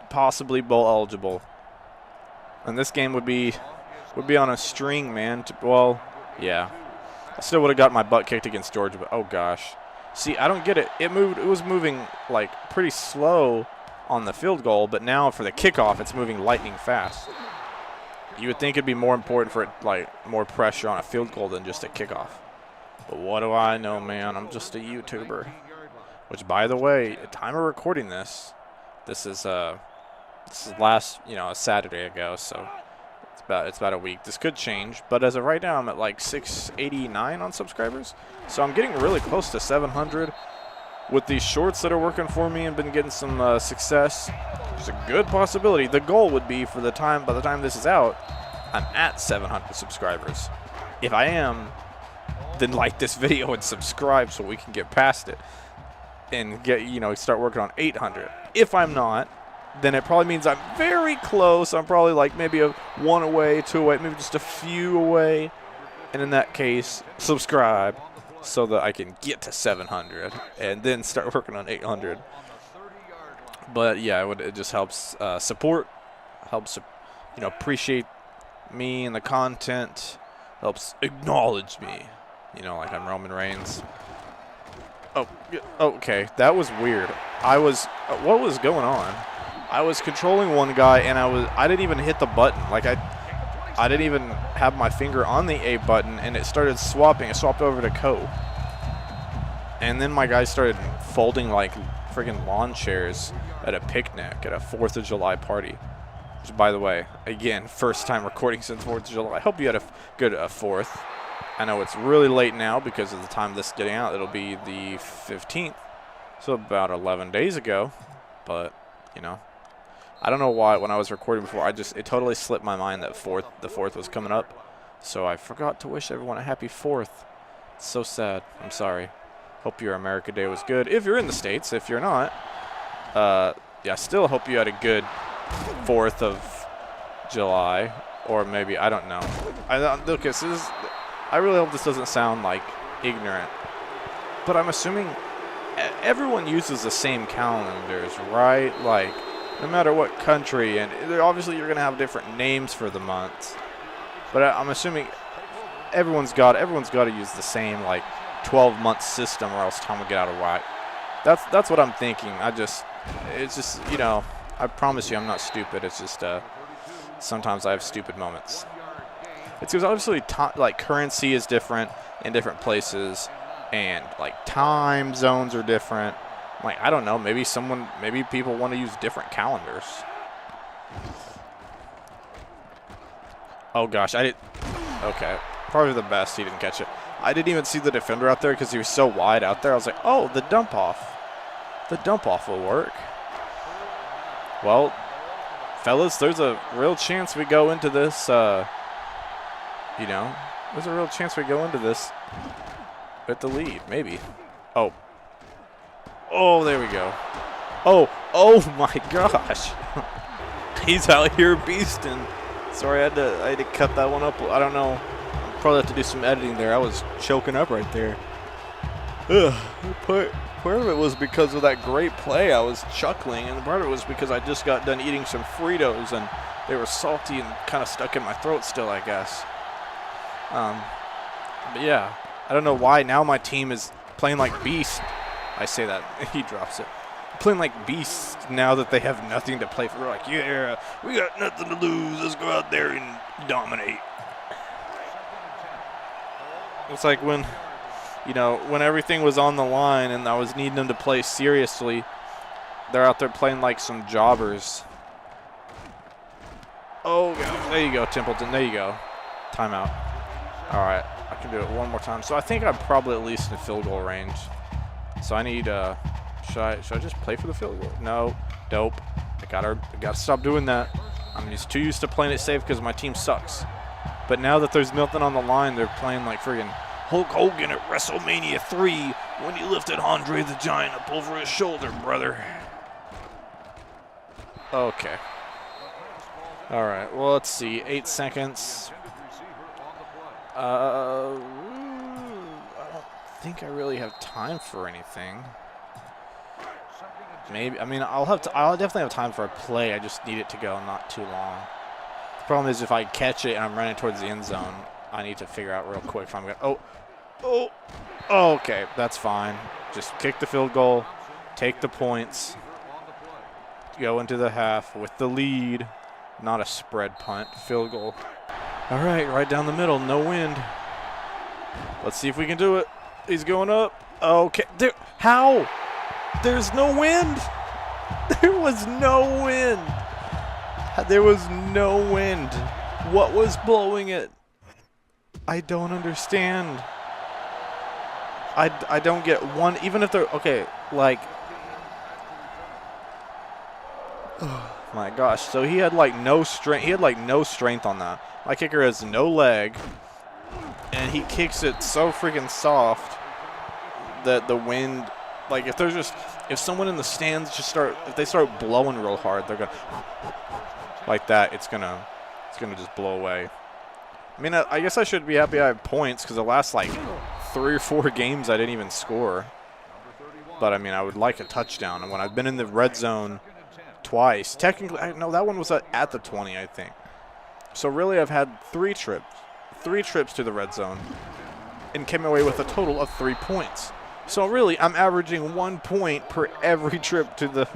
possibly bowl eligible. And this game would be on a string, man. Well, yeah. I still would have got my butt kicked against Georgia, but oh gosh. See, I don't get it. It was moving like pretty slow on the field goal, but now for the kickoff, it's moving lightning fast. You would think it'd be more important for it, like more pressure on a field goal than just a kickoff. But what do I know, man? I'm just a YouTuber. Which, by the way, at the time of recording this is last, a Saturday ago, so it's about a week. This could change, but as of right now, I'm at like 689 on subscribers, so I'm getting really close to 700 with these shorts that are working for me and been getting some success. There's a good possibility. The goal would be by the time this is out, I'm at 700 subscribers. If I am, then like this video and subscribe so we can get past it and get, start working on 800. If I'm not, then it probably means I'm very close. I'm probably like maybe a 1 away, 2 away, maybe just a few away. And in that case, subscribe so that I can get to 700 and then start working on 800. But yeah, it just helps support, helps appreciate me and the content, helps acknowledge me, like I'm Roman Reigns. Oh, okay, that was weird. What was going on? I was controlling one guy and I didn't even hit the button. Like I didn't even have my finger on the A button and it started swapping. It swapped over to Co. And then my guy started folding like friggin' lawn chairs at a picnic at a 4th of July party. Which, by the way, again, first time recording since 4th of July. I hope you had a good 4th. I know it's really late now because of the time this is getting out. It'll be the 15th. So about 11 days ago. But, I don't know why when I was recording before, it totally slipped my mind that the 4th was coming up. So I forgot to wish everyone a happy 4th. It's so sad. I'm sorry. Hope your America Day was good. If you're in the States, if you're not, yeah, still hope you had a good 4th of July. Or maybe, I don't know. I really hope this doesn't sound like ignorant. But I'm assuming everyone uses the same calendars, right? Like, no matter what country, and obviously you're going to have different names for the months. But I'm assuming everyone's got to use the same, like, 12-month system or else time will get out of whack. That's what I'm thinking. It's just, I promise you I'm not stupid. It's just sometimes I have stupid moments. It's because obviously like currency is different in different places and like time zones are different. Like, I don't know, maybe people want to use different calendars. Oh gosh, okay. Probably the best he didn't catch it. I didn't even see the defender out there because he was so wide out there. I was like, oh, the dump off. The dump off will work. Well, fellas, there's a real chance we go into this, there's a real chance we go into this with the lead, maybe. Oh, there we go. Oh my gosh. He's out here beasting. Sorry, I had to cut that one up. I don't know. I'm probably have to do some editing there. I was choking up right there. Ugh. Part of it was because of that great play. I was chuckling, and part of it was because I just got done eating some Fritos, and they were salty and kind of stuck in my throat still, I guess. But yeah, I don't know why now my team is playing like beast. I say that. He drops it. Playing like beasts now that they have nothing to play for. They're like, yeah, we got nothing to lose. Let's go out there and dominate. It's like when, you know, when everything was on the line and I was needing them to play seriously, they're out there playing like some jobbers. Oh, God. There you go, Templeton. There you go. Timeout. All right, I can do it one more time. So I think I'm probably at least in field goal range. So I need, should I just play for the field goal? No, dope. I gotta stop doing that. I'm just too used to playing it safe because my team sucks. But now that there's nothing on the line, they're playing like friggin' Hulk Hogan at WrestleMania 3 when he lifted Andre the Giant up over his shoulder, brother. Okay. All right, well, let's see. 8 seconds. I don't think I really have time for anything. Maybe, I mean, I'll definitely have time for a play. I just need it to go not too long. The problem is if I catch it and I'm running towards the end zone, I need to figure out real quick if I'm going to, okay, that's fine. Just kick the field goal, take the points, go into the half with the lead. Not a spread punt, field goal. All right down the middle, no wind. Let's see if we can do it. He's going up. Okay, how? There's no wind. There was no wind. There was no wind. What was blowing it? I don't understand. I don't get one, even if they're, okay, like, oh my gosh. So he had like no strength. He had like no strength on that. My kicker has no leg, and he kicks it so freaking soft that the wind, like if someone in the stands if they start blowing real hard, they're gonna like that. It's gonna just blow away. I mean, I guess I should be happy I have points because the last like 3 or 4 games I didn't even score. But I mean, I would like a touchdown. And when I've been in the red zone twice, technically, no, that one was at the 20, I think. So really, I've had 3 trips to the red zone, and came away with a total of 3 points. So really, I'm averaging 1 point per every trip to the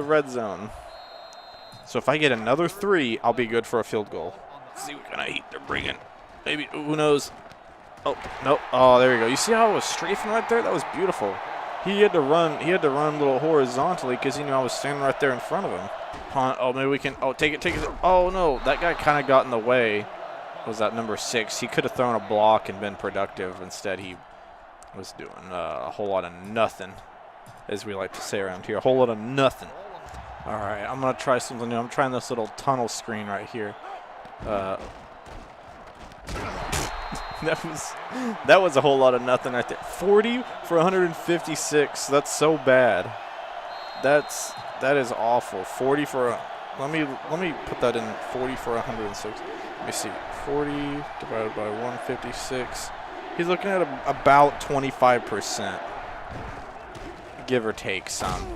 red zone. So if I get another 3, I'll be good for a field goal. Let's see what kind of heat they're bringing. Maybe, who knows? Oh no! Oh, there we go. You see how I was strafing right there? That was beautiful. He had to run a little horizontally because he knew I was standing right there in front of him. Oh, maybe we can. Oh, take it. Oh no, that guy kind of got in the way. Was that number 6? He could have thrown a block and been productive. Instead, he was doing a whole lot of nothing, as we like to say around here. A whole lot of nothing. All right, I'm gonna try something new. I'm trying this little tunnel screen right here. That was a whole lot of nothing right there. 40 for 156. That's so bad. That is awful. 40 for let me put that in. 40 for 106. Let me see. 40 divided by 156. He's looking at about 25%. Give or take some.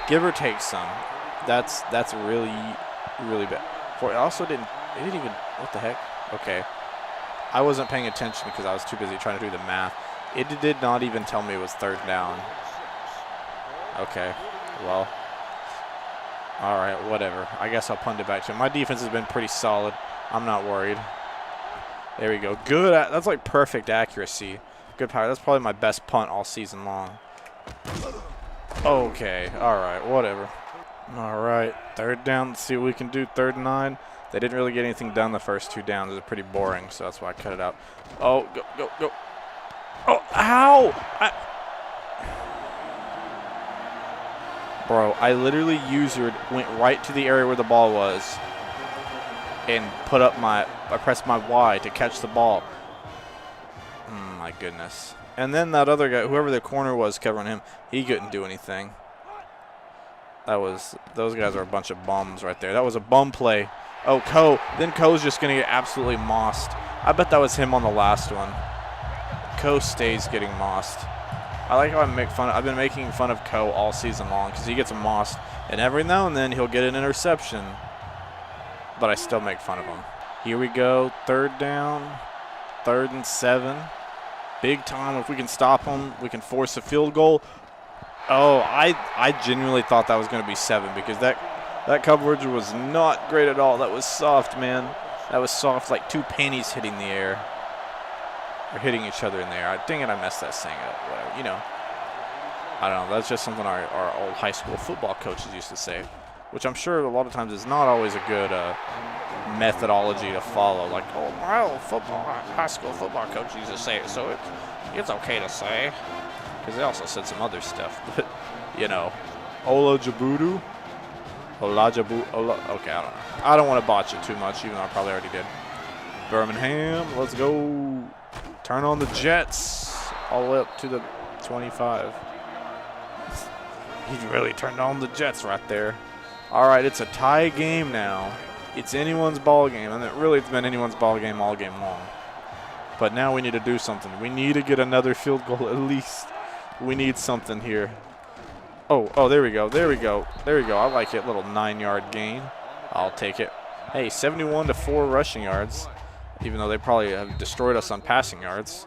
Give or take some. That's really, really bad. It also didn't even, what the heck? Okay. I wasn't paying attention because I was too busy trying to do the math. It did not even tell me it was 3rd down. Okay. Well. All right, whatever. I guess I'll punt it back to him. My defense has been pretty solid. I'm not worried. There we go. Good. That's like perfect accuracy. Good power. That's probably my best punt all season long. Okay. All right. Whatever. All right. 3rd down. Let's see what we can do. 3rd and 9. They didn't really get anything done the first 2 downs. It was pretty boring, so that's why I cut it out. Oh, go. Oh, ow! Bro, I literally went right to the area where the ball was and I pressed my Y to catch the ball. My goodness. And then that other guy, whoever the corner was covering him, he couldn't do anything. Those guys are a bunch of bums right there. That was a bum play. Oh, Then Coe's just going to get absolutely mossed. I bet that was him on the last one. Coe stays getting mossed. I like how I've been making fun of Coe all season long because he gets mossed. And every now and then he'll get an interception. But I still make fun of him. Here we go. 3rd down. 3rd and 7. Big time. If we can stop him, we can force a field goal. Oh, I genuinely thought that was going to be 7 because that coverage was not great at all. That was soft, man. That was soft, like 2 panties hitting the air. Or hitting each other in the air. Dang it, I messed that saying up. Whatever, you know. I don't know. That's just something our old high school football coaches used to say, which I'm sure a lot of times is not always a good methodology to follow. Like, oh, my old high school football coach used to say it, so it's okay to say. Because they also said some other stuff. But, you know, Ola Jabudu. Okay, I don't know. I don't want to botch it too much, even though I probably already did. Birmingham, let's go. Turn on the Jets. All the way up to the 25. He really turned on the Jets right there. All right, it's a tie game now. It's anyone's ball game, and it's been anyone's ball game all game long. But now we need to do something. We need to get another field goal at least. We need something here. Oh, there we go. I like it. Little 9-yard gain. I'll take it. Hey, 71 to 4 rushing yards, even though they probably have destroyed us on passing yards.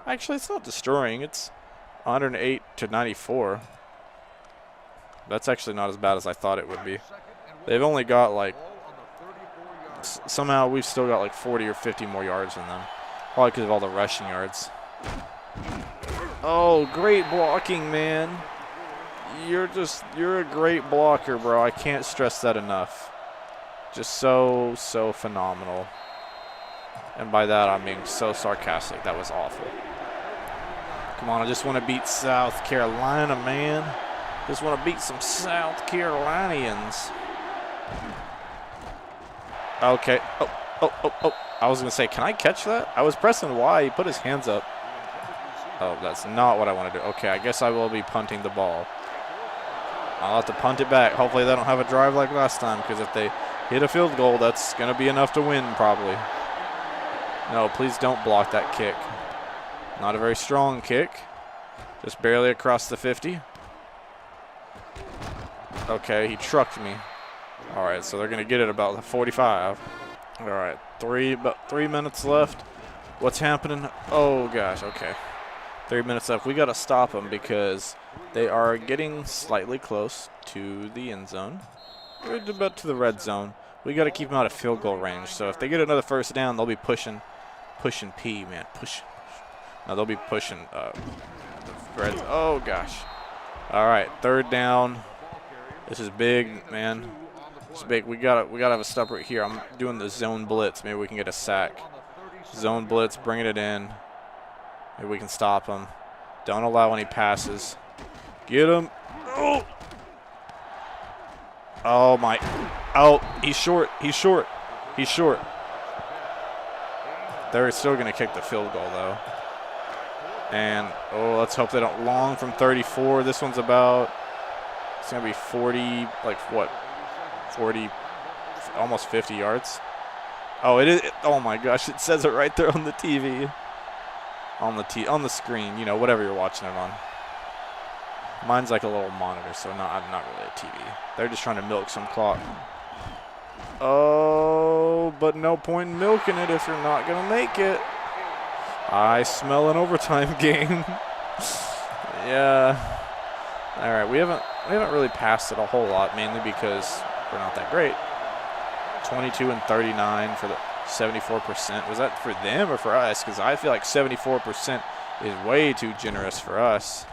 Actually, it's not destroying. It's 108 to 94. That's actually not as bad as I thought it would be. They've only got like, somehow we've still got like 40 or 50 more yards than them. Probably because of all the rushing yards. Oh, great blocking, man. You're a great blocker, bro. I can't stress that enough. Just so phenomenal. And by that, I'm being so sarcastic. That was awful. Come on, I just want to beat South Carolina, man. Just want to beat some South Carolinians. Okay. Oh. I was going to say, can I catch that? I was pressing Y. He put his hands up. Oh, that's not what I want to do. Okay, I guess I will be punting the ball. I'll have to punt it back. Hopefully they don't have a drive like last time, because if they hit a field goal, that's going to be enough to win probably. No, please don't block that kick. Not a very strong kick. Just barely across the 50. Okay, he trucked me. All right, so they're going to get it about the 45. All right, about 3 minutes left. What's happening? Oh, gosh, okay. 3 minutes left. We got to stop them because they are getting slightly close to the end zone. We're about to the red zone. We got to keep them out of field goal range. So if they get another first down, they'll be pushing P, man. No, they'll be pushing the red. Oh, gosh. All right, 3rd down. This is big, man. It's big. We gotta have a stop right here. I'm doing the zone blitz. Maybe we can get a sack. Zone blitz, bringing it in. Maybe we can stop him. Don't allow any passes. Get him. Oh. Oh my. Oh, he's short. They're still gonna kick the field goal though. And let's hope they don't long from 34. This one's about. It's going to be 40, like what, 40, almost 50 yards. Oh, it is. Oh, my gosh. It says it right there on the TV. On the screen, you know, whatever you're watching it on. Mine's like a little monitor, so not really a TV. They're just trying to milk some clock. Oh, but no point in milking it if you're not going to make it. I smell an overtime game. Yeah. All right, we haven't really passed it a whole lot, mainly because we're not that great. 22 and 39 for the 74%. Was that for them or for us? Because I feel like 74% is way too generous for us.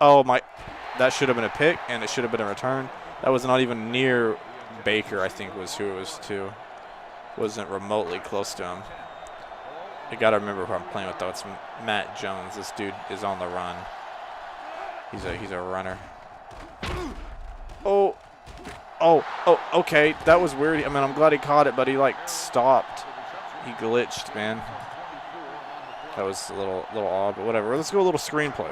Oh my! That should have been a pick, and it should have been a return. That was not even near Baker, I think, was who it was to. Wasn't remotely close to him. I gotta remember who I'm playing with though. It's Matt Jones. This dude is on the run. He's a runner. Oh, okay. That was weird. I mean, I'm glad he caught it, but he like stopped. He glitched, man. That was a little odd, but whatever. Let's go a little screenplay.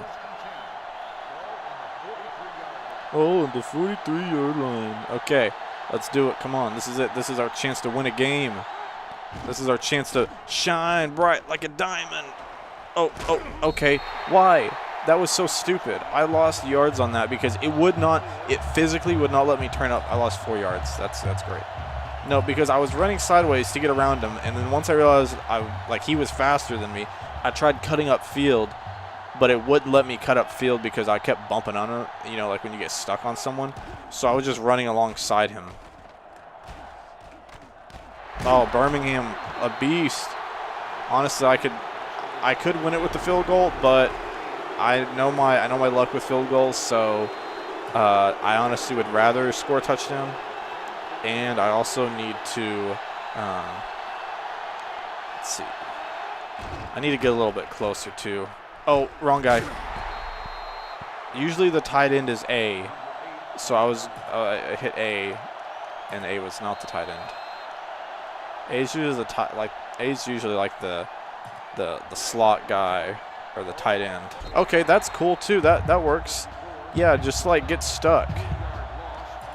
Oh, the 43-yard line. Okay, Let's do it. Come on. This is it. This is our chance to win a game. This is our chance to shine bright like a diamond. Oh, okay. Why? That was so stupid. I lost yards on that because it physically would not let me turn up. I lost 4 yards. That's great. No, because I was running sideways to get around him, and then once I realized he was faster than me, I tried cutting up field, but it wouldn't let me cut up field because I kept bumping on him, you know, like when you get stuck on someone. So I was just running alongside him. Oh, Birmingham, a beast. Honestly, I could win it with the field goal, but I know my luck with field goals, so I honestly would rather score a touchdown. And I also need to, let's see. I need to get a little bit closer too. Oh, wrong guy. Usually the tight end is A, so I hit A, and A was not the tight end. A is usually the slot guy or the tight end. Okay, that's cool too. That works. Yeah, just like get stuck.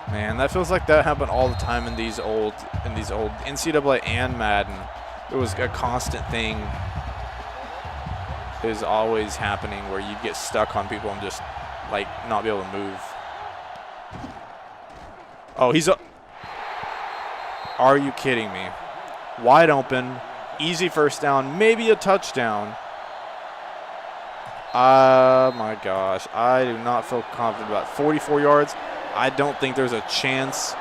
Man, that feels like that happened all the time in these old NCAA and Madden. It was a constant thing. It was always happening where you'd get stuck on people and just like not be able to move. Oh, are you kidding me? Wide open, easy first down, maybe a touchdown. Oh my gosh, I do not feel confident about 44 yards. I don't think there's a chance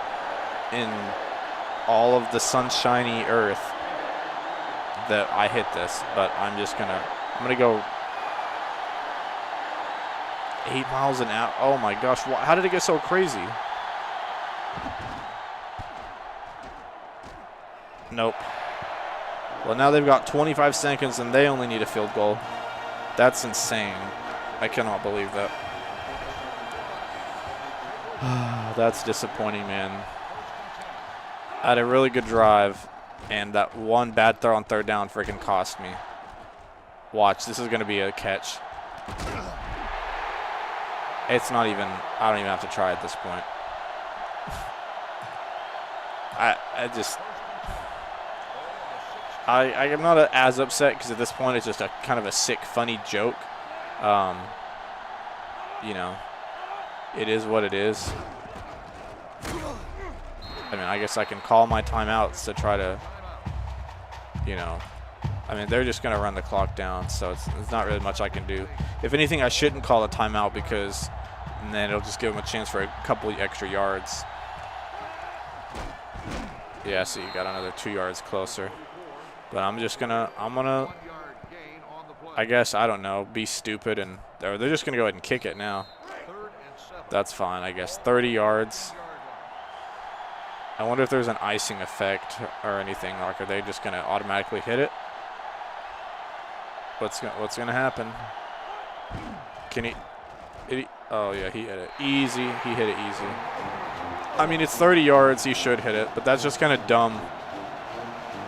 in all of the sunshiny earth that I hit this, but I'm gonna go 8 miles an hour. Oh my gosh, how did it get so crazy? Nope. Well, now they've got 25 seconds and they only need a field goal. That's insane. I cannot believe that. That's disappointing, man. I had a really good drive, and that one bad throw on third down freaking cost me. Watch, this is going to be a catch. It's not even, I don't even have to try at this point. I am not as upset because at this point it's just a kind of a sick, funny joke. You know, it is what it is. I mean, I guess I can call my timeouts to try to, you know, I mean, they're just going to run the clock down, so it's not really much I can do. If anything, I shouldn't call a timeout because then it'll just give them a chance for a couple extra yards. Yeah, so you got another 2 yards closer. But I'm gonna, I guess, I don't know, be stupid, and they're just going to go ahead and kick it now. That's fine, I guess. 30 yards. I wonder if there's an icing effect or anything. Like, are they just going to automatically hit it? What's going to happen? Can he? Oh, yeah, he hit it. Easy. He hit it easy. I mean, it's 30 yards. He should hit it, but that's just kind of dumb.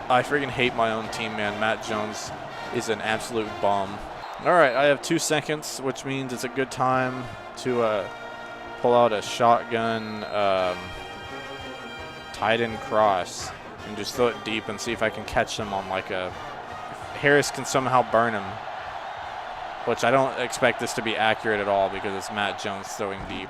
I freaking hate my own team, man. Matt Jones is an absolute bum. All right, I have 2 seconds, which means it's a good time to pull out a shotgun tight end cross and just throw it deep and see if I can catch him on like a – Harris can somehow burn him, which I don't expect this to be accurate at all because it's Matt Jones throwing deep.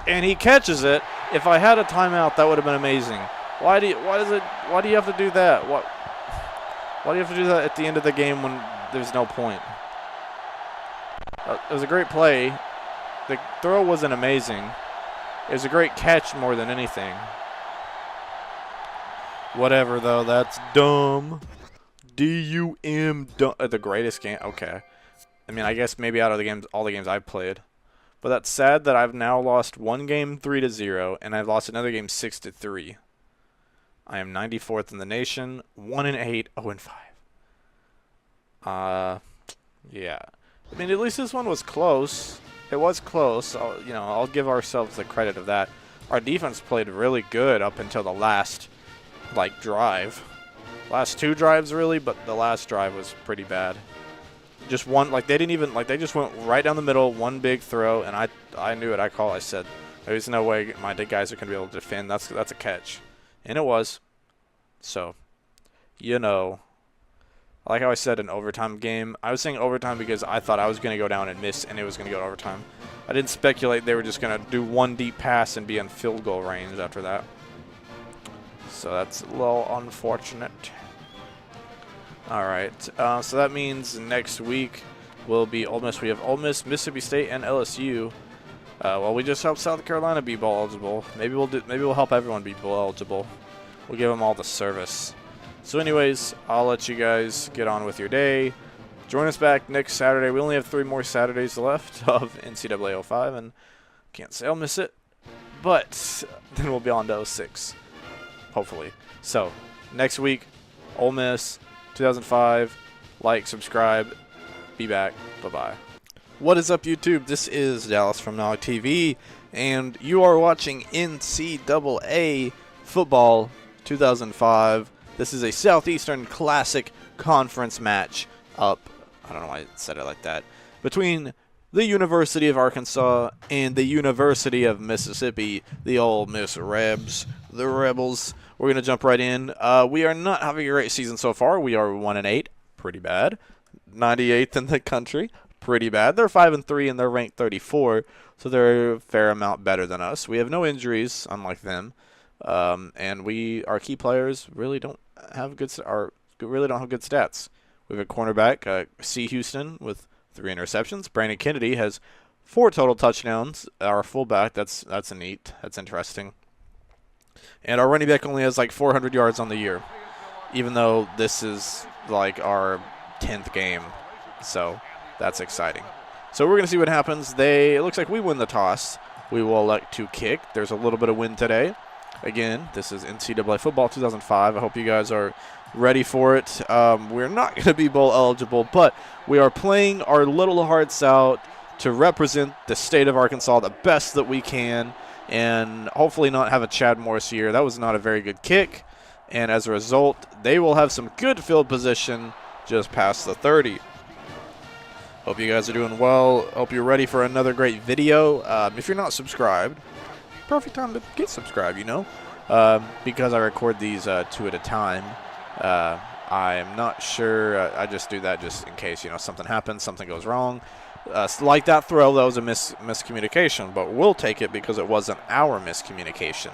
And he catches it. If I had a timeout, that would have been amazing. Why do you have to do that? Why do you have to do that at the end of the game when there's no point? It was a great play. The throw wasn't amazing. It was a great catch more than anything. Whatever, though. That's dumb. D-U-M. The greatest game. Okay. I mean, I guess maybe out of all the games I've played. But that's sad that I've now lost one game 3-0, and I've lost another game 6-3. I am 94th in the nation, 1-8, 0-5. Yeah. I mean, at least this one was close. It was close. I'll give ourselves the credit of that. Our defense played really good up until the last, drive. Last 2 drives, really, but the last drive was pretty bad. Just one, like they didn't even, like they just went right down the middle, one big throw, and I knew it. I said, there's no way my guys are going to be able to defend. That's a catch. And it was. So, you know, like how I said in overtime game, I was saying overtime because I thought I was going to go down and miss, and it was going to go to overtime. I didn't speculate they were just going to do one deep pass and be in field goal range after that. So that's a little unfortunate. All right, so that means next week will be Ole Miss. We have Ole Miss, Mississippi State, and LSU. Well, we just helped South Carolina be bowl eligible. Maybe we'll help everyone be bowl eligible. We'll give them all the service. So, anyways, I'll let you guys get on with your day. Join us back next Saturday. We only have 3 more Saturdays left of NCAA 05, and can't say I'll miss it. But then we'll be on to 06, hopefully. So, next week, Ole Miss, 2005. Like, subscribe. Be back. Bye-bye. What is up, YouTube? This is Dallas from Nog TV, and you are watching NCAA Football 2005. This is a Southeastern Classic Conference match up, I don't know why I said it like that, between the University of Arkansas and the University of Mississippi, the Ole Miss Rebs, the Rebels. We're going to jump right in. We are not having a great season so far. We are 1-8, pretty bad. 98th in the country, pretty bad. They're 5-3 and they're ranked 34, so they're a fair amount better than us. We have no injuries, unlike them, and our key players really don't have good stats. We have a cornerback, C. Houston, with 3 interceptions. Brandon Kennedy has 4 total touchdowns. Our fullback, that's neat. That's interesting. And our running back only has like 400 yards on the year, even though this is like our 10th game. So that's exciting. So we're going to see what happens. It looks like we win the toss. We will elect to kick. There's a little bit of wind today. Again, this is NCAA Football 2005. I hope you guys are ready for it. We're not going to be bowl eligible, but we are playing our little hearts out to represent the state of Arkansas the best that we can, and hopefully not have a Chad Morris year. That was not a very good kick, and as a result, they will have some good field position just past the 30. Hope you guys are doing well. Hope you're ready for another great video. If you're not subscribed, perfect time to get subscribed, you know, because I record these 2 at a time. I'm not sure. I just do that just in case, you know, something happens, something goes wrong. Like that throw, that was a miscommunication, but we'll take it because it wasn't our miscommunication.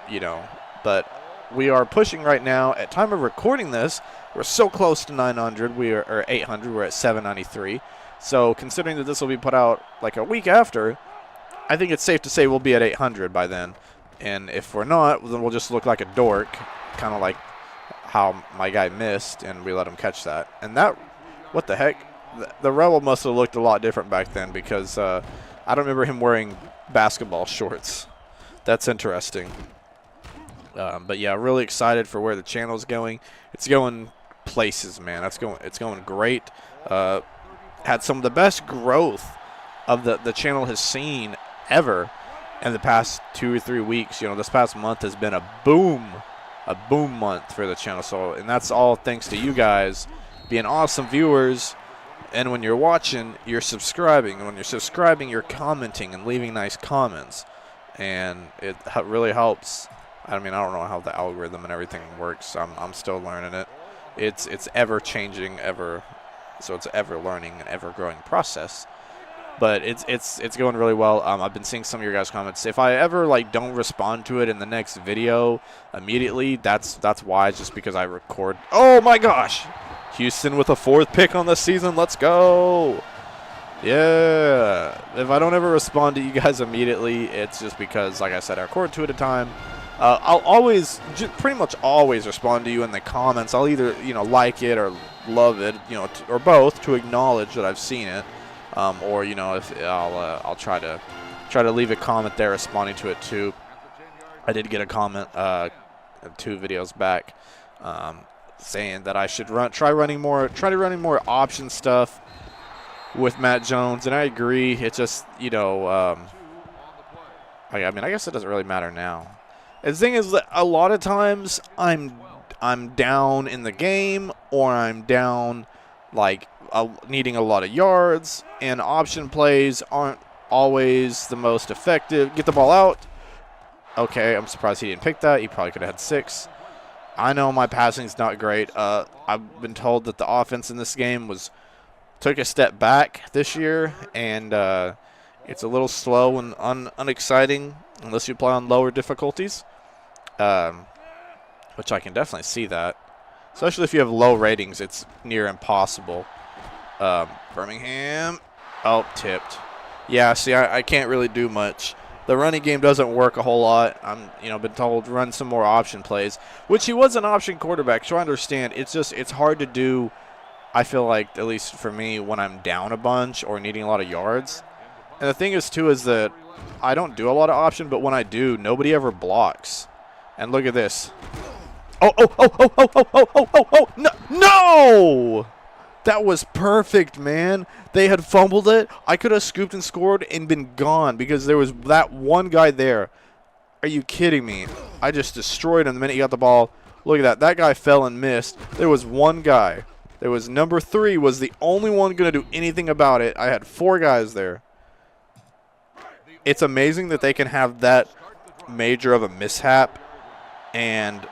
You know, but we are pushing right now. At time of recording this, we're so close to 900. Or 800. We're at 793. So considering that this will be put out like a week after, I think it's safe to say we'll be at 800 by then. And if we're not, then we'll just look like a dork, kind of like how my guy missed, and we let him catch that. And that, what the heck? The Rebel must have looked a lot different back then because I don't remember him wearing basketball shorts. That's interesting. But yeah, really excited for where the channel's going. It's going places, man. It's going great. Had some of the best growth of the channel has seen ever in the past 2 or 3 weeks. You know, this past month has been a boom month for the channel. So, and that's all thanks to you guys being awesome viewers. And when you're watching, you're subscribing. And when you're subscribing, you're commenting and leaving nice comments. And it really helps. I mean, I don't know how the algorithm and everything works. I'm still learning it. It's ever changing, so it's ever learning and ever growing process. But it's going really well. I've been seeing some of your guys' comments. If I ever like don't respond to it in the next video immediately, that's why. It's just because I record. Oh my gosh, Houston with a 4th pick on the season. Let's go. Yeah. If I don't ever respond to you guys immediately, it's just because, like I said, I record 2 at a time. I'll always, pretty much always respond to you in the comments. I'll either, you know, like it or love it, you know, or both, to acknowledge that I've seen it. Or, you know, if I'll try to leave a comment there responding to it too. I did get a comment 2 videos back saying that I should try running more option stuff with Matt Jones, and I agree. It's just, you know, I mean, I guess it doesn't really matter now. And the thing is that a lot of times I'm down in the game, or I'm down like needing a lot of yards, and option plays aren't always the most effective. Get the ball out. Okay, I'm surprised he didn't pick that. He probably could have had 6. I know my passing's not great. I've been told that the offense in this game took a step back this year, and it's a little slow and unexciting unless you play on lower difficulties, which I can definitely see that. Especially if you have low ratings, it's near impossible. Birmingham. Oh, tipped. Yeah, see, I can't really do much. The running game doesn't work a whole lot. I'm, been told to run some more option plays, which he was an option quarterback, so I understand. It's hard to do, I feel like, at least for me, when I'm down a bunch or needing a lot of yards. And the thing is, too, is that I don't do a lot of option, but when I do, nobody ever blocks. And look at this. Oh, no! That was perfect, man. They had fumbled it. I could have scooped and scored and been gone because there was that one guy there. Are you kidding me? I just destroyed him the minute he got the ball. Look at that. That guy fell and missed. There was one guy. There was number 3 was the only one going to do anything about it. I had 4 guys there. It's amazing that they can have that major of a mishap and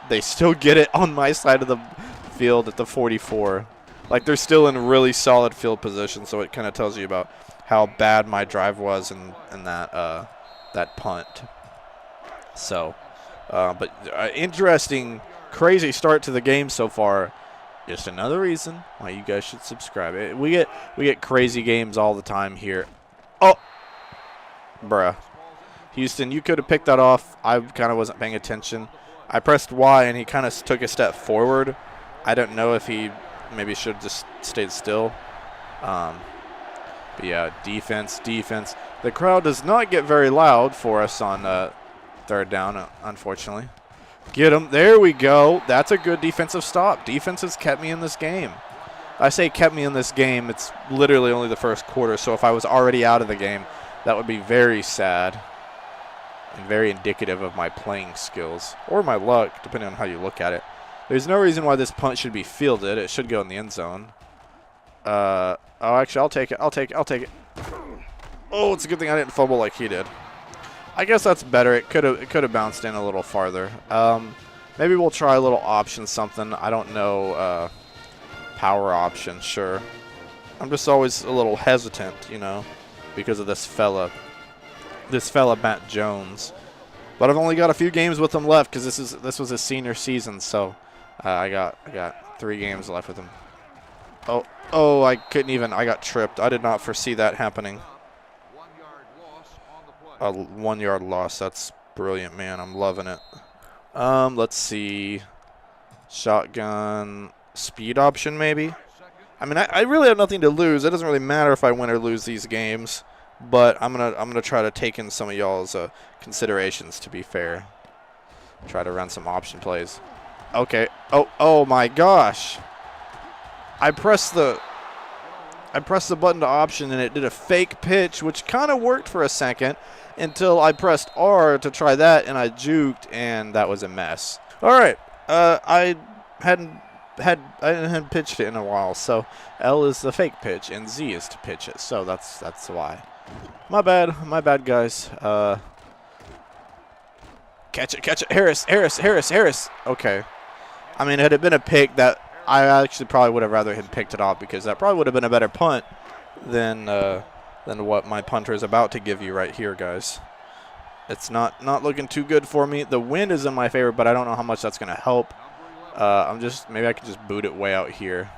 they still get it on my side of the field at the 44. Like, they're still in really solid field position, so it kind of tells you about how bad my drive was in that punt. So, but interesting, crazy start to the game so far. Just another reason why you guys should subscribe. We get crazy games all the time here. Oh, bruh. Houston, you could have picked that off. I kind of wasn't paying attention. I pressed Y, and he kind of took a step forward. I don't know if he maybe should have just stayed still. But yeah, defense. The crowd does not get very loud for us on third down, unfortunately. Get him. There we go. That's a good defensive stop. Defense has kept me in this game. I say kept me in this game. It's literally only the first quarter, so if I was already out of the game, that would be very sad and very indicative of my playing skills or my luck, depending on how you look at it. There's no reason why this punt should be fielded. It should go in the end zone. Oh, actually, I'll take it. Oh, it's a good thing I didn't fumble like he did. I guess that's better. It could have bounced in a little farther. Maybe we'll try a little option something. I don't know. Power option, sure. I'm just always a little hesitant, because of this fella. This fella, Matt Jones. But I've only got a few games with him left because this was his senior season, so I got 3 games left with him. Oh, I couldn't even. I got tripped. I did not foresee that happening. A 1-yard loss. That's brilliant, man. I'm loving it. Let's see. Shotgun speed option, maybe. I mean, I really have nothing to lose. It doesn't really matter if I win or lose these games. But I'm gonna try to take in some of y'all's considerations. To be fair, try to run some option plays. Okay. Oh my gosh! I pressed the button to option and it did a fake pitch, which kind of worked for a second until I pressed R to try that and I juked and that was a mess. All right. I hadn't pitched it in a while, so L is the fake pitch and Z is to pitch it. So that's why. My bad, guys. Catch it. Harris. Okay. I mean, had it been a pick, that I actually probably would have rather him picked it off because that probably would have been a better punt than what my punter is about to give you right here, guys. It's not looking too good for me. The wind is in my favor, but I don't know how much that's going to help. Maybe I can just boot it way out here.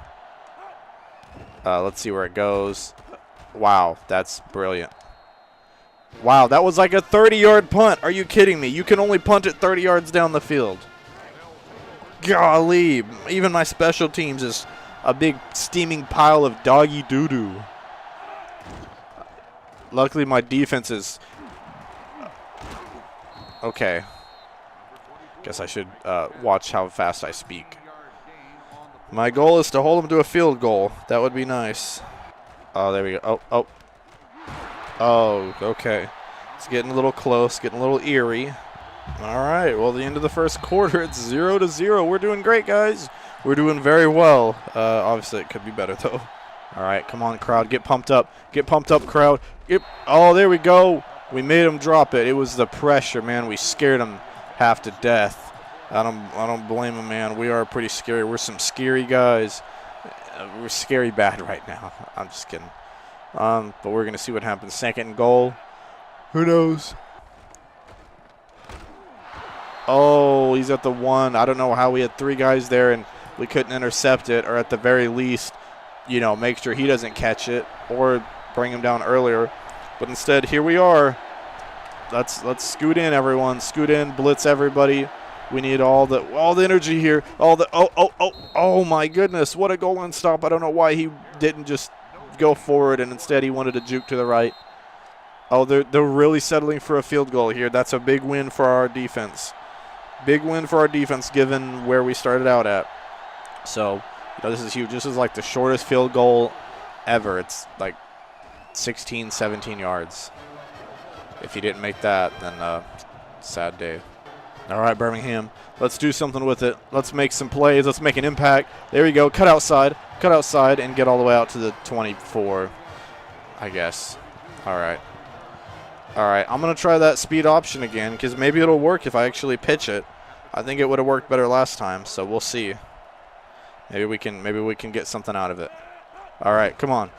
Let's see where it goes. Wow, that's brilliant. Wow, that was like a 30-yard punt. Are you kidding me? You can only punt it 30 yards down the field. Golly, even my special teams is a big steaming pile of doggy doo-doo. Luckily, my defense is okay. Guess I should watch how fast I speak. My goal is to hold him to a field goal. That would be nice. Oh, there we go. Oh, okay. It's getting a little close, getting a little eerie. All right, well, the end of the first quarter, it's 0-0. We're doing great, guys. We're doing very well. Obviously, it could be better, though. All right, come on, crowd. Get pumped up. Get pumped up, crowd. Oh, there we go. We made them drop it. It was the pressure, man. We scared them half to death. I don't blame them, man. We are pretty scary. We're some scary guys. We're scary bad right now. I'm just kidding. But we're going to see what happens. Second and goal. Who knows? Oh, he's at the 1. I don't know how we had 3 guys there and we couldn't intercept it, or at the very least, you know, make sure he doesn't catch it or bring him down earlier. But instead, here we are. Let's scoot in, everyone. Scoot in, blitz everybody. We need all the energy here. Oh my goodness, what a goal line stop. I don't know why he didn't just go forward and instead he wanted to juke to the right. Oh, they're really settling for a field goal here. That's a big win for our defense. Big win for our defense given where we started out at. So, you know, this is huge. This is like the shortest field goal ever. It's like 16, 17 yards. If he didn't make that, then sad day. All right, Birmingham, let's do something with it. Let's make some plays. Let's make an impact. There we go. Cut outside, and get all the way out to the 24, I guess. All right. I'm going to try that speed option again because maybe it'll work if I actually pitch it. I think it would have worked better last time, so we'll see. Maybe we can get something out of it. All right, come on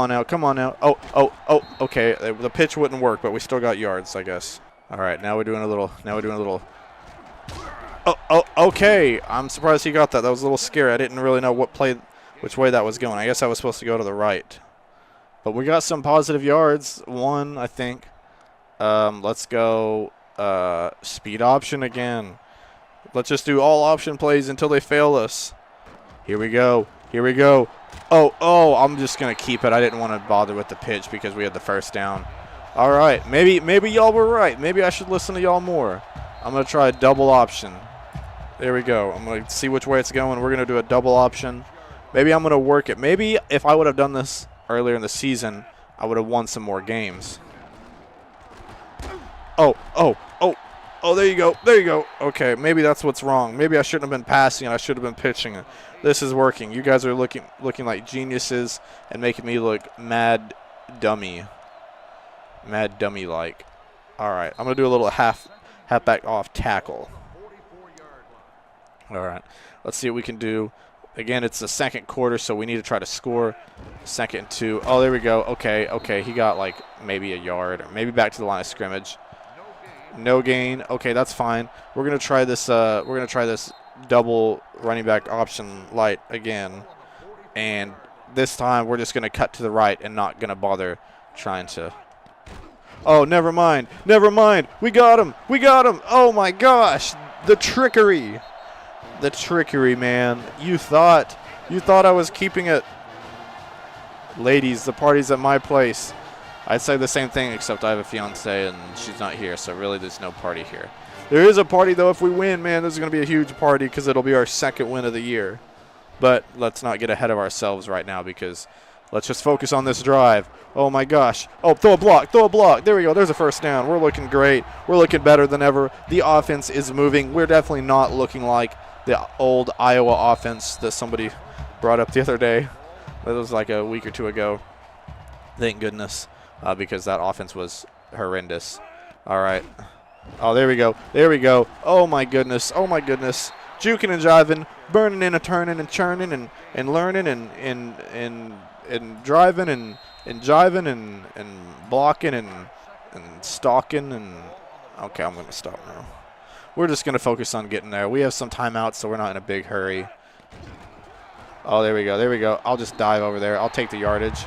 now. Oh, okay. The pitch wouldn't work, but we still got yards, I guess. All right, now we're doing a little. Oh, okay. I'm surprised he got that. That was a little scary. I didn't really know which way that was going. I guess I was supposed to go to the right. But we got some positive yards. 1, I think. Let's go speed option again. Let's just do all option plays until they fail us. Here we go. Oh, I'm just going to keep it. I didn't want to bother with the pitch because we had the first down. All right, maybe y'all were right. Maybe I should listen to y'all more. I'm going to try a double option. There we go. I'm going to see which way it's going. We're going to do a double option. Maybe I'm going to work it. Maybe if I would have done this earlier in the season, I would have won some more games. Oh, there you go. Okay, maybe that's what's wrong. Maybe I shouldn't have been passing it. I should have been pitching it. This is working. You guys are looking like geniuses and making me look mad dummy. Mad dummy-like. All right, I'm going to do a little halfback off tackle. All right, let's see what we can do. Again, it's the second quarter, so we need to try to score. 2nd and 2. Oh, there we go. Okay. He got like maybe a yard or maybe back to the line of scrimmage. No gain. Okay, that's fine. We're gonna try this. Double running back option light again, and this time we're just gonna cut to the right and not gonna bother trying to. Oh, never mind. We got him. Oh my gosh, the trickery, man. You thought I was keeping it. Ladies, the party's at my place. I'd say the same thing, except I have a fiance and she's not here, so really there's no party here. There is a party, though, if we win. Man, this is going to be a huge party because it'll be our 2nd win of the year. But let's not get ahead of ourselves right now because let's just focus on this drive. Oh, my gosh. Oh, throw a block. There we go. There's a first down. We're looking great. We're looking better than ever. The offense is moving. We're definitely not looking like the old Iowa offense that somebody brought up the other day. That was like a week or 2 ago. Thank goodness. Because that offense was horrendous. All right. Oh, there we go. Oh, my goodness. Juking and jiving, burning and turning and churning and learning and driving and jiving and blocking and stalking. And okay, I'm going to stop now. We're just going to focus on getting there. We have some timeouts, so we're not in a big hurry. Oh, there we go. I'll just dive over there. I'll take the yardage.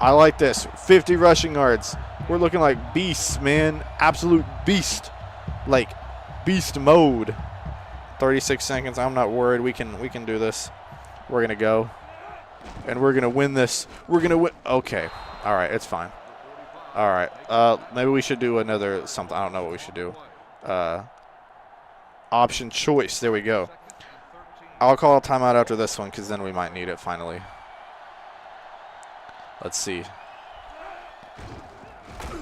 I like this. 50 rushing yards. We're looking like beasts, man. Absolute beast. Like beast mode. 36 seconds. I'm not worried. We can do this. We're going to go. And we're going to win this. We're going to win. Okay. All right. It's fine. All right. Maybe we should do another something. I don't know what we should do. Option choice. There we go. I'll call a timeout after this one because then we might need it finally. Let's see.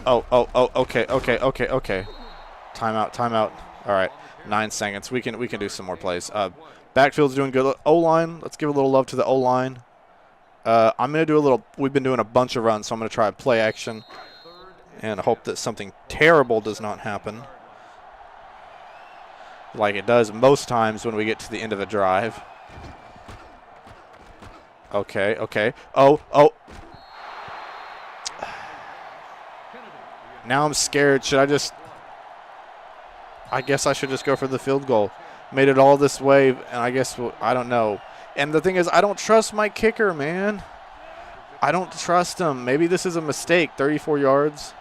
Oh, okay. Timeout. All right, 9 seconds. We can do some more plays. Backfield's doing good. O-line, let's give a little love to the O-line. I'm going to do a little – we've been doing a bunch of runs, so I'm going to try play action and hope that something terrible does not happen, like it does most times when we get to the end of a drive. Okay, okay. Oh. Now I'm scared. Should I just – I guess I should just go for the field goal. Made it all this way, and I guess I don't know. And the thing is, I don't trust my kicker, man. I don't trust him. Maybe this is a mistake. 34 yards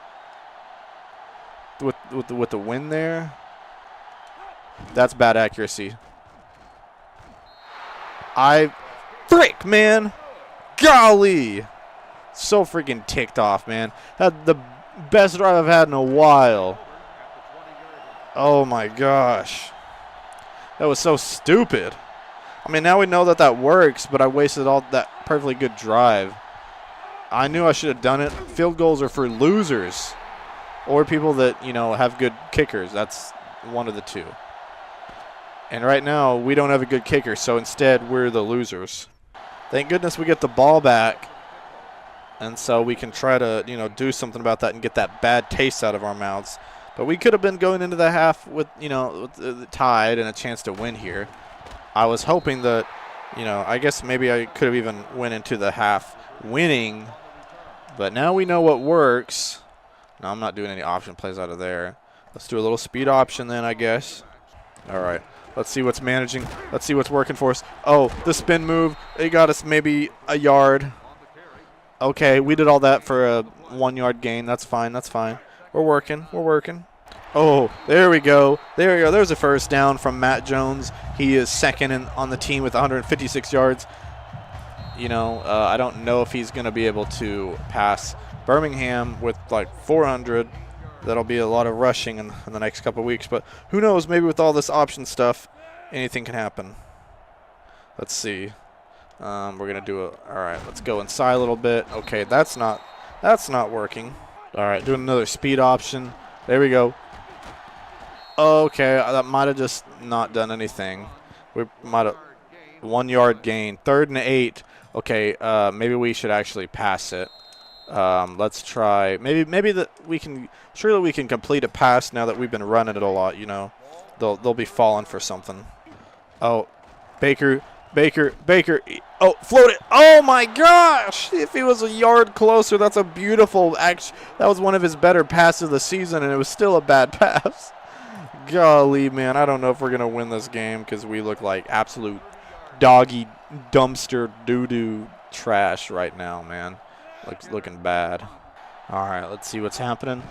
with the win there. That's bad accuracy. Frick, man. Golly. So freaking ticked off, man. Had the best drive I've had in a while. Oh, my gosh. That was so stupid. I mean, now we know that that works, but I wasted all that perfectly good drive. I knew I should have done it. Field goals are for losers or people that, you know, have good kickers. That's one of the two. And right now, we don't have a good kicker, so instead, we're the losers. Thank goodness we get the ball back, and so we can try to, you know, do something about that and get that bad taste out of our mouths. But we could have been going into the half with, you know, tied and a chance to win here. I was hoping that, you know, I guess maybe I could have even went into the half winning. But now we know what works. No, I'm not doing any option plays out of there. Let's do a little speed option then, I guess. All right. Let's see what's managing. Let's see what's working for us. Oh, the spin move. It got us maybe a yard. Okay, we did all that for a 1 yard gain. That's fine. That's fine. We're working. We're working. Oh, there we go. There we go. There's a first down from Matt Jones. He is second on the team with 156 yards. You know, I don't know if he's going to be able to pass Birmingham with like 400. That'll be a lot of rushing in the next couple of weeks. But who knows? Maybe with all this option stuff, anything can happen. Let's see. We're going to do all right, let's go inside a little bit. Okay, that's not working. All right, doing another speed option. There we go. Okay, that might have just not done anything. We might have 1 yard gain. 3rd and 8. Okay, maybe we should actually pass it. Let's try. Maybe that we can. Surely we can complete a pass now that we've been running it a lot. You know, they'll be falling for something. Oh, Baker. Oh, float it. Oh my gosh! If he was a yard closer, that's a beautiful action. That was one of his better passes of the season, and it was still a bad pass. Golly, man, I don't know if we're gonna win this game because we look like absolute doggy dumpster doo-doo trash right now, man. Looking bad. All right, let's see what's happening.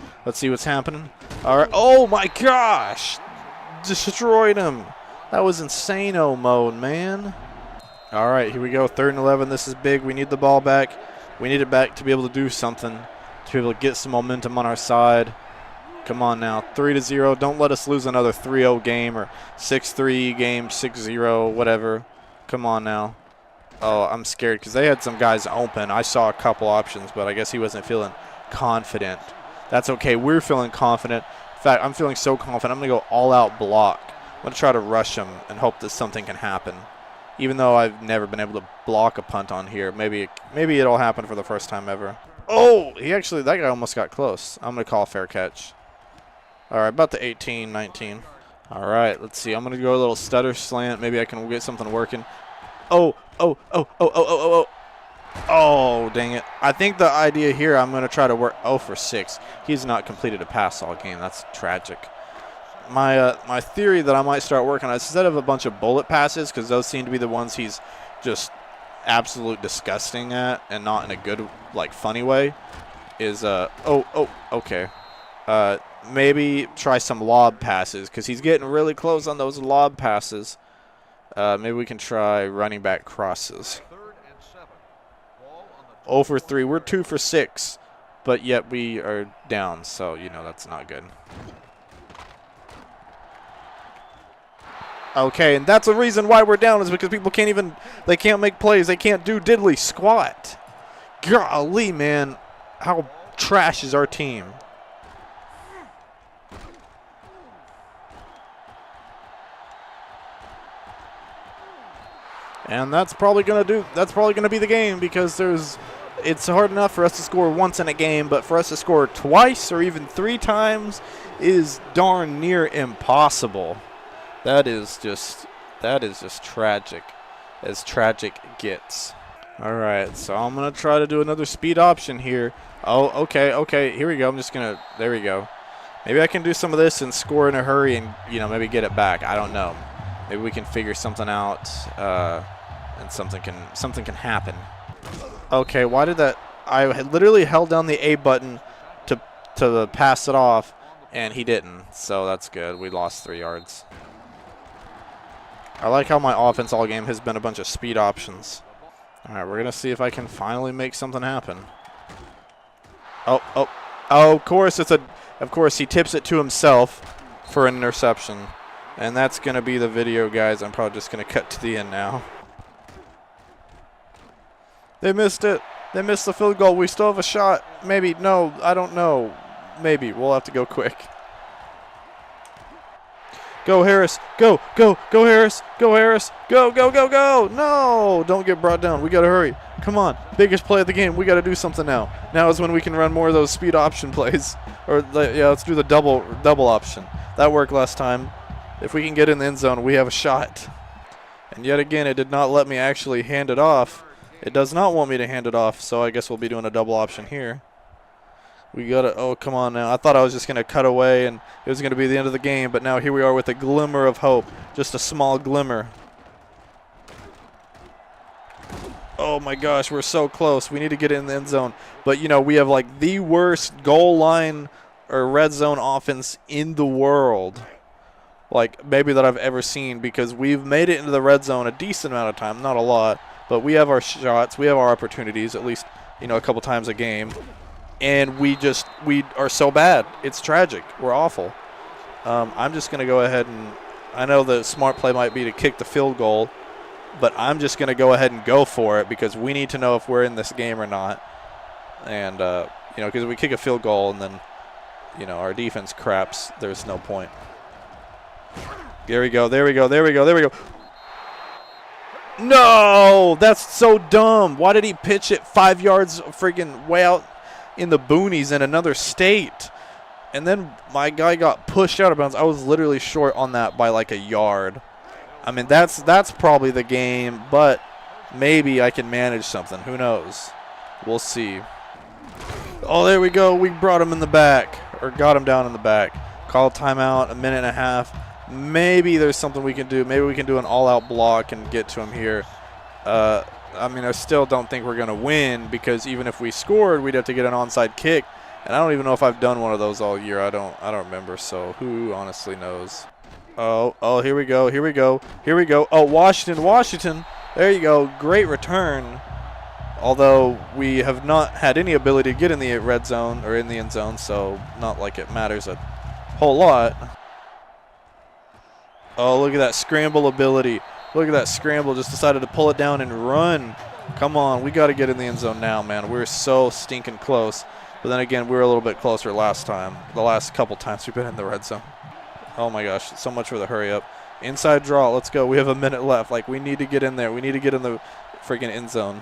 All right. Oh my gosh! Destroyed him. That was insano mode, man. All right, here we go. 3rd and 11. This is big. We need the ball back. We need it back to be able to do something, to be able to get some momentum on our side. Come on now. 3-0. Don't let us lose another 3-0 game or 6-3 game, 6-0, whatever. Come on now. Oh, I'm scared because they had some guys open. I saw a couple options, but I guess he wasn't feeling confident. That's okay. We're feeling confident. In fact, I'm feeling so confident. I'm going to go all-out block. I'm going to try to rush him and hope that something can happen. Even though I've never been able to block a punt on here. Maybe it'll happen for the first time ever. Oh, that guy almost got close. I'm going to call a fair catch. All right, about the 18, 19. All right, let's see. I'm going to go a little stutter slant. Maybe I can get something working. Oh, dang it. I think the idea here, I'm going to try to work 0 for 6. He's not completed a pass all game. That's tragic. My theory that I might start working on, instead of a bunch of bullet passes, because those seem to be the ones he's just absolute disgusting at and not in a good, like, funny way, is, okay. Maybe try some lob passes, because he's getting really close on those lob passes. Maybe we can try running back crosses. 0 for 3. We're 2 for 6, but yet we are down, so, you know, that's not good. Okay, and that's the reason why we're down is because people they can't make plays. They can't do diddly squat. Golly, man, how trash is our team? And that's probably gonna be the game, because it's hard enough for us to score once in a game, but for us to score twice or even 3 times is darn near impossible. That is just tragic, as tragic gets. All right, so I'm gonna try to do another speed option here. Oh, okay, here we go. There we go. Maybe I can do some of this and score in a hurry and, maybe get it back. I don't know. Maybe we can figure something out, and something can happen. Okay, why did that? I had literally held down the A button to pass it off, and he didn't. So that's good. We lost 3 yards. I like how my offense all game has been a bunch of speed options. All right, we're gonna see if I can finally make something happen. Oh! Of course he tips it to himself for an interception, and that's gonna be the video, guys. I'm probably just gonna cut to the end now. They missed it. They missed the field goal. We still have a shot. Maybe. No, I don't know. Maybe. We'll have to go quick. Go, Harris. Go, Harris. Go, Harris. Go. No, don't get brought down. We got to hurry. Come on. Biggest play of the game. We got to do something now. Now is when we can run more of those speed option plays. Or, yeah, let's do the double option. That worked last time. If we can get in the end zone, we have a shot. And yet again, it did not let me actually hand it off. It does not want me to hand it off, so I guess we'll be doing a double option here. We got to, oh, come on now. I thought I was just going to cut away and it was going to be the end of the game, but now here we are with a glimmer of hope. Just a small glimmer. Oh, my gosh, we're so close. We need to get in the end zone. But, we have, like, the worst goal line or red zone offense in the world. Like, maybe that I've ever seen, because we've made it into the red zone a decent amount of time, not a lot. But we have our shots, we have our opportunities, at least, a couple times a game. And we are so bad. It's tragic. We're awful. I'm just going to go ahead and, I know the smart play might be to kick the field goal, but I'm just going to go ahead and go for it, because we need to know if we're in this game or not. And, because if we kick a field goal and then, our defense craps, there's no point. There we go. No, that's so dumb. Why did he pitch it 5 yards freaking way out in the boonies in another state? And then my guy got pushed out of bounds. I was literally short on that by like a yard. I mean, that's probably the game, but maybe I can manage something. Who knows? We'll see. Oh, there we go. We brought him in the back, or got him down in the back. Call timeout, 1.5 minutes. Maybe there's something we can do. Maybe we can do an all-out block and get to him here. I mean, I still don't think we're going to win, because even if we scored, we'd have to get an onside kick. And I don't even know if I've done one of those all year. I don't remember, so who honestly knows? Oh, here we go. Oh, Washington. There you go. Great return. Although we have not had any ability to get in the red zone or in the end zone, so not like it matters a whole lot. Oh, look at that scramble ability. Look at that scramble. Just decided to pull it down and run. Come on. We got to get in the end zone now, man. We're so stinking close. But then again, we were a little bit closer last time. The last couple times we've been in the red zone. Oh, my gosh. So much for the hurry up. Inside draw. Let's go. We have 1 minute left. Like, we need to get in there. We need to get in the freaking end zone.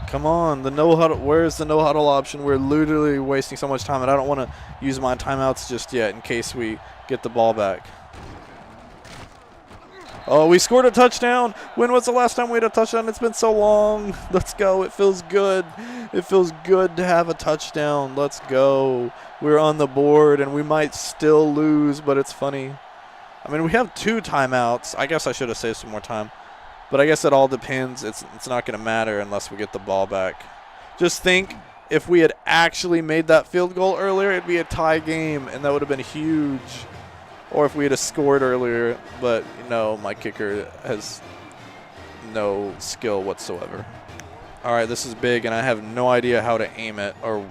Come on. The no huddle. Where's the no huddle option? We're literally wasting so much time, and I don't want to use my timeouts just yet in case we get the ball back. Oh, we scored a touchdown. When was the last time we had a touchdown? It's been so long. Let's go. It feels good. It feels good to have a touchdown. Let's go. We're on the board, and we might still lose, but it's funny. I mean, we have 2 timeouts. I guess I should have saved some more time. But I guess it all depends. It's not going to matter unless we get the ball back. Just think, if we had actually made that field goal earlier, it'd be a tie game, and that would have been huge. Or if we had scored earlier, but, my kicker has no skill whatsoever. All right, this is big, and I have no idea how to aim it, or,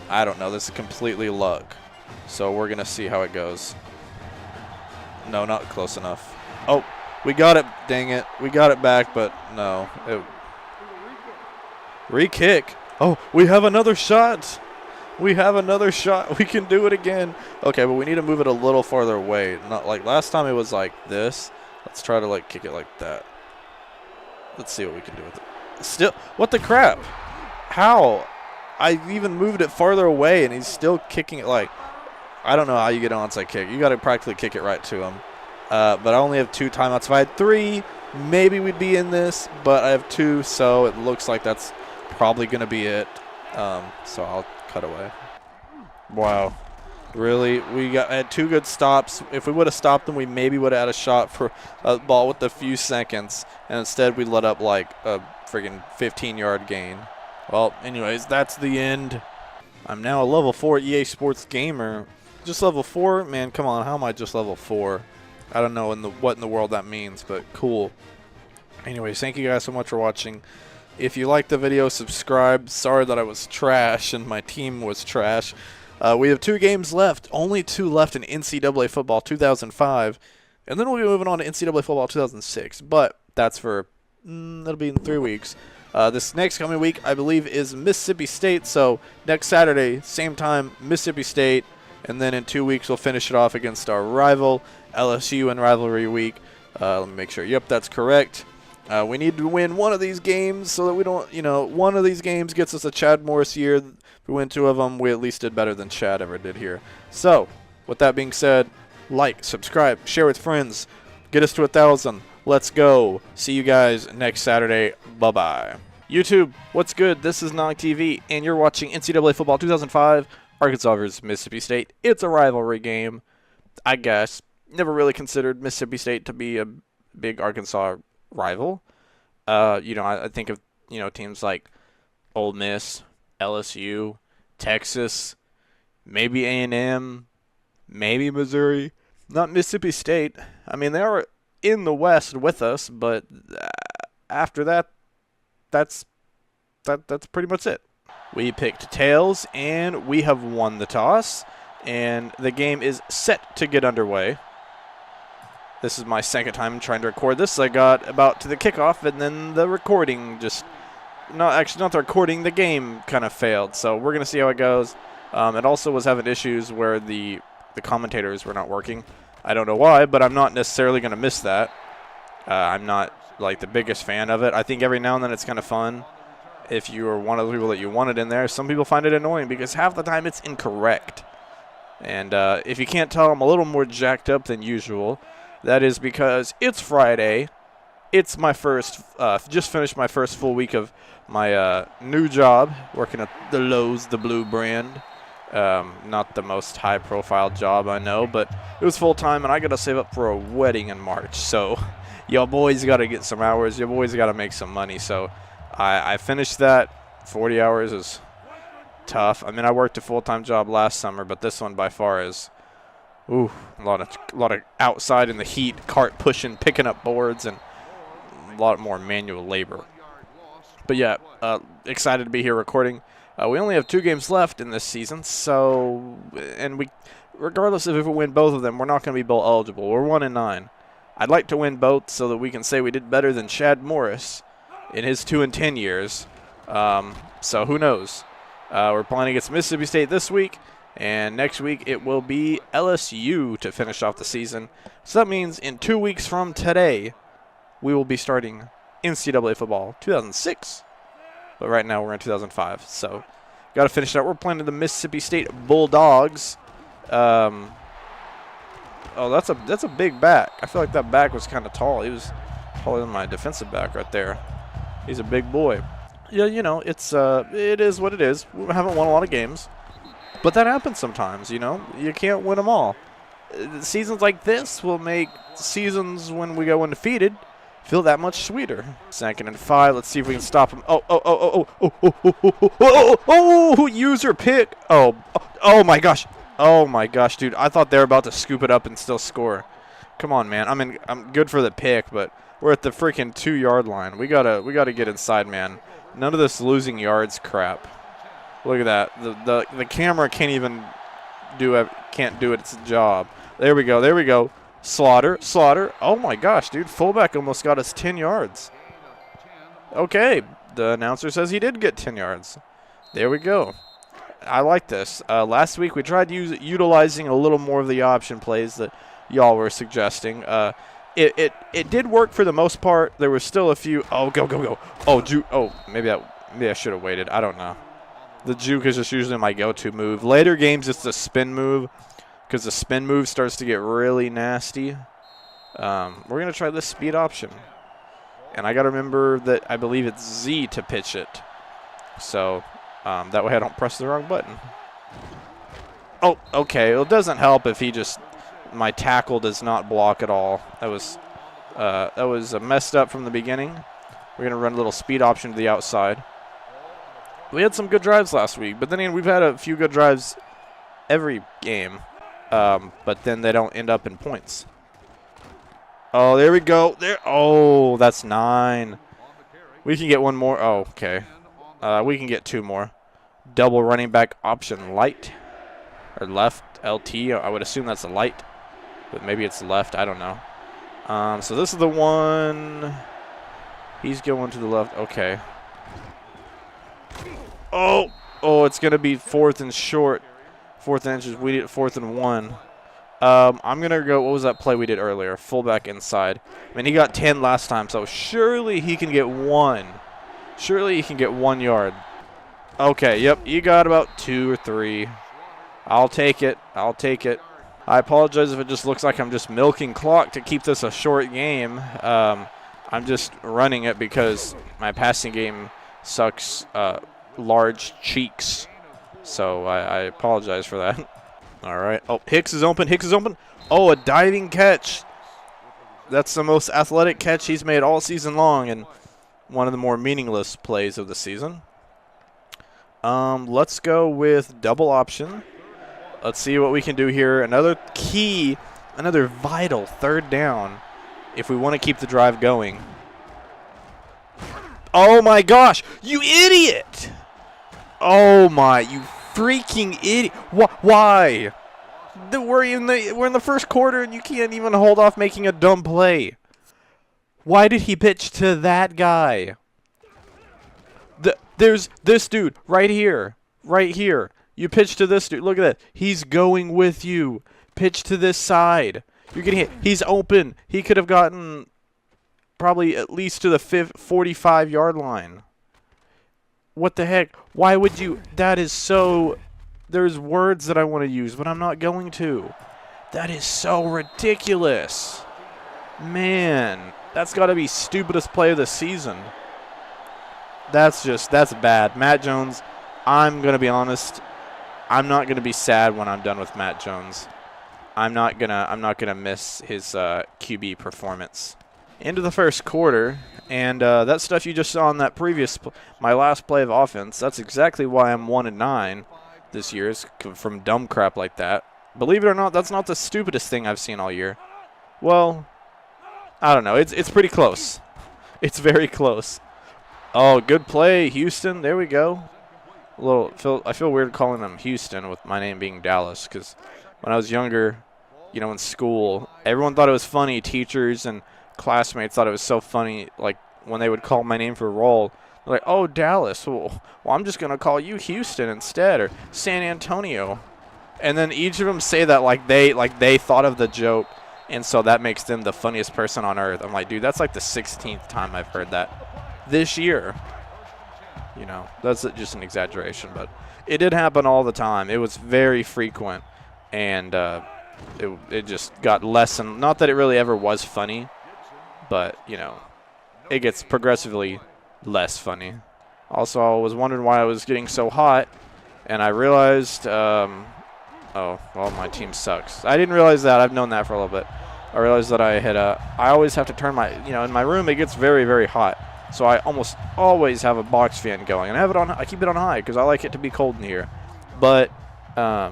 I don't know. This is completely luck. So we're going to see how it goes. No, not close enough. Oh, we got it. Dang it. We got it back, but no. Re-kick. Oh, we have another shot. We have another shot. We can do it again. Okay, but we need to move it a little farther away. Not like last time it was like this. Let's try to, kick it like that. Let's see what we can do with it. Still, what the crap? How? I even moved it farther away, and he's still kicking it like, I don't know how you get an onside kick. You got to practically kick it right to him. But I only have 2 timeouts. If I had 3, maybe we'd be in this, but I have 2, so it looks like that's probably going to be it. So I'll cut away. Wow. Really? We had 2 good stops. If we would have stopped them, we maybe would have had a shot for a ball with a few seconds. And instead, we let up like a friggin' 15-yard gain. Well, anyways, that's the end. I'm now a level 4 EA Sports gamer. Just level 4? Man, come on. How am I just level 4? I don't know what in the world that means, but cool. Anyways, thank you guys so much for watching. If you liked the video, subscribe. Sorry that I was trash and my team was trash. We have 2 games left. Only 2 left in NCAA Football 2005. And then we'll be moving on to NCAA Football 2006. But that's for, that'll be in 3 weeks. This next coming week, I believe, is Mississippi State. So next Saturday, same time, Mississippi State. And then in 2 weeks, we'll finish it off against our rival, LSU, in rivalry week. Let me make sure. Yep, that's correct. We need to win one of these games so that we don't, one of these games gets us a Chad Morris year. If we win 2 of them, we at least did better than Chad ever did here. So, with that being said, like, subscribe, share with friends, get us to 1,000. Let's go. See you guys next Saturday. Bye-bye. YouTube, what's good? This is Nog TV, and you're watching NCAA Football 2005, Arkansas versus Mississippi State. It's a rivalry game, I guess. Never really considered Mississippi State to be a big Arkansas rival. I think of, teams like Ole Miss, LSU, Texas, maybe A&M, maybe Missouri. Not Mississippi State. I mean, they are in the West with us, but after that, that's pretty much it. We picked tails, and we have won the toss, and the game is set to get underway. This is my second time trying to record this. I got about to the kickoff, and then the recording not the recording, the game kind of failed. So we're going to see how it goes. It also was having issues where the commentators were not working. I don't know why, but I'm not necessarily going to miss that. I'm not, like, the biggest fan of it. I think every now and then it's kind of fun if you are one of the people that you wanted in there. Some people find it annoying because half the time it's incorrect. And if you can't tell, I'm a little more jacked up than usual. That is because it's Friday. It's my first, just finished my first full week of my new job, working at the Lowe's, the Blue brand. Not the most high-profile job, I know, but it was full-time, and I got to save up for a wedding in March. So y'all boys got to get some hours. Y'all boys got to make some money. So I finished that. 40 hours is tough. I mean, I worked a full-time job last summer, but this one by far is a lot of outside in the heat, cart pushing, picking up boards, and a lot more manual labor. But yeah, excited to be here recording. We only have 2 games left in this season, so regardless of if we win both of them, we're not going to be bowl eligible. We're 1-9. I'd like to win both so that we can say we did better than Chad Morris in his 2-10 years. So who knows? We're playing against Mississippi State this week. And next week, it will be LSU to finish off the season. So that means in 2 weeks from today, we will be starting NCAA Football 2006. But right now, we're in 2005. So, got to finish that. We're playing the Mississippi State Bulldogs. That's a big back. I feel like that back was kind of tall. He was taller than my defensive back right there. He's a big boy. Yeah, it is what it is. We haven't won a lot of games. But that happens sometimes, You can't win them all. Seasons like this will make seasons when we go undefeated feel that much sweeter. 2nd and 5. Let's see if we can stop him. User pick. Oh my gosh. Oh my gosh, dude. I thought they were about to scoop it up and still score. Come on, man. I'm good for the pick, but we're at the freaking 2-yard line. We gotta get inside, man. None of this losing yards crap. Look at that. The camera can't do its job. There we go. Slaughter. Oh my gosh, dude. Fullback almost got us 10 yards. Okay. The announcer says he did get 10 yards. There we go. I like this. Last week we tried utilizing a little more of the option plays that y'all were suggesting. it did work for the most part. There was still a few. Oh, go, go, go. Oh, juke. Oh, maybe I should have waited. I don't know. The juke is just usually my go-to move. Later games, it's the spin move because the spin move starts to get really nasty. We're going to try this speed option. And I got to remember that I believe it's Z to pitch it. So that way I don't press the wrong button. Oh, okay. Well, it doesn't help if he just – my tackle does not block at all. That was messed up from the beginning. We're going to run a little speed option to the outside. We had some good drives last week, but then again, we've had a few good drives every game. But then they don't end up in points. Oh, there we go. There. Oh, that's 9. We can get one more. Oh, okay. We can get 2 more. Double running back option light. Or left, LT. I would assume that's a light. But maybe it's left. I don't know. So this is the one. He's going to the left. Okay. Oh, it's going to be 4th and short. 4th and inches. We did 4th and 1. I'm going to go, what was that play we did earlier? Fullback inside. I mean, he got 10 last time, so surely he can get 1. Surely he can get 1 yard. Okay, yep, you got about 2 or 3. I'll take it. I'll take it. I apologize if it just looks like I'm just milking clock to keep this a short game. I'm just running it because my passing game sucks large cheeks. So I apologize for that. All right. Oh, Hicks is open. Hicks is open. Oh, a diving catch. That's the most athletic catch he's made all season long and one of the more meaningless plays of the season. Let's go with double option. Let's see what we can do here. Another key, another vital 3rd down if we want to keep the drive going. Oh, my gosh. You idiot. Oh, my. You freaking idiot. Why? We're in the first quarter and you can't even hold off making a dumb play. Why did he pitch to that guy? There's this dude right here. Right here. You pitch to this dude. Look at that. He's going with you. Pitch to this side. You're getting hit. He's open. He could have gotten probably at least to the 45-yard line. What the heck? Why would you? That is so. There's words that I want to use, but I'm not going to. That is so ridiculous. Man, that's got to be stupidest play of the season. That's bad. Matt Jones, I'm going to be honest. I'm not going to be sad when I'm done with Matt Jones. I'm not going to miss his QB performance. Into the first quarter, and that stuff you just saw on that my last play of offense, that's exactly why I'm 1-9 this year, is from dumb crap like that. Believe it or not, that's not the stupidest thing I've seen all year. Well, I don't know. It's pretty close. It's very close. Oh, good play, Houston. There we go. I feel weird calling them Houston with my name being Dallas, because when I was younger, in school, everyone thought it was funny. Teachers and classmates thought it was so funny, like when they would call my name for a roll. They're like, oh, Dallas. Well, I'm just going to call you Houston instead, or San Antonio. And then each of them say that like they thought of the joke, and so that makes them the funniest person on earth. I'm like, dude, that's like the 16th time I've heard that this year. That's just an exaggeration, but it did happen all the time. It was very frequent, and it just got less. And not that it really ever was funny, but, it gets progressively less funny. Also, I was wondering why I was getting so hot, and I realized, oh, well, my team sucks. I didn't realize that. I've known that for a little bit. I realized that I always have to turn in my room, it gets very, very hot. So I almost always have a box fan going, and I keep it on high because I like it to be cold in here. But I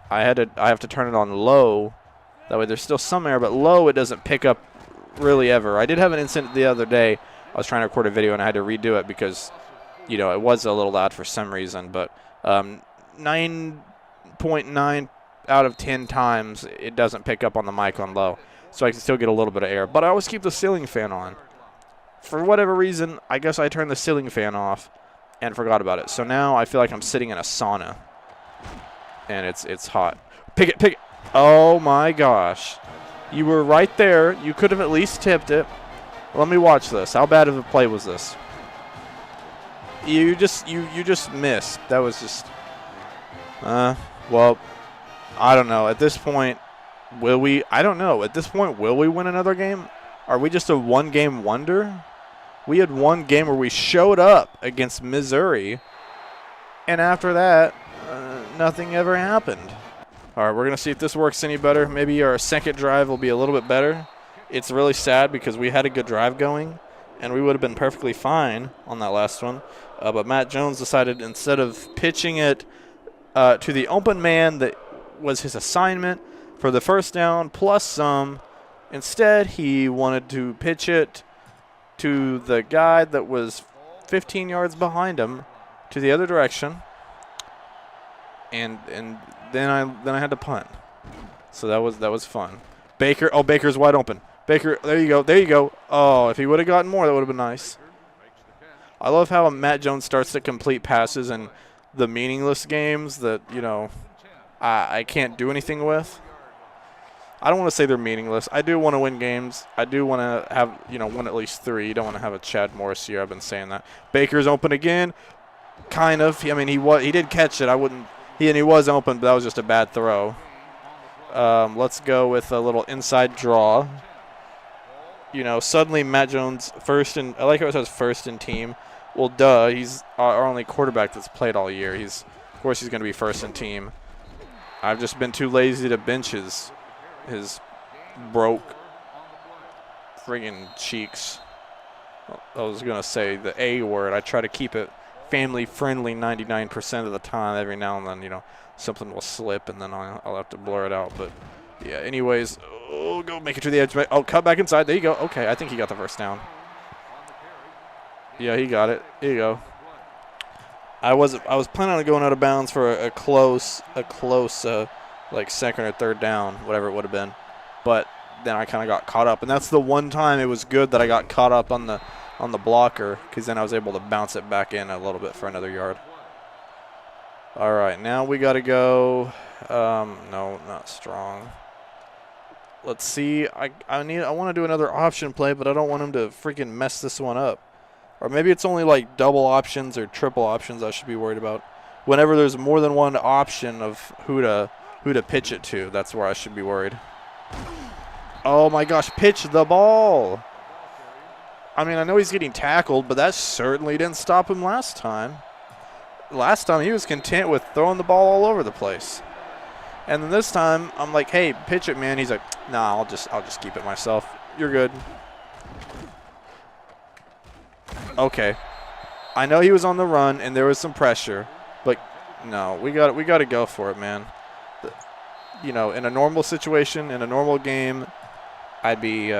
have to turn it on low. That way there's still some air, but low it doesn't pick up really ever. I did have an incident the other day. I was trying to record a video and I had to redo it because, it was a little loud for some reason. But 9.9 out of 10 times it doesn't pick up on the mic on low, so I can still get a little bit of air. But I always keep the ceiling fan on. For whatever reason, I guess I turned the ceiling fan off and forgot about it. So now I feel like I'm sitting in a sauna, and it's hot. Pick it. Oh, my gosh. You were right there. You could have at least tipped it. Let me watch this. How bad of a play was this? You just missed. That was just well, I don't know. At this point, will we? I don't know. At this point, will we win another game? Are we just a one-game wonder? We had one game where we showed up against Missouri, and after that, nothing ever happened. All right, we're going to see if this works any better. Maybe our second drive will be a little bit better. It's really sad because we had a good drive going, and we would have been perfectly fine on that last one. But Matt Jones decided instead of pitching it to the open man that was his assignment for the first down plus some, instead he wanted to pitch it to the guy that was 15 yards behind him to the other direction. And then I had to punt. So that was fun. Baker, oh, Baker's wide open. Baker, there you go. Oh, if he would have gotten more, that would have been nice. I love how Matt Jones starts to complete passes in the meaningless games that, you know, I can't do anything with. I don't want to say they're meaningless. I do want to win games. I do want to have, you know, win at least 3. You don't want to have a Chad Morris year. I've been saying that. Baker's open again. Kind of. I mean, he did catch it. He was open, but that was just a bad throw. Let's go with a little inside draw. You know, suddenly Matt Jones I like how it says first in team. Well, duh, he's our only quarterback that's played all year. Of course he's going to be first in team. I've just been too lazy to bench his broke friggin' cheeks. I was going to say the A word. I try to keep it family friendly 99% of the time. Every now and then, you know, something will slip and then I'll have to blur it out. But yeah, anyways, go make it to the edge. Oh, cut back inside. There you go. Okay, I think he got the first down. Yeah, he got it. Here you go. I was planning on going out of bounds for a close like second or third down, whatever it would have been. But then I kind of got caught up, and that's the one time it was good that I got caught up on the blocker, because then I was able to bounce it back in a little bit for another yard. All right, now we got to go. No, not strong. Let's see. I want to do another option play, but I don't want him to freaking mess this one up. Or maybe it's only like double options or triple options I should be worried about. Whenever there's more than one option of who to pitch it to, that's where I should be worried. Oh my gosh, pitch the ball. I mean, I know he's getting tackled, but that certainly didn't stop him last time. Last time he was content with throwing the ball all over the place. And then this time I'm like, "Hey, pitch it, man." He's like, "Nah, I'll just keep it myself. You're good." Okay. I know he was on the run and there was some pressure, but no, we got to go for it, man. You know, in a normal situation, in a normal game, I'd be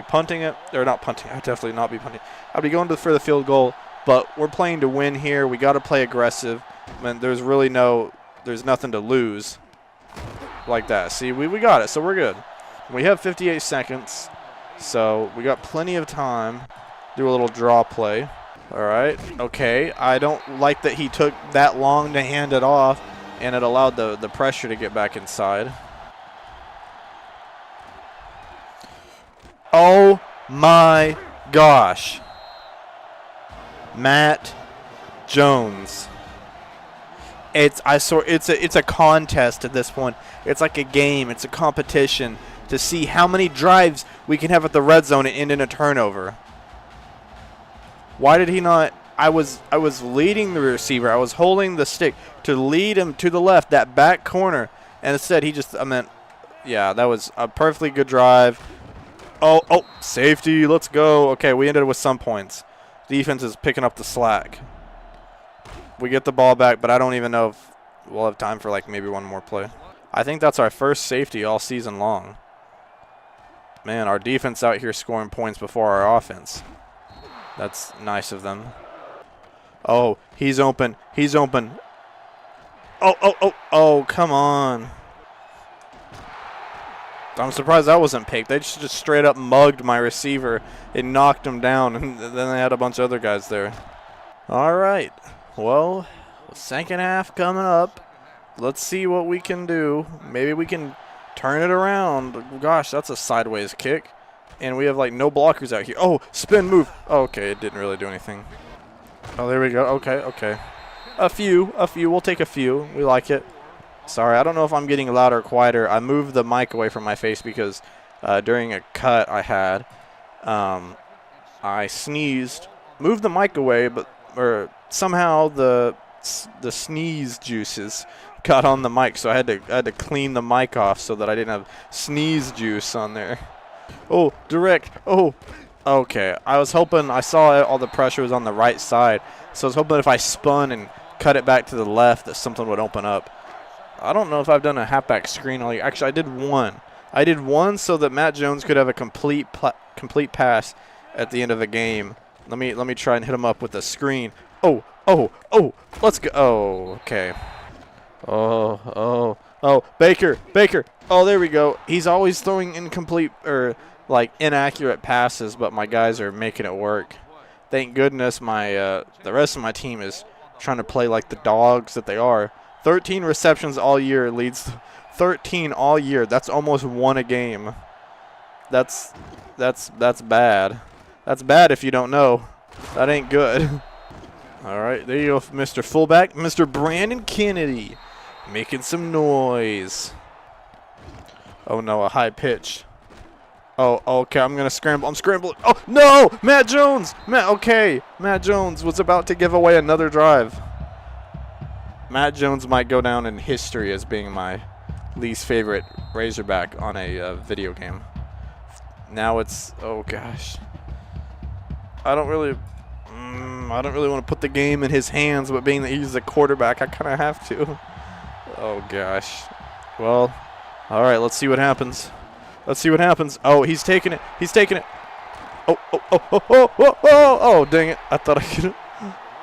punting it, or not punting. I'd definitely not be punting. I'd be going for the field goal, but we're playing to win here. We got to play aggressive. I mean, there's nothing to lose like that. See, we got it, so we're good. We have 58 seconds, so we got plenty of time. Do a little draw play. All right. Okay. I don't like that he took that long to hand it off, and it allowed the pressure to get back inside. Oh my gosh. Matt Jones. It's a contest at this point. It's like a game. It's a competition to see how many drives we can have at the red zone and end in a turnover. Why did he not? I was leading the receiver. I was holding the stick to lead him to the left, that back corner, and instead he just, yeah, that was a perfectly good drive. Oh, safety, let's go. Okay, we ended with some points. Defense is picking up the slack. We get the ball back, but I don't even know if we'll have time for like maybe one more play. I think that's our first safety all season long. Man, our defense out here scoring points before our offense. That's nice of them. Oh, he's open. He's open. Oh, come on. I'm surprised that wasn't picked. They just straight up mugged my receiver and knocked him down, and then they had a bunch of other guys there. All right. Well, second half coming up. Let's see what we can do. Maybe we can Turn it around. Gosh, that's a sideways kick. And we have, like, no blockers out here. Oh, spin move. Okay, it didn't really do anything. Oh, there we go. Okay. A few. We'll take a few. We like it. Sorry, I don't know if I'm getting louder or quieter. I moved the mic away from my face because during a cut I had, I sneezed, moved the mic away, but somehow the sneeze juices got on the mic, so I had to clean the mic off so that I didn't have sneeze juice on there. Oh, direct. Oh, okay. I was hoping, I saw all the pressure was on the right side, so I was hoping if I spun and cut it back to the left that something would open up. I don't know if I've done a halfback screen all year. Actually, I did one. I did one so that Matt Jones could have a complete pass at the end of the game. Let me try and hit him up with a screen. Oh, let's go. Oh, okay. Oh, Baker. Oh, there we go. He's always throwing incomplete or like inaccurate passes, but my guys are making it work. Thank goodness the rest of my team is trying to play like the dogs that they are. 13 receptions all year leads 13 all year. That's almost one a game. That's bad. That's bad if you don't know. That ain't good. All right, there you go, Mr. Fullback, Mr. Brandon Kennedy, making some noise. Oh no, a high pitch. Oh, okay, I'm gonna scramble. I'm scrambling. Oh no, Matt Jones. Matt Jones was about to give away another drive. Matt Jones might go down in history as being my least favorite Razorback on a video game. Now it's, oh gosh. I don't really want to put the game in his hands, but being that he's the quarterback, I kind of have to. Oh gosh. Well, all right, let's see what happens. Oh, he's taking it. Oh, dang it. I thought I could.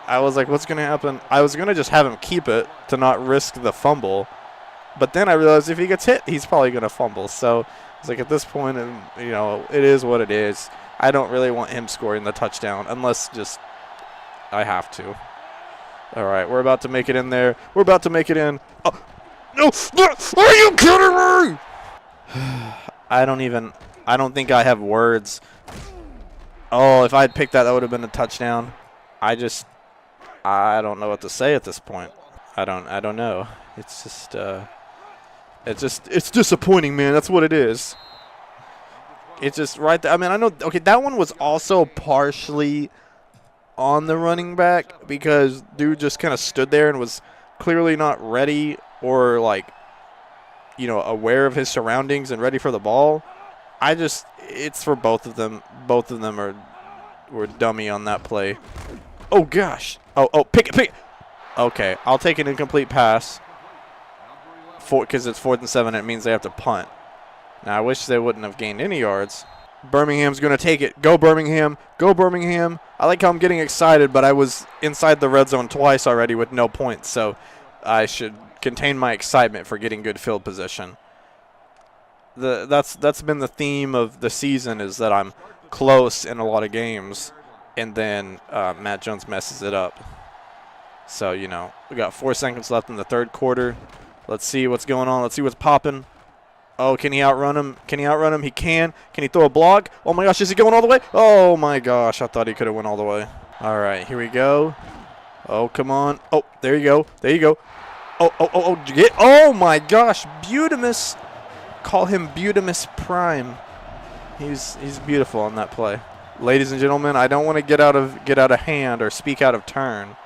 I was like, what's going to happen? I was going to just have him keep it to not risk the fumble. But then I realized if he gets hit, he's probably going to fumble. So it's like at this point, you know, it is what it is. I don't really want him scoring the touchdown unless just I have to. All right, we're about to make it in there. We're about to make it in. Oh, no, are you kidding me? I don't think I have words. Oh, if I had picked that, that would have been a touchdown. I don't know what to say at this point. I don't know. It's disappointing, man. That's what it is. It's just right there. I mean, I know. Okay, that one was also partially on the running back because dude just kind of stood there and was clearly not ready or like, you know, aware of his surroundings and ready for the ball. It's for both of them. Both of them were dummy on that play. Oh gosh. Oh, pick it. Okay, I'll take an incomplete pass. Because it's 4th and 7, it means they have to punt. Now, I wish they wouldn't have gained any yards. Birmingham's going to take it. Go, Birmingham. Go, Birmingham. I like how I'm getting excited, but I was inside the red zone twice already with no points, so I should contain my excitement for getting good field position. That's been the theme of the season is that I'm close in a lot of games, and then Matt Jones messes it up. So, you know, we got 4 seconds left in the third quarter. Let's see what's going on. Let's see what's popping. Oh, can he outrun him? He can. Can he throw a block? Oh, my gosh. Is he going all the way? Oh, my gosh. I thought he could have went all the way. All right. Here we go. Oh, come on. Oh, there you go. Oh, my gosh. Butimus. Call him Butimus Prime. He's beautiful on that play. Ladies and gentlemen, I don't want to get out of hand or speak out of turn,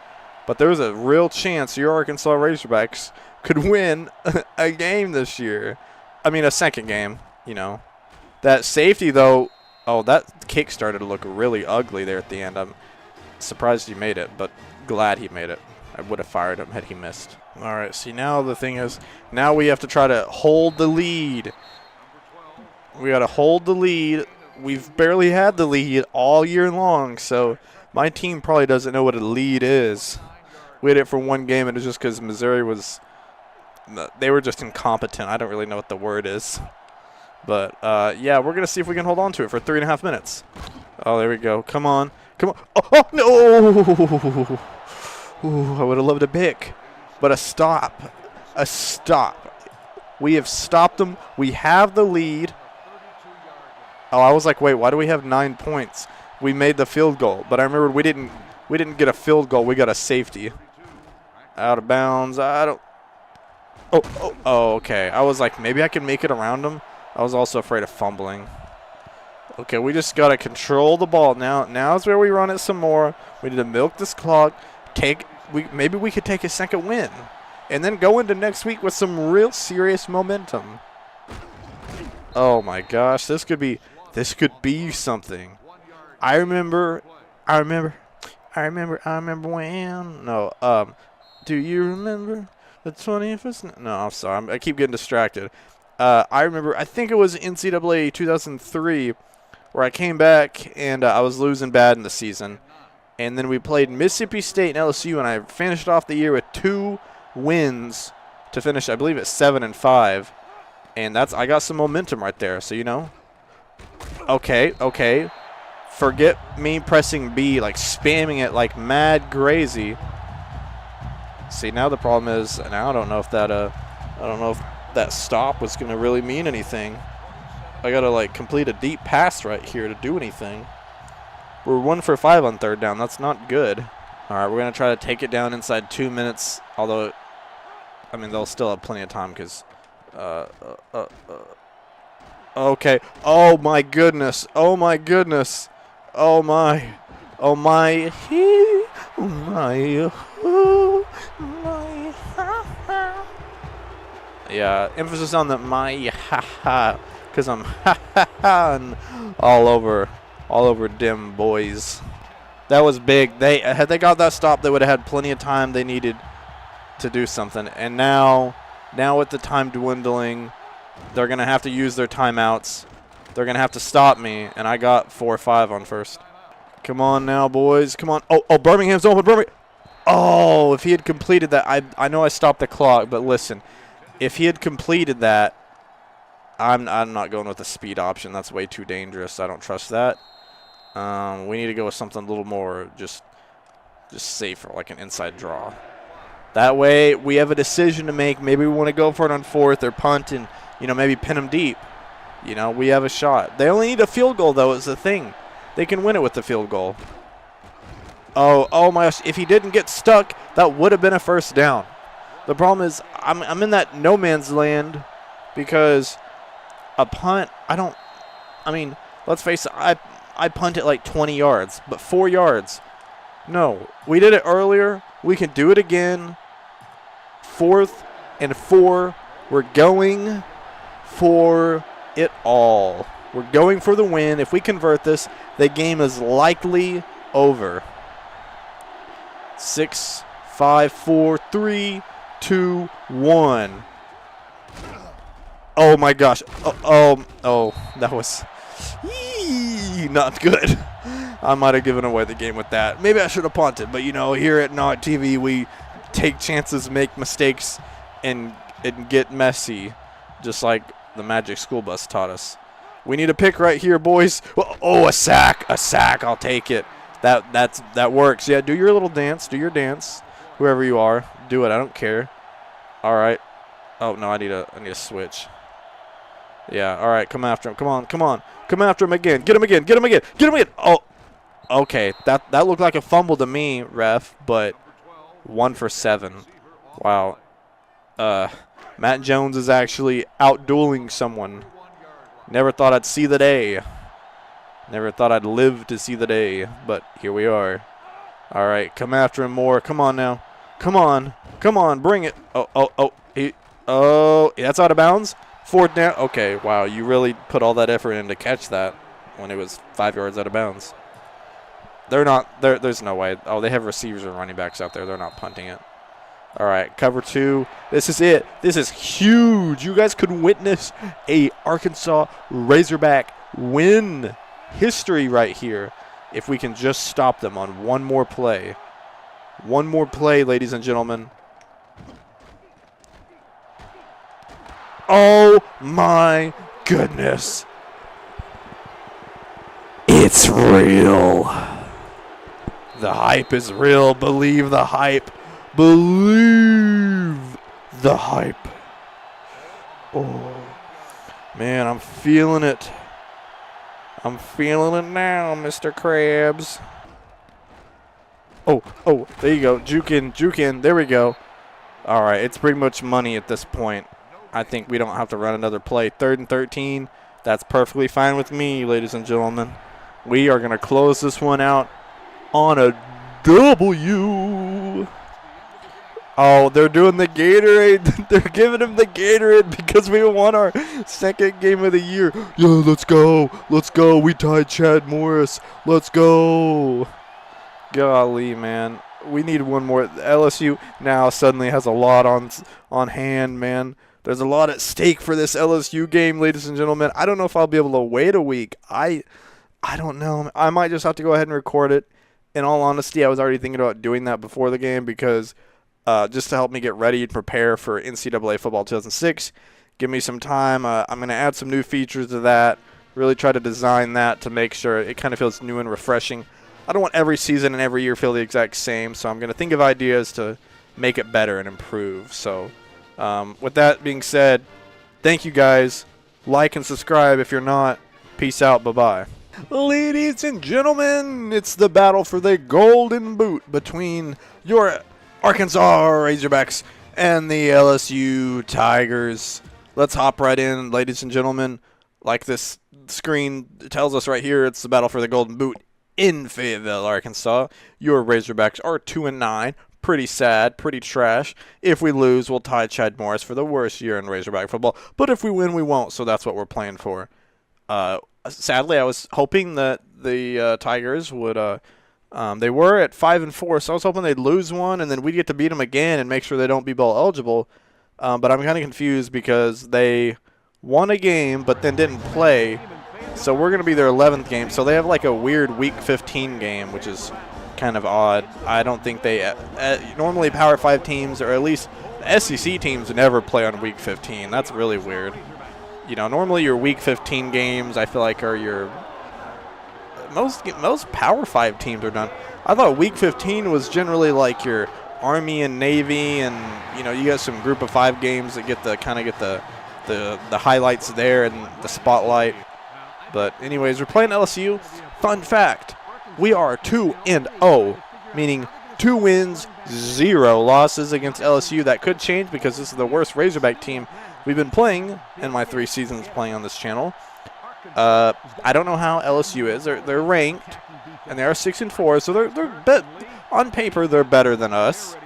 but there's a real chance your Arkansas Razorbacks could win a game this year. I mean, a second game, you know. That safety, though, oh, that kick started to look really ugly there at the end. I'm surprised he made it, but glad he made it. I would have fired him had he missed. All right, see, now the thing is, now we have to try to hold the lead. We got to hold the lead. We've barely had the lead all year long, so my team probably doesn't know what a lead is. We had it for one game, and it's just because Missouri was – they were just incompetent. I don't really know what the word is. But, yeah, we're going to see if we can hold on to it for 3.5 minutes. Oh, there we go. Come on. Oh, no. Ooh, I would have loved a pick. But a stop. We have stopped them. We have the lead. Oh, I was like, wait, why do we have 9 points? We made the field goal, but I remember we didn't get a field goal. We got a safety. Out of bounds. I don't. Oh, okay. I was like, maybe I can make it around him. I was also afraid of fumbling. Okay, we just got to control the ball. Now's where we run it some more. We need to milk this clock. Maybe we could take a second win. And then go into next week with some real serious momentum. Oh my gosh, this could be something. I remember when. No, do you remember the 21st? No, I'm sorry. I keep getting distracted. I remember, I think it was NCAA 2003 where I came back and I was losing bad in the season. And then we played Mississippi State and LSU, and I finished off the year with 2 wins to finish, I believe, at 7-5. And I got some momentum right there, so you know. Okay. Forget me pressing B, like spamming it like mad crazy. See, now the problem is, now I don't know if that stop was gonna really mean anything. I gotta like complete a deep pass right here to do anything. We're 1 for 5 on 3rd down. That's not good. All right, we're gonna try to take it down inside 2 minutes. Although, I mean, they'll still have plenty of time because. Okay. Oh my goodness. Oh my. Yeah, emphasis on the my ha because I'm ha all over dim boys. That was big. Had they got that stop, they would have had plenty of time they needed to do something. And now with the time dwindling, they're gonna have to use their timeouts. They're gonna have to stop me, and I got 4 or 5 on first. Come on now, boys. Come on. Oh, Birmingham's open. Birmingham. Oh, if he had completed that, I know I stopped the clock, but listen, if he had completed that, I'm not going with the speed option. That's way too dangerous. I don't trust that. We need to go with something a little more just safer, like an inside draw. That way, we have a decision to make. Maybe we want to go for it on 4th or punt and, maybe pin them deep. We have a shot. They only need a field goal, though, is the thing. They can win it with the field goal. Oh my gosh. If he didn't get stuck, that would have been a 1st down. The problem is I'm in that no man's land because a punt, let's face it, I punt it like 20 yards, but 4 yards. No, we did it earlier. We can do it again. 4th and 4. We're going for it all. We're going for the win. If we convert this, the game is likely over. 6, 5, 4, 3, 2, 1. Oh my gosh. Oh, that was not good. I might have given away the game with that. Maybe I should have punted, but here at Not TV, we take chances, make mistakes, and get messy, just like the Magic School Bus taught us. We need a pick right here, boys. Oh, a sack. I'll take it. That works. Yeah, do your little dance. Do your dance. Whoever you are, do it. I don't care. All right. Oh no, I need a switch. Yeah. All right. Come after him. Come on. Come after him again. Get him again. Oh. Okay. That looked like a fumble to me, ref. But 1 for 7. Wow. Matt Jones is actually out-dueling someone. Never thought I'd see the day. Never thought I'd live to see the day, but here we are. All right, come after him more. Come on now. Come on, bring it. Oh, that's out of bounds. 4th down. Okay, wow, you really put all that effort in to catch that when it was 5 yards out of bounds. There's no way. Oh, they have receivers and running backs out there. They're not punting it. All right, cover 2. This is it. This is huge. You guys could witness a Arkansas Razorback win history right here if we can just stop them on one more play. One more play, ladies and gentlemen. Oh, my goodness. It's real. The hype is real. Believe the hype. Believe the hype. Oh, man, I'm feeling it. I'm feeling it now, Mr. Krabs. Oh, there you go. Juke in. There we go. All right, it's pretty much money at this point. I think we don't have to run another play. 3rd and 13. That's perfectly fine with me, ladies and gentlemen. We are going to close this one out on a W. Oh, they're doing the Gatorade. They're giving him the Gatorade because we won our 2nd game of the year. Yeah, let's go. Let's go. We tied Chad Morris. Let's go. Golly, man. We need one more. LSU now suddenly has a lot on hand, man. There's a lot at stake for this LSU game, ladies and gentlemen. I don't know if I'll be able to wait a week. I don't know. I might just have to go ahead and record it. In all honesty, I was already thinking about doing that before the game because just to help me get ready and prepare for NCAA Football 2006. Give me some time. I'm going to add some new features to that. Really try to design that to make sure it kind of feels new and refreshing. I don't want every season and every year feel the exact same, so I'm going to think of ideas to make it better and improve. So with that being said, thank you guys. Like and subscribe if you're not. Peace out. Bye-bye. Ladies and gentlemen, it's the battle for the golden boot between your Arkansas Razorbacks and the LSU Tigers. Let's hop right in, ladies and gentlemen. Like this screen tells us right here, it's the battle for the golden boot in Fayetteville, Arkansas. Your Razorbacks are 2-9. Pretty sad, pretty trash. If we lose, we'll tie Chad Morris for the worst year in Razorback football. But if we win, we won't, so that's what we're playing for. Sadly, I was hoping that the Tigers would they were at 5-4, so I was hoping they'd lose one, and then we'd get to beat them again and make sure they don't be bowl eligible. But I'm kind of confused because they won a game but then didn't play. So we're going to be their 11th game. So they have like a weird Week 15 game, which is kind of odd. I don't think they normally Power 5 teams, or at least the SEC teams, never play on Week 15. That's really weird. You know, normally your Week 15 games, I feel like, are your most Power 5 teams are done. I thought Week 15 was generally like your Army and Navy, and you know, you got some Group of 5 games that get the the highlights there and the spotlight. But anyways, we're playing LSU. Fun fact, we are 2-0, meaning 2 wins, 0 losses against LSU. That could change because this is the worst Razorback team we've been playing in my 3 seasons playing on this channel. I don't know how LSU is. They're ranked, and they are 6-4, so they're on paper they're better than us.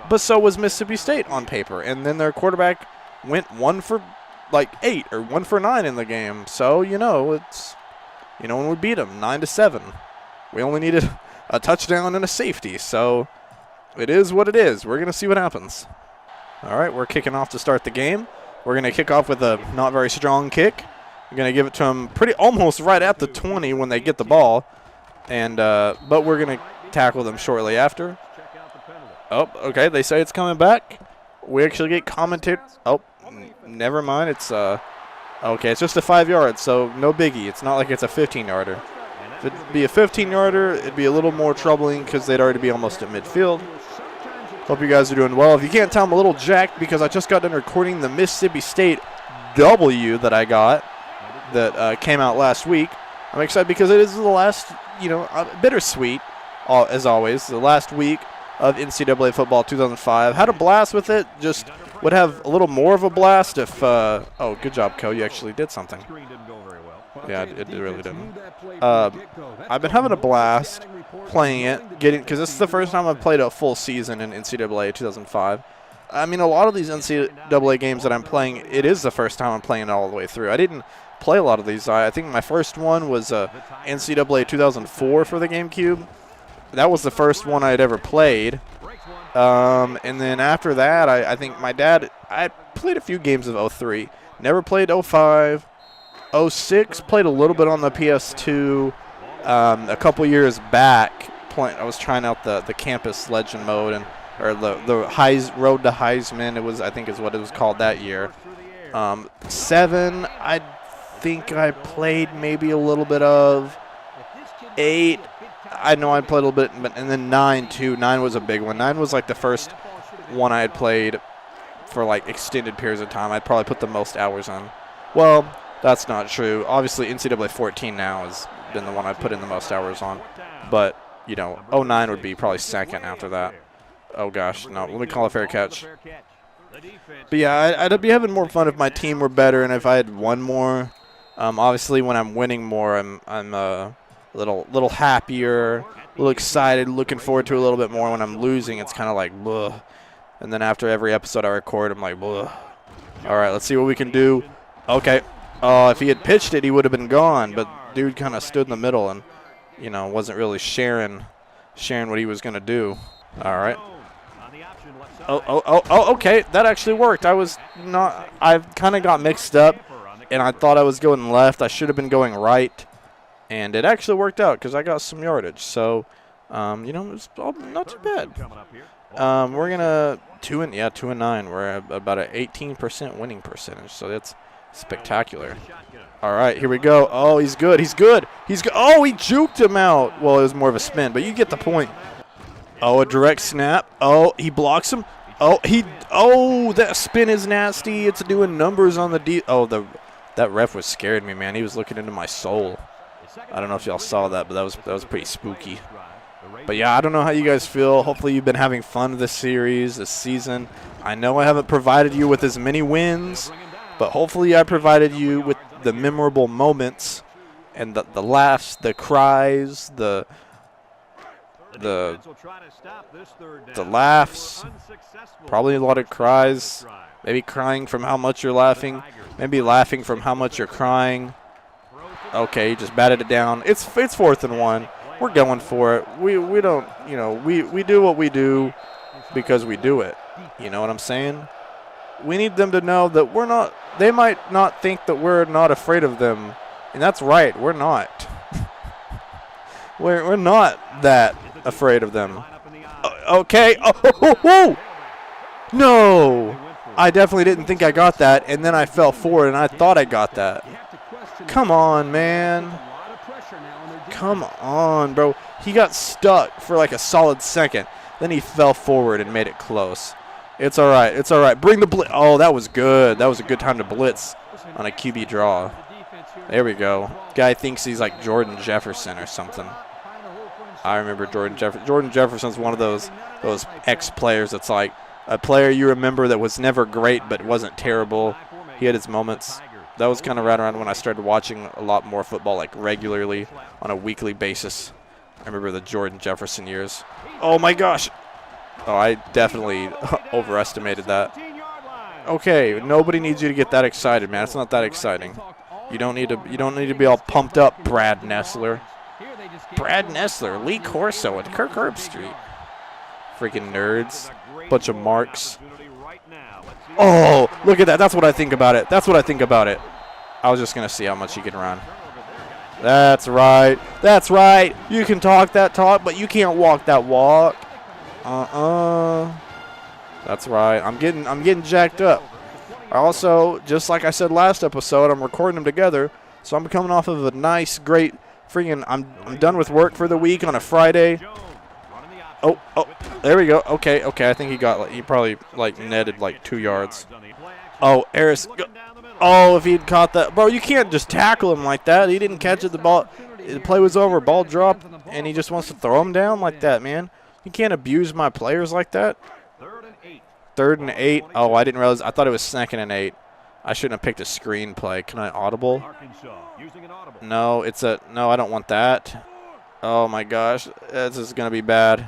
But so was Mississippi State on paper, and then their quarterback went 1 for like 8 or 1 for 9 in the game. So when we beat them 9-7, we only needed a touchdown and a safety. So it is what it is. We're gonna see what happens. All right, we're kicking off to start the game. We're gonna kick off with a not very strong kick. We're gonna give it to them almost right at the 20 when they get the ball, and but we're gonna tackle them shortly after. Oh, okay. They say it's coming back. We actually get commented. Oh, never mind. It's okay. It's just a 5 yards, so no biggie. It's not like it's a 15-yarder. If it'd be a 15-yarder, it'd be a little more troubling because they'd already be almost at midfield. Hope you guys are doing well. If you can't tell, I'm a little jacked because I just got done recording the Mississippi State W that I got that came out last week. I'm excited because it is the last, bittersweet, as always, the last week of NCAA Football 2005. Had a blast with it. Just would have a little more of a blast if oh, good job, Co. You actually did something. Yeah, it really didn't. I've been having a blast playing it, because this is the first time I've played a full season in NCAA 2005. I mean, a lot of these NCAA games that I'm playing, it is the first time I'm playing it all the way through. I didn't play a lot of these. I think my first one was NCAA 2004 for the GameCube. That was the first one I had ever played. And then after that, I think my dad, I played a few games of 03. Never played 05. 06, played a little bit on the PS2. A couple years back, I was trying out the campus legend mode, or the Road to Heisman. I think is what it was called that year. 7, I think I played maybe a little bit of. 8, I know I played a little bit, and then 9 too. 9 was a big one. 9 was like the first one I had played for like extended periods of time, I'd probably put the most hours on. Well, that's not true. Obviously, NCAA 14 now has been the one I put in the most hours on. But, you know, 09 would be probably second after that. Oh, gosh. No, let me call a fair catch. But, yeah, I'd be having more fun if my team were better and if I had won more. Obviously, when I'm winning more, I'm a little happier, a little excited, looking forward to it a little bit more. When I'm losing, it's kind of like, bleh. And then after every episode I record, I'm like, bleh. All right, let's see what we can do. Okay. Oh, if he had pitched it, he would have been gone. But dude kind of stood in the middle and, you know, wasn't really sharing what he was going to do. All right. Oh, okay. That actually worked. I kind of got mixed up, and I thought I was going left. I should have been going right. And it actually worked out because I got some yardage. So, you know, it's not too bad. We're going to 2-9. We're at about an 18% winning percentage. So that's spectacular. All right, here we go. Oh, he's good. Oh, he juked him out. Well, it was more of a spin, but you get the point. Oh, a direct snap. Oh, he blocks him. Oh, that spin is nasty. It's doing numbers on the that ref was scared me, man. He was looking into my soul. I don't know if y'all saw that, but that was pretty spooky. But yeah, I don't know how you guys feel. Hopefully you've been having fun this series, this season. I know I haven't provided you with as many wins, but hopefully I provided you with the memorable moments and the laughs, the cries, the laughs, probably a lot of cries, maybe crying from how much you're laughing, maybe laughing from how much you're crying. Okay, you just batted it down. It's 4th and 1. We're going for it. We don't, you know, we do what we do because we do it. You know what I'm saying? We need them to know that we're not, they might not think that we're not afraid of them. And that's right, we're not. we're not that afraid of them. Okay. Oh. No. I definitely didn't think I got that, and then I fell forward, and I thought I got that. Come on, man. Come on, bro. He got stuck for like a solid second. Then he fell forward and made it close. It's all right. It's all right. Bring the blitz. Oh, that was good. That was a good time to blitz on a QB draw. There we go. Guy thinks he's like Jordan Jefferson or something. I remember Jordan Jefferson. Jordan Jefferson's one of those ex-players that's like a player you remember that was never great but wasn't terrible. He had his moments. That was kind of right around when I started watching a lot more football, like regularly on a weekly basis. I remember the Jordan Jefferson years. Oh, my gosh. Oh, I definitely overestimated that. Okay, nobody needs you to get that excited, man. It's not that exciting. You don't need to be all pumped up, Brad Nessler. Brad Nessler, Lee Corso at Kirk Herbstreit. Freaking nerds. Bunch of marks. Oh, look at that. That's what I think about it. That's what I think about it. I was just going to see how much he can run. That's right. That's right. You can talk that talk, but you can't walk that walk. That's right. I'm getting jacked up. Also, just like I said last episode, I'm recording them together, so I'm coming off of a nice, great freaking. I'm done with work for the week on a Friday. Oh, there we go. Okay. I think he probably like netted like 2 yards. Oh, Eris. Oh, if he'd caught that, bro, you can't just tackle him like that. He didn't catch it. The play was over. Ball dropped, and he just wants to throw him down like that, man. You can't abuse my players like that. 3rd and 8. Oh, I didn't realize. I thought it was 2nd and 8. I shouldn't have picked a screen play. Can I audible? No, no. I don't want that. Oh my gosh, this is gonna be bad.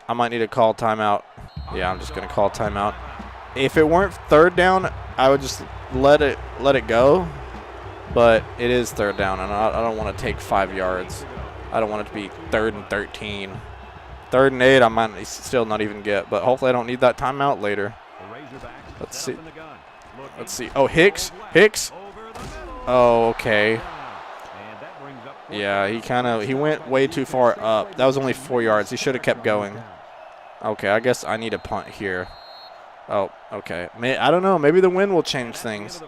I might need to call timeout. Yeah, I'm just gonna call timeout. If it weren't 3rd down, I would just let it go. But it is 3rd down, and I don't want to take 5 yards. I don't want it to be 3rd and 13. 3rd and 8, I might still not even get. But hopefully, I don't need that timeout later. Let's see. Oh, Hicks. Oh, okay. Yeah, he went way too far up. That was only 4 yards. He should have kept going. Okay, I guess I need a punt here. Oh, okay. I don't know. Maybe the wind will change things.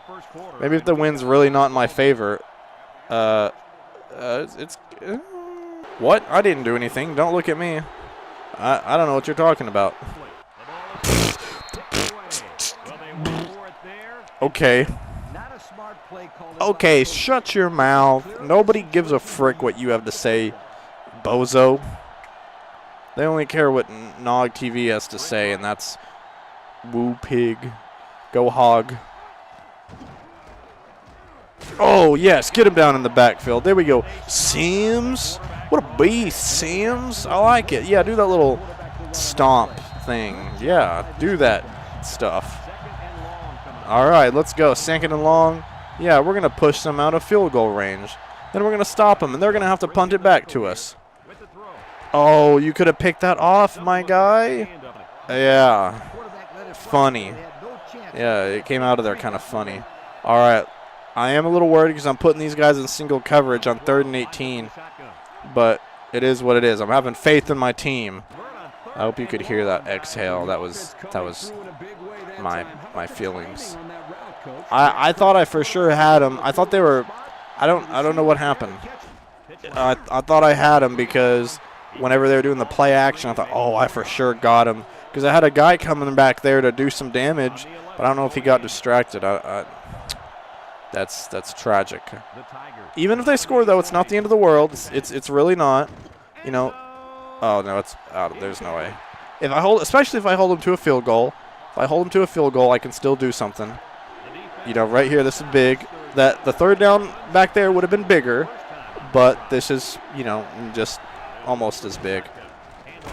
Maybe if the wind's really not in my favor. What? I didn't do anything. Don't look at me. I don't know what you're talking about. Okay. Not a smart play call. Okay, shut your mouth. Nobody gives a frick what you have to say, bozo. They only care what Nog TV has to say, and that's woo pig. Go hog. Oh, yes, get him down in the backfield. There we go. Sims. What a beast, Sims. I like it. Yeah, do that little stomp thing. Yeah, do that stuff. All right, let's go. Second and long. Yeah, we're going to push them out of field goal range. Then we're going to stop them, and they're going to have to punt it back to us. Oh, you could have picked that off, my guy. Yeah. Funny. Yeah, it came out of there kind of funny. All right. I am a little worried because I'm putting these guys in single coverage on 3rd and 18. But it is what it is. I'm having faith in my team. I hope you could hear that exhale. That was my feelings. I thought I for sure had them. I thought they were. I don't know what happened. I thought I had them because whenever they were doing the play action, I thought, oh, I for sure got him because I had a guy coming back there to do some damage, but I don't know if he got distracted. That's tragic. Even if they score, though, it's not the end of the world. It's really not. You know. Oh no, it's out. There's no way. Especially if I hold them to a field goal. If I hold them to a field goal, I can still do something. You know, right here, this is big. The 3rd down back there would have been bigger, but this is, you know, just almost as big.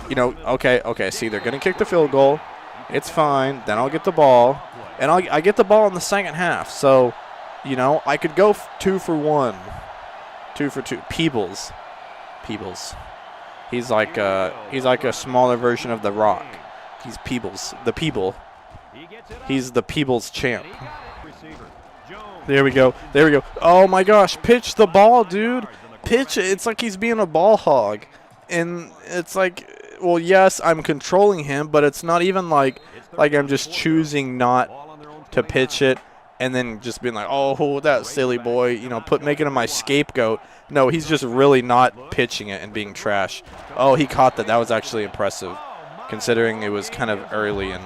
You know, okay. See, they're gonna kick the field goal. It's fine. Then I'll get the ball, and I get the ball in the second half. So, you know, I could go 2 for 1, 2 for 2. Peebles. He's like a smaller version of The Rock. He's Peebles, the Peeble. He's the Peebles champ. There we go. Oh my gosh, pitch the ball, dude. Pitch it. It's like he's being a ball hog. And it's like, well, yes, I'm controlling him, but it's not even like I'm just choosing not to pitch it and then just being like, oh, that silly boy, you know, making him my scapegoat. No, he's just really not pitching it and being trash. Oh, he caught that. That was actually impressive, considering it was kind of early and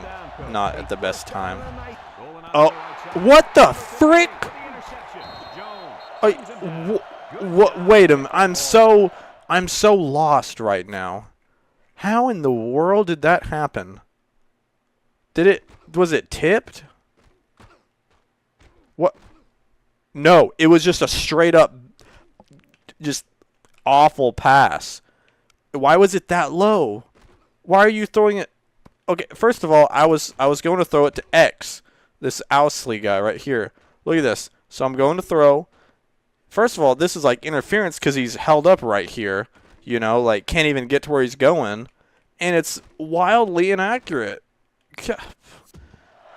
not at the best time. Oh, what the frick? Wait a minute. I'm so lost right now. How in the world did that happen? Was it tipped? What? No, it was just a straight up, just awful pass. Why was it that low? Why are you throwing it? Okay, first of all, I was going to throw it to X, this Owsley guy right here. Look at this. So I'm going to throw. First of all, this is like interference because he's held up right here. You know, like can't even get to where he's going, and it's wildly inaccurate.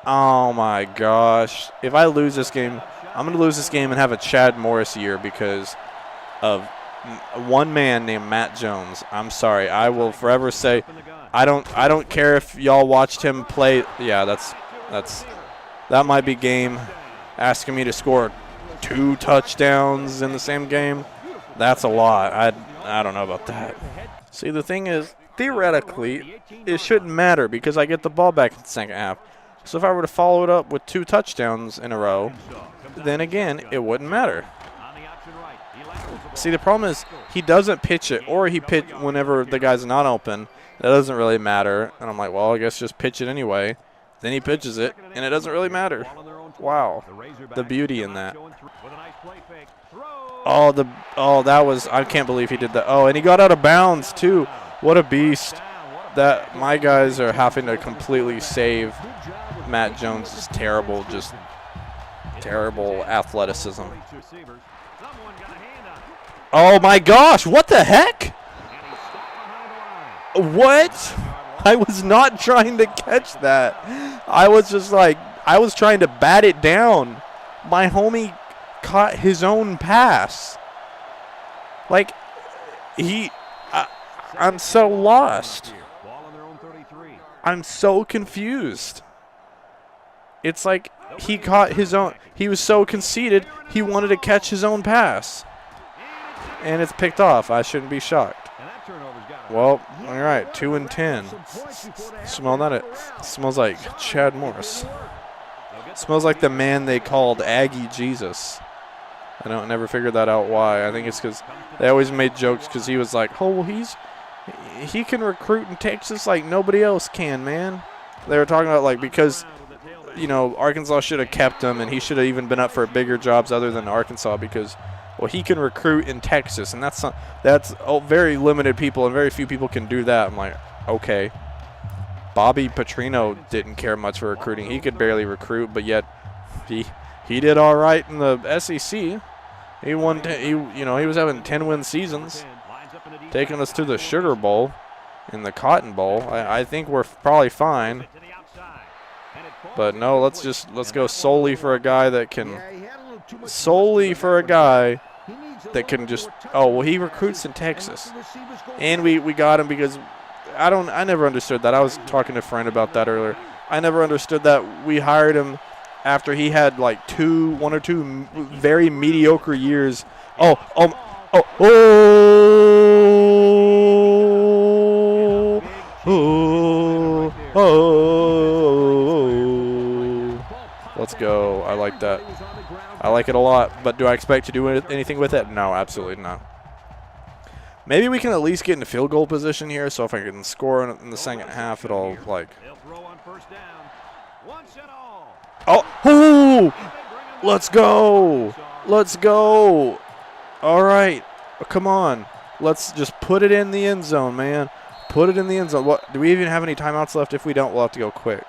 Oh my gosh! If I lose this game, I'm gonna lose this game and have a Chad Morris year because of one man named Matt Jones. I'm sorry. I will forever say I don't care if y'all watched him play. Yeah, that might be game. Asking me to score 2 touchdowns in the same game, that's a lot. I don't know about that. See, the thing is, theoretically, it shouldn't matter because I get the ball back in the second half. So if I were to follow it up with 2 touchdowns in a row, then again, it wouldn't matter. See, the problem is he doesn't pitch it, or he pitch whenever the guy's not open. That doesn't really matter. And I'm like, well, I guess just pitch it anyway. Then he pitches it, and it doesn't really matter. Wow, the beauty in that. Oh, that was, I can't believe he did that. Oh, and he got out of bounds too. What a beast. That my guys are having to completely save Matt Jones' terrible, just terrible athleticism. Oh my gosh, what the heck? What? I was not trying to catch that. I was just like, I was trying to bat it down. My homie caught his own pass. Like, I'm so lost. I'm so confused. It's like he caught his own. He was so conceited, he wanted to catch his own pass. And it's picked off. I shouldn't be shocked. Well, all right, 2 and 10. Smell that? It smells like Chad Morris. Smells like the man they called Aggie Jesus. I never figured that out why. I think it's because they always made jokes because he was like, oh, well, he can recruit in Texas like nobody else can, man. They were talking about like because, you know, Arkansas should have kept him and he should have even been up for bigger jobs other than Arkansas because, well, he can recruit in Texas and that's very limited people and very few people can do that. I'm like, okay. Bobby Petrino didn't care much for recruiting. He could barely recruit, but yet he did all right in the SEC. He won. He was having 10-win seasons, taking us to the Sugar Bowl and the Cotton Bowl. I think we're probably fine. But no, let's go solely for a guy that can just. Oh well, he recruits in Texas, and we got him because I never understood that. I was talking to a friend about that earlier. I never understood that we hired him after he had like one or two very mediocre years. Oh. Let's go. I like that. I like it a lot. But do I expect to do anything with it? No, absolutely not. Maybe we can at least get into field goal position here, so if I can score in the second half, it'll like. Oh, let's go. Let's go. All right. Come on. Let's just put it in the end zone, man. Put it in the end zone. What, do we even have any timeouts left? If we don't, we'll have to go quick.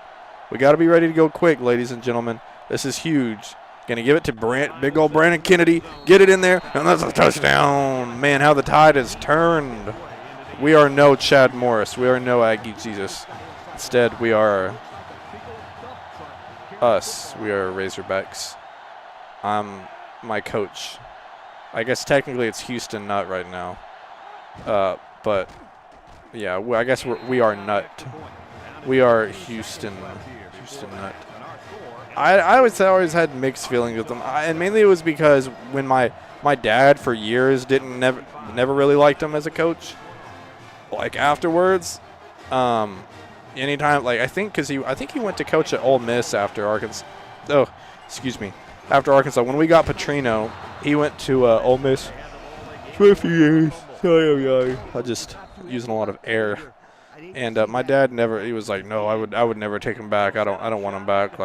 We got to be ready to go quick, ladies and gentlemen. This is huge. Going to give it to big old Brandon Kennedy. Get it in there, and that's a touchdown. Man, how the tide has turned. We are no Chad Morris. We are no Aggie Jesus. Instead, we are us. We are Razorbacks. I'm my coach. I guess technically it's Houston Nut right now. But, yeah, I guess we are Nut. We are Houston Nut. I always had mixed feelings with them, and mainly it was because when my dad for years never really liked him as a coach. Like afterwards, anytime I think he went to coach at Ole Miss after Arkansas. Oh, excuse me, after Arkansas when we got Petrino, he went to Ole Miss for a few years. I just using a lot of air. And my dad he was like, no, I would never take him back. I don't want him back.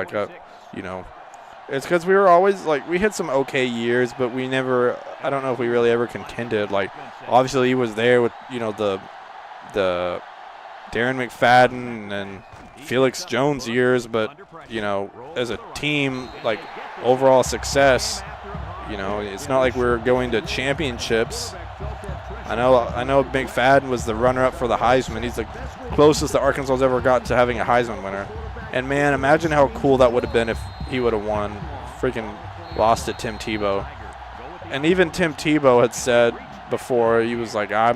It's because we were always we had some okay years, but we never. I don't know if we really ever contended. Obviously he was there with the Darren McFadden and Felix Jones years, but as a team overall success, it's not like we're going to championships. I know McFadden was the runner-up for the Heisman. He's the closest that Arkansas's ever got to having a Heisman winner. And, man, imagine how cool that would have been if he would have won. Freaking lost at Tim Tebow. And even Tim Tebow had said before, he was like, I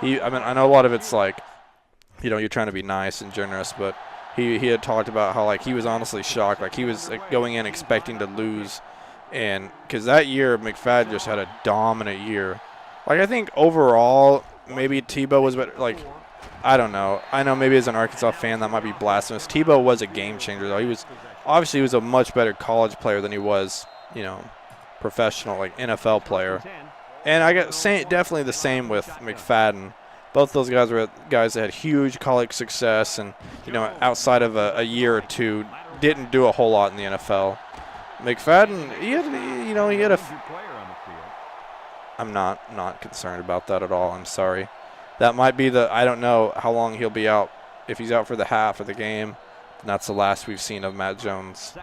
know a lot of it's you're trying to be nice and generous, but he had talked about how, he was honestly shocked. He was going in expecting to lose. And because that year, McFadden just had a dominant year. I think overall, maybe Tebow was better. I don't know. I know maybe as an Arkansas fan that might be blasphemous. Tebow was a game changer, though. He was a much better college player than he was, professional, NFL player. And I guess definitely the same with McFadden. Both those guys were guys that had huge college success and, outside of a year or two, didn't do a whole lot in the NFL. McFadden, he had a I'm not concerned about that at all. I'm sorry. That might be I don't know how long he'll be out. If he's out for the half of the game, that's the last we've seen of Matt Jones.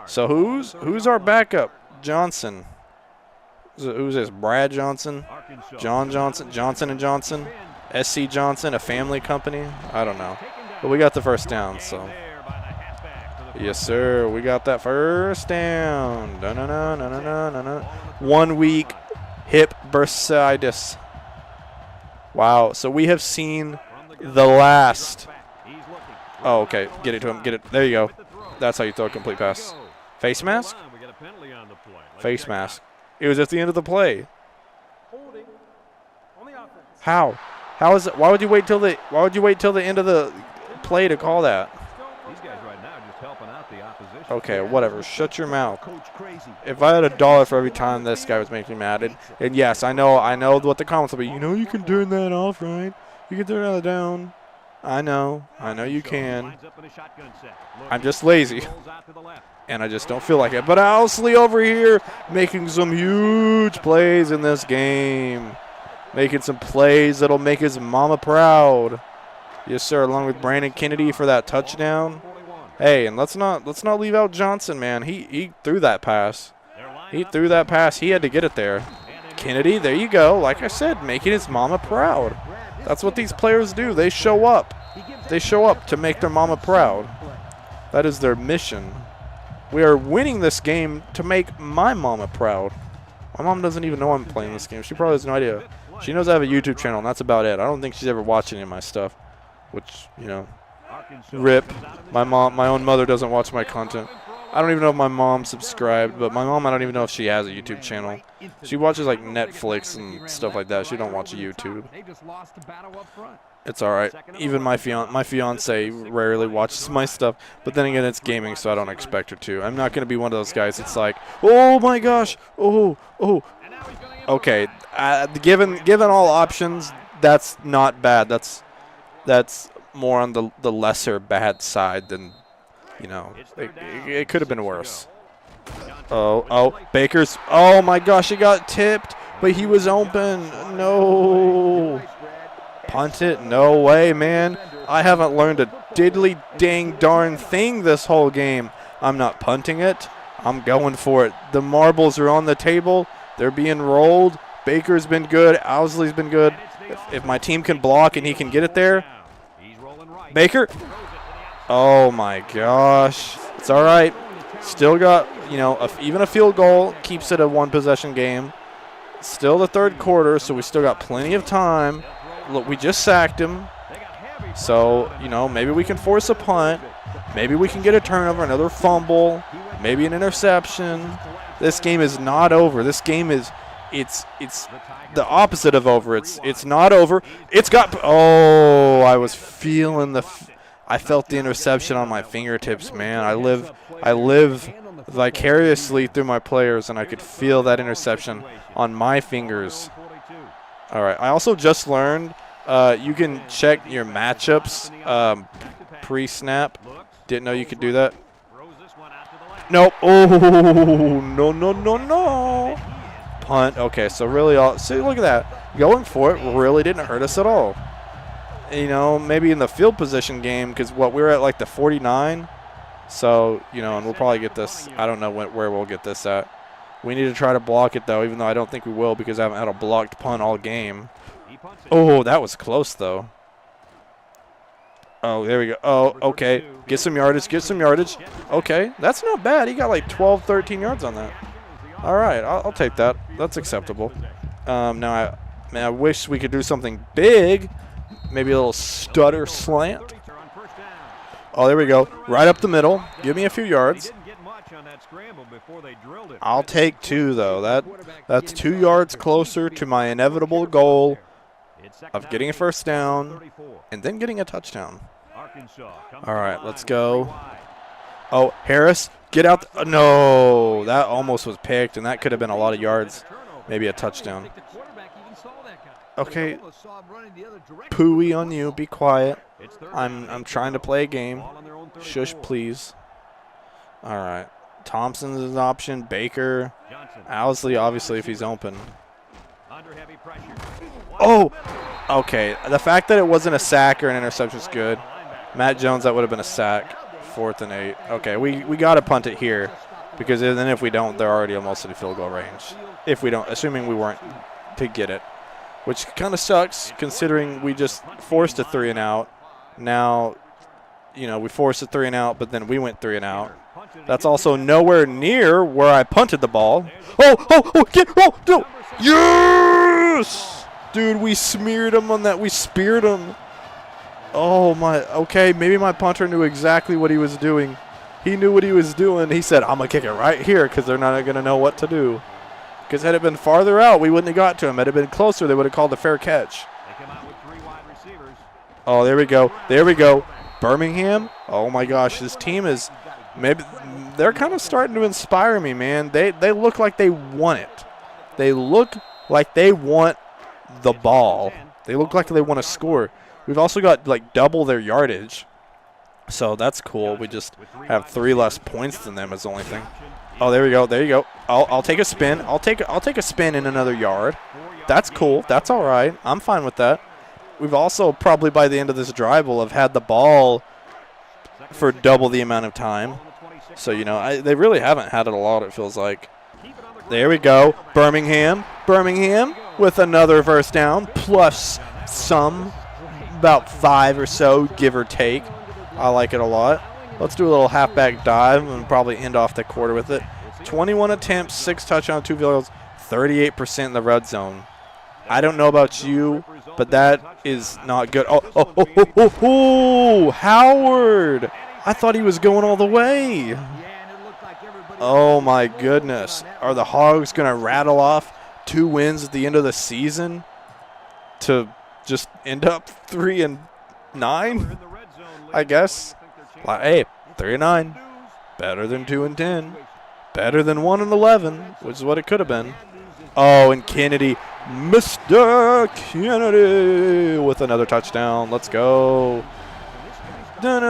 So who's our backup? Johnson. Who's this? Brad Johnson? John Johnson? Johnson & Johnson? SC Johnson, a family company? I don't know. But we got the first down, so. Yes, sir. We got that first down. 1 week. Hip bursitis. Wow. So we have seen the last. Oh, okay. Get it to him. Get it. There you go. That's how you throw a complete pass. Face mask? Face mask. It was at the end of the play. How? How is it? Why would you wait till the end of the play to call that? These guys right now just helping out the opposition. Okay, whatever. Shut your mouth. Coach crazy. If I had $1 for every time this guy was making me mad, and yes, I know what the comments will be. You know you can turn that off, right? You can turn that down. I know you can. I'm just lazy, and I just don't feel like it. But Owsley over here making some huge plays in this game. Making some plays that'll make his mama proud. Yes, sir, along with Brandon Kennedy for that touchdown. Hey, and let's not leave out Johnson, man. He threw that pass. He threw that pass. He had to get it there. Kennedy, there you go. Like I said, making his mama proud. That's what these players do. They show up. They show up to make their mama proud. That is their mission. We are winning this game to make my mama proud. My mom doesn't even know I'm playing this game. She probably has no idea. She knows I have a YouTube channel, and that's about it. I don't think she's ever watched any of my stuff, which, you know, rip. My own mother doesn't watch my content. I don't even know if my mom subscribed, but my mom, I don't even know if she has a YouTube channel. She watches like Netflix and stuff like that. She don't watch YouTube. It's all right. Even my fiance rarely watches my stuff, but then again, it's gaming, so I don't expect her to. I'm not gonna be one of those guys that's like, oh my gosh, oh. Okay, given all options, that's not bad. That's more on the lesser bad side than, you know, it could have been worse. Oh, Baker's, oh my gosh, he got tipped, but he was open. No. Punt it? No way, man. I haven't learned a diddly dang darn thing this whole game. I'm not punting it. I'm going for it. The marbles are on the table. They're being rolled. Baker's been good. Owsley's been good. If my team can block and he can get it there. Baker. Oh, my gosh. It's all right. Still got, you know, even a field goal keeps it a one-possession game. Still the third quarter, so we still got plenty of time. Look, we just sacked him. So, you know, maybe we can force a punt. Maybe we can get a turnover, another fumble, maybe an interception. This game is not over. This game is, it's the opposite of over. It's not over. It's got, oh, I was feeling I felt the interception on my fingertips, man. I live vicariously through my players, and I could feel that interception on my fingers. All right, I also just learned you can check your matchups pre-snap. Didn't know you could do that. Nope. Oh, no. Punt. Okay, so really, see, look at that. Going for it really didn't hurt us at all. You know, maybe in the field position game, because we were at like the 49. So, you know, and we'll probably get this. I don't know where we'll get this at. We need to try to block it, though, even though I don't think we will because I haven't had a blocked punt all game. Oh, that was close, though. Oh, there we go. Oh, okay. Get some yardage. Okay, that's not bad. He got like 12, 13 yards on that. All right, I'll take that. That's acceptable. Now, I wish we could do something big. Maybe a little stutter slant. Oh, there we go. Right up the middle. Give me a few yards. I'll take 2, though. That's 2 yards closer to my inevitable goal of getting a first down and then getting a touchdown. All right, let's go. Oh, Harris, get out. No, that almost was picked, and that could have been a lot of yards, maybe a touchdown. Okay, pooey on you. Be quiet. I'm trying to play a game. Shush, please. All right. Thompson's an option. Baker. Owsley, obviously, if he's open. Oh! Okay. The fact that it wasn't a sack or an interception is good. Matt Jones, that would have been a sack. 4th and 8. Okay, we got to punt it here. Because then if we don't, they're already almost in field goal range. If we don't, assuming we weren't to get it. Which kind of sucks, considering we just forced a 3 and out. Now, you know, we forced a 3 and out, but then we went 3 and out. That's also nowhere near where I punted the ball. No. Yes! Dude, we smeared him on that. We speared him. Oh, my. Okay, maybe my punter knew exactly what he was doing. He knew what he was doing. He said, I'm going to kick it right here because they're not going to know what to do. Because had it been farther out, we wouldn't have got to him. Had it been closer, they would have called a fair catch. Oh, there we go. Birmingham. Oh, my gosh. This team is they're kind of starting to inspire me, man. They look like they want it. They look like they want the ball. They look like they want to score. We've also got like double their yardage, so that's cool. We just have 3 less points than them is the only thing. Oh, there we go. There you go. I'll take a spin. I'll take a spin in another yard. That's cool. That's all right. I'm fine with that. We've also probably by the end of this drive will have had the ball for double the amount of time. So, you know, they really haven't had it a lot, it feels like. There we go. Birmingham with another first down, plus some, about 5 or so, give or take. I like it a lot. Let's do a little halfback dive and probably end off the quarter with it. 21 attempts, 6 touchdowns, 2 field goals, 38% in the red zone. I don't know about you, but that is not good. Oh, Howard. I thought he was going all the way. Oh, my goodness. Are the Hogs going to rattle off 2 wins at the end of the season to just end up 3-9? I guess. Hey, 3-9. Better than 2-10. Better than 1-11, which is what it could have been. Oh, and Kennedy, Mr. Kennedy, with another touchdown. Let's go. And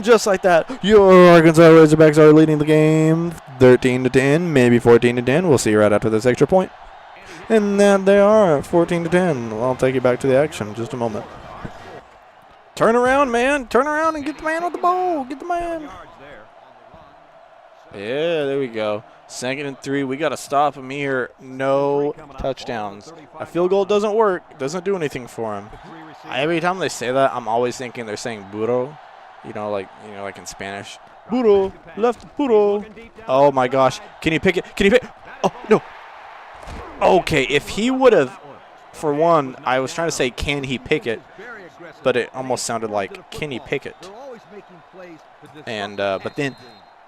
just like that, your Arkansas Razorbacks are leading the game 13-10, maybe 14-10. We'll see right after this extra point. And that they are 14-10. I'll take you back to the action in just a moment. Turn around, man. Turn around and get the man with the ball. Get the man. Yeah, there we go. 2nd and 3. We got to stop him here. No touchdowns. A field goal doesn't work. Doesn't do anything for him. Every time they say that, I'm always thinking they're saying burro. You know, like in Spanish. Burro. Left burro. Oh, my gosh. Can he pick it? Can he pick? Oh, no. Okay, if he would have, for one, I was trying to say, can he pick it? But it almost sounded like, can he pick it? And, but then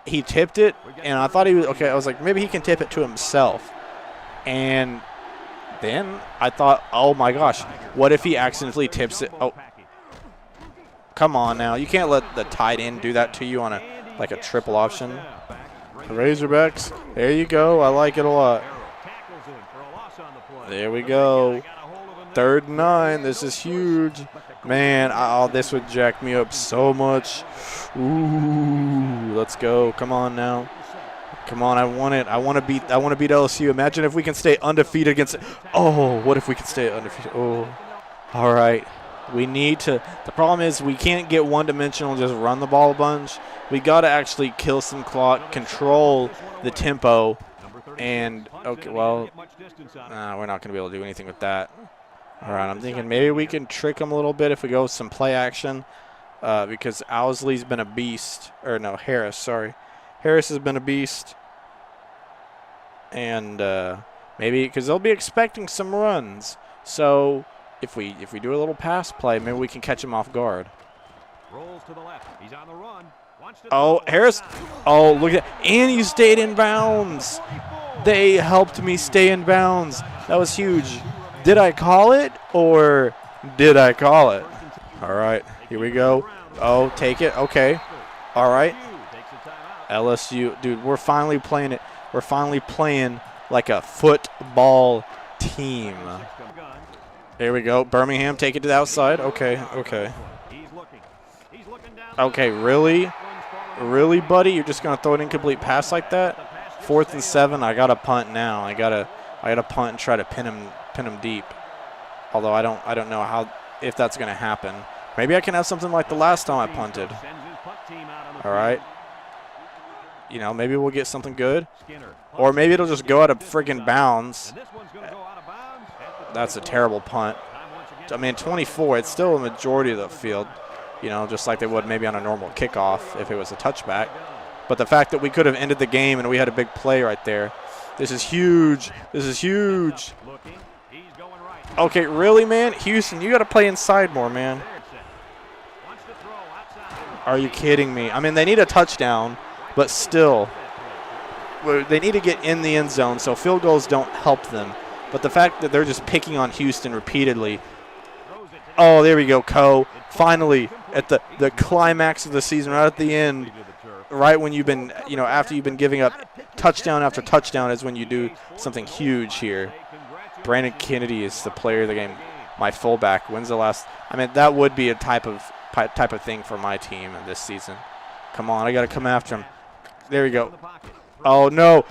he tipped it, and I thought he was, okay, I was like, maybe he can tip it to himself. And then I thought, oh my gosh, what if he accidentally tips it? Oh, come on now. You can't let the tight end do that to you on a triple option. The Razorbacks, there you go. I like it a lot. There we go. 3rd and 9. This is huge. Man, this would jack me up so much. Ooh, let's go. Come on now. Come on, I want it. I want to beat LSU. Imagine if we can stay undefeated against it. Oh, what if we can stay undefeated? Oh. All right. We need to. The problem is we can't get one-dimensional and just run the ball a bunch. We got to actually kill some clock, control the tempo, and okay, well, we're not going to be able to do anything with that. All right, I'm thinking maybe we can trick them a little bit if we go with some play action, because Owsley's been a beast. Or no, Harris, sorry. Harris has been a beast. And maybe because they'll be expecting some runs. So if we do a little pass play, maybe we can catch him off guard. Rolls to the left. He's on the run. Oh, Harris. Oh, look at that. And you stayed in bounds. They helped me stay in bounds. That was huge. Did I call it or did I call it? All right, here we go. Oh, take it. Okay. All right. LSU. Dude, we're finally playing it. We're finally playing like a football team. Here we go. Birmingham, take it to the outside. Okay, okay. Okay, really? Really, buddy? You're just going to throw an incomplete pass like that? 4th and 7. I got to punt now. I got to punt and try to pin him deep. Although I don't know if that's going to happen. Maybe I can have something like the last time I punted. All right. You know, maybe we'll get something good. Or maybe it'll just go out of friggin' bounds. That's a terrible punt. I mean, 24, it's still a majority of the field. You know, just like they would maybe on a normal kickoff if it was a touchback. But the fact that we could have ended the game and we had a big play right there. This is huge. This is huge. Okay, really, man? Houston, you got to play inside more, man. Are you kidding me? I mean, they need a touchdown, but still. They need to get in the end zone, so field goals don't help them. But the fact that they're just picking on Houston repeatedly. Oh, there we go, Co. Finally, at the climax of the season, right at the end, right when you've been, after you've been giving up touchdown after touchdown is when you do something huge here. Brandon Kennedy is the player of the game. My fullback. When's the last? I mean, that would be a type of thing for my team this season. Come on, I got to come after him. There we go. Oh, no.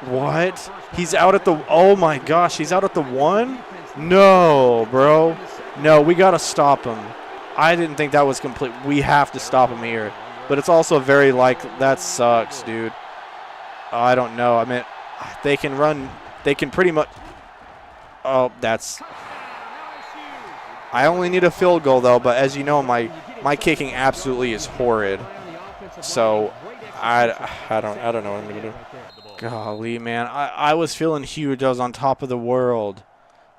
What? He's out at the – oh, my gosh. He's out at the 1? No, bro. No, we got to stop him. I didn't think that was complete. We have to stop him here. But it's also very that sucks, dude. I don't know. I mean, they can run – they can pretty much – oh, that's – I only need a field goal, though. But as you know, my kicking absolutely is horrid. So I don't know what I'm going to do. Golly, man. I was feeling huge. I was on top of the world.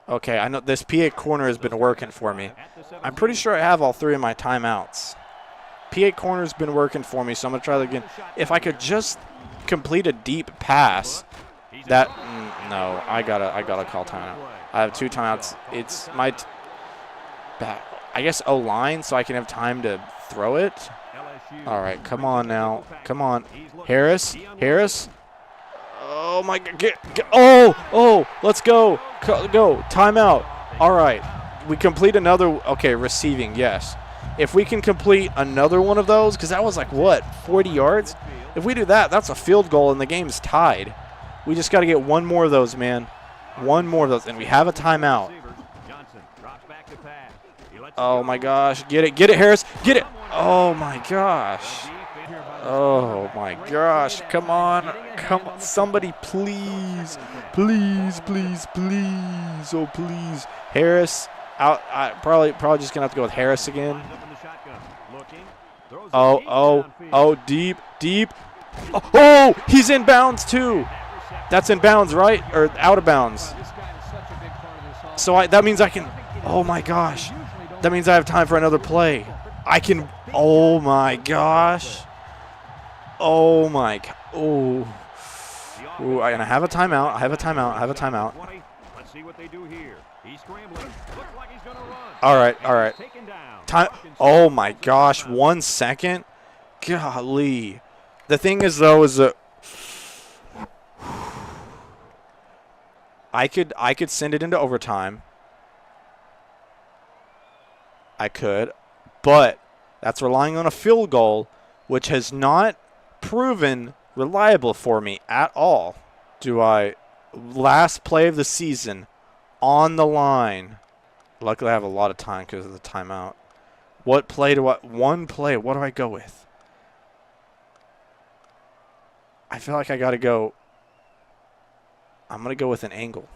Okay, I know this PA corner has been working for me. I'm pretty sure I have all 3 of my timeouts. PA corner's been working for me, so I'm going to try that again. If I could just complete a deep pass, that no, I gotta call timeout. I have 2 timeouts. It's my I guess O-line, so I can have time to throw it. All right, come on now. Come on. Harris. Oh, my God. Oh, let's go. Go. Timeout. All right. We complete another. Okay, receiving, yes. If we can complete another one of those, because that was like, what, 40 yards? If we do that, that's a field goal, and the game's tied. We just got to get one more of those, man. One more of those, and we have a timeout. Oh, my gosh. Get it, Harris. Get it. Oh, my gosh. Oh, my gosh. Come on. Somebody, please. Please. Oh, please. Harris. Out. Probably just going to have to go with Harris again. Oh, deep. Oh, he's in bounds, too. That's in bounds, right? Or out of bounds. So that means I can. Oh, my gosh. That means I have time for another play. I can. Oh, my gosh. Oh, my. Ooh, and I have a timeout. Let's see what they do here. He's scrambling. Looks like he's going to run. All right. Time. Oh, my gosh. 1 second. Golly. The thing is, though, is that I could send it into overtime. I could, but that's relying on a field goal, which has not proven reliable for me at all. Last play of the season, on the line. Luckily, I have a lot of time because of the timeout. One play, what do I go with? I feel like I got to go. I'm going to go with an angle.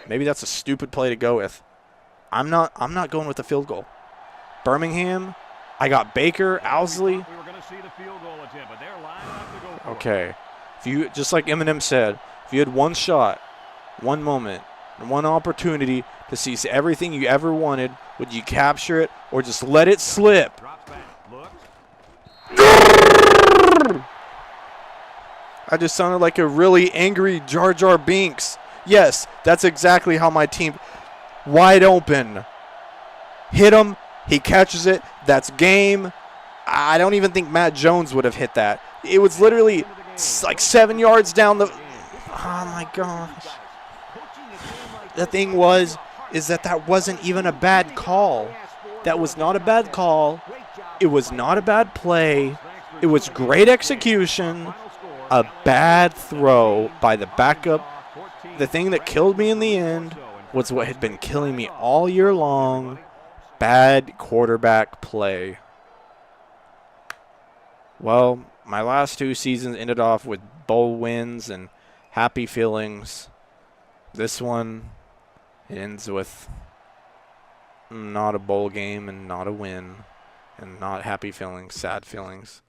Maybe that's a stupid play to go with. I'm not going with the field goal. Birmingham, I got Baker, Owsley. Okay. If you, just like Eminem said, if you had one shot, one moment, and one opportunity to see everything you ever wanted, would you capture it or just let it slip? I just sounded like a really angry Jar Jar Binks. Yes, that's exactly how my team. Wide open. Hit him. He catches it. That's game. I don't even think Matt Jones would have hit that. It was literally like 7 yards down the. Oh, my gosh. The thing is that wasn't even a bad call. That was not a bad call. It was not a bad play. It was great execution. A bad throw by the backup. The thing that killed me in the end was what had been killing me all year long. Bad quarterback play. Well, my last 2 seasons ended off with bowl wins and happy feelings. This one ends with not a bowl game and not a win and not happy feelings, sad feelings.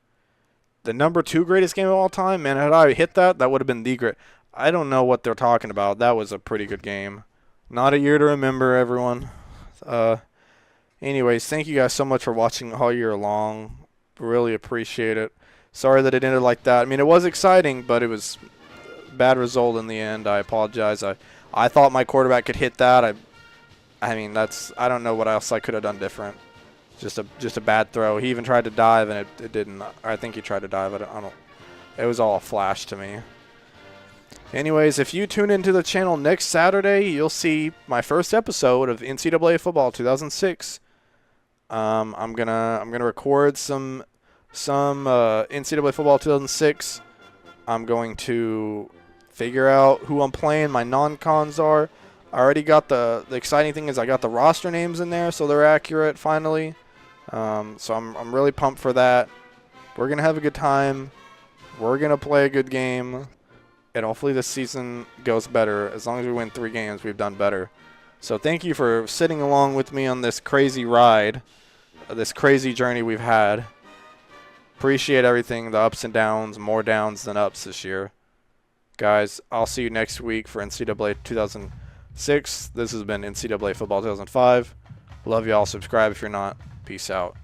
The number 2 greatest game of all time, man, had I hit that would have been the great. I don't know what they're talking about. That was a pretty good game. Not a year to remember, everyone. Anyways, thank you guys so much for watching all year long. Really appreciate it. Sorry that it ended like that. I mean, it was exciting, but it was a bad result in the end. I apologize. I thought my quarterback could hit that. I mean, I don't know what else I could have done different. Just a bad throw. He even tried to dive, and it didn't. I think he tried to dive. I don't. It was all a flash to me. Anyways, if you tune into the channel next Saturday, you'll see my first episode of NCAA Football 2006. I'm gonna record some NCAA Football 2006. I'm going to figure out who I'm playing. My non-cons are. I already got the exciting thing is I got the roster names in there, so they're accurate finally. So I'm really pumped for that. We're gonna have a good time. We're gonna play a good game, and hopefully this season goes better. As long as we win 3 games, we've done better. So thank you for sitting along with me on this crazy ride, this crazy journey we've had. Appreciate everything, the ups and downs, more downs than ups this year. Guys, I'll see you next week for NCAA 2006. This has been NCAA Football 2005. Love y'all. Subscribe if you're not. Peace out.